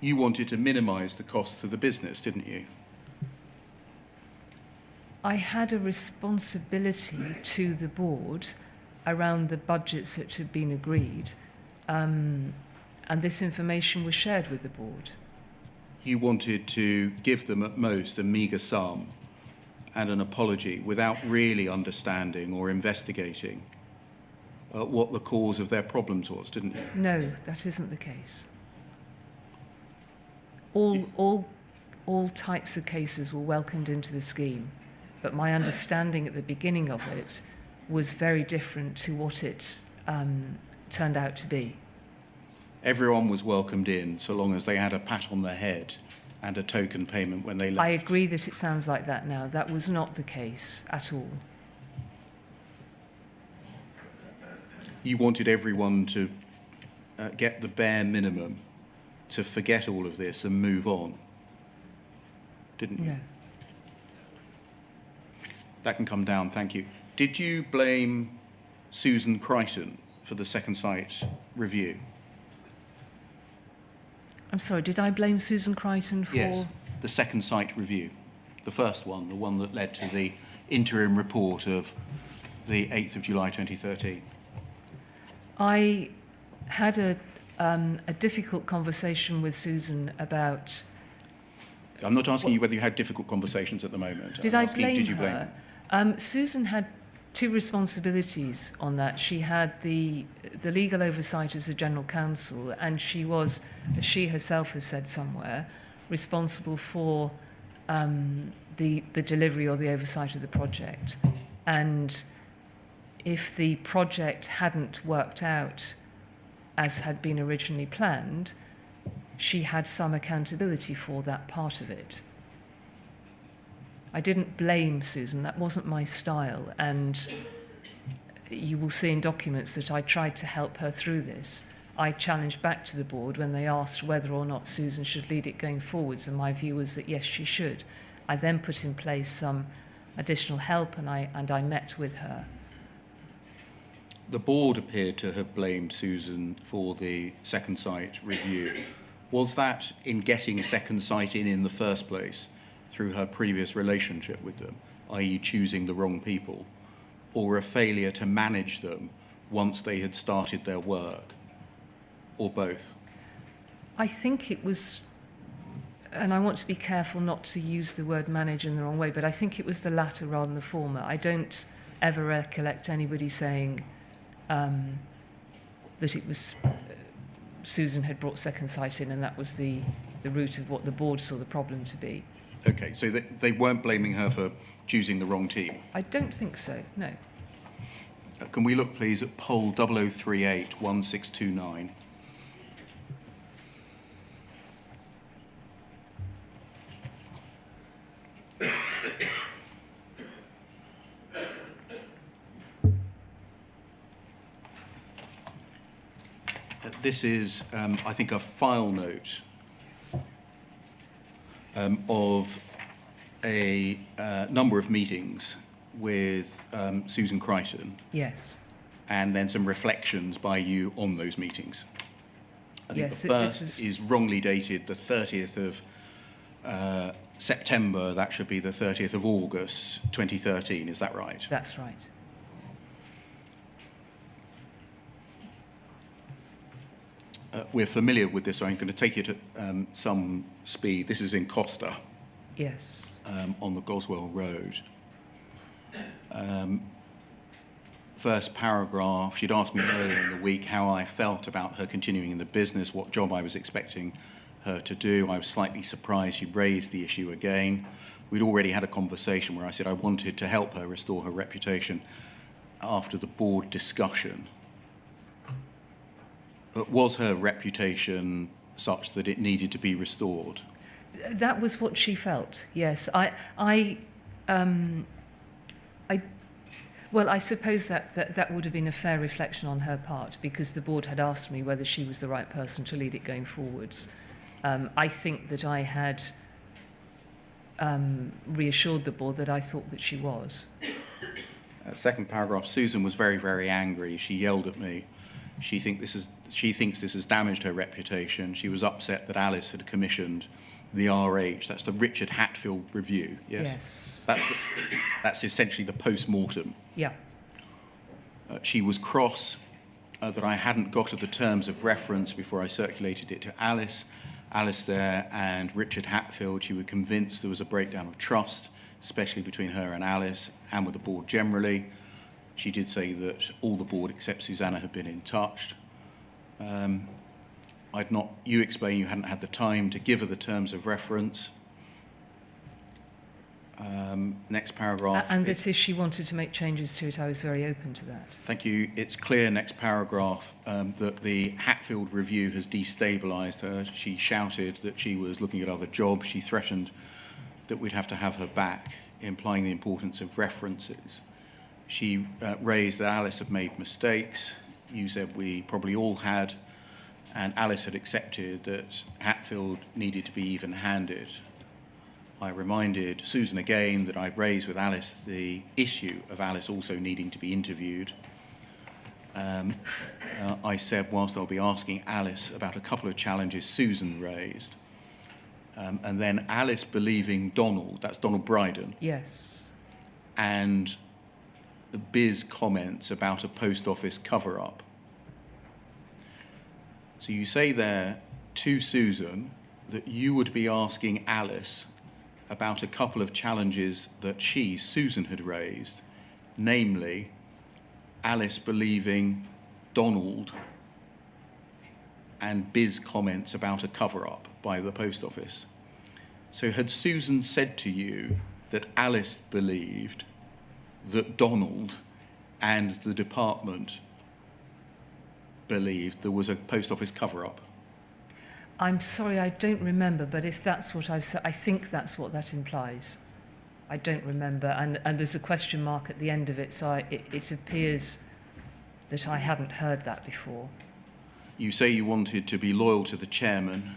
You wanted to minimise the costs to the business, didn't you? I had a responsibility to the board around the budgets that had been agreed, and this information was shared with the board. You wanted to give them at most a meagre sum and an apology without really understanding or investigating what the cause of their problems was, didn't you? No, that isn't the case. All types of cases were welcomed into the scheme, but my understanding at the beginning of it was very different to what it turned out to be. Everyone was welcomed in so long as they had a pat on the head and a token payment when they left. I agree that it sounds like that now. That was not the case at all. You wanted everyone to get the bare minimum, to forget all of this and move on, didn't you? No. That can come down, thank you. Did you blame Susan Crichton for the Second Sight review? I'm sorry, did I blame Susan Crichton for... Yes, the Second Sight review, the first one, the one that led to the interim report of the 8th of July 2013. I had a difficult conversation with Susan about... I'm not asking you whether you had difficult conversations at the moment. Did I'm I asking, blame did you her? blame Susan had two responsibilities on that. She had the legal oversight as a general counsel, and she was, as she herself has said somewhere, responsible for the delivery or the oversight of the project. And if the project hadn't worked out as had been originally planned, she had some accountability for that part of it. I didn't blame Susan, that wasn't my style, and you will see in documents that I tried to help her through this. I challenged back to the board when they asked whether or not Susan should lead it going forwards, and my view was that yes, she should. I then put in place some additional help, and I met with her. The board appeared to have blamed Susan for the Second Sight review. Was that in getting Second Sight in the first place through her previous relationship with them, i.e. choosing the wrong people, or a failure to manage them once they had started their work, or both? I think it was, and I want to be careful not to use the word manage in the wrong way, but I think it was the latter rather than the former. I don't ever recollect anybody saying that it was Susan had brought Second Sight in and that was the root of what the board saw the problem to be. Okay, so they weren't blaming her for choosing the wrong team? I don't think so, no. Can we look, please, at poll 00381629? This is, I think, a file note of a number of meetings with Susan Crichton, Yes. and then some reflections by you on those meetings. I think Yes, the this first is wrongly dated the 30th of September. That should be the 30th of August 2013. Is that right? That's right. We're familiar with this, so I'm going to take it at some speed. This is in Costa Yes. on the Goswell Road. First paragraph, she'd asked me earlier in the week how I felt about her continuing in the business, what job I was expecting her to do. I was slightly surprised she raised the issue again. We'd already had a conversation where I said I wanted to help her restore her reputation after the board discussion. But was her reputation such that it needed to be restored? That was what she felt. Yes. Well, I suppose that would have been a fair reflection on her part, because the board had asked me whether she was the right person to lead it going forwards. I think that I had reassured the board that I thought that she was. Second paragraph, Susan was very, very angry. She yelled at me. She thinks this has damaged her reputation. She was upset that Alice had commissioned the RH. That's the Richard Hatfield review. Yes. That's essentially the post-mortem. Yeah. She was cross that I hadn't got at the terms of reference before I circulated it to Alice. Alice there and Richard Hatfield, she was convinced there was a breakdown of trust, especially between her and Alice and with the board generally. She did say that all the board except Susanna had been in touch. You explained you hadn't had the time to give her the terms of reference. Next paragraph. And that if she wanted to make changes to it, I was very open to that. Thank you. It's clear, next paragraph, that the Hatfield review has destabilised her. She shouted that she was looking at other jobs. She threatened that we'd have to have her back, implying the importance of references. She raised that Alice had made mistakes. You said we probably all had, and Alice had accepted that Hatfield needed to be even-handed. I reminded Susan again that I'd raised with Alice the issue of Alice also needing to be interviewed. I said, whilst I'll be asking Alice about a couple of challenges Susan raised, and then Alice believing Donald, that's Donald Bryden. Yes. And Biz comments about a post office cover-up. So you say there to Susan that you would be asking Alice about a couple of challenges that Susan had raised, namely Alice believing Donald and Biz comments about a cover-up by the post office. So had Susan said to you that Alice believed that Donald and the department believed there was a post office cover-up? I'm sorry, I don't remember, but if that's what I've said, I think that's what that implies. I don't remember, and there's a question mark at the end of it, so it appears that I hadn't heard that before. You say you wanted to be loyal to the chairman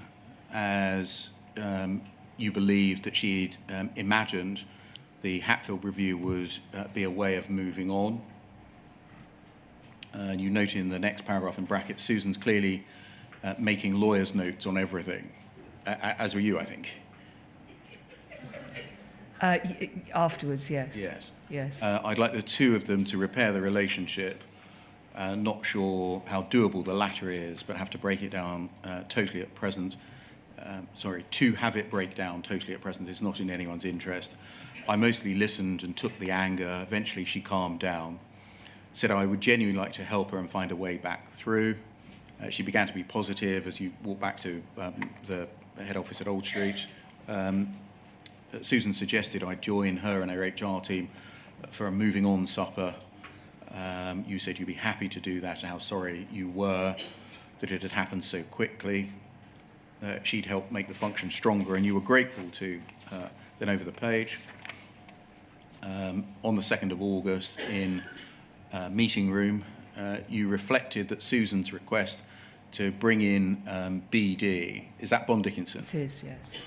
as you believed that she'd imagined the Hatfield review would be a way of moving on. And you note in the next paragraph in brackets, Susan's clearly making lawyer's notes on everything, as were you, I think. Afterwards, yes. Yes. Yes. I'd like the two of them to repair the relationship. Not sure how doable the latter is, but have to break it down totally at present. To have it break down totally at present is not in anyone's interest. I mostly listened and took the anger. Eventually she calmed down, said I would genuinely like to help her and find a way back through. She began to be positive as you walked back to the head office at Old Street. Susan suggested I join her and her HR team for a moving on supper. You said you'd be happy to do that and how sorry you were that it had happened so quickly. She'd helped make the function stronger and you were grateful to her. Then over the page, on the 2nd of August in meeting room, you reflected that Susan's request to bring in BD, is that Bond Dickinson? It is, yes.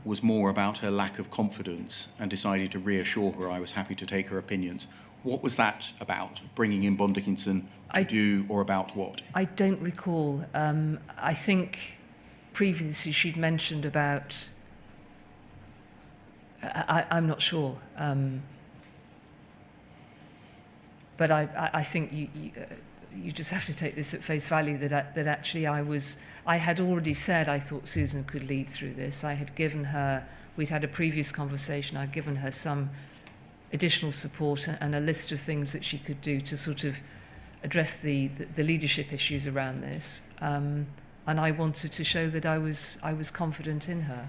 was more about her lack of confidence and decided to reassure her I was happy to take her opinions. What was that about, bringing in Bond Dickinson to do, or about what? I don't recall. I think previously she'd mentioned about... I'm not sure. But I think you just have to take this at face value, that actually I had already said I thought Susan could lead through this. I had given her, we'd had a previous conversation, I'd given her some additional support and a list of things that she could do to sort of address the leadership issues around this. And I wanted to show that I was confident in her.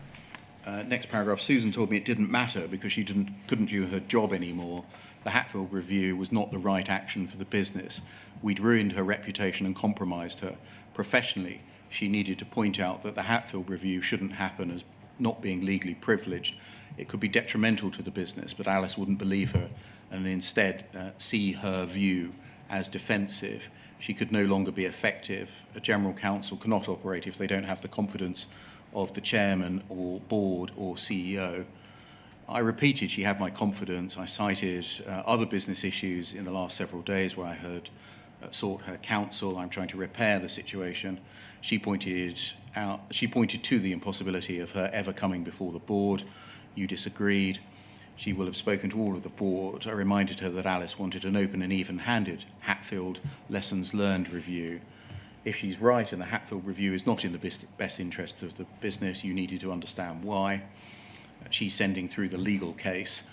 Next paragraph, Susan told me it didn't matter because she couldn't do her job anymore. The Hatfield review was not the right action for the business. We'd ruined her reputation and compromised her. Professionally, she needed to point out that the Hatfield review shouldn't happen as not being legally privileged. It could be detrimental to the business, but Alice wouldn't believe her and instead see her view as defensive. She could no longer be effective. A general counsel cannot operate if they don't have the confidence of the chairman or board or CEO. I repeated she had my confidence. I cited other business issues in the last several days where I had sought her counsel. I'm trying to repair the situation. She pointed to the impossibility of her ever coming before the board. You disagreed. She will have spoken to all of the board. I reminded her that Alice wanted an open and even-handed Hatfield lessons learned review. If she's right and the Hatfield review is not in the best interest of the business, you needed to understand why. She's sending through the legal case.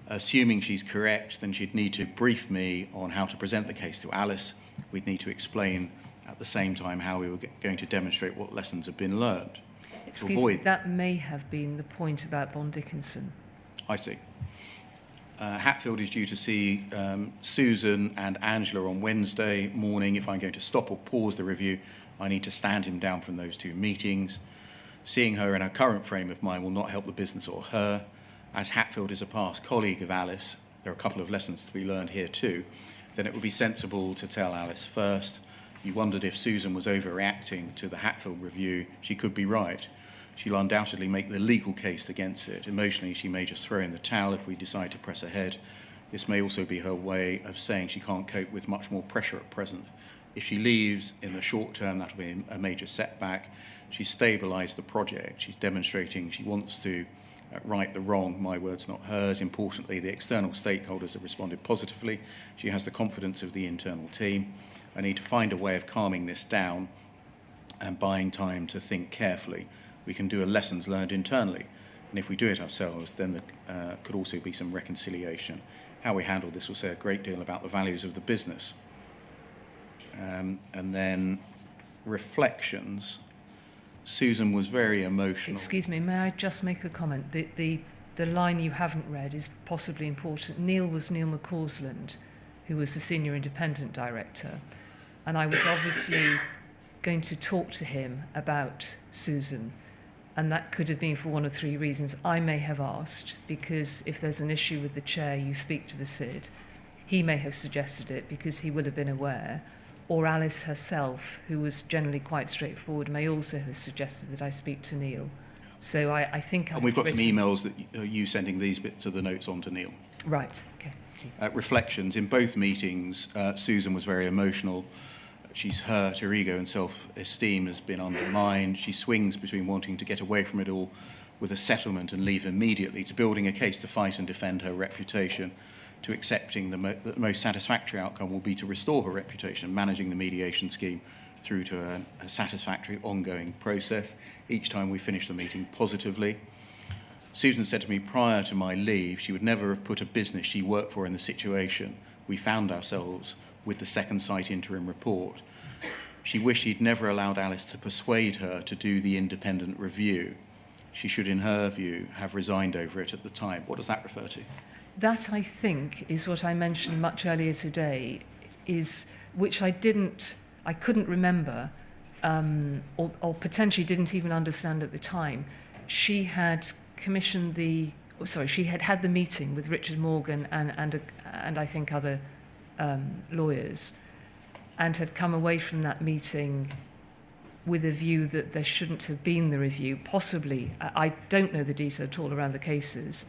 Assuming she's correct, then she'd need to brief me on how to present the case to Alice. We'd need to explain at the same time how we were going to demonstrate what lessons have been learned. Excuse me, that may have been the point about Bond Dickinson. I see. Hatfield is due to see Susan and Angela on Wednesday morning. If I'm going to stop or pause the review, I need to stand him down from those two meetings. Seeing her in her current frame of mind will not help the business or her. As Hatfield is a past colleague of Alice, there are a couple of lessons to be learned here too, then it would be sensible to tell Alice first. You wondered if Susan was overreacting to the Hatfield review. She could be right. She'll undoubtedly make the legal case against it. Emotionally, she may just throw in the towel if we decide to press ahead. This may also be her way of saying she can't cope with much more pressure at present. If she leaves in the short term, that'll be a major setback. She's stabilised the project. She's demonstrating she wants to right the wrong, my words, not hers. Importantly, the external stakeholders have responded positively. She has the confidence of the internal team. I need to find a way of calming this down and buying time to think carefully. We can do a lessons learned internally. And if we do it ourselves, then there could also be some reconciliation. How we handle this will say a great deal about the values of the business. And then reflections. Susan was very emotional. Excuse me, may I just make a comment? The line you haven't read is possibly important. Neil was Neil McCausland, who was the senior independent director. And I was obviously going to talk to him about Susan. And that could have been for one of three reasons. I may have asked, because if there's an issue with the chair, you speak to the SID. He may have suggested it because he would have been aware. Or Alice herself, who was generally quite straightforward, may also have suggested that I speak to Neil. So I think... And we've got some emails that you sending these bits of the notes on to Neil. Right, okay. Reflections. In both meetings, Susan was very emotional. She's hurt, her ego and self-esteem has been undermined. She swings between wanting to get away from it all with a settlement and leave immediately, to building a case to fight and defend her reputation, to accepting the most satisfactory outcome will be to restore her reputation, managing the mediation scheme through to a satisfactory ongoing process. Each time we finish the meeting positively. Susan said to me prior to my leave she would never have put a business she worked for in the situation we found ourselves with the Second Sight interim report. She wished she'd never allowed Alice to persuade her to do the independent review. She should, in her view, have resigned over it at the time. What does that refer to? That, I think, is what I mentioned much earlier today, which I couldn't remember, or potentially didn't even understand at the time. She had commissioned she had had the meeting with Richard Morgan and I think other lawyers, and had come away from that meeting with a view that there shouldn't have been the review, possibly. I don't know the detail at all around the cases,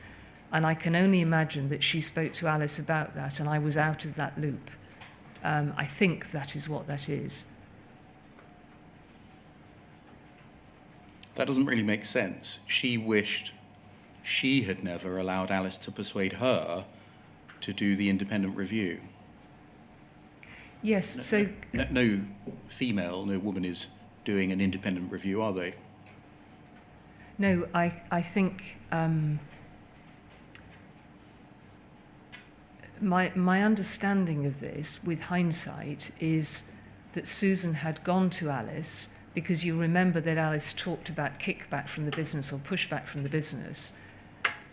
and I can only imagine that she spoke to Alice about that, and I was out of that loop. I think that is what that is. That doesn't really make sense. She wished she had never allowed Alice to persuade her to do the independent review. Yes, so... No female, no woman is doing an independent review, are they? No, I think my understanding of this, with hindsight, is that Susan had gone to Alice, because you remember that Alice talked about kickback from the business or pushback from the business.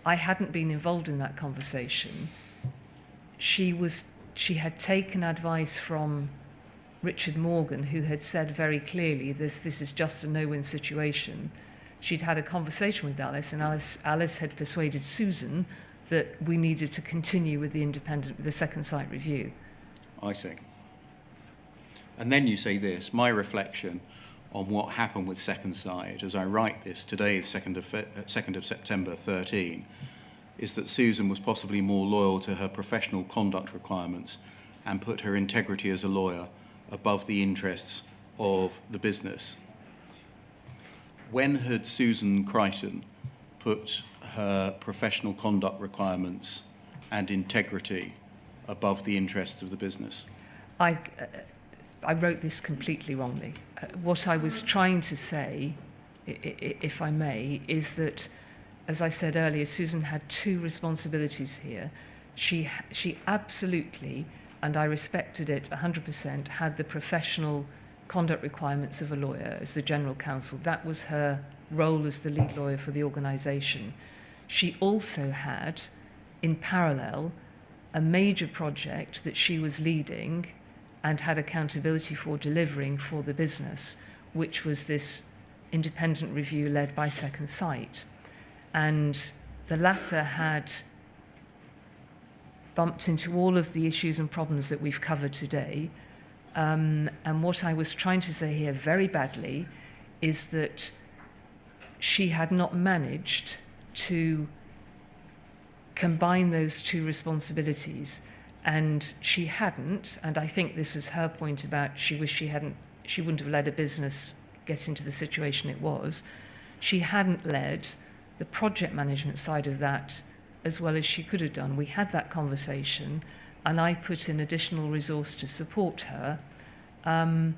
I hadn't been involved in that conversation. She had taken advice from Richard Morgan, who had said very clearly this is just a no-win situation. She'd had a conversation with Alice, and Alice had persuaded Susan that we needed to continue with the second site review. I see. And then you say this, my reflection on what happened with Second Site, as I write this today, 2nd of September 13, is that Susan was possibly more loyal to her professional conduct requirements and put her integrity as a lawyer above the interests of the business. When had Susan Crichton put her professional conduct requirements and integrity above the interests of the business? I wrote this completely wrongly. What I was trying to say, if I may, is that, as I said earlier, Susan had two responsibilities here. She absolutely, and I respected it 100%, had the professional conduct requirements of a lawyer as the general counsel. That was her role as the lead lawyer for the organisation. She also had, in parallel, a major project that she was leading and had accountability for delivering for the business, which was this independent review led by Second Sight. And the latter had bumped into all of the issues and problems that we've covered today. And what I was trying to say here very badly is that she had not managed to combine those two responsibilities. And she hadn't, and I think this was her point about she wished she wouldn't have let a business get into the situation it was. She hadn't led the project management side of that as well as she could have done. We had that conversation, and I put in additional resource to support her. And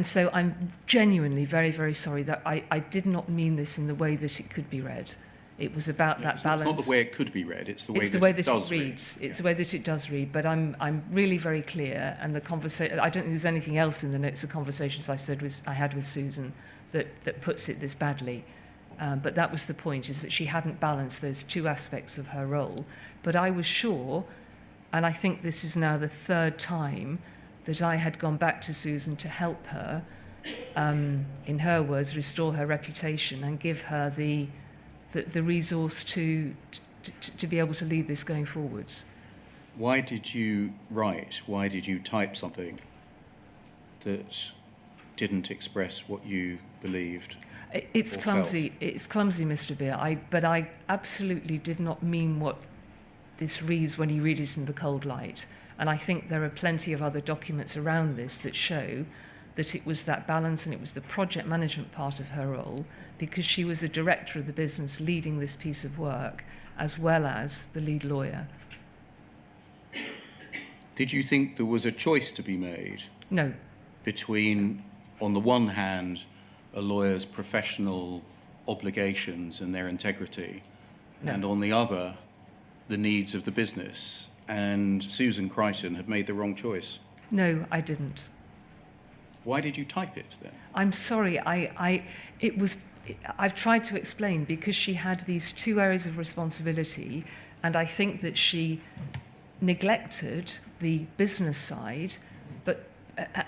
so I'm genuinely very, very sorry that I did not mean this in the way that it could be read. It was about that balance. It's not the way it could be read, it's the way that it does read. It's the way that it does read, but I'm really very clear, and the conversation, I don't think there's anything else in the notes of conversations I had with Susan that puts it this badly. But that was the point, is that she hadn't balanced those two aspects of her role. But I was sure, and I think this is now the third time that I had gone back to Susan to help her, in her words, restore her reputation and give her the resource to be able to lead this going forwards. Why did you type something that didn't express what you believed? It's clumsy. It's clumsy, Mr. Beer. But I absolutely did not mean what this reads when you read it in the cold light. And I think there are plenty of other documents around this that show that it was that balance, and it was the project management part of her role, because she was a director of the business leading this piece of work, as well as the lead lawyer. Did you think there was a choice to be made? No. Between, on the one hand, a lawyer's professional obligations and their integrity, No. and on the other, the needs of the business? And Susan Crichton had made the wrong choice. No, I didn't. Why did you type it then? I'm sorry. I've tried to explain, because she had these two areas of responsibility, and I think that she neglected the business side,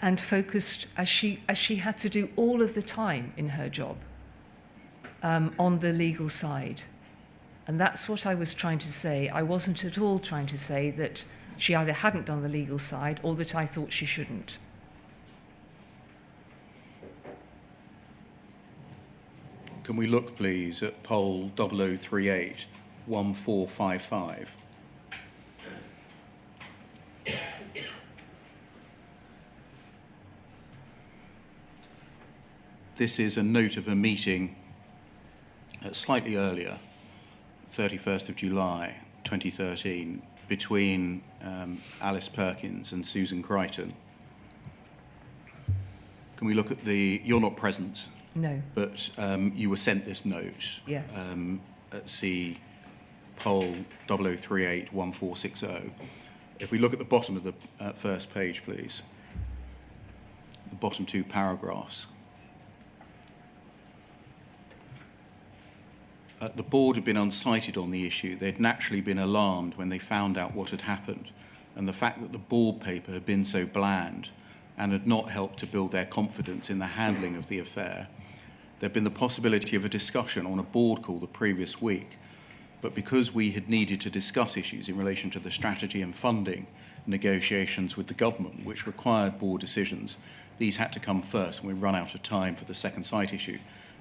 and focused, as she had to do all of the time in her job, on the legal side. And that's what I was trying to say. I wasn't at all trying to say that she either hadn't done the legal side or that I thought she shouldn't. Can we look, please, at poll 0038 1455? This is a note of a meeting slightly earlier, 31st of July 2013, between Alice Perkins and Susan Crichton. Can we look at the, you're not present, No. but you were sent this note. Yes. At C poll 0038 1460. If we look at the bottom of the first page, please, the bottom two paragraphs. The board had been unsighted on the issue. They'd naturally been alarmed when they found out what had happened, and the fact that the board paper had been so bland and had not helped to build their confidence in the handling of the affair. There'd been the possibility of a discussion on a board call the previous week, but because we had needed to discuss issues in relation to the strategy and funding negotiations with the government, which required board decisions, these had to come first, and we run out of time for the second site issue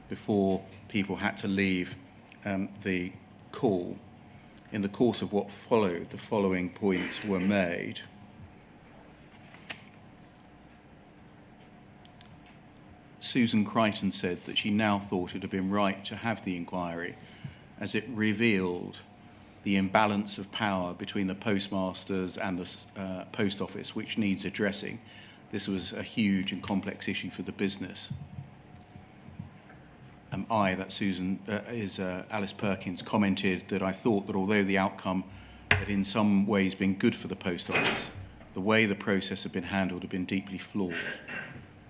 before people had to leave the call. In the course of what followed, the following points were made. Susan Crichton said that she now thought it had been right to have the inquiry as it revealed the imbalance of power between the postmasters and the post office, which needs addressing. This was a huge and complex issue for the business. Alice Perkins, commented that I thought that although the outcome had in some ways been good for the post office, the way the process had been handled had been deeply flawed.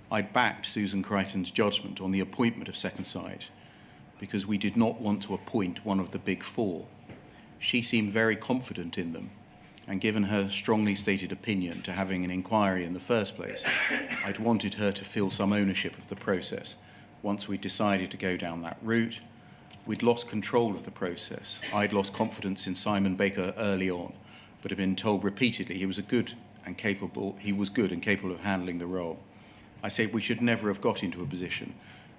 I'd backed Susan Crichton's judgment on the appointment of Second Sight because we did not want to appoint one of the big four. She seemed very confident in them, and given her strongly stated opinion to having an inquiry in the first place, I'd wanted her to feel some ownership of the process. Once we decided to go down that route, we'd lost control of the process. I'd lost confidence in Simon Baker early on, but had been told repeatedly he was good and capable of handling the role. I said we should never have got into a position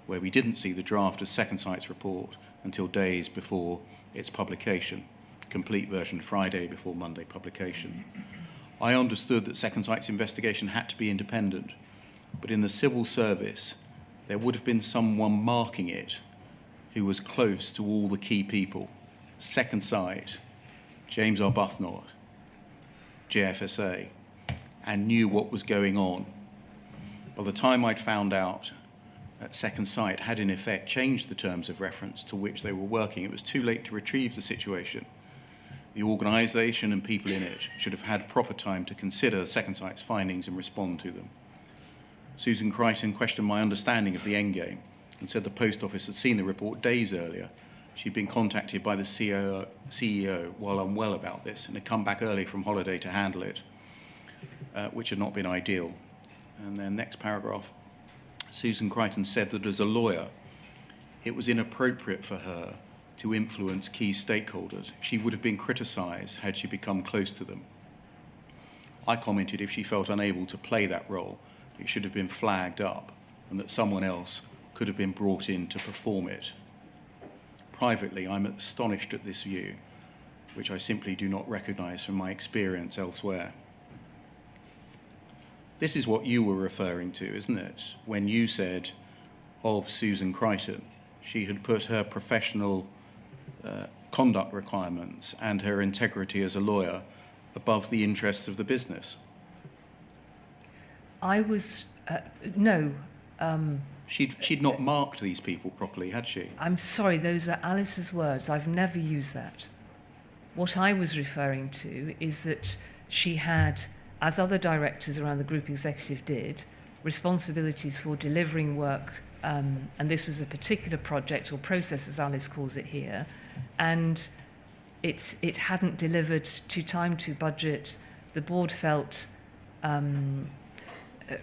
where we didn't see the draft of Second Sight's report until days before its publication, complete version Friday before Monday publication. I understood that Second Sight's investigation had to be independent, but in the civil service, there would have been someone marking it who was close to all the key people. Second Sight, James Arbuthnot, JFSA, and knew what was going on. By the time I'd found out that Second Sight had in effect changed the terms of reference to which they were working, it was too late to retrieve the situation. The organisation and people in it should have had proper time to consider Second Sight's findings and respond to them. Susan Crichton questioned my understanding of the endgame and said the post office had seen the report days earlier. She'd been contacted by the CEO while unwell about this and had come back early from holiday to handle it, which had not been ideal. And then next paragraph, Susan Crichton said that as a lawyer, it was inappropriate for her to influence key stakeholders. She would have been criticised had she become close to them. I commented if she felt unable to play that role, it should have been flagged up and that someone else could have been brought in to perform it. Privately, I'm astonished at this view, which I simply do not recognise from my experience elsewhere. This is what you were referring to, isn't it? When you said of Susan Crichton, she had put her professional conduct requirements and her integrity as a lawyer above the interests of the business. I was, no. She'd not marked these people properly, had she? I'm sorry, those are Alice's words. I've never used that. What I was referring to is that she had, as other directors around the group executive did, responsibilities for delivering work, and this was a particular project or process, as Alice calls it here, and it hadn't delivered to time, to budget. The board felt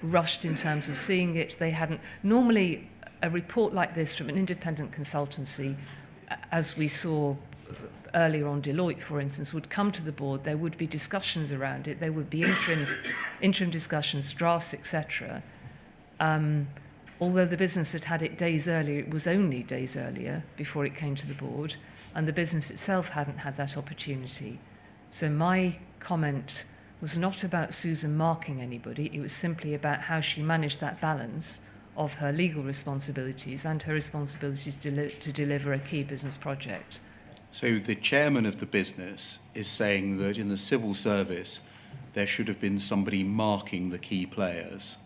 rushed in terms of seeing it. They hadn't. Normally, a report like this from an independent consultancy, as we saw earlier on Deloitte, for instance, would come to the board. There would be discussions around it. There would be interim discussions, drafts, etc. although the business had had it days earlier, it was only days earlier before it came to the board, and the business itself hadn't had that opportunity. So my comment was not about Susan marking anybody, it was simply about how she managed that balance of her legal responsibilities and her responsibilities to deliver a key business project. So the chairman of the business is saying that in the civil service, there should have been somebody marking the key players.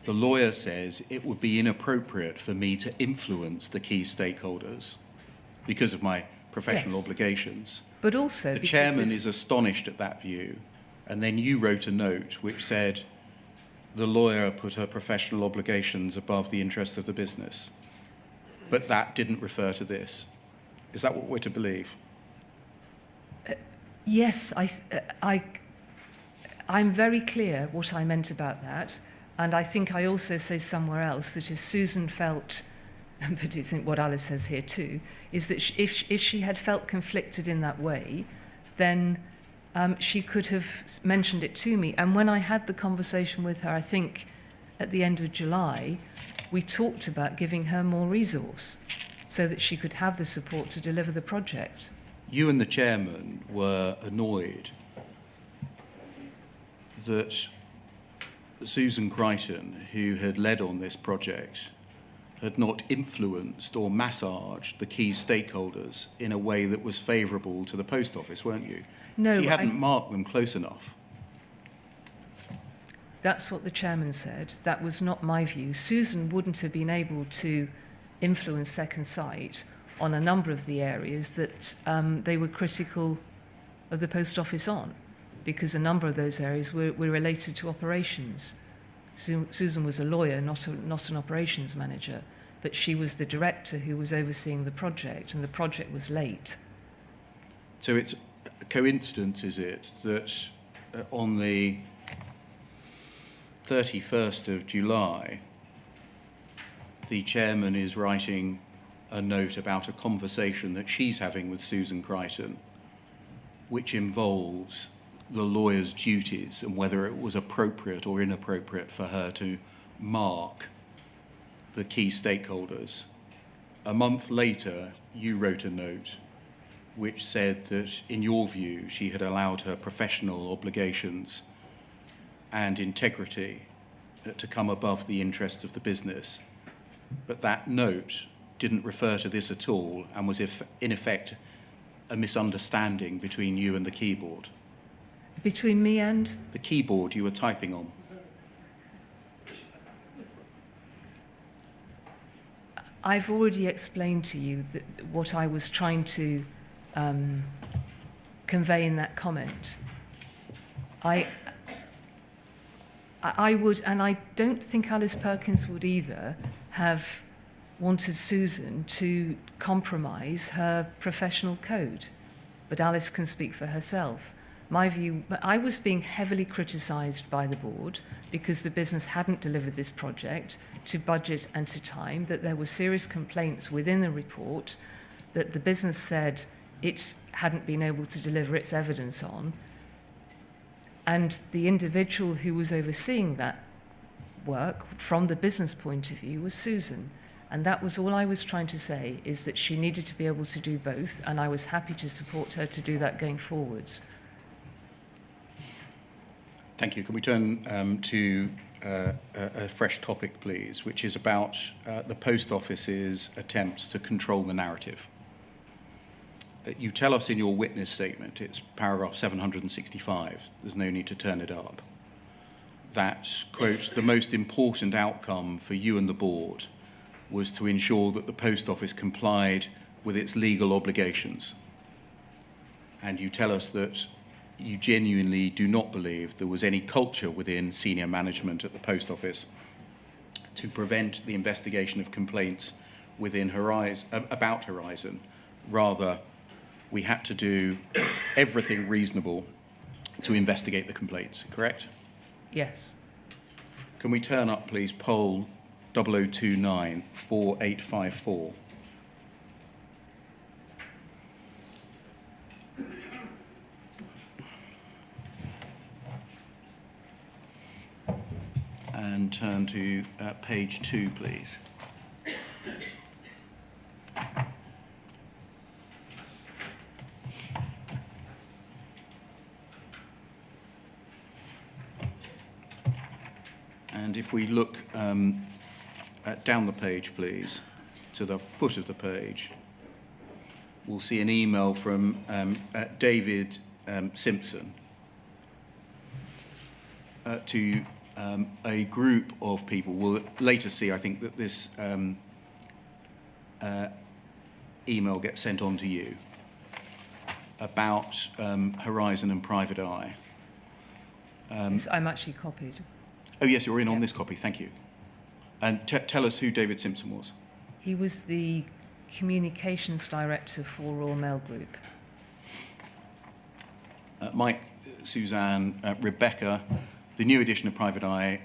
The lawyer says it would be inappropriate for me to influence the key stakeholders because of my professional obligations. But also, the chairman is astonished at that view, and then you wrote a note which said the lawyer put her professional obligations above the interest of the business. But that didn't refer to this. Is that what we're to believe? Yes, I'm very clear what I meant about that, and I think I also say somewhere else that if Susan felt, but it's what Alice says here too, is that if she had felt conflicted in that way, then she could have mentioned it to me. And when I had the conversation with her, I think at the end of July, we talked about giving her more resource so that she could have the support to deliver the project. You and the chairman were annoyed that Susan Crichton, who had led on this project, had not influenced or massaged the key stakeholders in a way that was favourable to the post office, weren't you? No, she hadn't marked them close enough. That's what the chairman said. That was not my view. Susan wouldn't have been able to influence Second Sight on a number of the areas that they were critical of the post office on, because a number of those areas were related to operations. Susan was a lawyer, not an operations manager, but she was the director who was overseeing the project, and the project was late. So it's a coincidence, is it, that on the 31st of July, the chairman is writing a note about a conversation that she's having with Susan Crichton, which involves the lawyer's duties and whether it was appropriate or inappropriate for her to mark the key stakeholders. A month later, you wrote a note which said that, in your view, she had allowed her professional obligations and integrity to come above the interest of the business. But that note didn't refer to this at all and was, in effect, a misunderstanding between you and the keyboard. Between me and? The keyboard you were typing on. I've already explained to you that what I was trying to convey in that comment. I would, and I don't think Alice Perkins would either, have wanted Susan to compromise her professional code. But Alice can speak for herself. My view, I was being heavily criticised by the board because the business hadn't delivered this project to budget and to time, that there were serious complaints within the report, that the business said it hadn't been able to deliver its evidence on. And the individual who was overseeing that work from the business point of view was Susan. And that was all I was trying to say, is that she needed to be able to do both, and I was happy to support her to do that going forwards. Thank you. Can we turn to a fresh topic, please, which is about the Post Office's attempts to control the narrative? You tell us in your witness statement, it's paragraph 765, there's no need to turn it up, that, quote, the most important outcome for you and the board was to ensure that the Post Office complied with its legal obligations. And you tell us that you genuinely do not believe there was any culture within senior management at the Post Office to prevent the investigation of complaints within about Horizon. Rather, we had to do everything reasonable to investigate the complaints, correct? Yes. Can we turn up, please, poll 0029 4854? and turn to page 2, please. And if we look down the page, please, to the foot of the page, we'll see an email from David Simpson to a group of people. We'll later see, I think, that this email gets sent on to you about Horizon and Private Eye. Yes, I'm actually copied. Oh, yes, you're in on this copy. Thank you. And tell us who David Simpson was. He was the communications director for Royal Mail Group. Mike, Suzanne, Rebecca, the new edition of Private Eye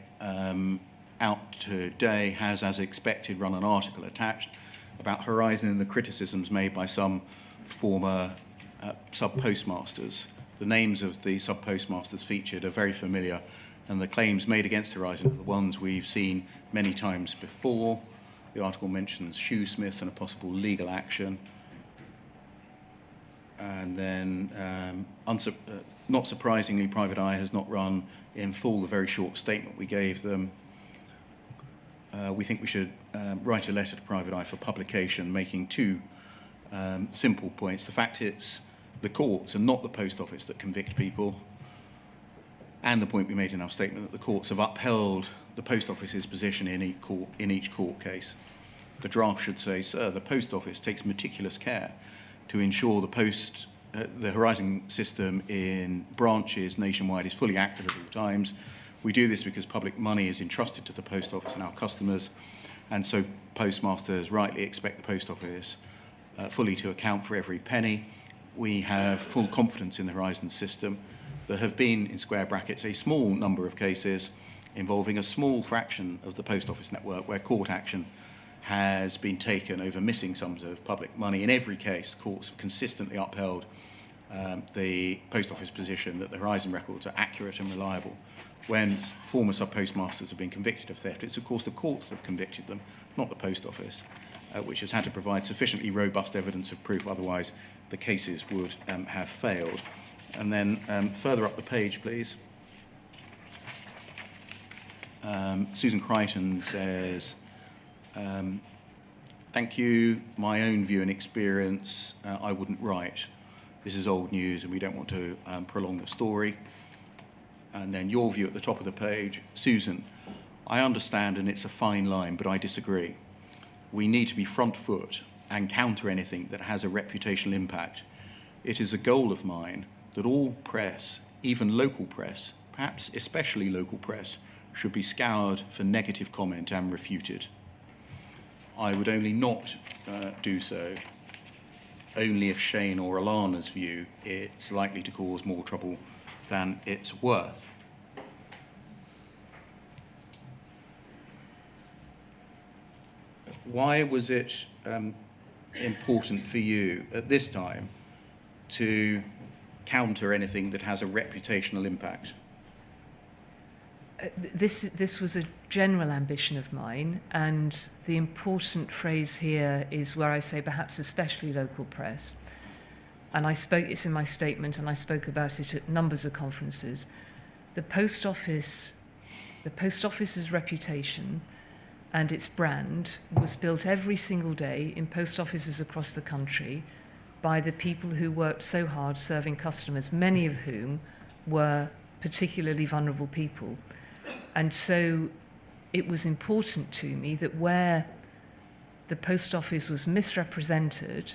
out today has, as expected, run an article attached about Horizon and the criticisms made by some former subpostmasters. The names of the subpostmasters featured are very familiar, and the claims made against Horizon are the ones we've seen many times before. The article mentions shoesmiths and a possible legal action. And then, not surprisingly, Private Eye has not run in full the very short statement we gave them. We think we should write a letter to Private Eye for publication, making two simple points. The fact it's the courts and not the post office that convict people, and the point we made in our statement that the courts have upheld the post office's position in each court case. The draft should say, sir, the post office takes meticulous care to ensure the Horizon system in branches nationwide is fully accurate at all times. We do this because public money is entrusted to the post office and our customers, and so postmasters rightly expect the post office fully to account for every penny. We have full confidence in the Horizon system. There have been, in square brackets, a small number of cases involving a small fraction of the post office network where court action has been taken over missing sums of public money. In every case, courts have consistently upheld the post office position that the Horizon records are accurate and reliable. When former sub-postmasters have been convicted of theft, it's of course the courts that have convicted them, not the post office, which has had to provide sufficiently robust evidence of proof, otherwise the cases would have failed. And then further up the page, please. Susan Crichton says, thank you, my own view and experience, I wouldn't write. This is old news and we don't want to prolong the story. And then your view at the top of the page. Susan, I understand and it's a fine line, but I disagree. We need to be front foot and counter anything that has a reputational impact. It is a goal of mine that all press, even local press, perhaps especially local press, should be scoured for negative comment and refuted. I would only not do so only if Shane or Alana's view it's likely to cause more trouble than it's worth. Why was it important for you at this time to counter anything that has a reputational impact? This was a general ambition of mine, and the important phrase here is where I say perhaps especially local press. And it's in my statement, and I spoke about it at numbers of conferences. The post office's reputation and its brand was built every single day in post offices across the country by the people who worked so hard serving customers, many of whom were particularly vulnerable people. And so it was important to me that where the post office was misrepresented,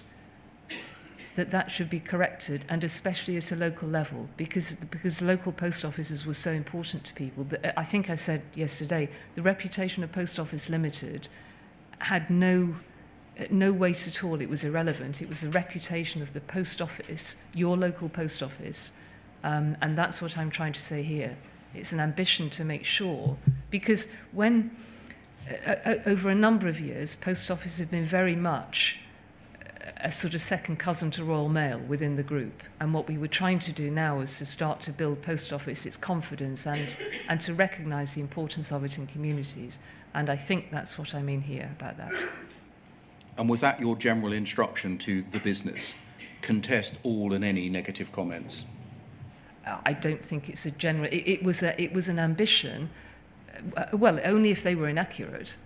that should be corrected, and especially at a local level, because local post offices were so important to people. I think I said yesterday, the reputation of Post Office Limited had no weight at all. It was irrelevant. It was the reputation of the post office, your local post office, and that's what I'm trying to say here. It's an ambition to make sure, because when, over a number of years, post offices have been very much a sort of second cousin to Royal Mail within the group. And what we were trying to do now is to start to build Post Office its confidence and to recognise the importance of it in communities. And I think that's what I mean here about that. And was that your general instruction to the business? Contest all and any negative comments? I don't think it's a general... It was an ambition, well, only if they were inaccurate.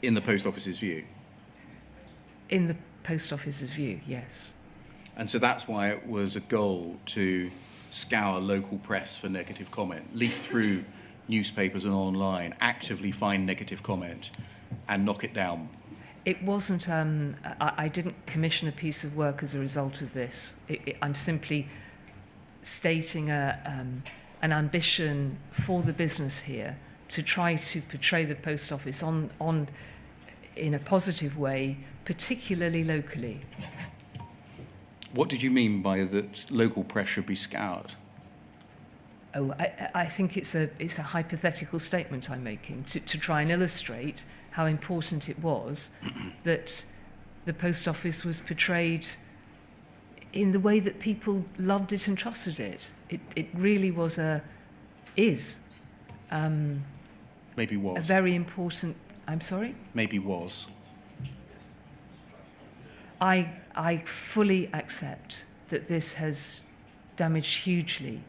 In the Post Office's view? In the Post Office's view, yes. And so that's why it was a goal to scour local press for negative comment, leaf through newspapers and online, actively find negative comment and knock it down. It wasn't... I didn't commission a piece of work as a result of this. I'm simply stating an ambition for the business here to try to portray the Post Office in a positive way, particularly locally. What did you mean by that local press should be scoured? Oh, I think it's a hypothetical statement I'm making to try and illustrate how important it was that the Post Office was portrayed in the way that people loved it and trusted it. It really was Maybe was. a very important... I'm sorry? Maybe was. I fully accept that this has damaged hugely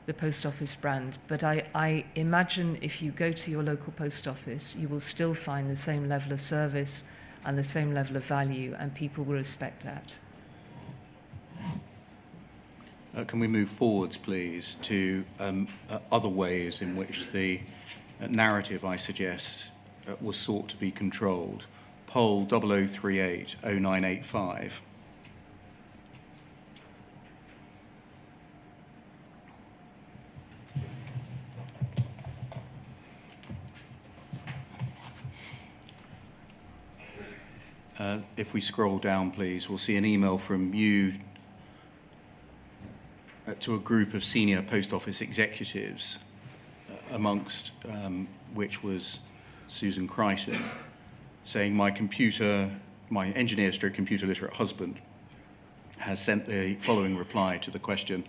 the Post Office brand, but I imagine if you go to your local post office, you will still find the same level of service and the same level of value, and people will respect that. Can we move forwards, please, to other ways in which the narrative, I suggest, was sought to be controlled? Poll 0038 0985. If we scroll down, please, we'll see an email from you to a group of senior Post Office executives, amongst which was Susan Crichton, saying my engineer/computer literate husband has sent the following reply to the question,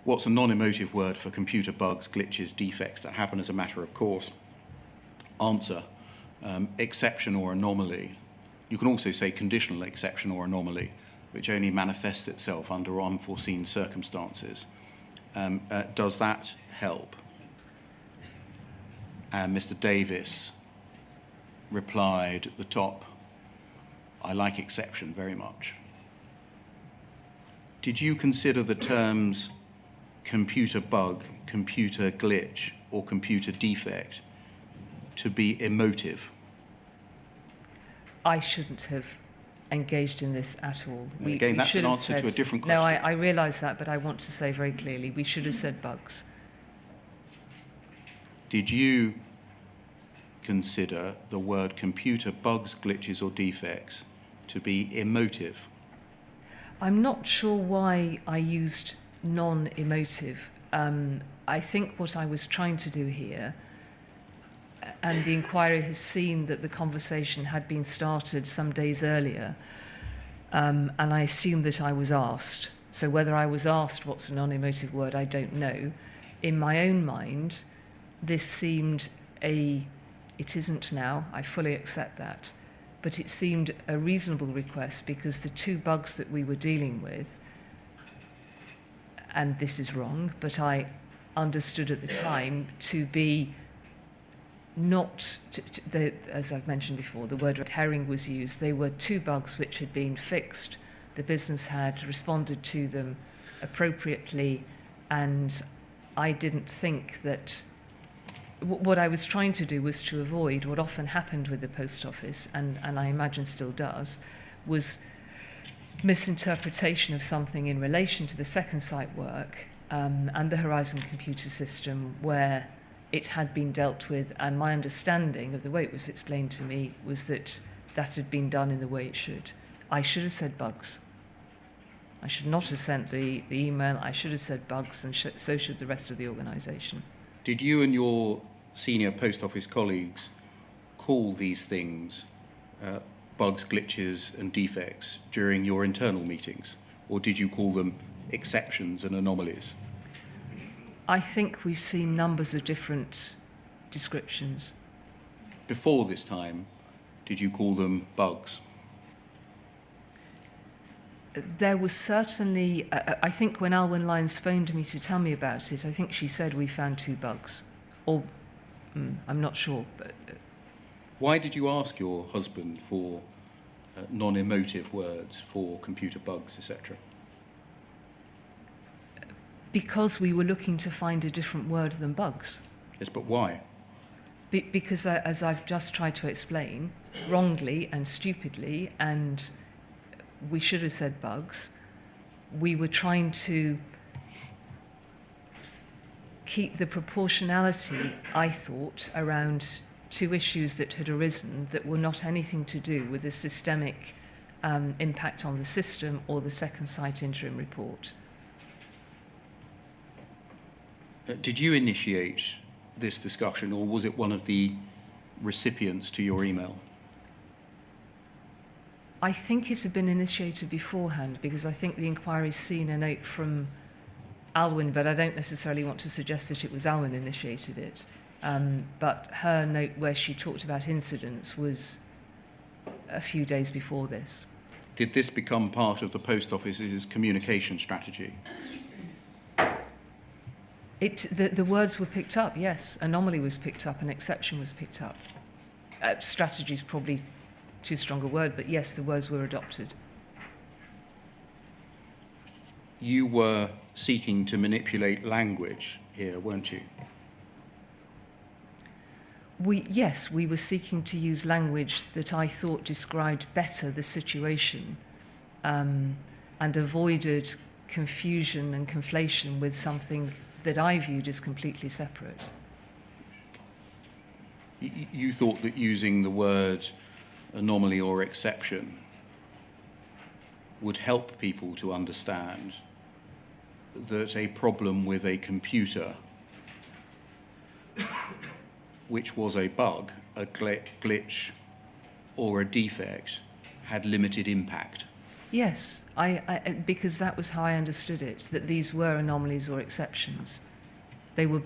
what's a non-emotive word for computer bugs, glitches, defects that happen as a matter of course? Answer, exception or anomaly. You can also say conditional exception or anomaly, which only manifests itself under unforeseen circumstances. Does that help? And Mr. Davis replied at the top, I like exception very much. Did you consider the terms computer bug, computer glitch, or computer defect to be emotive? I shouldn't have engaged in this at all. Again, that's an answer to a different question. No, I realise that, but I want to say very clearly, we should have said bugs. Did you consider the word computer bugs, glitches, or defects to be emotive? I'm not sure why I used non-emotive. I think what I was trying to do here, and the inquiry has seen that the conversation had been started some days earlier, and I assume that I was asked. So whether I was asked what's a non-emotive word, I don't know. In my own mind, this seemed it isn't now, I fully accept that, but it seemed a reasonable request because the two bugs that we were dealing with, and this is wrong, but I understood at the time to be not, as I've mentioned before, the word red herring was used. They were two bugs which had been fixed. The business had responded to them appropriately, and I didn't think that what I was trying to do was to avoid what often happened with the Post Office, and I imagine still does, was misinterpretation of something in relation to the second site work and the Horizon computer system where it had been dealt with, and my understanding of the way it was explained to me was that that had been done in the way it should. I should have said bugs. I should not have sent the email. I should have said bugs, and so should the rest of the organisation. Did you and your senior Post Office colleagues call these things bugs, glitches and defects during your internal meetings? Or did you call them exceptions and anomalies? I think we've seen numbers of different descriptions. Before this time, did you call them bugs? There was certainly, I think when Alwyn Lyons phoned me to tell me about it, I think she said we found 2 bugs. Or, I'm not sure. But, Why did you ask your husband for non-emotive words for computer bugs, etc.? because we were looking to find a different word than bugs. Yes, but why? Because, as I've just tried to explain, wrongly and stupidly, and we should have said bugs, we were trying to keep the proportionality, I thought, around 2 issues that had arisen that were not anything to do with the systemic impact on the system or the second site interim report. Did you initiate this discussion, or was it one of the recipients to your email? I think it had been initiated beforehand, because I think the inquiry's seen a note from Alwyn, but I don't necessarily want to suggest that it was Alwyn initiated it. But her note where she talked about incidents was a few days before this. Did this become part of the Post Office's communication strategy? The words were picked up, yes. Anomaly was picked up, an exception was picked up. Strategy is probably too strong a word, but yes, the words were adopted. You were seeking to manipulate language here, weren't you? Yes, we were seeking to use language that I thought described better the situation and avoided confusion and conflation with something that I viewed as completely separate. You thought that using the word anomaly or exception would help people to understand that a problem with a computer, which was a bug, a glitch, or a defect, had limited impact. Yes, because that was how I understood it, that these were anomalies or exceptions. They were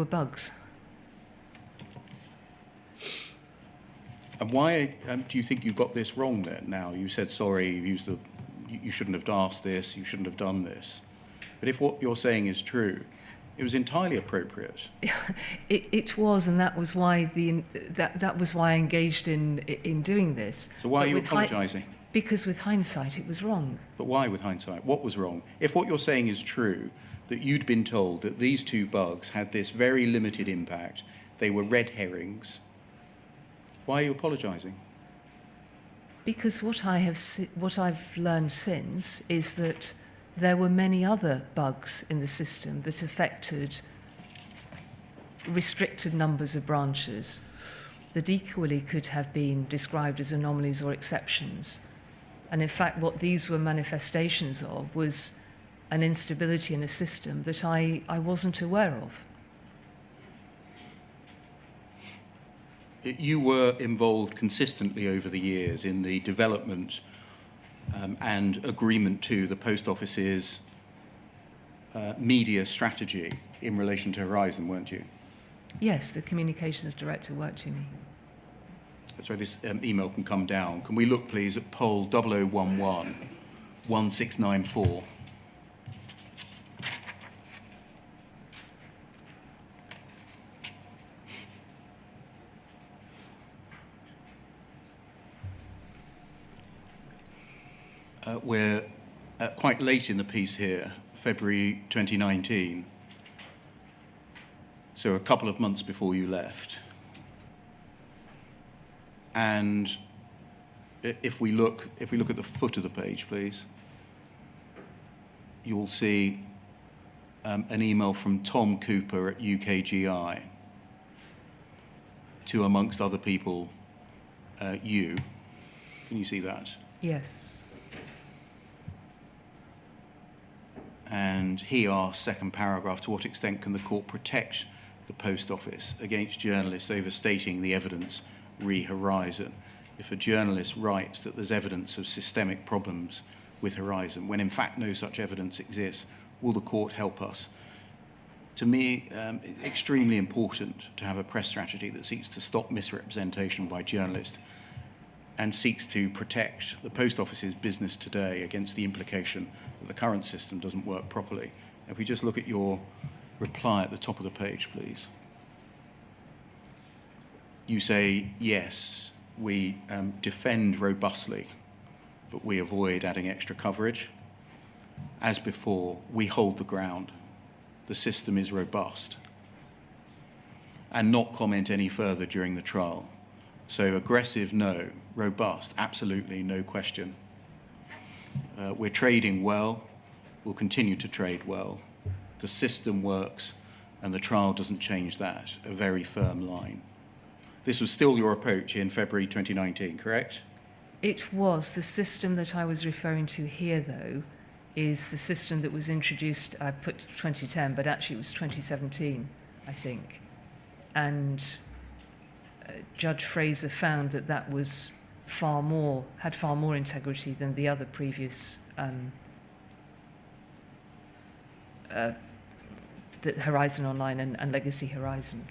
bugs. And why do you think you got this wrong then? Now, you said, sorry, you shouldn't have asked this, you shouldn't have done this. But if what you're saying is true, it was entirely appropriate. It was, and that was why that was why I engaged in doing this. So why are you apologising? Because with hindsight, it was wrong. But why with hindsight? What was wrong? If what you're saying is true, that you'd been told that these 2 bugs had this very limited impact, they were red herrings, why are you apologising? Because what I've learned since is that there were many other bugs in the system that affected restricted numbers of branches that equally could have been described as anomalies or exceptions. And in fact, what these were manifestations of was an instability in a system that I wasn't aware of. You were involved consistently over the years in the development and agreement to the Post Office's media strategy in relation to Horizon, weren't you? Yes, the communications director worked to me. So this email can come down. Can we look, please, at poll 0011 1694? We're quite late in the piece here, February 2019, so a couple of months before you left. And if we look at the foot of the page, please, you'll see an email from Tom Cooper at UKGI to, amongst other people, you. Can you see that? Yes. And he asks, second paragraph, to what extent can the court protect the Post Office against journalists overstating the evidence re Horizon? if a journalist writes that there's evidence of systemic problems with Horizon, when in fact no such evidence exists? Will the court help us? To me, it's extremely important to have a press strategy that seeks to stop misrepresentation by journalists and seeks to protect the Post Office's business today against the implication that the current system doesn't work properly. If we just look at your reply at the top of the page, please. You say, yes, we defend robustly, but we avoid adding extra coverage. As before, we hold the ground. The system is robust. And not comment any further during the trial. So aggressive, no. Robust, absolutely, no question. We're trading well. We'll continue to trade well. The system works, and the trial doesn't change that. A very firm line. This was still your approach in February 2019, correct? It was. The system that I was referring to here, though, is the system that was introduced, I put 2010, but actually it was 2017, I think. And Judge Fraser found that that was had far more integrity than the other previous the Horizon Online and Legacy Horizon.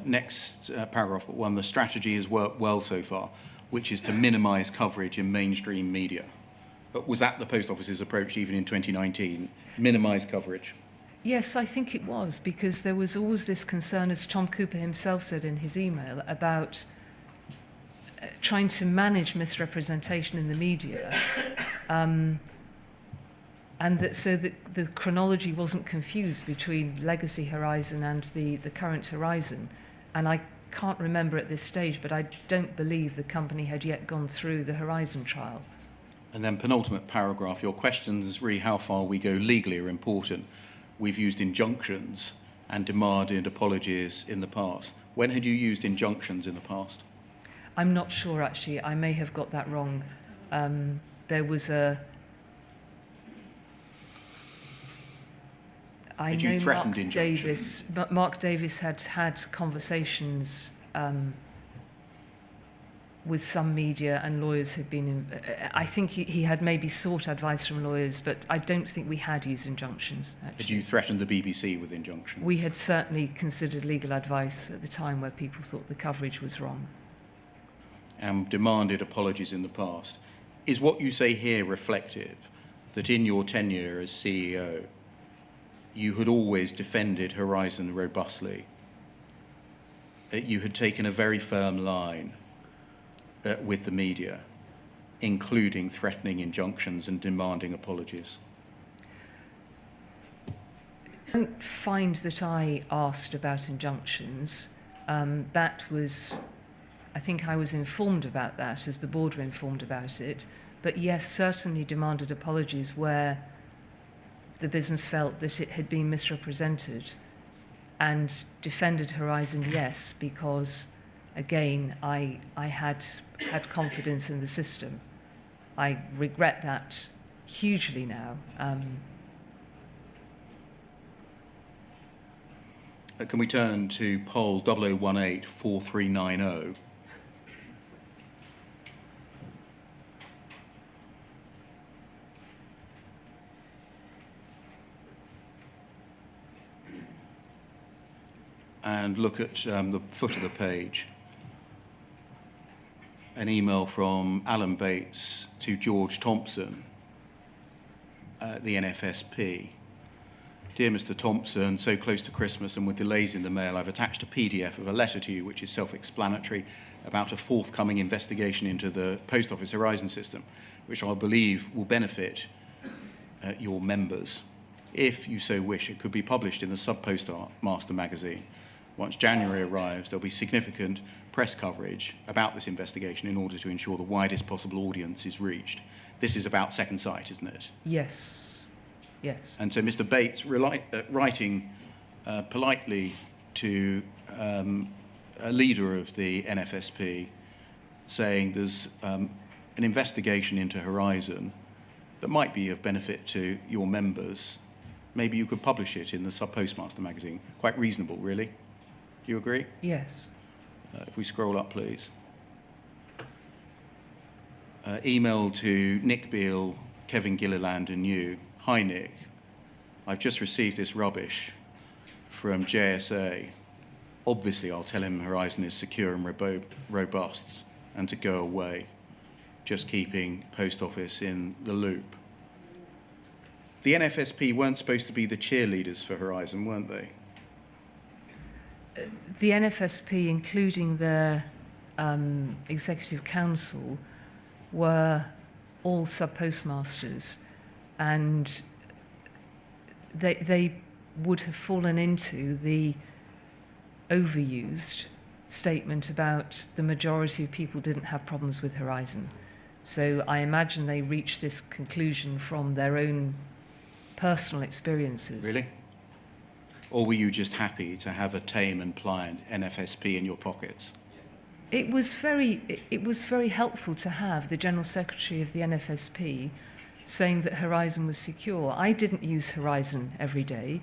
Next paragraph, one, the strategy has worked well so far, which is to minimise coverage in mainstream media. But was that the Post Office's approach even in 2019? Minimise coverage? Yes, I think it was, because there was always this concern, as Tom Cooper himself said in his email, about trying to manage misrepresentation in the media, and that so that the chronology wasn't confused between Legacy Horizon and the current Horizon. And I can't remember at this stage, but I don't believe the company had yet gone through the Horizon trial. And then penultimate paragraph, your questions re how far we go legally are important. We've used injunctions and demanded apologies in the past. When had you used injunctions in the past? I'm not sure, actually. I may have got that wrong. There was a... I Had you know threatened Mark injunctions? Davis, but Mark Davis had conversations with some media, and lawyers had been in, I think he had maybe sought advice from lawyers, but I don't think we had used injunctions, actually. Had you threatened the BBC with injunctions? We had certainly considered legal advice at the time where people thought the coverage was wrong. And demanded apologies in the past. Is what you say here reflective that in your tenure as CEO, you had always defended Horizon robustly, that you had taken a very firm line with the media, including threatening injunctions and demanding apologies? I don't find that I asked about injunctions. That was, I think I was informed about that as the board were informed about it. But yes, certainly demanded apologies where the business felt that it had been misrepresented, and defended Horizon, yes, because again, I had confidence in the system. I regret that hugely now. Can we turn to poll 00184390? And look at the foot of the page. An email from Alan Bates to George Thompson, the NFSP. Dear Mr. Thompson, so close to Christmas and with delays in the mail, I've attached a PDF of a letter to you which is self-explanatory about a forthcoming investigation into the Post Office Horizon system, which I believe will benefit your members. If you so wish, it could be published in the subpostmaster magazine. Once January arrives, there'll be significant press coverage about this investigation in order to ensure the widest possible audience is reached. This is about Second Sight, isn't it? Yes, yes. And so Mr. Bates, writing politely to a leader of the NFSP, saying there's an investigation into Horizon that might be of benefit to your members, maybe you could publish it in the subpostmaster magazine. Quite reasonable, really. Do you agree? Yes. If we scroll up, please. Email to Nick Beale, Kevin Gilliland and you. Hi, Nick. I've just received this rubbish from JSA. Obviously, I'll tell him Horizon is secure and robust and to go away, just keeping Post Office in the loop. The NFSP weren't supposed to be the cheerleaders for Horizon, weren't they? The NFSP, including their executive council, were all subpostmasters, and they would have fallen into the overused statement about the majority of people didn't have problems with Horizon. So I imagine they reached this conclusion from their own personal experiences. Really? Or were you just happy to have a tame and pliant NFSP in your pockets? It was very helpful to have the General Secretary of the NFSP saying that Horizon was secure. I didn't use Horizon every day.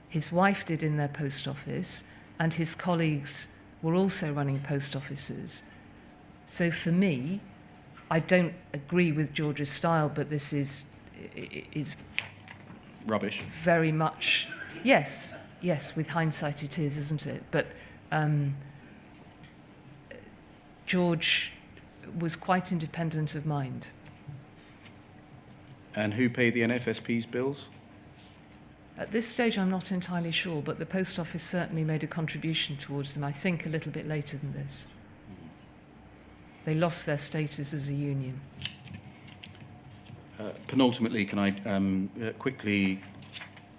His wife did in their post office, and his colleagues were also running post offices. So for me, I don't agree with George's style, but this is Rubbish. very much, yes, with hindsight it is, isn't it? But George was quite independent of mind. And who paid the NFSP's bills? At this stage, I'm not entirely sure, but the Post Office certainly made a contribution towards them, I think a little bit later than this. They lost their status as a union. Penultimately, can I quickly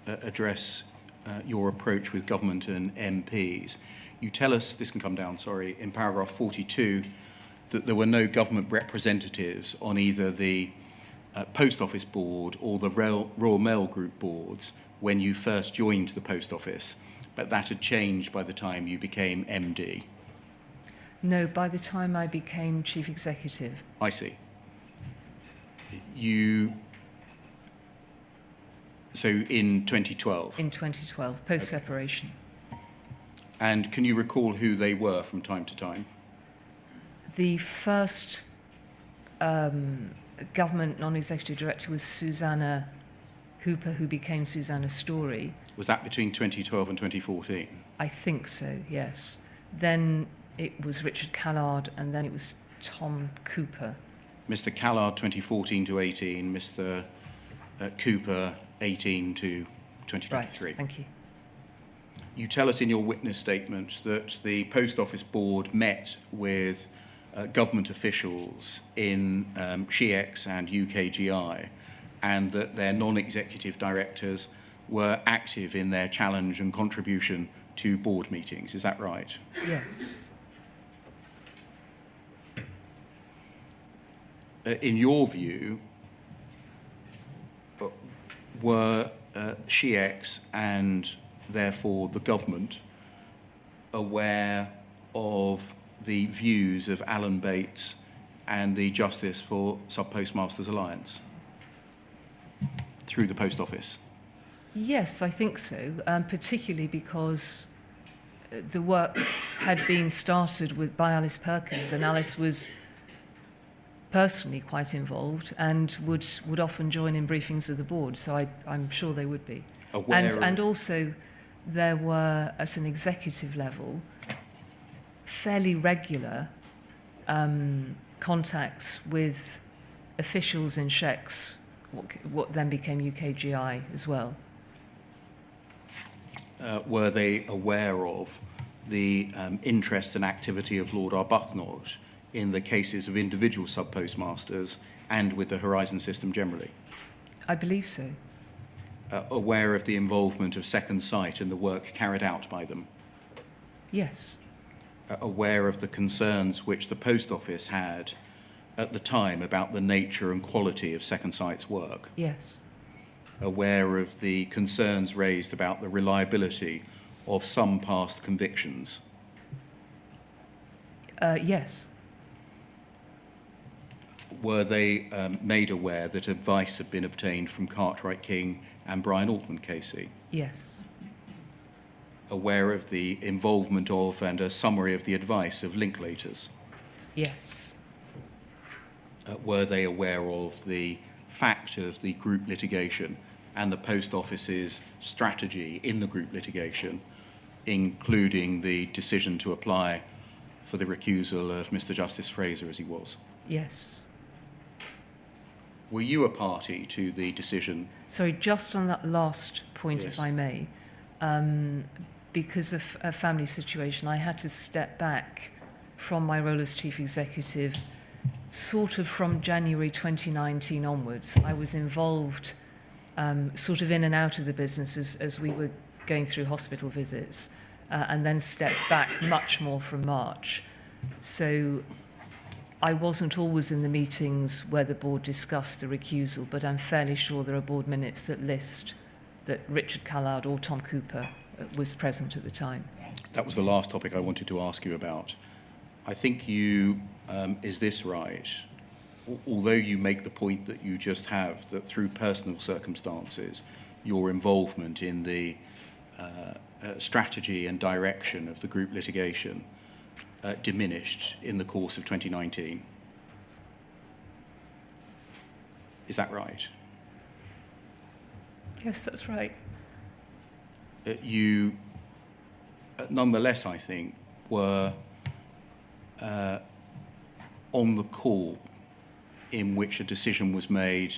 address your approach with government and MPs? You tell us, this can come down, sorry, in paragraph 42, that there were no government representatives on either the Post Office board or the Royal Mail Group boards when you first joined the Post Office, but that had changed by the time you became MD. No, by the time I became Chief Executive. I see. So in 2012? In 2012, post-separation. And can you recall who they were from time to time? The first government non-executive director was Susanna Hooper, who became Susanna Story. Was that between 2012 and 2014? I think so, yes. Then it was Richard Callard, and then it was Tom Cooper. Mr. Callard, 2014 to 18, Mr. Cooper, 18 to 2023. Right, thank you. You tell us in your witness statement that the Post Office Board met with government officials in SHIEX and UKGI, and that their non-executive directors were active in their challenge and contribution to board meetings. Is that right? Yes. In your view, were SHIEX and therefore the government aware of the views of Alan Bates and the Justice for Subpostmasters Alliance through the Post Office? Yes, I think so, particularly because the work had been started by Alice Perkins, and Alice was personally quite involved and would often join in briefings of the board, so I'm sure they would be. And also there were, at an executive level, fairly regular contacts with officials in SHIEX, what then became UKGI as well. Were they aware of the interest and activity of Lord Arbuthnot in the cases of individual subpostmasters and with the Horizon system generally? I believe so. Aware of the involvement of Second Sight and the work carried out by them? Yes. Aware of the concerns which the Post Office had at the time about the nature and quality of Second Sight's work? Yes. Aware of the concerns raised about the reliability of some past convictions? Yes. Were they made aware that advice had been obtained from Cartwright King and Brian Altman Casey? Yes. aware of the involvement of and a summary of the advice of Linklaters? Yes. Were they aware of the fact of the group litigation and the Post Office's strategy in the group litigation, including the decision to apply for the recusal of Mr. Justice Fraser as he was? Yes. Were you a party to the decision? Sorry, just on that last point, Yes. if I may, because of a family situation, I had to step back from my role as chief executive sort of from January 2019 onwards. I was involved sort of in and out of the business as we were going through hospital visits, and then stepped back much more from March. So I wasn't always in the meetings where the board discussed the recusal, but I'm fairly sure there are board minutes that list that Richard Callard or Tom Cooper was present at the time. That was the last topic I wanted to ask you about. I think you, is this right? Although you make the point that you just have, that through personal circumstances, your involvement in the strategy and direction of the group litigation diminished in the course of 2019. Is that right? Yes, that's right. You, nonetheless, I think, were on the call in which a decision was made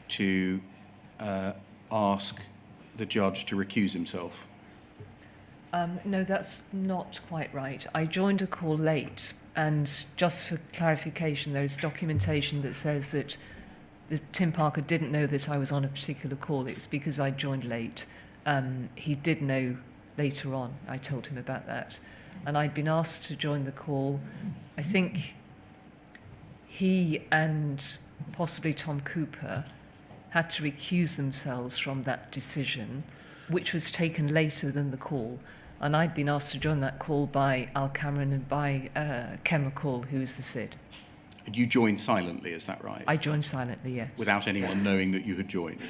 to ask the judge to recuse himself. No, that's not quite right. I joined a call late, and just for clarification, there is documentation that says that Tim Parker didn't know that I was on a particular call. It's because I joined late. He did know later on. I told him about that. And I'd been asked to join the call. I think he and possibly Tom Cooper had to recuse themselves from that decision, which was taken later than the call. And I'd been asked to join that call by Al Cameron and by Ken McCall, who is the SID. And you joined silently, is that right? I joined silently, yes. Without anyone Yes. knowing that you had joined?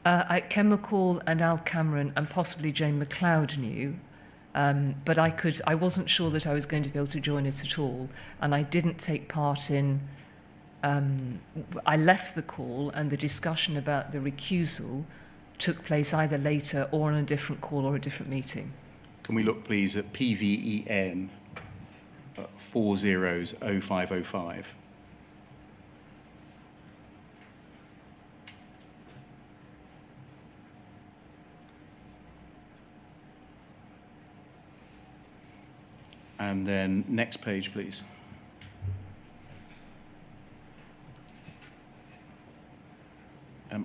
Ken McCall and Al Cameron and possibly Jane McLeod knew, but I wasn't sure that I was going to be able to join it at all, and I didn't take part in. I left the call, and the discussion about the recusal took place either later or on a different call or a different meeting. Can we look, please, at PVEN 400505? And then next page, please.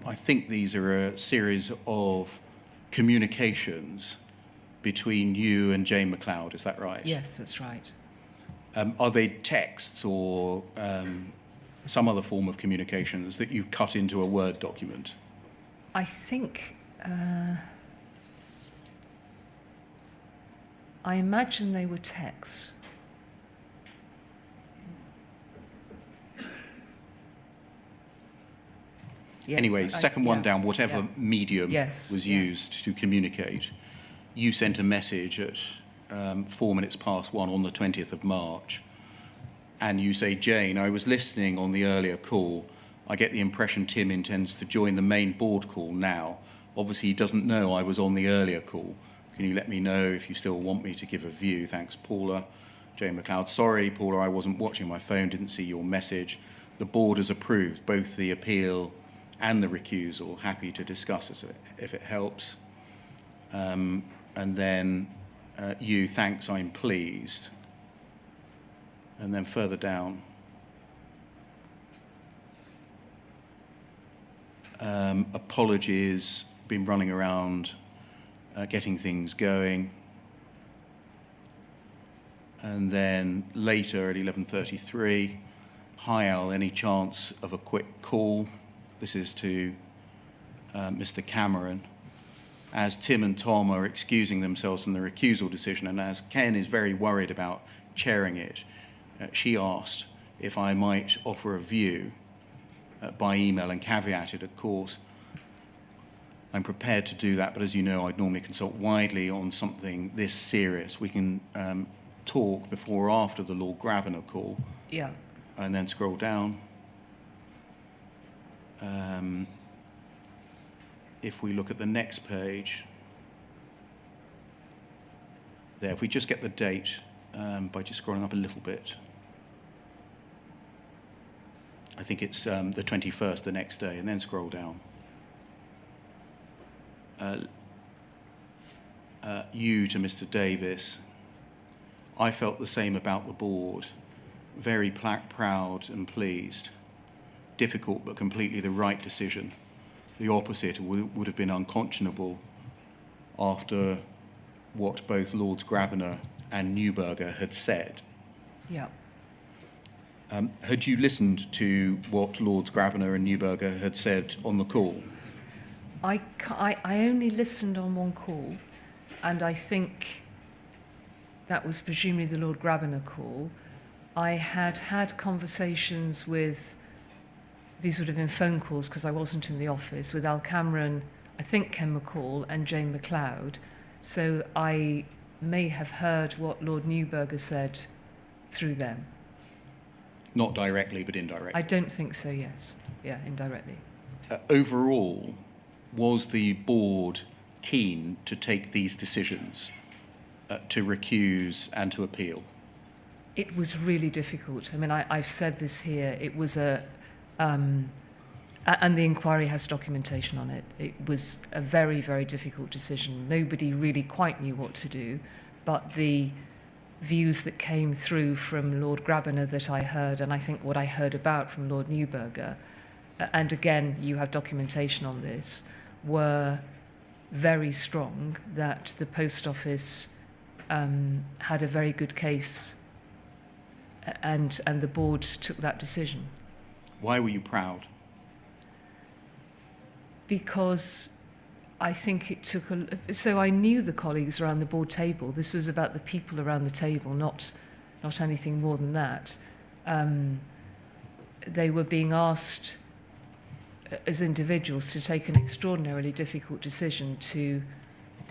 I think these are a series of communications between you and Jane McLeod, is that right? Yes, that's right. Are they texts or some other form of communications that you cut into a Word document? I think. I imagine they were texts. Yes, Anyway, second one yeah, down, whatever yeah. medium Yes, was yeah. used to communicate, you sent a message at 1 on the 20th of March, and you say, Jane, I was listening on the earlier call. I get the impression Tim intends to join the main board call now. Obviously, he doesn't know I was on the earlier call. Can you let me know if you still want me to give a view? Thanks, Paula. Jane McLeod, sorry, Paula, I wasn't watching my phone, didn't see your message. The board has approved both the appeal and the recusal. Happy to discuss this if it helps. And then you, thanks, I'm pleased. And then further down, apologies, been running around getting things going. And then later at 11:33, hi Al, any chance of a quick call? This is to Mr. Cameron. As Tim and Tom are excusing themselves from the recusal decision, and as Ken is very worried about chairing it, she asked if I might offer a view by email and caveated, of course, I'm prepared to do that, but as you know, I'd normally consult widely on something this serious. We can talk before or after the Lord Grabbanner call. Yeah. And then scroll down. If we look at the next page, there, if we just get the date by just scrolling up a little bit. I think it's the 21st, the next day, and then scroll down. You to Mr. Davis. I felt the same about the board. Very proud and pleased. Difficult, but completely the right decision. The opposite would have been unconscionable after what both Lords Grabbanner and Neuberger had said. Yeah. Had you listened to what Lords Grabbanner and Neuberger had said on the call? I only listened on one call, and I think that was presumably the Lord Grabbanner call. I had conversations with, these would have been phone calls because I wasn't in the office, with Al Cameron, I think Ken McCall, and Jane MacLeod. So I may have heard what Lord Neuberger said through them. Not directly, but indirectly. I don't think so, yes. Yeah, indirectly. Overall, was the board keen to take these decisions, to recuse and to appeal? It was really difficult. I mean, I've said this here. It was and the inquiry has documentation on it. It was a very, very difficult decision. Nobody really quite knew what to do, but the views that came through from Lord Grabbanner that I heard, and I think what I heard about from Lord Neuberger, and again, you have documentation on this, were very strong that the Post Office had a very good case, and the board took that decision. Why were you proud? Because I think it took so I knew the colleagues around the board table. This was about the people around the table, not anything more than that. They were being asked as individuals to take an extraordinarily difficult decision to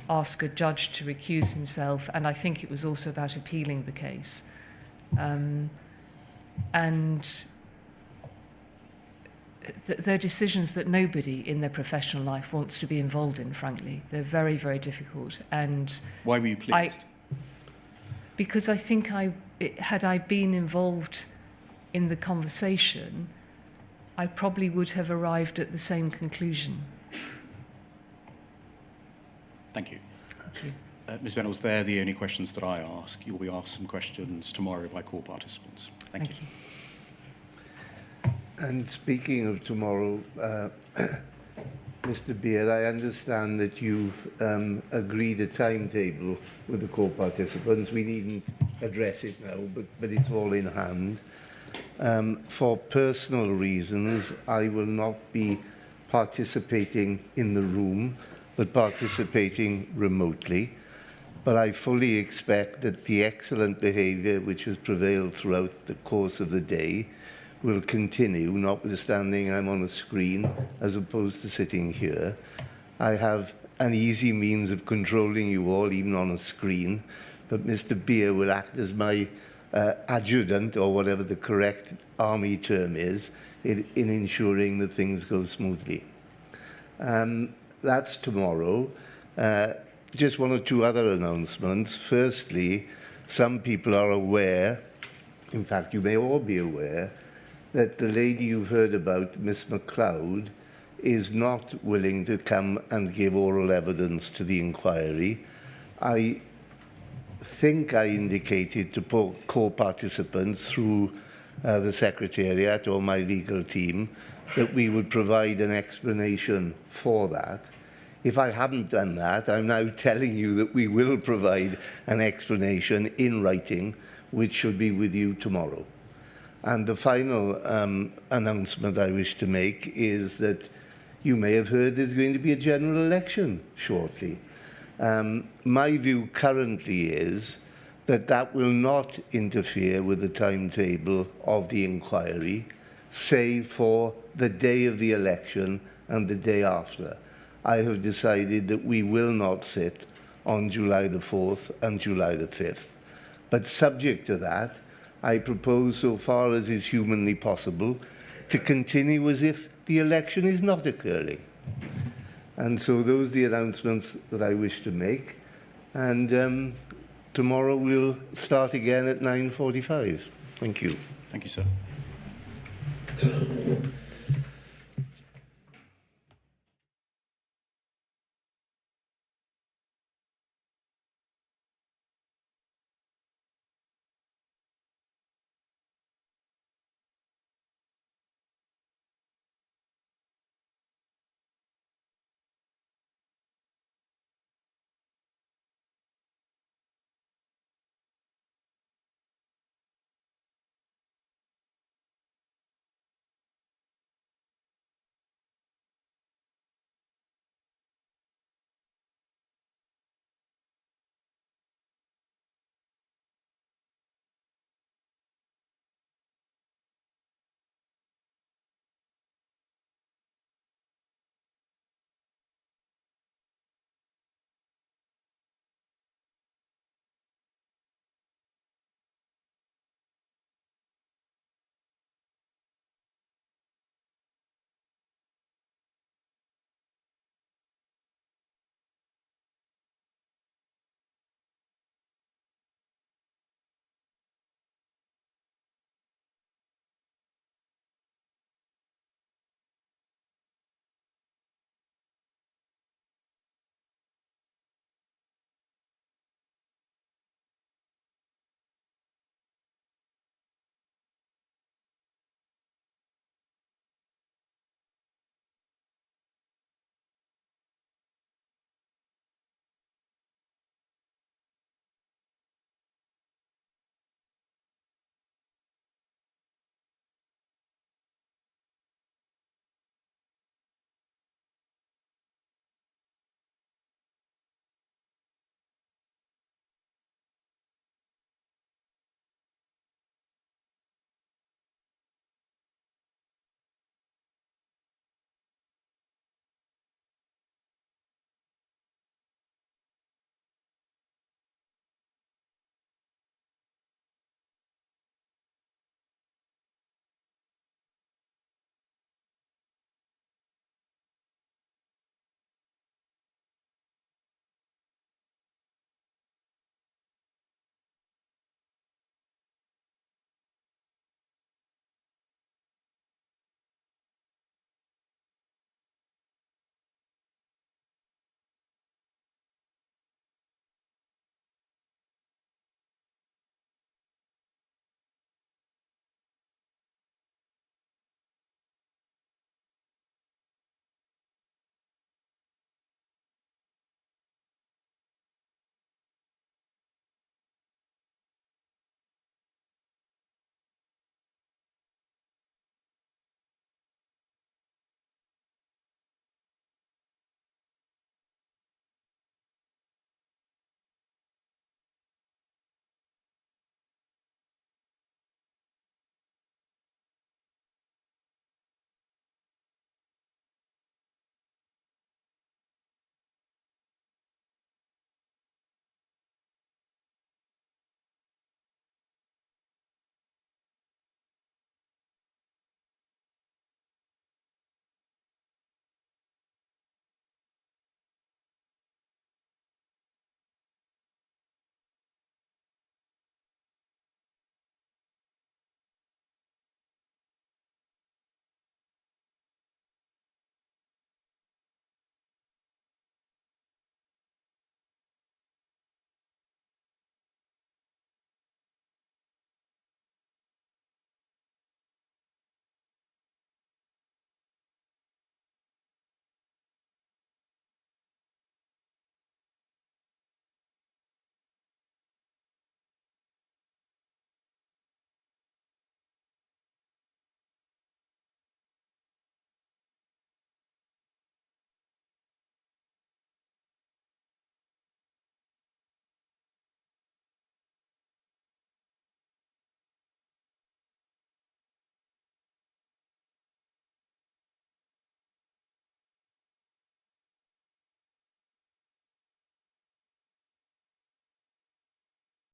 ask a judge to recuse himself, and I think it was also about appealing the case. And they're decisions that nobody in their professional life wants to be involved in, frankly. They're very, very difficult. And why were you pleased? Because I think had I been involved in the conversation, I probably would have arrived at the same conclusion. Thank you. Thank you. Ms. Vennells, they're the only questions that I ask. You'll be asked some questions tomorrow by call participants. Thank you. And speaking of tomorrow, Mr. Beer, I understand that you've agreed a timetable with the co-participants. We needn't address it now, but it's all in hand. For personal reasons, I will not be participating in the room, but participating remotely. But I fully expect that the excellent behaviour which has prevailed throughout the course of the day will continue, notwithstanding I'm on a screen as opposed to sitting here. I have an easy means of controlling you all, even on a screen, but Mr. Beer will act as my adjutant, or whatever the correct army term is, in ensuring that things go smoothly. That's tomorrow. Just one or two other announcements. Firstly, some people are aware, in fact, you may all be aware, that the lady you've heard about, Miss MacLeod, is not willing to come and give oral evidence to the inquiry. I think I indicated to co-participants through the Secretariat or my legal team that we would provide an explanation for that. If I haven't done that, I'm now telling you that we will provide an explanation in writing, which should be with you tomorrow. And the final announcement I wish to make is that you may have heard there's going to be a general election shortly. My view currently is that that will not interfere with the timetable of the inquiry, save for the day of the election and the day after. I have decided that we will not sit on July the 4th and July the 5th. But subject to that, I propose, so far as is humanly possible, to continue as if the election is not occurring. And so those are the announcements that I wish to make. And tomorrow we'll start again at 9:45. Thank you. Thank you, sir.